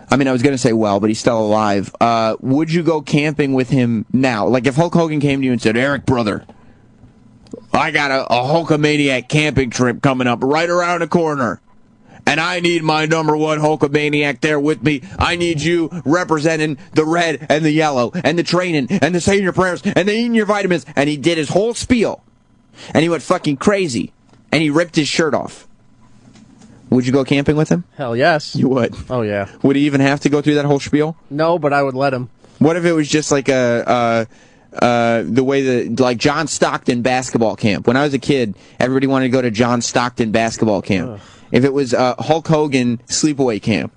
Speaker 14: I was going to say but he's still alive. Would you go camping with him now? Like, if Hulk Hogan came to you and said, "Eric, brother, I got a Hulkamaniac camping trip coming up right around the corner, and I need my number one Hulkamaniac there with me. I need you representing the red and the yellow and the training and the saying your prayers and the eating your vitamins." And he did his whole spiel, and he went fucking crazy, and he ripped his shirt off. Would you go camping with him?
Speaker 1: Hell yes.
Speaker 14: You would?
Speaker 1: Oh, yeah.
Speaker 14: Would he even have to go through that whole spiel?
Speaker 1: No, but I would let him.
Speaker 14: What if it was just like the way that, like John Stockton basketball camp? When I was a kid, everybody wanted to go to John Stockton basketball camp. Ugh. If it was Hulk Hogan sleepaway camp,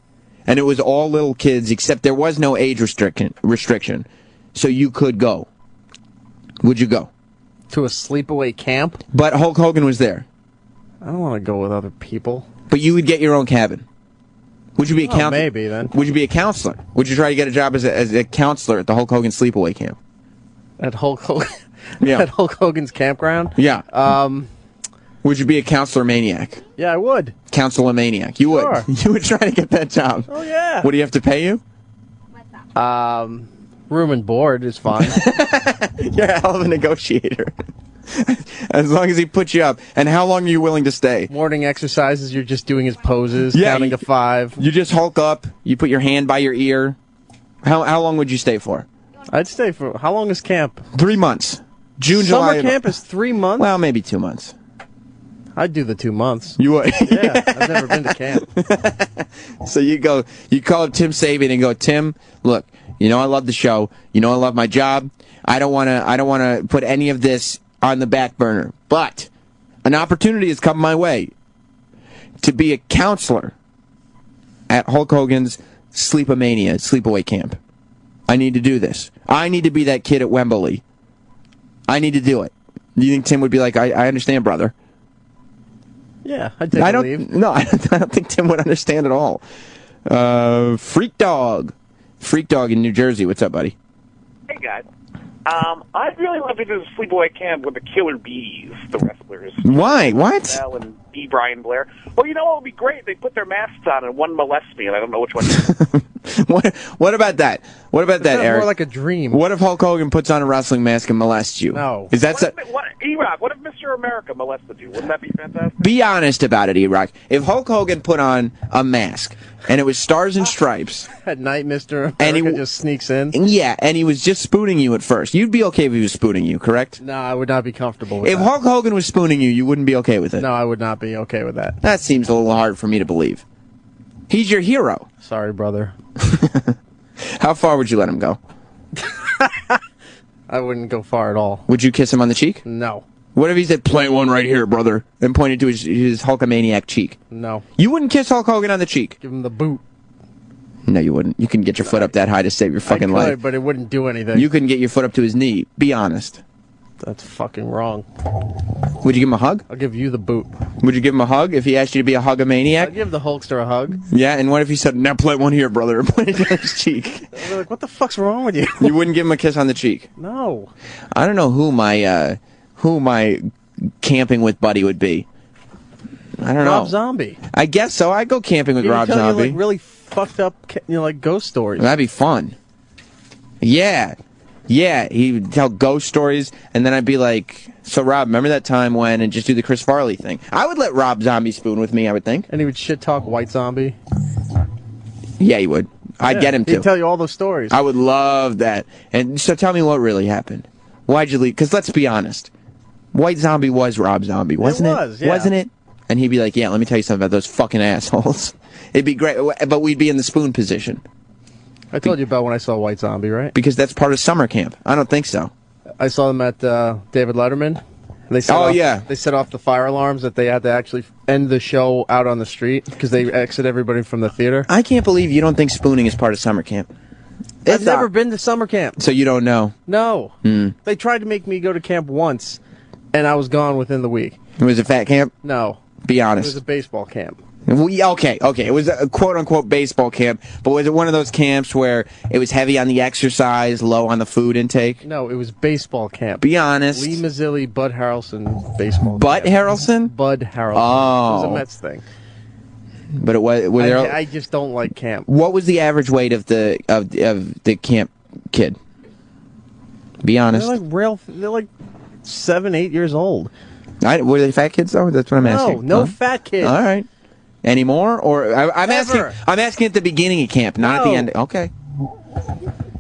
Speaker 14: and it was all little kids, except there was no age restriction, so you could go. Would you go?
Speaker 1: To a sleepaway camp?
Speaker 14: But Hulk Hogan was there.
Speaker 1: I don't want to go with other people.
Speaker 14: But you would get your own cabin. Would you be a counselor?
Speaker 1: Maybe, then.
Speaker 14: Would you be a counselor? Would you try to get a job as a counselor at the Hulk Hogan sleepaway camp?
Speaker 1: At Hulk Hogan?
Speaker 14: Yeah.
Speaker 1: At Hulk Hogan's campground?
Speaker 14: Yeah. Would you be a counselor maniac?
Speaker 1: Yeah, I would.
Speaker 14: Counselor maniac. You would.
Speaker 1: Sure.
Speaker 14: You would try to get that job.
Speaker 1: Oh, yeah.
Speaker 14: Would he have to pay you?
Speaker 1: Room and board is fine.
Speaker 14: You're a hell of a negotiator. As long as he puts you up. And how long are you willing to stay?
Speaker 1: Morning exercises, you're just doing his poses,
Speaker 14: Yeah,
Speaker 1: counting to 5.
Speaker 14: You just hulk up. You put your hand by your ear. How long would you stay for?
Speaker 1: I'd stay for... How long is camp?
Speaker 14: 3 months. June,
Speaker 1: Summer
Speaker 14: July.
Speaker 1: camp is 3 months?
Speaker 14: Well, maybe 2 months.
Speaker 1: I'd do the 2 months.
Speaker 14: You would?
Speaker 1: Yeah, I've never been to camp.
Speaker 14: So you call up Tim Sabian and go, Tim, look, you know I love the show. You know I love my job. I don't want to put any of this on the back burner. But an opportunity has come my way to be a counselor at Hulk Hogan's sleepaway camp. I need to do this. I need to be that kid at Wembley. I need to do it. You think Tim would be like, I understand, brother?
Speaker 1: Yeah, I'd take a leave.
Speaker 14: No, I don't think Tim would understand at all. Freak Dog in New Jersey. What's up, buddy?
Speaker 4: Hey, guys. I'd really love to do the sleepaway camp with the Killer Bees, the wrestlers.
Speaker 14: Why? What?
Speaker 4: Mel and B. Brian Blair. Well, you know what would be great? They put their masks on and one molests me, and I don't know which one.
Speaker 14: What about that? What about that, Eric?
Speaker 1: More like a dream.
Speaker 14: What if Hulk Hogan puts on a wrestling mask and molests you?
Speaker 1: No.
Speaker 14: Is that
Speaker 4: E-Rock, what if Mr. America molested you? Wouldn't that be fantastic?
Speaker 14: Be honest about it, E-Rock. If Hulk Hogan put on a mask and it was stars and stripes
Speaker 1: at night, Mr. America just sneaks in.
Speaker 14: Yeah, and he was just spooning you at first. You'd be okay if he was spooning you, correct?
Speaker 1: No, I would not be comfortable with
Speaker 14: If
Speaker 1: that.
Speaker 14: Hulk Hogan was spooning you, you wouldn't be okay with it.
Speaker 1: No, I would not be okay with that.
Speaker 14: That seems a little hard for me to believe. He's your hero.
Speaker 1: Sorry, brother.
Speaker 14: How far would you let him go?
Speaker 1: I wouldn't go far at all.
Speaker 14: Would you kiss him on the cheek?
Speaker 1: No.
Speaker 14: What if he said, plant one right here, brother, and pointed to his Hulkamaniac cheek?
Speaker 1: No.
Speaker 14: You wouldn't kiss Hulk Hogan on the cheek?
Speaker 1: Give him the boot.
Speaker 14: No, you wouldn't. You couldn't get your foot up that high to save your fucking
Speaker 1: I could,
Speaker 14: life.
Speaker 1: but it wouldn't do anything.
Speaker 14: You couldn't get your foot up to his knee. Be honest.
Speaker 1: That's fucking wrong.
Speaker 14: Would you give him a hug?
Speaker 1: I'll give you the boot.
Speaker 14: Would you give him a hug if he asked you to be a Hugamaniac?
Speaker 1: I'd give the Hulkster a hug.
Speaker 14: Yeah, and what if he said, now plant one here, brother, and pointed to his cheek?
Speaker 1: I'd be like, what the fuck's wrong with you?
Speaker 14: You wouldn't give him a kiss on the cheek?
Speaker 1: No.
Speaker 14: I don't know who my camping with buddy would be. I don't know.
Speaker 1: Rob Zombie.
Speaker 14: I guess so. I'd go camping with Rob
Speaker 1: tell
Speaker 14: Zombie.
Speaker 1: You, like, really fucked up, like ghost stories.
Speaker 14: That'd be fun. Yeah. Yeah, he would tell ghost stories, and then I'd be like, so Rob, remember that time when, and just do the Chris Farley thing. I would let Rob Zombie spoon with me, I would think.
Speaker 1: And he would shit talk White Zombie.
Speaker 14: Yeah, he would. I'd get him to.
Speaker 1: He'd tell you all those stories.
Speaker 14: I would love that. And so tell me what really happened. Why'd you leave? Because let's be honest. White Zombie was Rob Zombie, wasn't it?
Speaker 1: Was, yeah.
Speaker 14: Wasn't it? And he'd be like, yeah, let me tell you something about those fucking assholes. It'd be great, but we'd be in the spoon position.
Speaker 1: I told you about when I saw White Zombie, right?
Speaker 14: Because that's part of summer camp. I don't think so.
Speaker 1: I saw them at David Letterman. They set They set off the fire alarms that they had to actually end the show out on the street because they exit everybody from the theater.
Speaker 14: I can't believe you don't think spooning is part of summer camp.
Speaker 1: I've never been to summer camp.
Speaker 14: So you don't know?
Speaker 1: No.
Speaker 14: Mm.
Speaker 1: They tried to make me go to camp once, and I was gone within the week.
Speaker 14: It was a fat camp?
Speaker 1: No.
Speaker 14: Be
Speaker 1: It
Speaker 14: honest.
Speaker 1: was a baseball camp.
Speaker 14: Okay. It was a quote-unquote baseball camp, but was it one of those camps where it was heavy on the exercise, low on the food intake?
Speaker 1: No, it was baseball camp.
Speaker 14: Be honest.
Speaker 1: Lee Mazzilli, Bud Harrelson, baseball
Speaker 14: Bud
Speaker 1: camp.
Speaker 14: Harrelson?
Speaker 1: Bud Harrelson.
Speaker 14: Oh.
Speaker 1: It was a Mets thing.
Speaker 14: But it was.
Speaker 1: I just don't like camp.
Speaker 14: What was the average weight of the camp kid? Be honest.
Speaker 1: They're like 7, 8 years old.
Speaker 14: Were they fat kids though? That's what I'm asking.
Speaker 1: No fat kids.
Speaker 14: All right. Any more? Or I'm asking.
Speaker 1: Never.
Speaker 14: I'm asking at the beginning of camp, not at the end. Okay.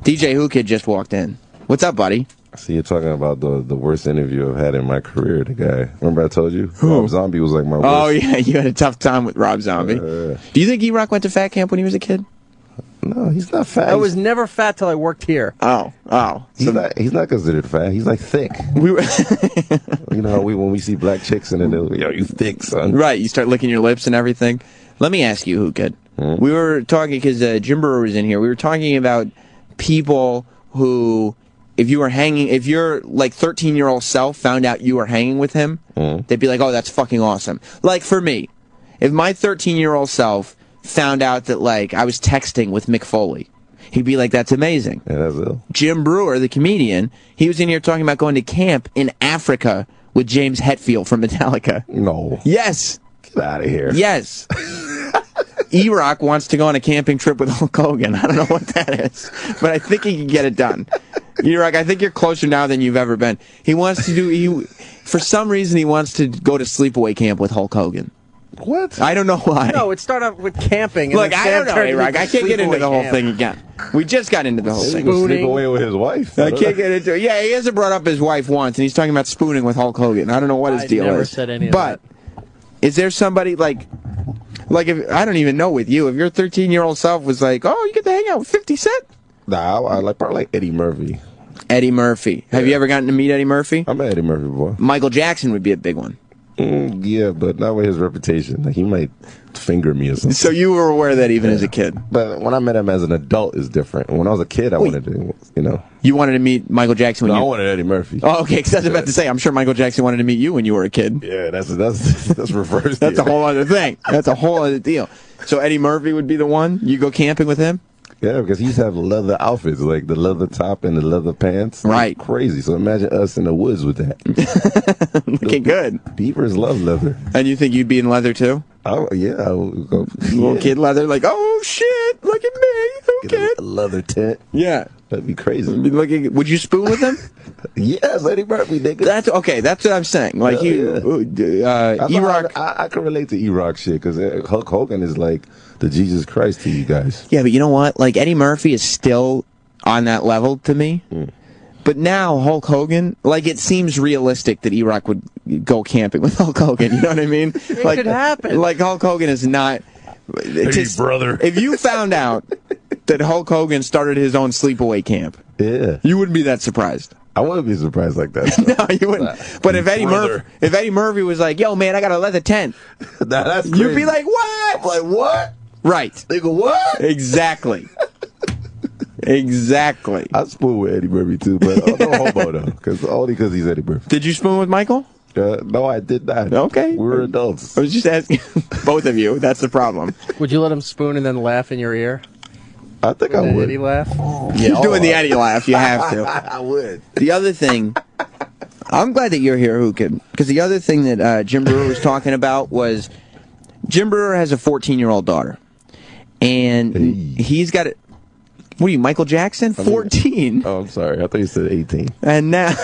Speaker 14: DJ Who Kid just walked in. What's up, buddy?
Speaker 23: See, you're talking about the worst interview I've had in my career. The guy, remember I told you?
Speaker 14: Who?
Speaker 23: Rob Zombie was like my worst.
Speaker 14: Oh yeah, you had a tough time with Rob Zombie. Do you think E-Rock went to fat camp when he was a kid?
Speaker 23: No, he's not fat.
Speaker 1: I was never fat till I worked here.
Speaker 14: Oh.
Speaker 23: He's not considered fat. He's like thick.
Speaker 14: We were
Speaker 23: you know, when we see black chicks and then they're like, yo, you thick, son.
Speaker 14: Right, you start licking your lips and everything. Let me ask you, Who Kid. We were talking, because Jim Breuer was in here, we were talking about people who, if your like 13-year-old self found out you were hanging with him, they'd be like, oh, that's fucking awesome. Like for me, if my 13-year-old self found out that like I was texting with Mick Foley, he'd be like, that's amazing.
Speaker 23: Yeah, that's ill.
Speaker 14: Jim Breuer, the comedian, he was in here talking about going to camp in Africa with James Hetfield from Metallica.
Speaker 23: No.
Speaker 14: Yes.
Speaker 23: Get out of here.
Speaker 14: Yes. E-Rock wants to go on a camping trip with Hulk Hogan. I don't know what that is, but I think he can get it done. E-Rock, I think you're closer now than you've ever been. He wants to do, for some reason, he wants to go to sleepaway camp with Hulk Hogan.
Speaker 2: What?
Speaker 14: I don't know why.
Speaker 1: No, it started off with camping. And
Speaker 14: Look, I don't know, E-Rock. I can't get into the whole thing again. We just got into the whole thing.
Speaker 2: Sleep away with his wife.
Speaker 14: I can't get into it. Yeah, he hasn't brought up his wife once, and he's talking about spooning with Hulk Hogan. I don't know what his deal is.
Speaker 1: I never said any of that.
Speaker 14: But is there somebody like if I don't even know with you, if your 13-year-old self was like, oh, you get to hang out with 50 Cent?
Speaker 2: Nah, I probably like Eddie Murphy.
Speaker 14: Eddie Murphy. Have you ever gotten to meet Eddie Murphy?
Speaker 2: I met Eddie Murphy before.
Speaker 14: Michael Jackson would be a big one.
Speaker 2: Yeah, but not with his reputation. Like, he might finger me or something.
Speaker 14: So you were aware of that even as a kid?
Speaker 2: But when I met him as an adult, is different. When I was a kid, I wanted to,
Speaker 14: You wanted to meet Michael Jackson when
Speaker 2: I wanted Eddie Murphy.
Speaker 14: Oh, okay, because I was about to say, I'm sure Michael Jackson wanted to meet you when you were a kid.
Speaker 2: Yeah, that's reversed.
Speaker 14: That's a whole other thing. That's a whole other deal. So Eddie Murphy would be the one? You go camping with him?
Speaker 2: Yeah, because he used to have leather outfits, like the leather top and the leather pants.
Speaker 14: Right.
Speaker 2: Crazy. So imagine us in the woods with that.
Speaker 14: Looking good.
Speaker 2: Beavers love leather.
Speaker 14: And you think you'd be in leather too?
Speaker 2: Oh, yeah. I would go.
Speaker 14: Little kid leather, like, oh shit, look at me. Okay.
Speaker 2: A leather tent.
Speaker 14: Yeah.
Speaker 2: That'd be crazy.
Speaker 14: Would you spoon with him?
Speaker 2: Yes, Eddie Murphy, nigga.
Speaker 14: That's okay. That's what I'm saying. Like E-Rock.
Speaker 2: I can relate to E-Rock shit because Hulk Hogan is like the Jesus Christ to you guys.
Speaker 14: Yeah, but you know what? Like Eddie Murphy is still on that level to me. But now Hulk Hogan, like it seems realistic that E-Rock would go camping with Hulk Hogan. You know what I mean?
Speaker 1: It
Speaker 14: like,
Speaker 1: could happen.
Speaker 14: Like Hulk Hogan is not.
Speaker 2: Hey, brother.
Speaker 14: If you found out that Hulk Hogan started his own sleepaway camp, you wouldn't be that surprised.
Speaker 2: I wouldn't be surprised like that.
Speaker 14: No, you wouldn't. But if Eddie Murphy was like, "Yo, man, I got a leather tent,"
Speaker 2: that's crazy.
Speaker 14: You'd be like, "What?"
Speaker 2: I'm like, "What?"
Speaker 14: Right.
Speaker 2: Nigga, what?
Speaker 14: Exactly. Exactly.
Speaker 2: I spoon with Eddie Murphy too, but no homo though, only because he's Eddie Murphy.
Speaker 14: Did you spoon with Michael?
Speaker 2: No, I did not.
Speaker 14: Okay.
Speaker 2: We were adults.
Speaker 14: I was just asking both of you. That's the problem.
Speaker 1: Would you let him spoon and then laugh in your ear?
Speaker 2: I think I would.
Speaker 1: Eddie laugh?
Speaker 14: Yeah, he's doing the Eddie laugh. You have to.
Speaker 2: I would.
Speaker 14: The other thing, I'm glad that you're here, Hookid, because the other thing that Jim Breuer was talking about was Jim Breuer has a 14-year-old daughter, and he's got it. What are you, Michael Jackson? 14.
Speaker 2: Oh, I'm sorry. I thought you said 18.
Speaker 14: And now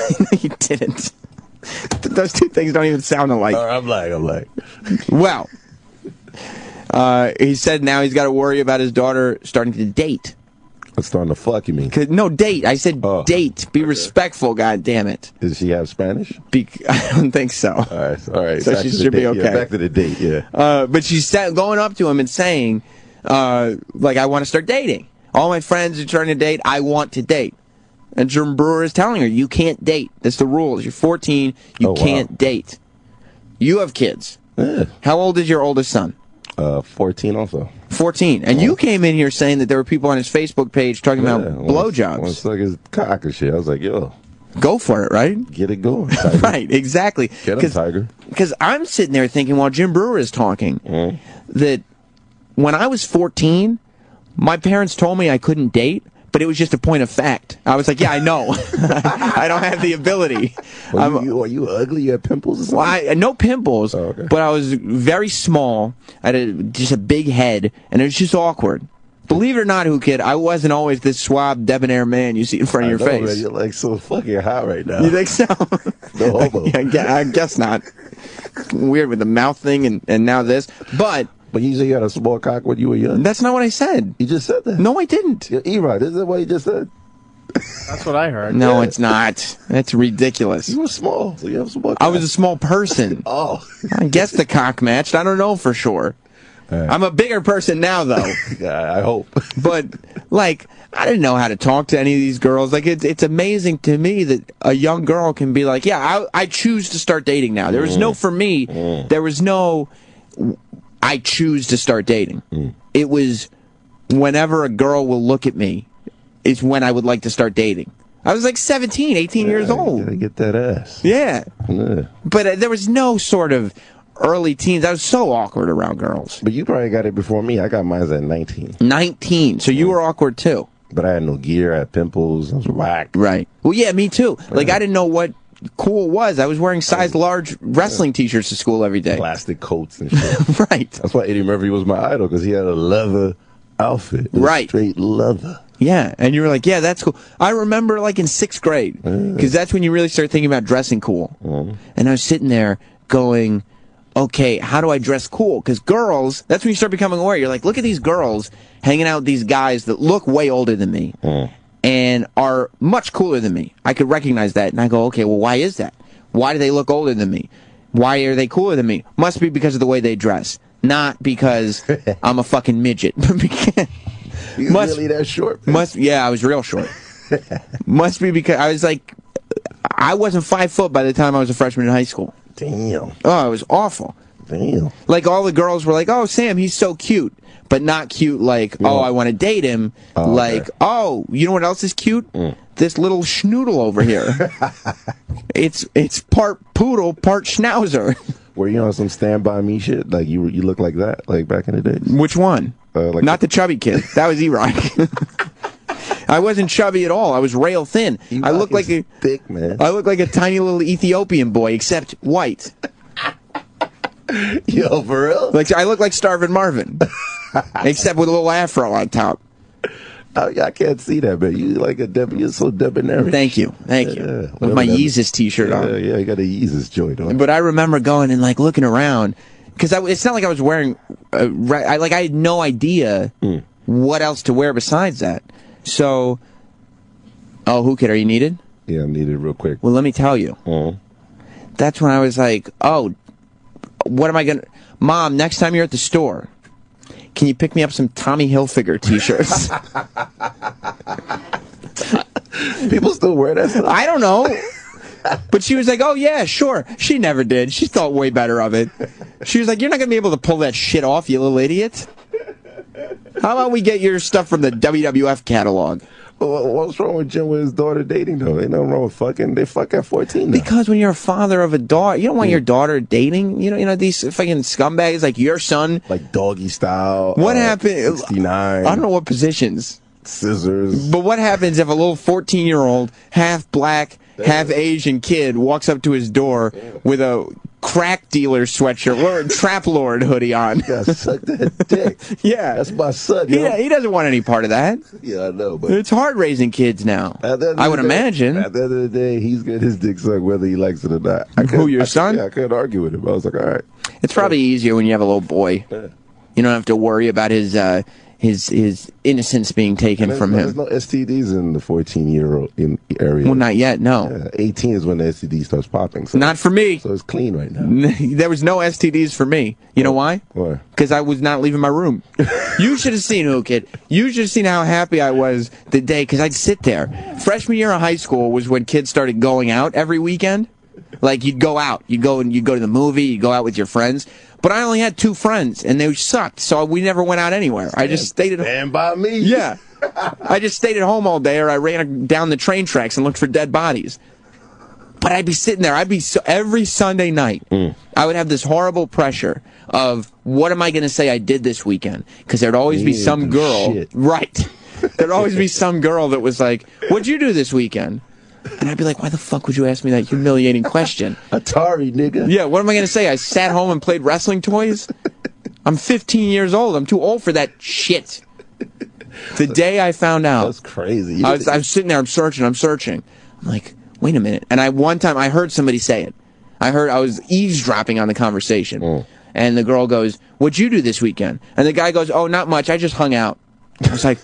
Speaker 14: you didn't. Those two things don't even sound alike.
Speaker 2: I'm like.
Speaker 14: Well, he said now he's got to worry about his daughter starting to date.
Speaker 2: Starting to fuck, you mean?
Speaker 14: No, date. I said date. Be respectful, goddammit.
Speaker 2: Does she have Spanish?
Speaker 14: I don't think so.
Speaker 2: All right.
Speaker 14: So she should be okay.
Speaker 2: Yeah, back to the date, yeah.
Speaker 14: But she's going up to him and saying, like, I want to start dating. All my friends are trying to date. I want to date. And Jim Breuer is telling her, you can't date. That's the rules. You're 14. You can't date. You have kids.
Speaker 2: Yeah.
Speaker 14: How old is your oldest son?
Speaker 2: 14 also.
Speaker 14: 14. And you came in here saying that there were people on his Facebook page talking about blowjobs.
Speaker 2: Want to suck his cock and shit. I was like, yo.
Speaker 14: Go for it, right?
Speaker 2: Get it going, Tiger.
Speaker 14: Right, exactly.
Speaker 2: Get him, Tiger.
Speaker 14: Because I'm sitting there thinking, while Jim Breuer is talking, that when I was 14, my parents told me I couldn't date, but it was just a point of fact. I was like, yeah, I know. I don't have the ability.
Speaker 2: Are you ugly? You have pimples or something?
Speaker 14: Well, no pimples, but I was very small. I had just a big head, and it was just awkward. Believe it or not, Kid, I wasn't always this suave, debonair man you see in front of your face.
Speaker 2: Man, you're like so fucking hot right now.
Speaker 14: You think so?
Speaker 2: No homo.
Speaker 14: I guess not. Weird with the mouth thing and now this. But
Speaker 2: you say you had a small cock when you were young?
Speaker 14: That's not what I said.
Speaker 2: You just said that.
Speaker 14: No, I didn't.
Speaker 2: E-Rod, is that what you just said?
Speaker 1: That's what I heard.
Speaker 14: No, it's not. That's ridiculous.
Speaker 2: You were small, so you have a small cock.
Speaker 14: I was a small person.
Speaker 2: Oh.
Speaker 14: I guess the cock matched. I don't know for sure. Right. I'm a bigger person now, though.
Speaker 2: I hope.
Speaker 14: But, like, I didn't know how to talk to any of these girls. Like, it's amazing to me that a young girl can be like, yeah, I choose to start dating now. There was no, for me, there was no, I choose to start dating. It was whenever a girl will look at me is when I would like to start dating. I was like 17, 18 years old.
Speaker 2: You gotta get that ass.
Speaker 14: Yeah. But there was no sort of early teens. I was so awkward around girls.
Speaker 2: But you probably got it before me. I got mine at 19.
Speaker 14: 19. So you were awkward too.
Speaker 2: But I had no gear. I had pimples. I was whacked.
Speaker 14: Right. Well, yeah, me too. Like, I didn't know what cool was. I was wearing size large wrestling t-shirts to school every day.
Speaker 2: Plastic coats and shit.
Speaker 14: Right.
Speaker 2: That's why Eddie Murphy was my idol, because he had a leather outfit.
Speaker 14: Right.
Speaker 2: Straight leather.
Speaker 14: Yeah, and you were like, yeah, that's cool. I remember like in 6th grade, because that's when you really start thinking about dressing cool. And I was sitting there going, okay, how do I dress cool? Because girls, that's when you start becoming aware. You're like, look at these girls hanging out with these guys that look way older than me and are much cooler than me. I could recognize that. And I go, okay, well, why is that? Why do they look older than me? Why are they cooler than me? Must be because of the way they dress. Not because I'm a fucking midget.
Speaker 7: You really that short?
Speaker 14: Yeah, I was real short. Must be because I was like, I wasn't 5 foot by the time I was a freshman in high school.
Speaker 7: Damn.
Speaker 14: Oh, it was awful.
Speaker 7: Damn.
Speaker 14: Like all the girls were like, oh, Sam, he's so cute. But not cute like, oh, I want to date him. Like, oh, you know what else is cute? This little schnoodle over here. It's part poodle, part schnauzer.
Speaker 7: Were you on some Stand By Me shit? Like you look like that, like back in the days?
Speaker 14: Which one?
Speaker 7: Like
Speaker 14: not the chubby kid. That was E-Rock. I wasn't chubby at all. I was rail thin. I looked like a
Speaker 7: thick man.
Speaker 14: I looked like a tiny little Ethiopian boy, except white.
Speaker 7: Yo, for real?
Speaker 14: Like I look like Starvin' Marvin, except with a little afro on top.
Speaker 7: Oh, yeah, I can't see that, man. You like a you're so debonair.
Speaker 14: Thank you. With my Yeezus t-shirt on.
Speaker 7: Yeah, you got a Yeezus joint on.
Speaker 14: But I remember going and like looking around because it's not like I was wearing. I had no idea what else to wear besides that. So, who kid, are you needed?
Speaker 7: Yeah, I'm needed real quick.
Speaker 14: Well, let me tell you. That's when I was like, oh, what am I gonna? Mom, next time you're at the store, can you pick me up some Tommy Hilfiger t-shirts?
Speaker 7: People still wear that stuff?
Speaker 14: I don't know. But she was like, oh, yeah, sure. She never did. She thought way better of it. She was like, you're not going to be able to pull that shit off, you little idiot. How about we get your stuff from the WWF catalog?
Speaker 7: Well, what's wrong with Jim with his daughter dating, though? Ain't nothing wrong with fucking. They fuck at 14 now.
Speaker 14: Because when you're a father of a daughter, you don't want your daughter dating. You know these fucking scumbags like your son.
Speaker 7: Like doggy style.
Speaker 14: What happened?
Speaker 7: 69.
Speaker 14: I don't know what positions.
Speaker 7: Scissors.
Speaker 14: But what happens if a little 14-year-old, half black, half Asian kid walks up to his door with a crack dealer sweatshirt or a trap lord hoodie on?
Speaker 7: Yeah, suck that dick.
Speaker 14: Yeah.
Speaker 7: That's my son.
Speaker 14: He doesn't want any part of that.
Speaker 7: Yeah, I know. But
Speaker 14: it's hard raising kids now. I would imagine.
Speaker 7: At the end of the day, he's getting his dick sucked whether he likes it or not.
Speaker 14: Who, your son?
Speaker 7: Yeah, I couldn't argue with him. I was like, all right.
Speaker 14: It's probably easier when you have a little boy.
Speaker 7: Yeah.
Speaker 14: You don't have to worry about his innocence being taken from him.
Speaker 7: There's no STDs in the 14-year-old area.
Speaker 14: Well, not yet, no.
Speaker 7: Yeah, 18 is when the STD starts popping. So,
Speaker 14: not for me.
Speaker 7: So it's clean right now.
Speaker 14: There was no STDs for me. You know why?
Speaker 7: Why?
Speaker 14: Because I was not leaving my room. You should have seen who, kid. You should have seen how happy I was the day, because I'd sit there. Freshman year of high school was when kids started going out every weekend. Like, you'd go out. You'd go to the movie. You'd go out with your friends. But I only had 2 friends, and they sucked, so we never went out anywhere. I just stayed at home.
Speaker 7: Stand by me.
Speaker 14: Yeah. I just stayed at home all day, or I ran down the train tracks and looked for dead bodies. But I'd be sitting there. Every Sunday night, I would have this horrible pressure of, what am I going to say I did this weekend? Because there'd always be some girl.
Speaker 7: Shit.
Speaker 14: Right. There'd always be some girl that was like, what'd you do this weekend? And I'd be like, why the fuck would you ask me that humiliating question?
Speaker 7: Atari, nigga.
Speaker 14: Yeah, what am I going to say? I sat home and played wrestling toys? I'm 15 years old. I'm too old for that shit. The day I found out.
Speaker 7: That's crazy.
Speaker 14: I'm sitting there, I'm searching. I'm like, wait a minute. And one time I heard somebody say it. I was eavesdropping on the conversation. And the girl goes, what'd you do this weekend? And the guy goes, oh, not much. I just hung out. I was like,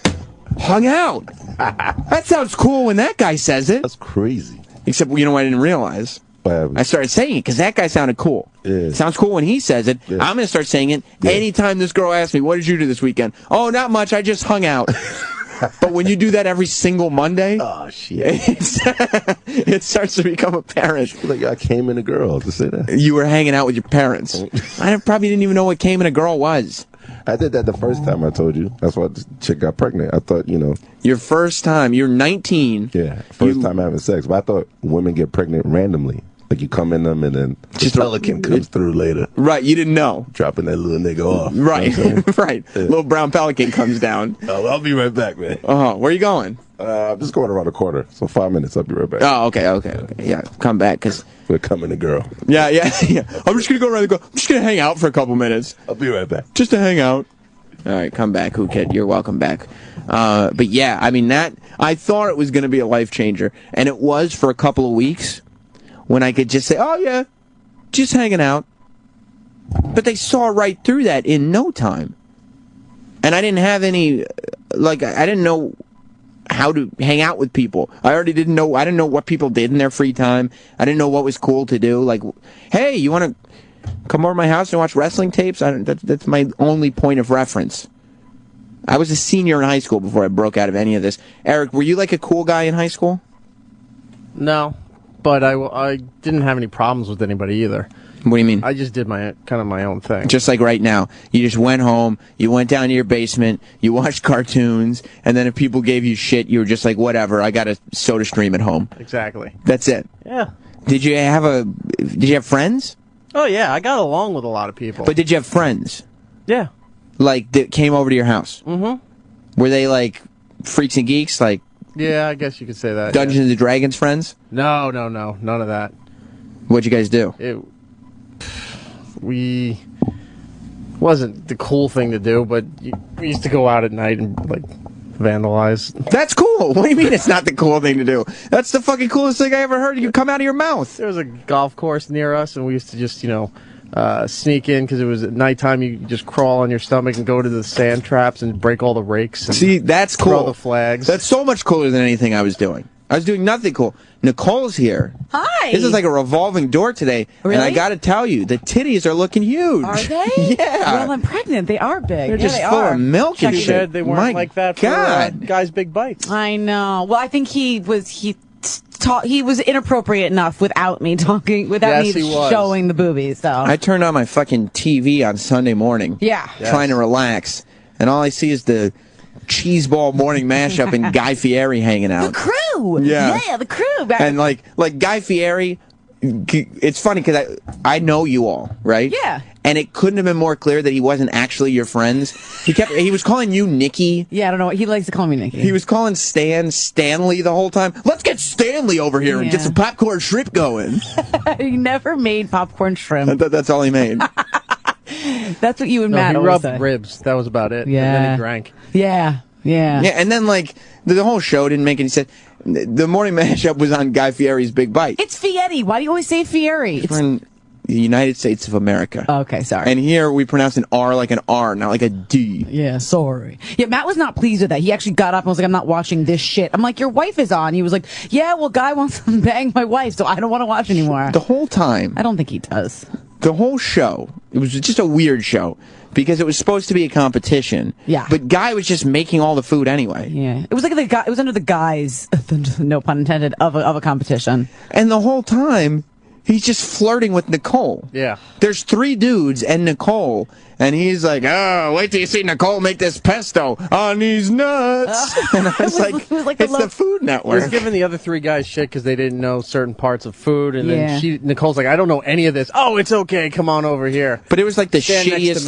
Speaker 14: hung out? That sounds cool when that guy says it.
Speaker 7: That's crazy.
Speaker 14: Except, you know what I didn't realize? I started saying it because that guy sounded cool.
Speaker 7: Yeah.
Speaker 14: Sounds cool when he says it. Yeah. I'm going to start saying it anytime this girl asks me, what did you do this weekend? Oh, not much. I just hung out. But when you do that every single Monday,
Speaker 7: oh shit,
Speaker 14: it starts to become apparent.
Speaker 7: Like I came in a girl to say that.
Speaker 14: You were hanging out with your parents. I probably didn't even know what came in a girl was.
Speaker 7: I did that the first time I told you. That's why the chick got pregnant. I thought,
Speaker 14: Your first time. You're 19.
Speaker 7: Yeah, first time having sex. But I thought women get pregnant randomly. Like you come in them and then just pelican comes through later.
Speaker 14: Right, you didn't know.
Speaker 7: Dropping that little nigga off.
Speaker 14: Right, you know right. Yeah. Little brown pelican comes down.
Speaker 7: I'll be right back, man.
Speaker 14: Where are you going?
Speaker 7: I'm just going around the corner. So 5 minutes, I'll be right back.
Speaker 14: Oh, okay. Yeah, come back, because...
Speaker 7: We're coming to girl.
Speaker 14: Yeah. I'm just going to go around the corner. I'm just going to hang out for a couple minutes.
Speaker 7: I'll be right back.
Speaker 14: Just to hang out. All right, come back, Who Kid. You're welcome back. But yeah, I mean, I thought it was going to be a life changer, and it was for a couple of weeks when I could just say, oh yeah, just hanging out. But they saw right through that in no time. And I didn't have any, like, I didn't know how to hang out with people. I didn't know what people did in their free time. I didn't know what was cool to do. Like, hey, you want to come over to my house and watch wrestling tapes? That's my only point of reference. I was a senior in high school before I broke out of any of this. Eric, were you like a cool guy in high school?
Speaker 1: No, but I didn't have any problems with anybody either.
Speaker 14: What do you mean?
Speaker 1: I just did my own thing.
Speaker 14: Just like right now. You just went home, you went down to your basement, you watched cartoons, and then if people gave you shit, you were just like, whatever, I got a soda stream at home.
Speaker 1: Exactly.
Speaker 14: That's it.
Speaker 1: Yeah.
Speaker 14: Did you have friends?
Speaker 1: Oh, yeah, I got along with a lot of people.
Speaker 14: But did you have friends?
Speaker 1: Yeah.
Speaker 14: Like, that came over to your house?
Speaker 1: Mm-hmm.
Speaker 14: Were they, like, freaks and geeks? Like,
Speaker 1: yeah, I guess you could say that.
Speaker 14: Dungeons and Dragons friends?
Speaker 1: No, none of that.
Speaker 14: What'd you guys do?
Speaker 1: We wasn't the cool thing to do, but we used to go out at night and, like, vandalize.
Speaker 14: That's cool. What do you mean it's not the cool thing to do? That's the fucking coolest thing I ever heard you come out of your mouth.
Speaker 1: There was a golf course near us, and we used to just, sneak in because it was at nighttime. You just crawl on your stomach and go to the sand traps and break all the rakes. And
Speaker 14: see, that's cool.
Speaker 1: Throw the flags.
Speaker 14: That's so much cooler than anything I was doing. I was doing nothing cool. Nicole's here.
Speaker 17: Hi.
Speaker 14: This is like a revolving door today.
Speaker 17: Really?
Speaker 14: And I got to tell you, the titties are looking huge.
Speaker 17: Are they?
Speaker 14: Yeah.
Speaker 17: Well, I'm pregnant. They are big.
Speaker 14: They're just full of milk and
Speaker 1: She
Speaker 14: shit.
Speaker 1: said they weren't like that for guys' big bites.
Speaker 17: I know. Well, I think he was inappropriate enough without me talking, without me showing the boobies. So
Speaker 14: I turned on my fucking TV on Sunday morning.
Speaker 17: Yeah.
Speaker 14: Trying to relax. And all I see is the cheeseball morning mashup and Guy Fieri hanging out.
Speaker 17: The crew.
Speaker 14: Yeah,
Speaker 17: the crew.
Speaker 14: And like Guy Fieri, it's funny because I know you all, right?
Speaker 17: Yeah.
Speaker 14: And it couldn't have been more clear that he wasn't actually your friends. He was calling you Nikki.
Speaker 17: Yeah, I don't know. He likes to call me Nikki.
Speaker 14: He was calling Stan Stanley the whole time. Let's get Stanley over here and get some popcorn shrimp going.
Speaker 17: He never made popcorn shrimp.
Speaker 14: That's all he made.
Speaker 17: That's what you and Matt
Speaker 1: he
Speaker 17: always
Speaker 1: rubbed
Speaker 17: say.
Speaker 1: ribs. That was about it.
Speaker 17: Yeah.
Speaker 1: And then he drank.
Speaker 17: Yeah.
Speaker 14: Yeah, and then like the whole show didn't make any sense. The morning mashup was on Guy Fieri's Big Bite.
Speaker 17: It's Fieri. Why do you always say Fieri?
Speaker 14: We're in the United States of America.
Speaker 17: Okay, sorry.
Speaker 14: And here we pronounce an R like an R, not like a D.
Speaker 17: Yeah, sorry. Yeah, Matt was not pleased with that. He actually got up and was like, I'm not watching this shit. I'm like, your wife is on. He was like, yeah, well, Guy wants to bang my wife, so I don't want to watch anymore.
Speaker 14: The whole time.
Speaker 17: I don't think he does.
Speaker 14: The whole show, it was just a weird show. Because it was supposed to be a competition.
Speaker 17: Yeah.
Speaker 14: But Guy was just making all the food anyway.
Speaker 17: Yeah. It was like it was under the guise, no pun intended, of a competition.
Speaker 14: And the whole time, he's just flirting with Nicole.
Speaker 1: Yeah.
Speaker 14: There's 3 dudes and Nicole. And he's like, oh, wait till you see Nicole make this pesto on these nuts. And I was like it's the Food Network.
Speaker 1: He was giving the other 3 guys shit because they didn't know certain parts of food. And then Nicole's like, I don't know any of this. Oh, it's okay. Come on over here.
Speaker 14: But it was like the
Speaker 1: Stand
Speaker 14: shittiest,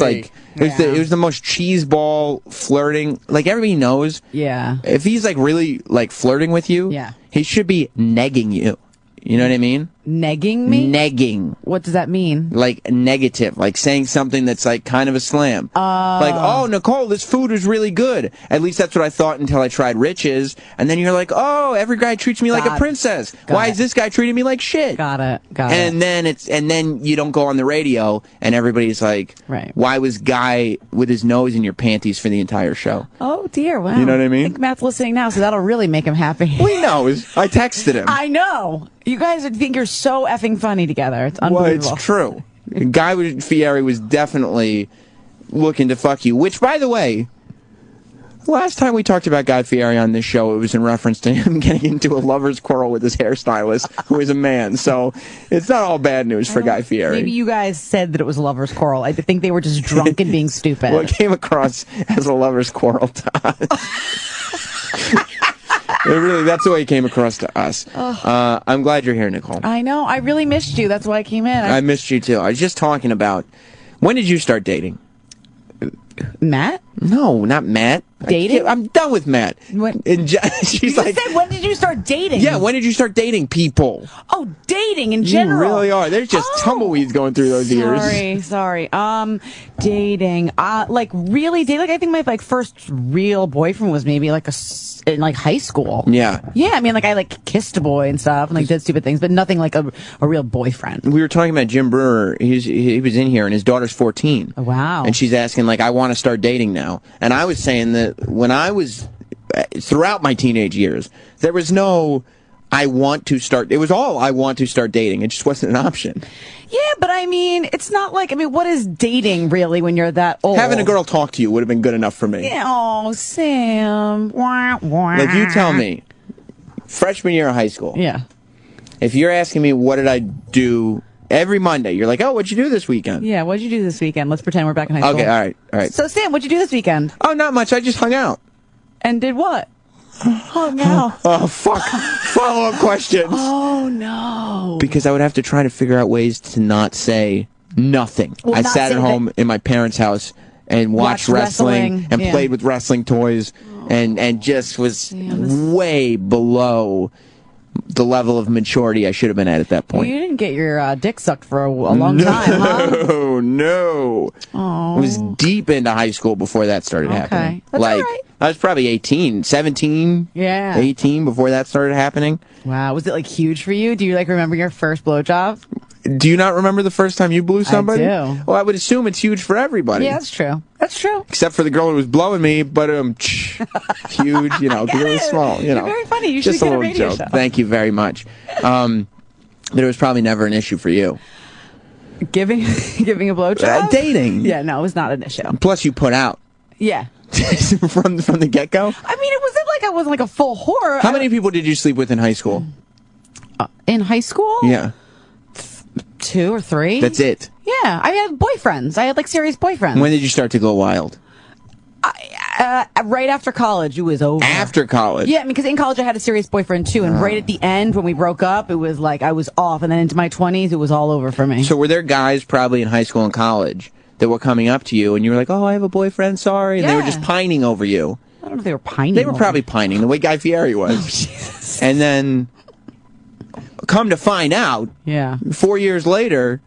Speaker 1: next to me.
Speaker 14: it was the most cheeseball flirting. Like everybody knows.
Speaker 17: Yeah.
Speaker 14: If he's like really like flirting with you, he should be negging you. You know what I mean?
Speaker 17: Negging me?
Speaker 14: Negging.
Speaker 17: What does that mean?
Speaker 14: Like negative, like saying something that's like kind of a slam. Like, oh, Nicole, this food is really good. At least that's what I thought until I tried Rich's. And then you're like, oh, every guy treats me like a princess. Why is this guy treating me like shit?
Speaker 17: Got it.
Speaker 14: And then you don't go on the radio and everybody's like, why was Guy with his nose in your panties for the entire show?
Speaker 17: Oh dear, wow.
Speaker 14: You know what I mean?
Speaker 17: I think Matt's listening now, so that'll really make him happy.
Speaker 14: Well, he knows. I texted him.
Speaker 17: I know. You guys think you're so effing funny together. It's unbelievable.
Speaker 14: Well, it's true. Guy Fieri was definitely looking to fuck you. Which, by the way, last time we talked about Guy Fieri on this show, it was in reference to him getting into a lover's quarrel with his hairstylist, who is a man. So it's not all bad news for Guy Fieri.
Speaker 17: Maybe you guys said that it was a lover's quarrel. I think they were just drunk and being stupid.
Speaker 14: Well, it came across as a lover's quarrel to us. That's the way it came across to us. I'm glad you're here, Nicole.
Speaker 17: I know. I really missed you. That's why I came in.
Speaker 14: I missed you, too. I was just talking about, when did you start dating?
Speaker 17: Matt?
Speaker 14: No, not Matt.
Speaker 17: Dating?
Speaker 14: I'm done with Matt. And she's like,
Speaker 17: said, when did you start dating?
Speaker 14: Yeah, when did you start dating people?
Speaker 17: Oh, dating in general.
Speaker 14: You really are. There's just tumbleweeds going through those ears.
Speaker 17: Sorry. Dating. Like really dating. Like I think my first real boyfriend was maybe in high school.
Speaker 14: Yeah.
Speaker 17: Yeah, I mean I kissed a boy and stuff and did stupid things, but nothing like a real boyfriend.
Speaker 14: We were talking about Jim Breuer. He was in here and his daughter's 14.
Speaker 17: Oh, wow.
Speaker 14: And she's asking I want to start dating now. And I was saying that when I was throughout my teenage years, there was no I want to start. It was all I want to start dating. It just wasn't an option.
Speaker 17: Yeah, but I mean, it's not what is dating really when you're that old?
Speaker 14: Having a girl talk to you would have been good enough for me.
Speaker 17: Yeah, oh, Sam. Wah, wah.
Speaker 14: You tell me, freshman year of high school.
Speaker 17: Yeah.
Speaker 14: If you're asking me what did I do every Monday, you're like, oh, what'd you do this weekend?
Speaker 17: Yeah, what'd you do this weekend? Let's pretend we're back in high school.
Speaker 14: Okay, all right.
Speaker 17: So, Sam, what'd you do this weekend?
Speaker 14: Oh, not much. I just hung out.
Speaker 17: And did what? Hung out.
Speaker 14: Oh, fuck. Follow-up questions.
Speaker 17: Oh, no.
Speaker 14: Because I would have to try to figure out ways to not say nothing. I sat at home in my parents' house and watched wrestling and played with wrestling toys and just was way below the level of maturity I should have been at that point.
Speaker 17: You didn't get your dick sucked for a long time, huh?
Speaker 14: No.
Speaker 17: Oh.
Speaker 14: I was deep into high school before that started happening.
Speaker 17: That's all right.
Speaker 14: I was probably 18, 17, 18 before that started happening.
Speaker 17: Wow. Was it huge for you? Do you remember your first blowjob?
Speaker 14: Do you not remember the first time you blew somebody?
Speaker 17: I do.
Speaker 14: Well, I would assume it's huge for everybody.
Speaker 17: Yeah, that's true. That's true.
Speaker 14: Except for the girl who was blowing me, but huge, because it was small.
Speaker 17: You're very funny. You
Speaker 14: just
Speaker 17: should
Speaker 14: a
Speaker 17: get a
Speaker 14: little
Speaker 17: radio
Speaker 14: joke.
Speaker 17: show.
Speaker 14: Thank you very much. But it was probably never an issue for you.
Speaker 17: Giving a blowjob?
Speaker 14: Dating.
Speaker 17: Yeah, no, it was not an issue.
Speaker 14: Plus, you put out.
Speaker 17: Yeah.
Speaker 14: from the get-go?
Speaker 17: I mean, it wasn't I wasn't a full whore.
Speaker 14: How many people did you sleep with in high school?
Speaker 17: In high school?
Speaker 14: Yeah.
Speaker 17: 2 or 3.
Speaker 14: That's it?
Speaker 17: Yeah. I had boyfriends. I had serious boyfriends.
Speaker 14: When did you start to go wild?
Speaker 17: Right after college, it was over.
Speaker 14: After college?
Speaker 17: Yeah, because in college I had a serious boyfriend too, and right at the end when we broke up, it was I was off, and then into my 20s, it was all over for me.
Speaker 14: So were there guys probably in high school and college that were coming up to you, and you were like, oh, I have a boyfriend, sorry, and they were just pining over you?
Speaker 17: I don't know if they were pining.
Speaker 14: They were probably pining, the way Guy Fieri was.
Speaker 17: Oh, Jesus.
Speaker 14: And then, come to find out, 4 years later,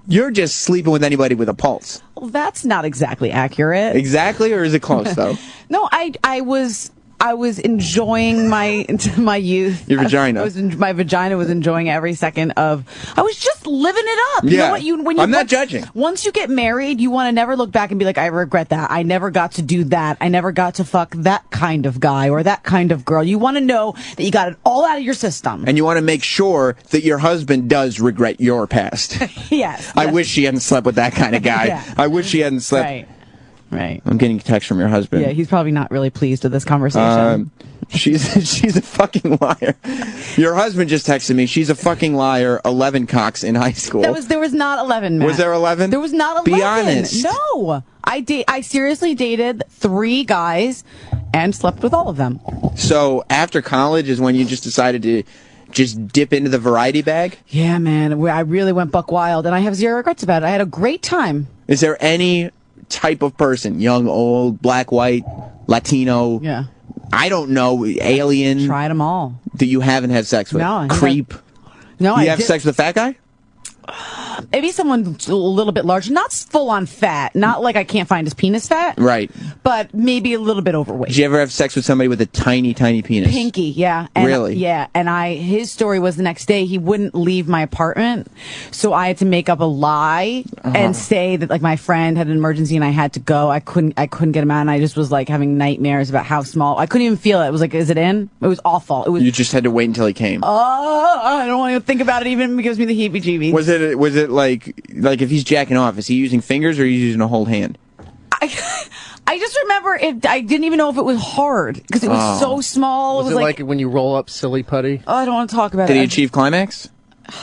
Speaker 14: you're just sleeping with anybody with a pulse.
Speaker 17: Well, that's not exactly accurate.
Speaker 14: Exactly, or is it close, though?
Speaker 17: No, I was enjoying my youth.
Speaker 14: Your vagina.
Speaker 17: My vagina was enjoying every second of. I was just living it up.
Speaker 14: Yeah.
Speaker 17: You know what? When
Speaker 14: I'm not judging.
Speaker 17: Once you get married, you want to never look back and be like, I regret that. I never got to do that. I never got to fuck that kind of guy or that kind of girl. You want to know that you got it all out of your system.
Speaker 14: And you want to make sure that your husband does regret your past.
Speaker 17: Yes.
Speaker 14: I wish she hadn't slept with that kind of guy.
Speaker 17: Yeah.
Speaker 14: I wish she hadn't slept.
Speaker 17: Right.
Speaker 14: I'm getting a text from your husband.
Speaker 17: Yeah, he's probably not really pleased with this conversation.
Speaker 14: She's a fucking liar. Your husband just texted me. She's a fucking liar. 11 cocks in high school.
Speaker 17: There was not 11. Matt.
Speaker 14: Was there 11?
Speaker 17: There was not 11.
Speaker 14: Be honest.
Speaker 17: No, I seriously dated 3 guys and slept with all of them.
Speaker 14: So after college is when you just decided to just dip into the variety bag?
Speaker 17: Yeah, man. I really went buck wild, and I have 0 regrets about it. I had a great time.
Speaker 14: Is there any type of person, young, old, black, white, Latino, I don't know, alien,
Speaker 17: tried them all,
Speaker 14: that you haven't had sex with?
Speaker 17: No.
Speaker 14: Creep?
Speaker 17: No,
Speaker 14: you have sex with a fat guy?
Speaker 17: Maybe someone a little bit larger, not full on fat, not like I can't find his penis fat,
Speaker 14: right?
Speaker 17: But maybe a little bit overweight.
Speaker 14: Did you ever have sex with somebody with a tiny, tiny penis?
Speaker 17: Pinky, yeah. And,
Speaker 14: really?
Speaker 17: Yeah. And his story was the next day he wouldn't leave my apartment, so I had to make up a lie and say that my friend had an emergency and I had to go. I couldn't get him out, and I just was having nightmares about how small. I couldn't even feel it. It was is it in? It was awful. It was.
Speaker 14: You just had to wait until he came.
Speaker 17: Oh, I don't want to think about it. Even it gives me the heebie-jeebies.
Speaker 14: Was it like if he's jacking off, is he using fingers or is he using a whole hand?
Speaker 17: I just remember I didn't even know if it was hard because it was so small.
Speaker 1: Was it like when you roll up silly putty?
Speaker 17: Oh, I don't want to talk about it.
Speaker 14: Did he achieve climax?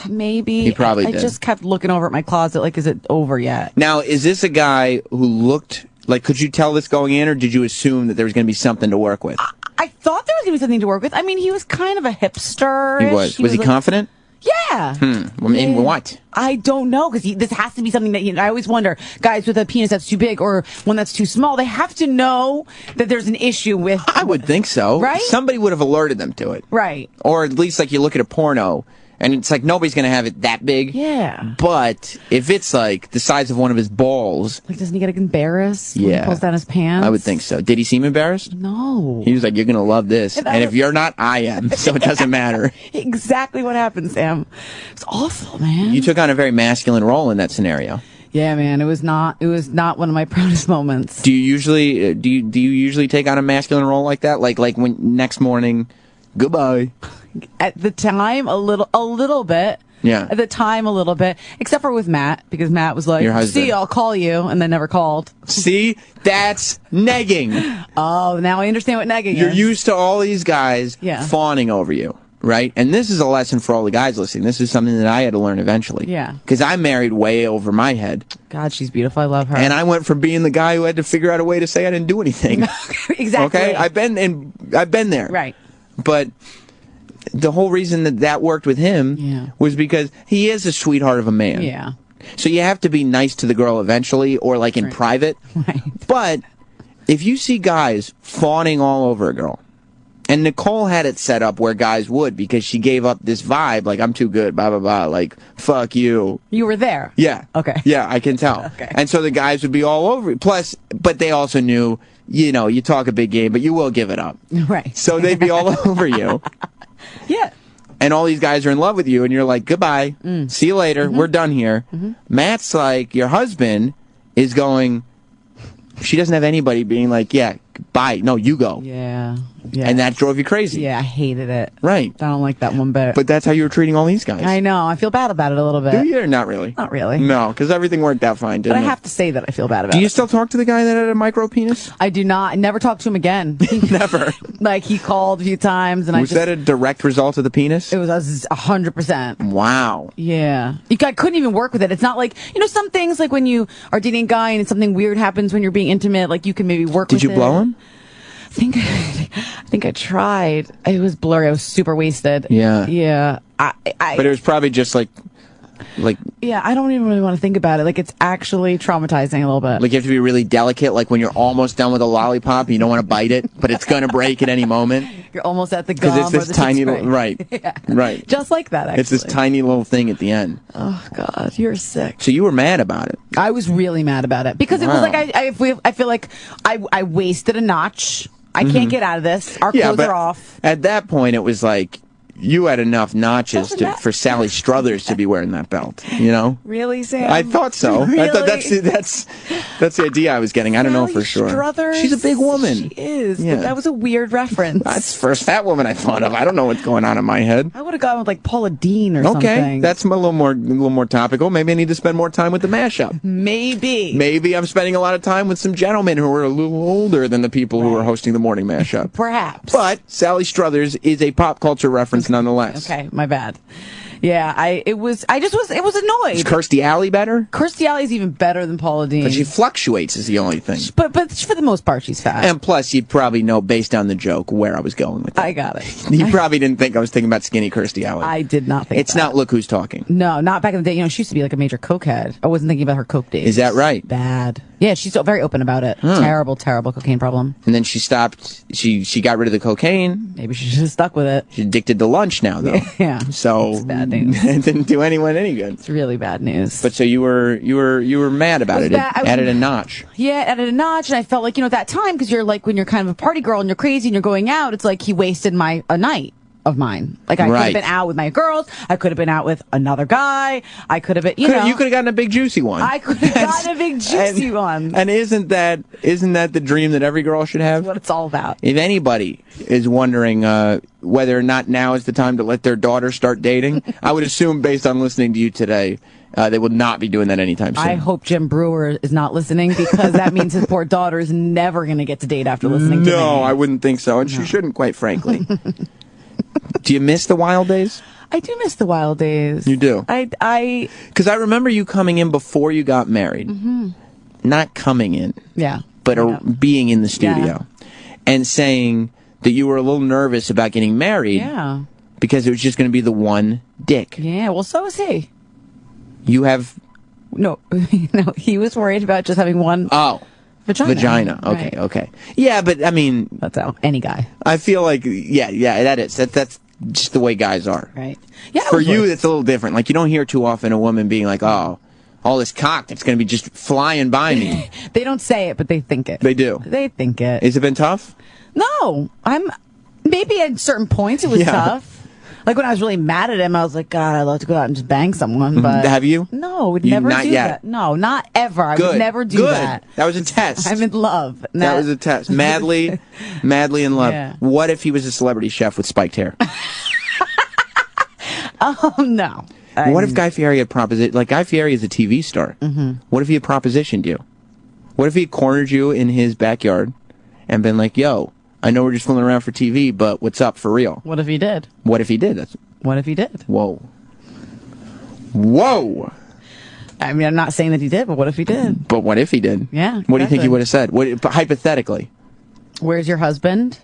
Speaker 17: Maybe.
Speaker 14: He probably did.
Speaker 17: I just kept looking over at my closet is it over yet?
Speaker 14: Now, is this a guy who looked could you tell this going in, or did you assume that there was going to be something to work with?
Speaker 17: I thought there was going to be something to work with. I mean, he was kind of a hipster.
Speaker 14: He was. Was he confident?
Speaker 17: Yeah.
Speaker 14: I mean, what?
Speaker 17: I don't know, because this has to be something that I always wonder. Guys with a penis that's too big or one that's too small, they have to know that there's an issue with.
Speaker 14: I would think so.
Speaker 17: Right?
Speaker 14: Somebody would have alerted them to it.
Speaker 17: Right.
Speaker 14: Or at least, like, you look at a porno, and it's like nobody's going to have it that big.
Speaker 17: Yeah.
Speaker 14: But if it's, like, the size of one of his balls.
Speaker 17: Like, doesn't he get embarrassed when he
Speaker 14: Yeah.
Speaker 17: pulls down his pants?
Speaker 14: I would think so. Did he seem embarrassed?
Speaker 17: No.
Speaker 14: He was like, you're going to love this.
Speaker 17: And
Speaker 14: And if you're not, I am. So it doesn't matter.
Speaker 17: Exactly what happened, Sam. It's awful, man.
Speaker 14: You took on a very masculine role in that scenario.
Speaker 17: Yeah, man. It was not one of my proudest moments.
Speaker 14: Do you usually do you usually take on a masculine role like that? Like when next morning, goodbye.
Speaker 17: At the time, a little bit.
Speaker 14: Yeah.
Speaker 17: At the time, a little bit. Except for with Matt, because Matt was like,
Speaker 14: Your husband.
Speaker 17: see, I'll call you, and then never called.
Speaker 14: See? That's negging.
Speaker 17: Oh, now I understand what negging
Speaker 14: You're
Speaker 17: is.
Speaker 14: used to all these guys fawning over you, right? And this is a lesson for all the guys listening. This is something that I had to learn eventually.
Speaker 17: Yeah.
Speaker 14: Because I married way over my head.
Speaker 17: God, she's beautiful. I love her.
Speaker 14: And I went from being the guy who had to figure out a way to say I didn't do anything.
Speaker 17: Exactly.
Speaker 14: Okay? I've been there.
Speaker 17: Right.
Speaker 14: But the whole reason that worked with him was because he is a sweetheart of a man.
Speaker 17: Yeah.
Speaker 14: So you have to be nice to the girl eventually, or like in private.
Speaker 17: Right.
Speaker 14: But if you see guys fawning all over a girl, and Nicole had it set up where guys would, because she gave up this vibe, like, I'm too good, blah, blah, blah, like, fuck you.
Speaker 17: You were there.
Speaker 14: Yeah.
Speaker 17: Okay.
Speaker 14: Yeah, I can tell.
Speaker 17: Okay.
Speaker 14: And so the guys would be all over it. Plus, but they also knew, you know, you talk a big game, but you will give it up.
Speaker 17: Right.
Speaker 14: So they'd be all over you.
Speaker 17: Yeah.
Speaker 14: And all these guys are in love with you, and you're like, goodbye, see you later, we're done here. Matt's like, your husband is going, she doesn't have anybody being like, yeah, bye, no, you go.
Speaker 17: Yeah. Yeah.
Speaker 14: And that drove you crazy.
Speaker 17: Yeah, I hated it.
Speaker 14: Right.
Speaker 17: I don't like that one bit.
Speaker 14: But that's how you were treating all these guys.
Speaker 17: I know. I feel bad about it a little bit.
Speaker 14: Do you or not really?
Speaker 17: Not really.
Speaker 14: No, because everything worked out fine,
Speaker 17: But
Speaker 14: didn't
Speaker 17: I
Speaker 14: it?
Speaker 17: have to say that I feel bad about
Speaker 14: Do
Speaker 17: it.
Speaker 14: you still talk to the guy that had a micro penis?
Speaker 17: I do not. I never talked to him again.
Speaker 14: Never.
Speaker 17: Like, he called a few times, and
Speaker 14: Was that a direct result of the penis?
Speaker 17: It was 100%.
Speaker 14: Wow.
Speaker 17: Yeah. I couldn't even work with it. It's not like, some things, like when you are dating a guy and something weird happens when you're being intimate, like you can maybe work with it.
Speaker 14: Did you blow him?
Speaker 17: I think I tried. It was blurry. I was super wasted.
Speaker 14: Yeah.
Speaker 17: Yeah.
Speaker 14: But it was probably just like,
Speaker 17: yeah, I don't even really want to think about it. Like, it's actually traumatizing a little bit.
Speaker 14: like you have to be really delicate, like when you're almost done with a lollipop and you don't want to bite it, but it's going to break at any moment.
Speaker 17: You're almost at the gum
Speaker 14: Because it's
Speaker 17: or
Speaker 14: this
Speaker 17: the
Speaker 14: tiny
Speaker 17: sixth
Speaker 14: little,
Speaker 17: grade.
Speaker 14: right,
Speaker 17: Yeah.
Speaker 14: right.
Speaker 17: Just like that, actually.
Speaker 14: It's this tiny little thing at the end.
Speaker 17: Oh, God, you're sick.
Speaker 14: So you were mad about it.
Speaker 17: I was really mad about it. Because it was
Speaker 14: Wow.
Speaker 17: like, I feel like I wasted a notch. I can't get out of this. Our clothes
Speaker 14: but
Speaker 17: are off.
Speaker 14: At that point, it was like you had enough notches for Sally Struthers to be wearing that belt. You know?
Speaker 17: Really, Sam?
Speaker 14: I thought so.
Speaker 17: Really?
Speaker 14: I thought that's the idea I was getting. I don't know for sure.
Speaker 17: Struthers?
Speaker 14: She's a big woman.
Speaker 17: She is.
Speaker 14: Yeah.
Speaker 17: But that was a weird reference.
Speaker 14: That's the first fat woman I thought of. I don't know what's going on in my head.
Speaker 17: I would have gone with like Paula Dean or
Speaker 14: Okay,
Speaker 17: something.
Speaker 14: that's a little more topical. Maybe I need to spend more time with the mashup.
Speaker 17: Maybe.
Speaker 14: Maybe I'm spending a lot of time with some gentlemen who are a little older than the people who are hosting the morning mashup.
Speaker 17: Perhaps.
Speaker 14: But Sally Struthers is a pop culture reference nonetheless.
Speaker 17: Okay, my bad. Yeah, it was annoyed.
Speaker 14: Is Kirstie Alley better?
Speaker 17: Kirstie Alley's even better than Paula Dean.
Speaker 14: But she fluctuates is the only thing.
Speaker 17: But for the most part, she's fat.
Speaker 14: And plus, you'd probably know, based on the joke, where I was going with it.
Speaker 17: I got it.
Speaker 14: You probably didn't think I was thinking about skinny Kirstie Alley.
Speaker 17: I did not think
Speaker 14: It's not Look Who's Talking.
Speaker 17: No, not back in the day. She used to be like a major cokehead. I wasn't thinking about her coke days.
Speaker 14: Is that right?
Speaker 17: Bad. Yeah, she's so very open about it.
Speaker 14: Huh.
Speaker 17: Terrible cocaine problem.
Speaker 14: And then she stopped. She got rid of the cocaine.
Speaker 17: Maybe she should have stuck with it.
Speaker 14: She's addicted to lunch now, though.
Speaker 17: Yeah.
Speaker 14: So
Speaker 17: It's bad news.
Speaker 14: It didn't do anyone any good.
Speaker 17: It's really bad news.
Speaker 14: But so you were mad about it. It added a notch.
Speaker 17: Yeah, it added a notch, and I felt like, at that time, because you're like, when you're kind of a party girl and you're crazy and you're going out, it's like he wasted a night of mine. Like, I could have been out with my girls. I could have been out with another guy. I could have been, you
Speaker 14: could have gotten a big juicy one.
Speaker 17: I could have gotten a big juicy one.
Speaker 14: And isn't that the dream that every girl should have?
Speaker 17: That's what it's all about.
Speaker 14: If anybody is wondering whether or not now is the time to let their daughter start dating, I would assume, based on listening to you today, they will not be doing that anytime soon.
Speaker 17: I hope Jim Breuer is not listening, because that means his poor daughter is never going to get to date after listening to me.
Speaker 14: No, I wouldn't think so, and she shouldn't, quite frankly. Do you miss the wild days?
Speaker 17: I do miss the wild days.
Speaker 14: You do?
Speaker 17: Because
Speaker 14: I remember you coming in before you got married.
Speaker 17: Mm-hmm.
Speaker 14: Not coming in.
Speaker 17: Yeah.
Speaker 14: But being in the studio. And saying that you were a little nervous about getting married.
Speaker 17: Yeah.
Speaker 14: because it was just going to be the one dick.
Speaker 17: Yeah, well, so is he.
Speaker 14: You have...
Speaker 17: No, he was worried about just having one
Speaker 14: vagina. Okay,
Speaker 17: right.
Speaker 14: okay. Yeah, but I mean...
Speaker 17: That's how any guy.
Speaker 14: I feel like, yeah, that is. That's just the way guys are.
Speaker 17: Right. Yeah.
Speaker 14: For you, it's a little different. Like, you don't hear too often a woman being like, oh, all this cock that's going to be just flying by me.
Speaker 17: They don't say it, but they think it.
Speaker 14: They do.
Speaker 17: They think it.
Speaker 14: Has it been tough?
Speaker 17: No. Maybe at certain points it was tough. Like when I was really mad at him, I was like, God, I'd love to go out and just bang someone. But
Speaker 14: have you?
Speaker 17: No, would never do that. No, not ever. I would never do that.
Speaker 14: That was a test.
Speaker 17: I'm in love.
Speaker 14: That was a test. Madly in love.
Speaker 17: Yeah.
Speaker 14: What if he was a celebrity chef with spiked hair?
Speaker 17: Oh, no.
Speaker 14: What if Guy Fieri had propositioned? Like, Guy Fieri is a TV star. What if he had propositioned you? What if he had cornered you in his backyard and been like, yo, I know we're just fooling around for TV, but what's up for real?
Speaker 17: What if he did?
Speaker 14: What if he did?
Speaker 17: What if he did?
Speaker 14: Whoa. Whoa.
Speaker 17: I mean, I'm not saying that he did, but what if he did?
Speaker 14: But what if he did?
Speaker 17: Yeah.
Speaker 14: What do you think he would have said? Hypothetically.
Speaker 17: Where's your husband?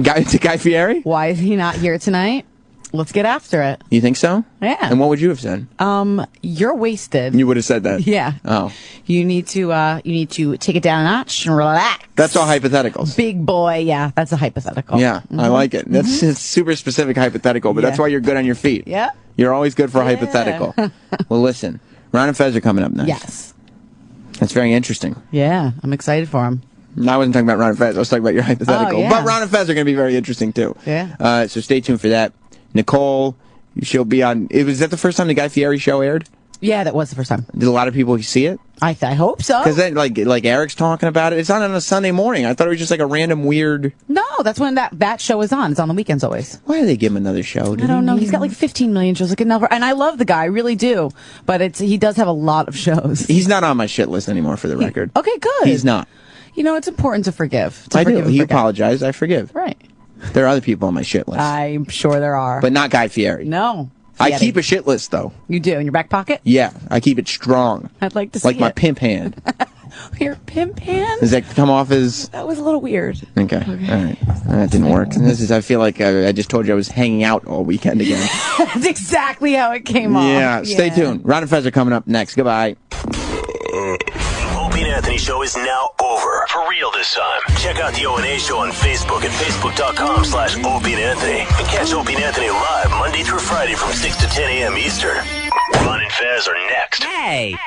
Speaker 14: Guy Fieri?
Speaker 17: Why is he not here tonight? Let's get after it.
Speaker 14: You think so?
Speaker 17: Yeah.
Speaker 14: And what would you have said?
Speaker 17: You're wasted.
Speaker 14: You would have said that?
Speaker 17: Yeah.
Speaker 14: Oh.
Speaker 17: You need to take it down a notch and relax.
Speaker 14: That's all hypotheticals.
Speaker 17: Big boy, yeah, that's a hypothetical.
Speaker 14: Yeah, I like it. That's it's super specific hypothetical, but that's why you're good on your feet.
Speaker 17: Yeah.
Speaker 14: You're always good for a hypothetical. Well, listen, Ron and Fez are coming up next.
Speaker 17: Yes.
Speaker 14: That's very interesting.
Speaker 17: Yeah, I'm excited for him.
Speaker 14: No, I wasn't talking about Ron and Fez. I was talking about your hypothetical.
Speaker 17: Oh, yeah.
Speaker 14: But Ron and Fez are going to be very interesting, too.
Speaker 17: Yeah.
Speaker 14: So stay tuned for that. Nicole, she'll be on... Was that the first time the Guy Fieri show aired?
Speaker 17: Yeah, that was the first time.
Speaker 14: Did a lot of people see it?
Speaker 17: I hope so.
Speaker 14: Because then, like Eric's talking about it. It's on a Sunday morning. I thought it was just like a random weird...
Speaker 17: No, that's when that show is on. It's on the weekends always.
Speaker 14: Why do they give him another show?
Speaker 17: I don't know. He's got like 15 million shows. And I love the guy. I really do. But he does have a lot of shows.
Speaker 14: He's not on my shit list anymore, for the record.
Speaker 17: Okay, good.
Speaker 14: He's not.
Speaker 17: You know, it's important to forgive.
Speaker 14: I do. He apologized. I forgive.
Speaker 17: Right.
Speaker 14: There are other people on my shit list.
Speaker 17: I'm sure there are.
Speaker 14: But not Guy Fieri.
Speaker 17: No.
Speaker 14: I keep a shit list, though.
Speaker 17: You do? In your back pocket?
Speaker 14: Yeah. I keep it strong.
Speaker 17: I'd like to see
Speaker 14: like my pimp hand.
Speaker 17: Your pimp hand?
Speaker 14: Does that come off as...
Speaker 17: That was a little weird.
Speaker 14: Okay. All right. That didn't work. I feel like I just told you I was hanging out all weekend again.
Speaker 17: That's exactly how it came off.
Speaker 14: Yeah. Stay tuned. Ron and Fez are coming up next. Goodbye.
Speaker 20: Opie and Anthony show is now over. For real this time. Check out the O&A show on Facebook at facebook.com/Opie and Anthony. And catch Opie and Anthony live Monday through Friday from 6 to 10 a.m. Eastern. Ron and Fez are next.
Speaker 10: Hey.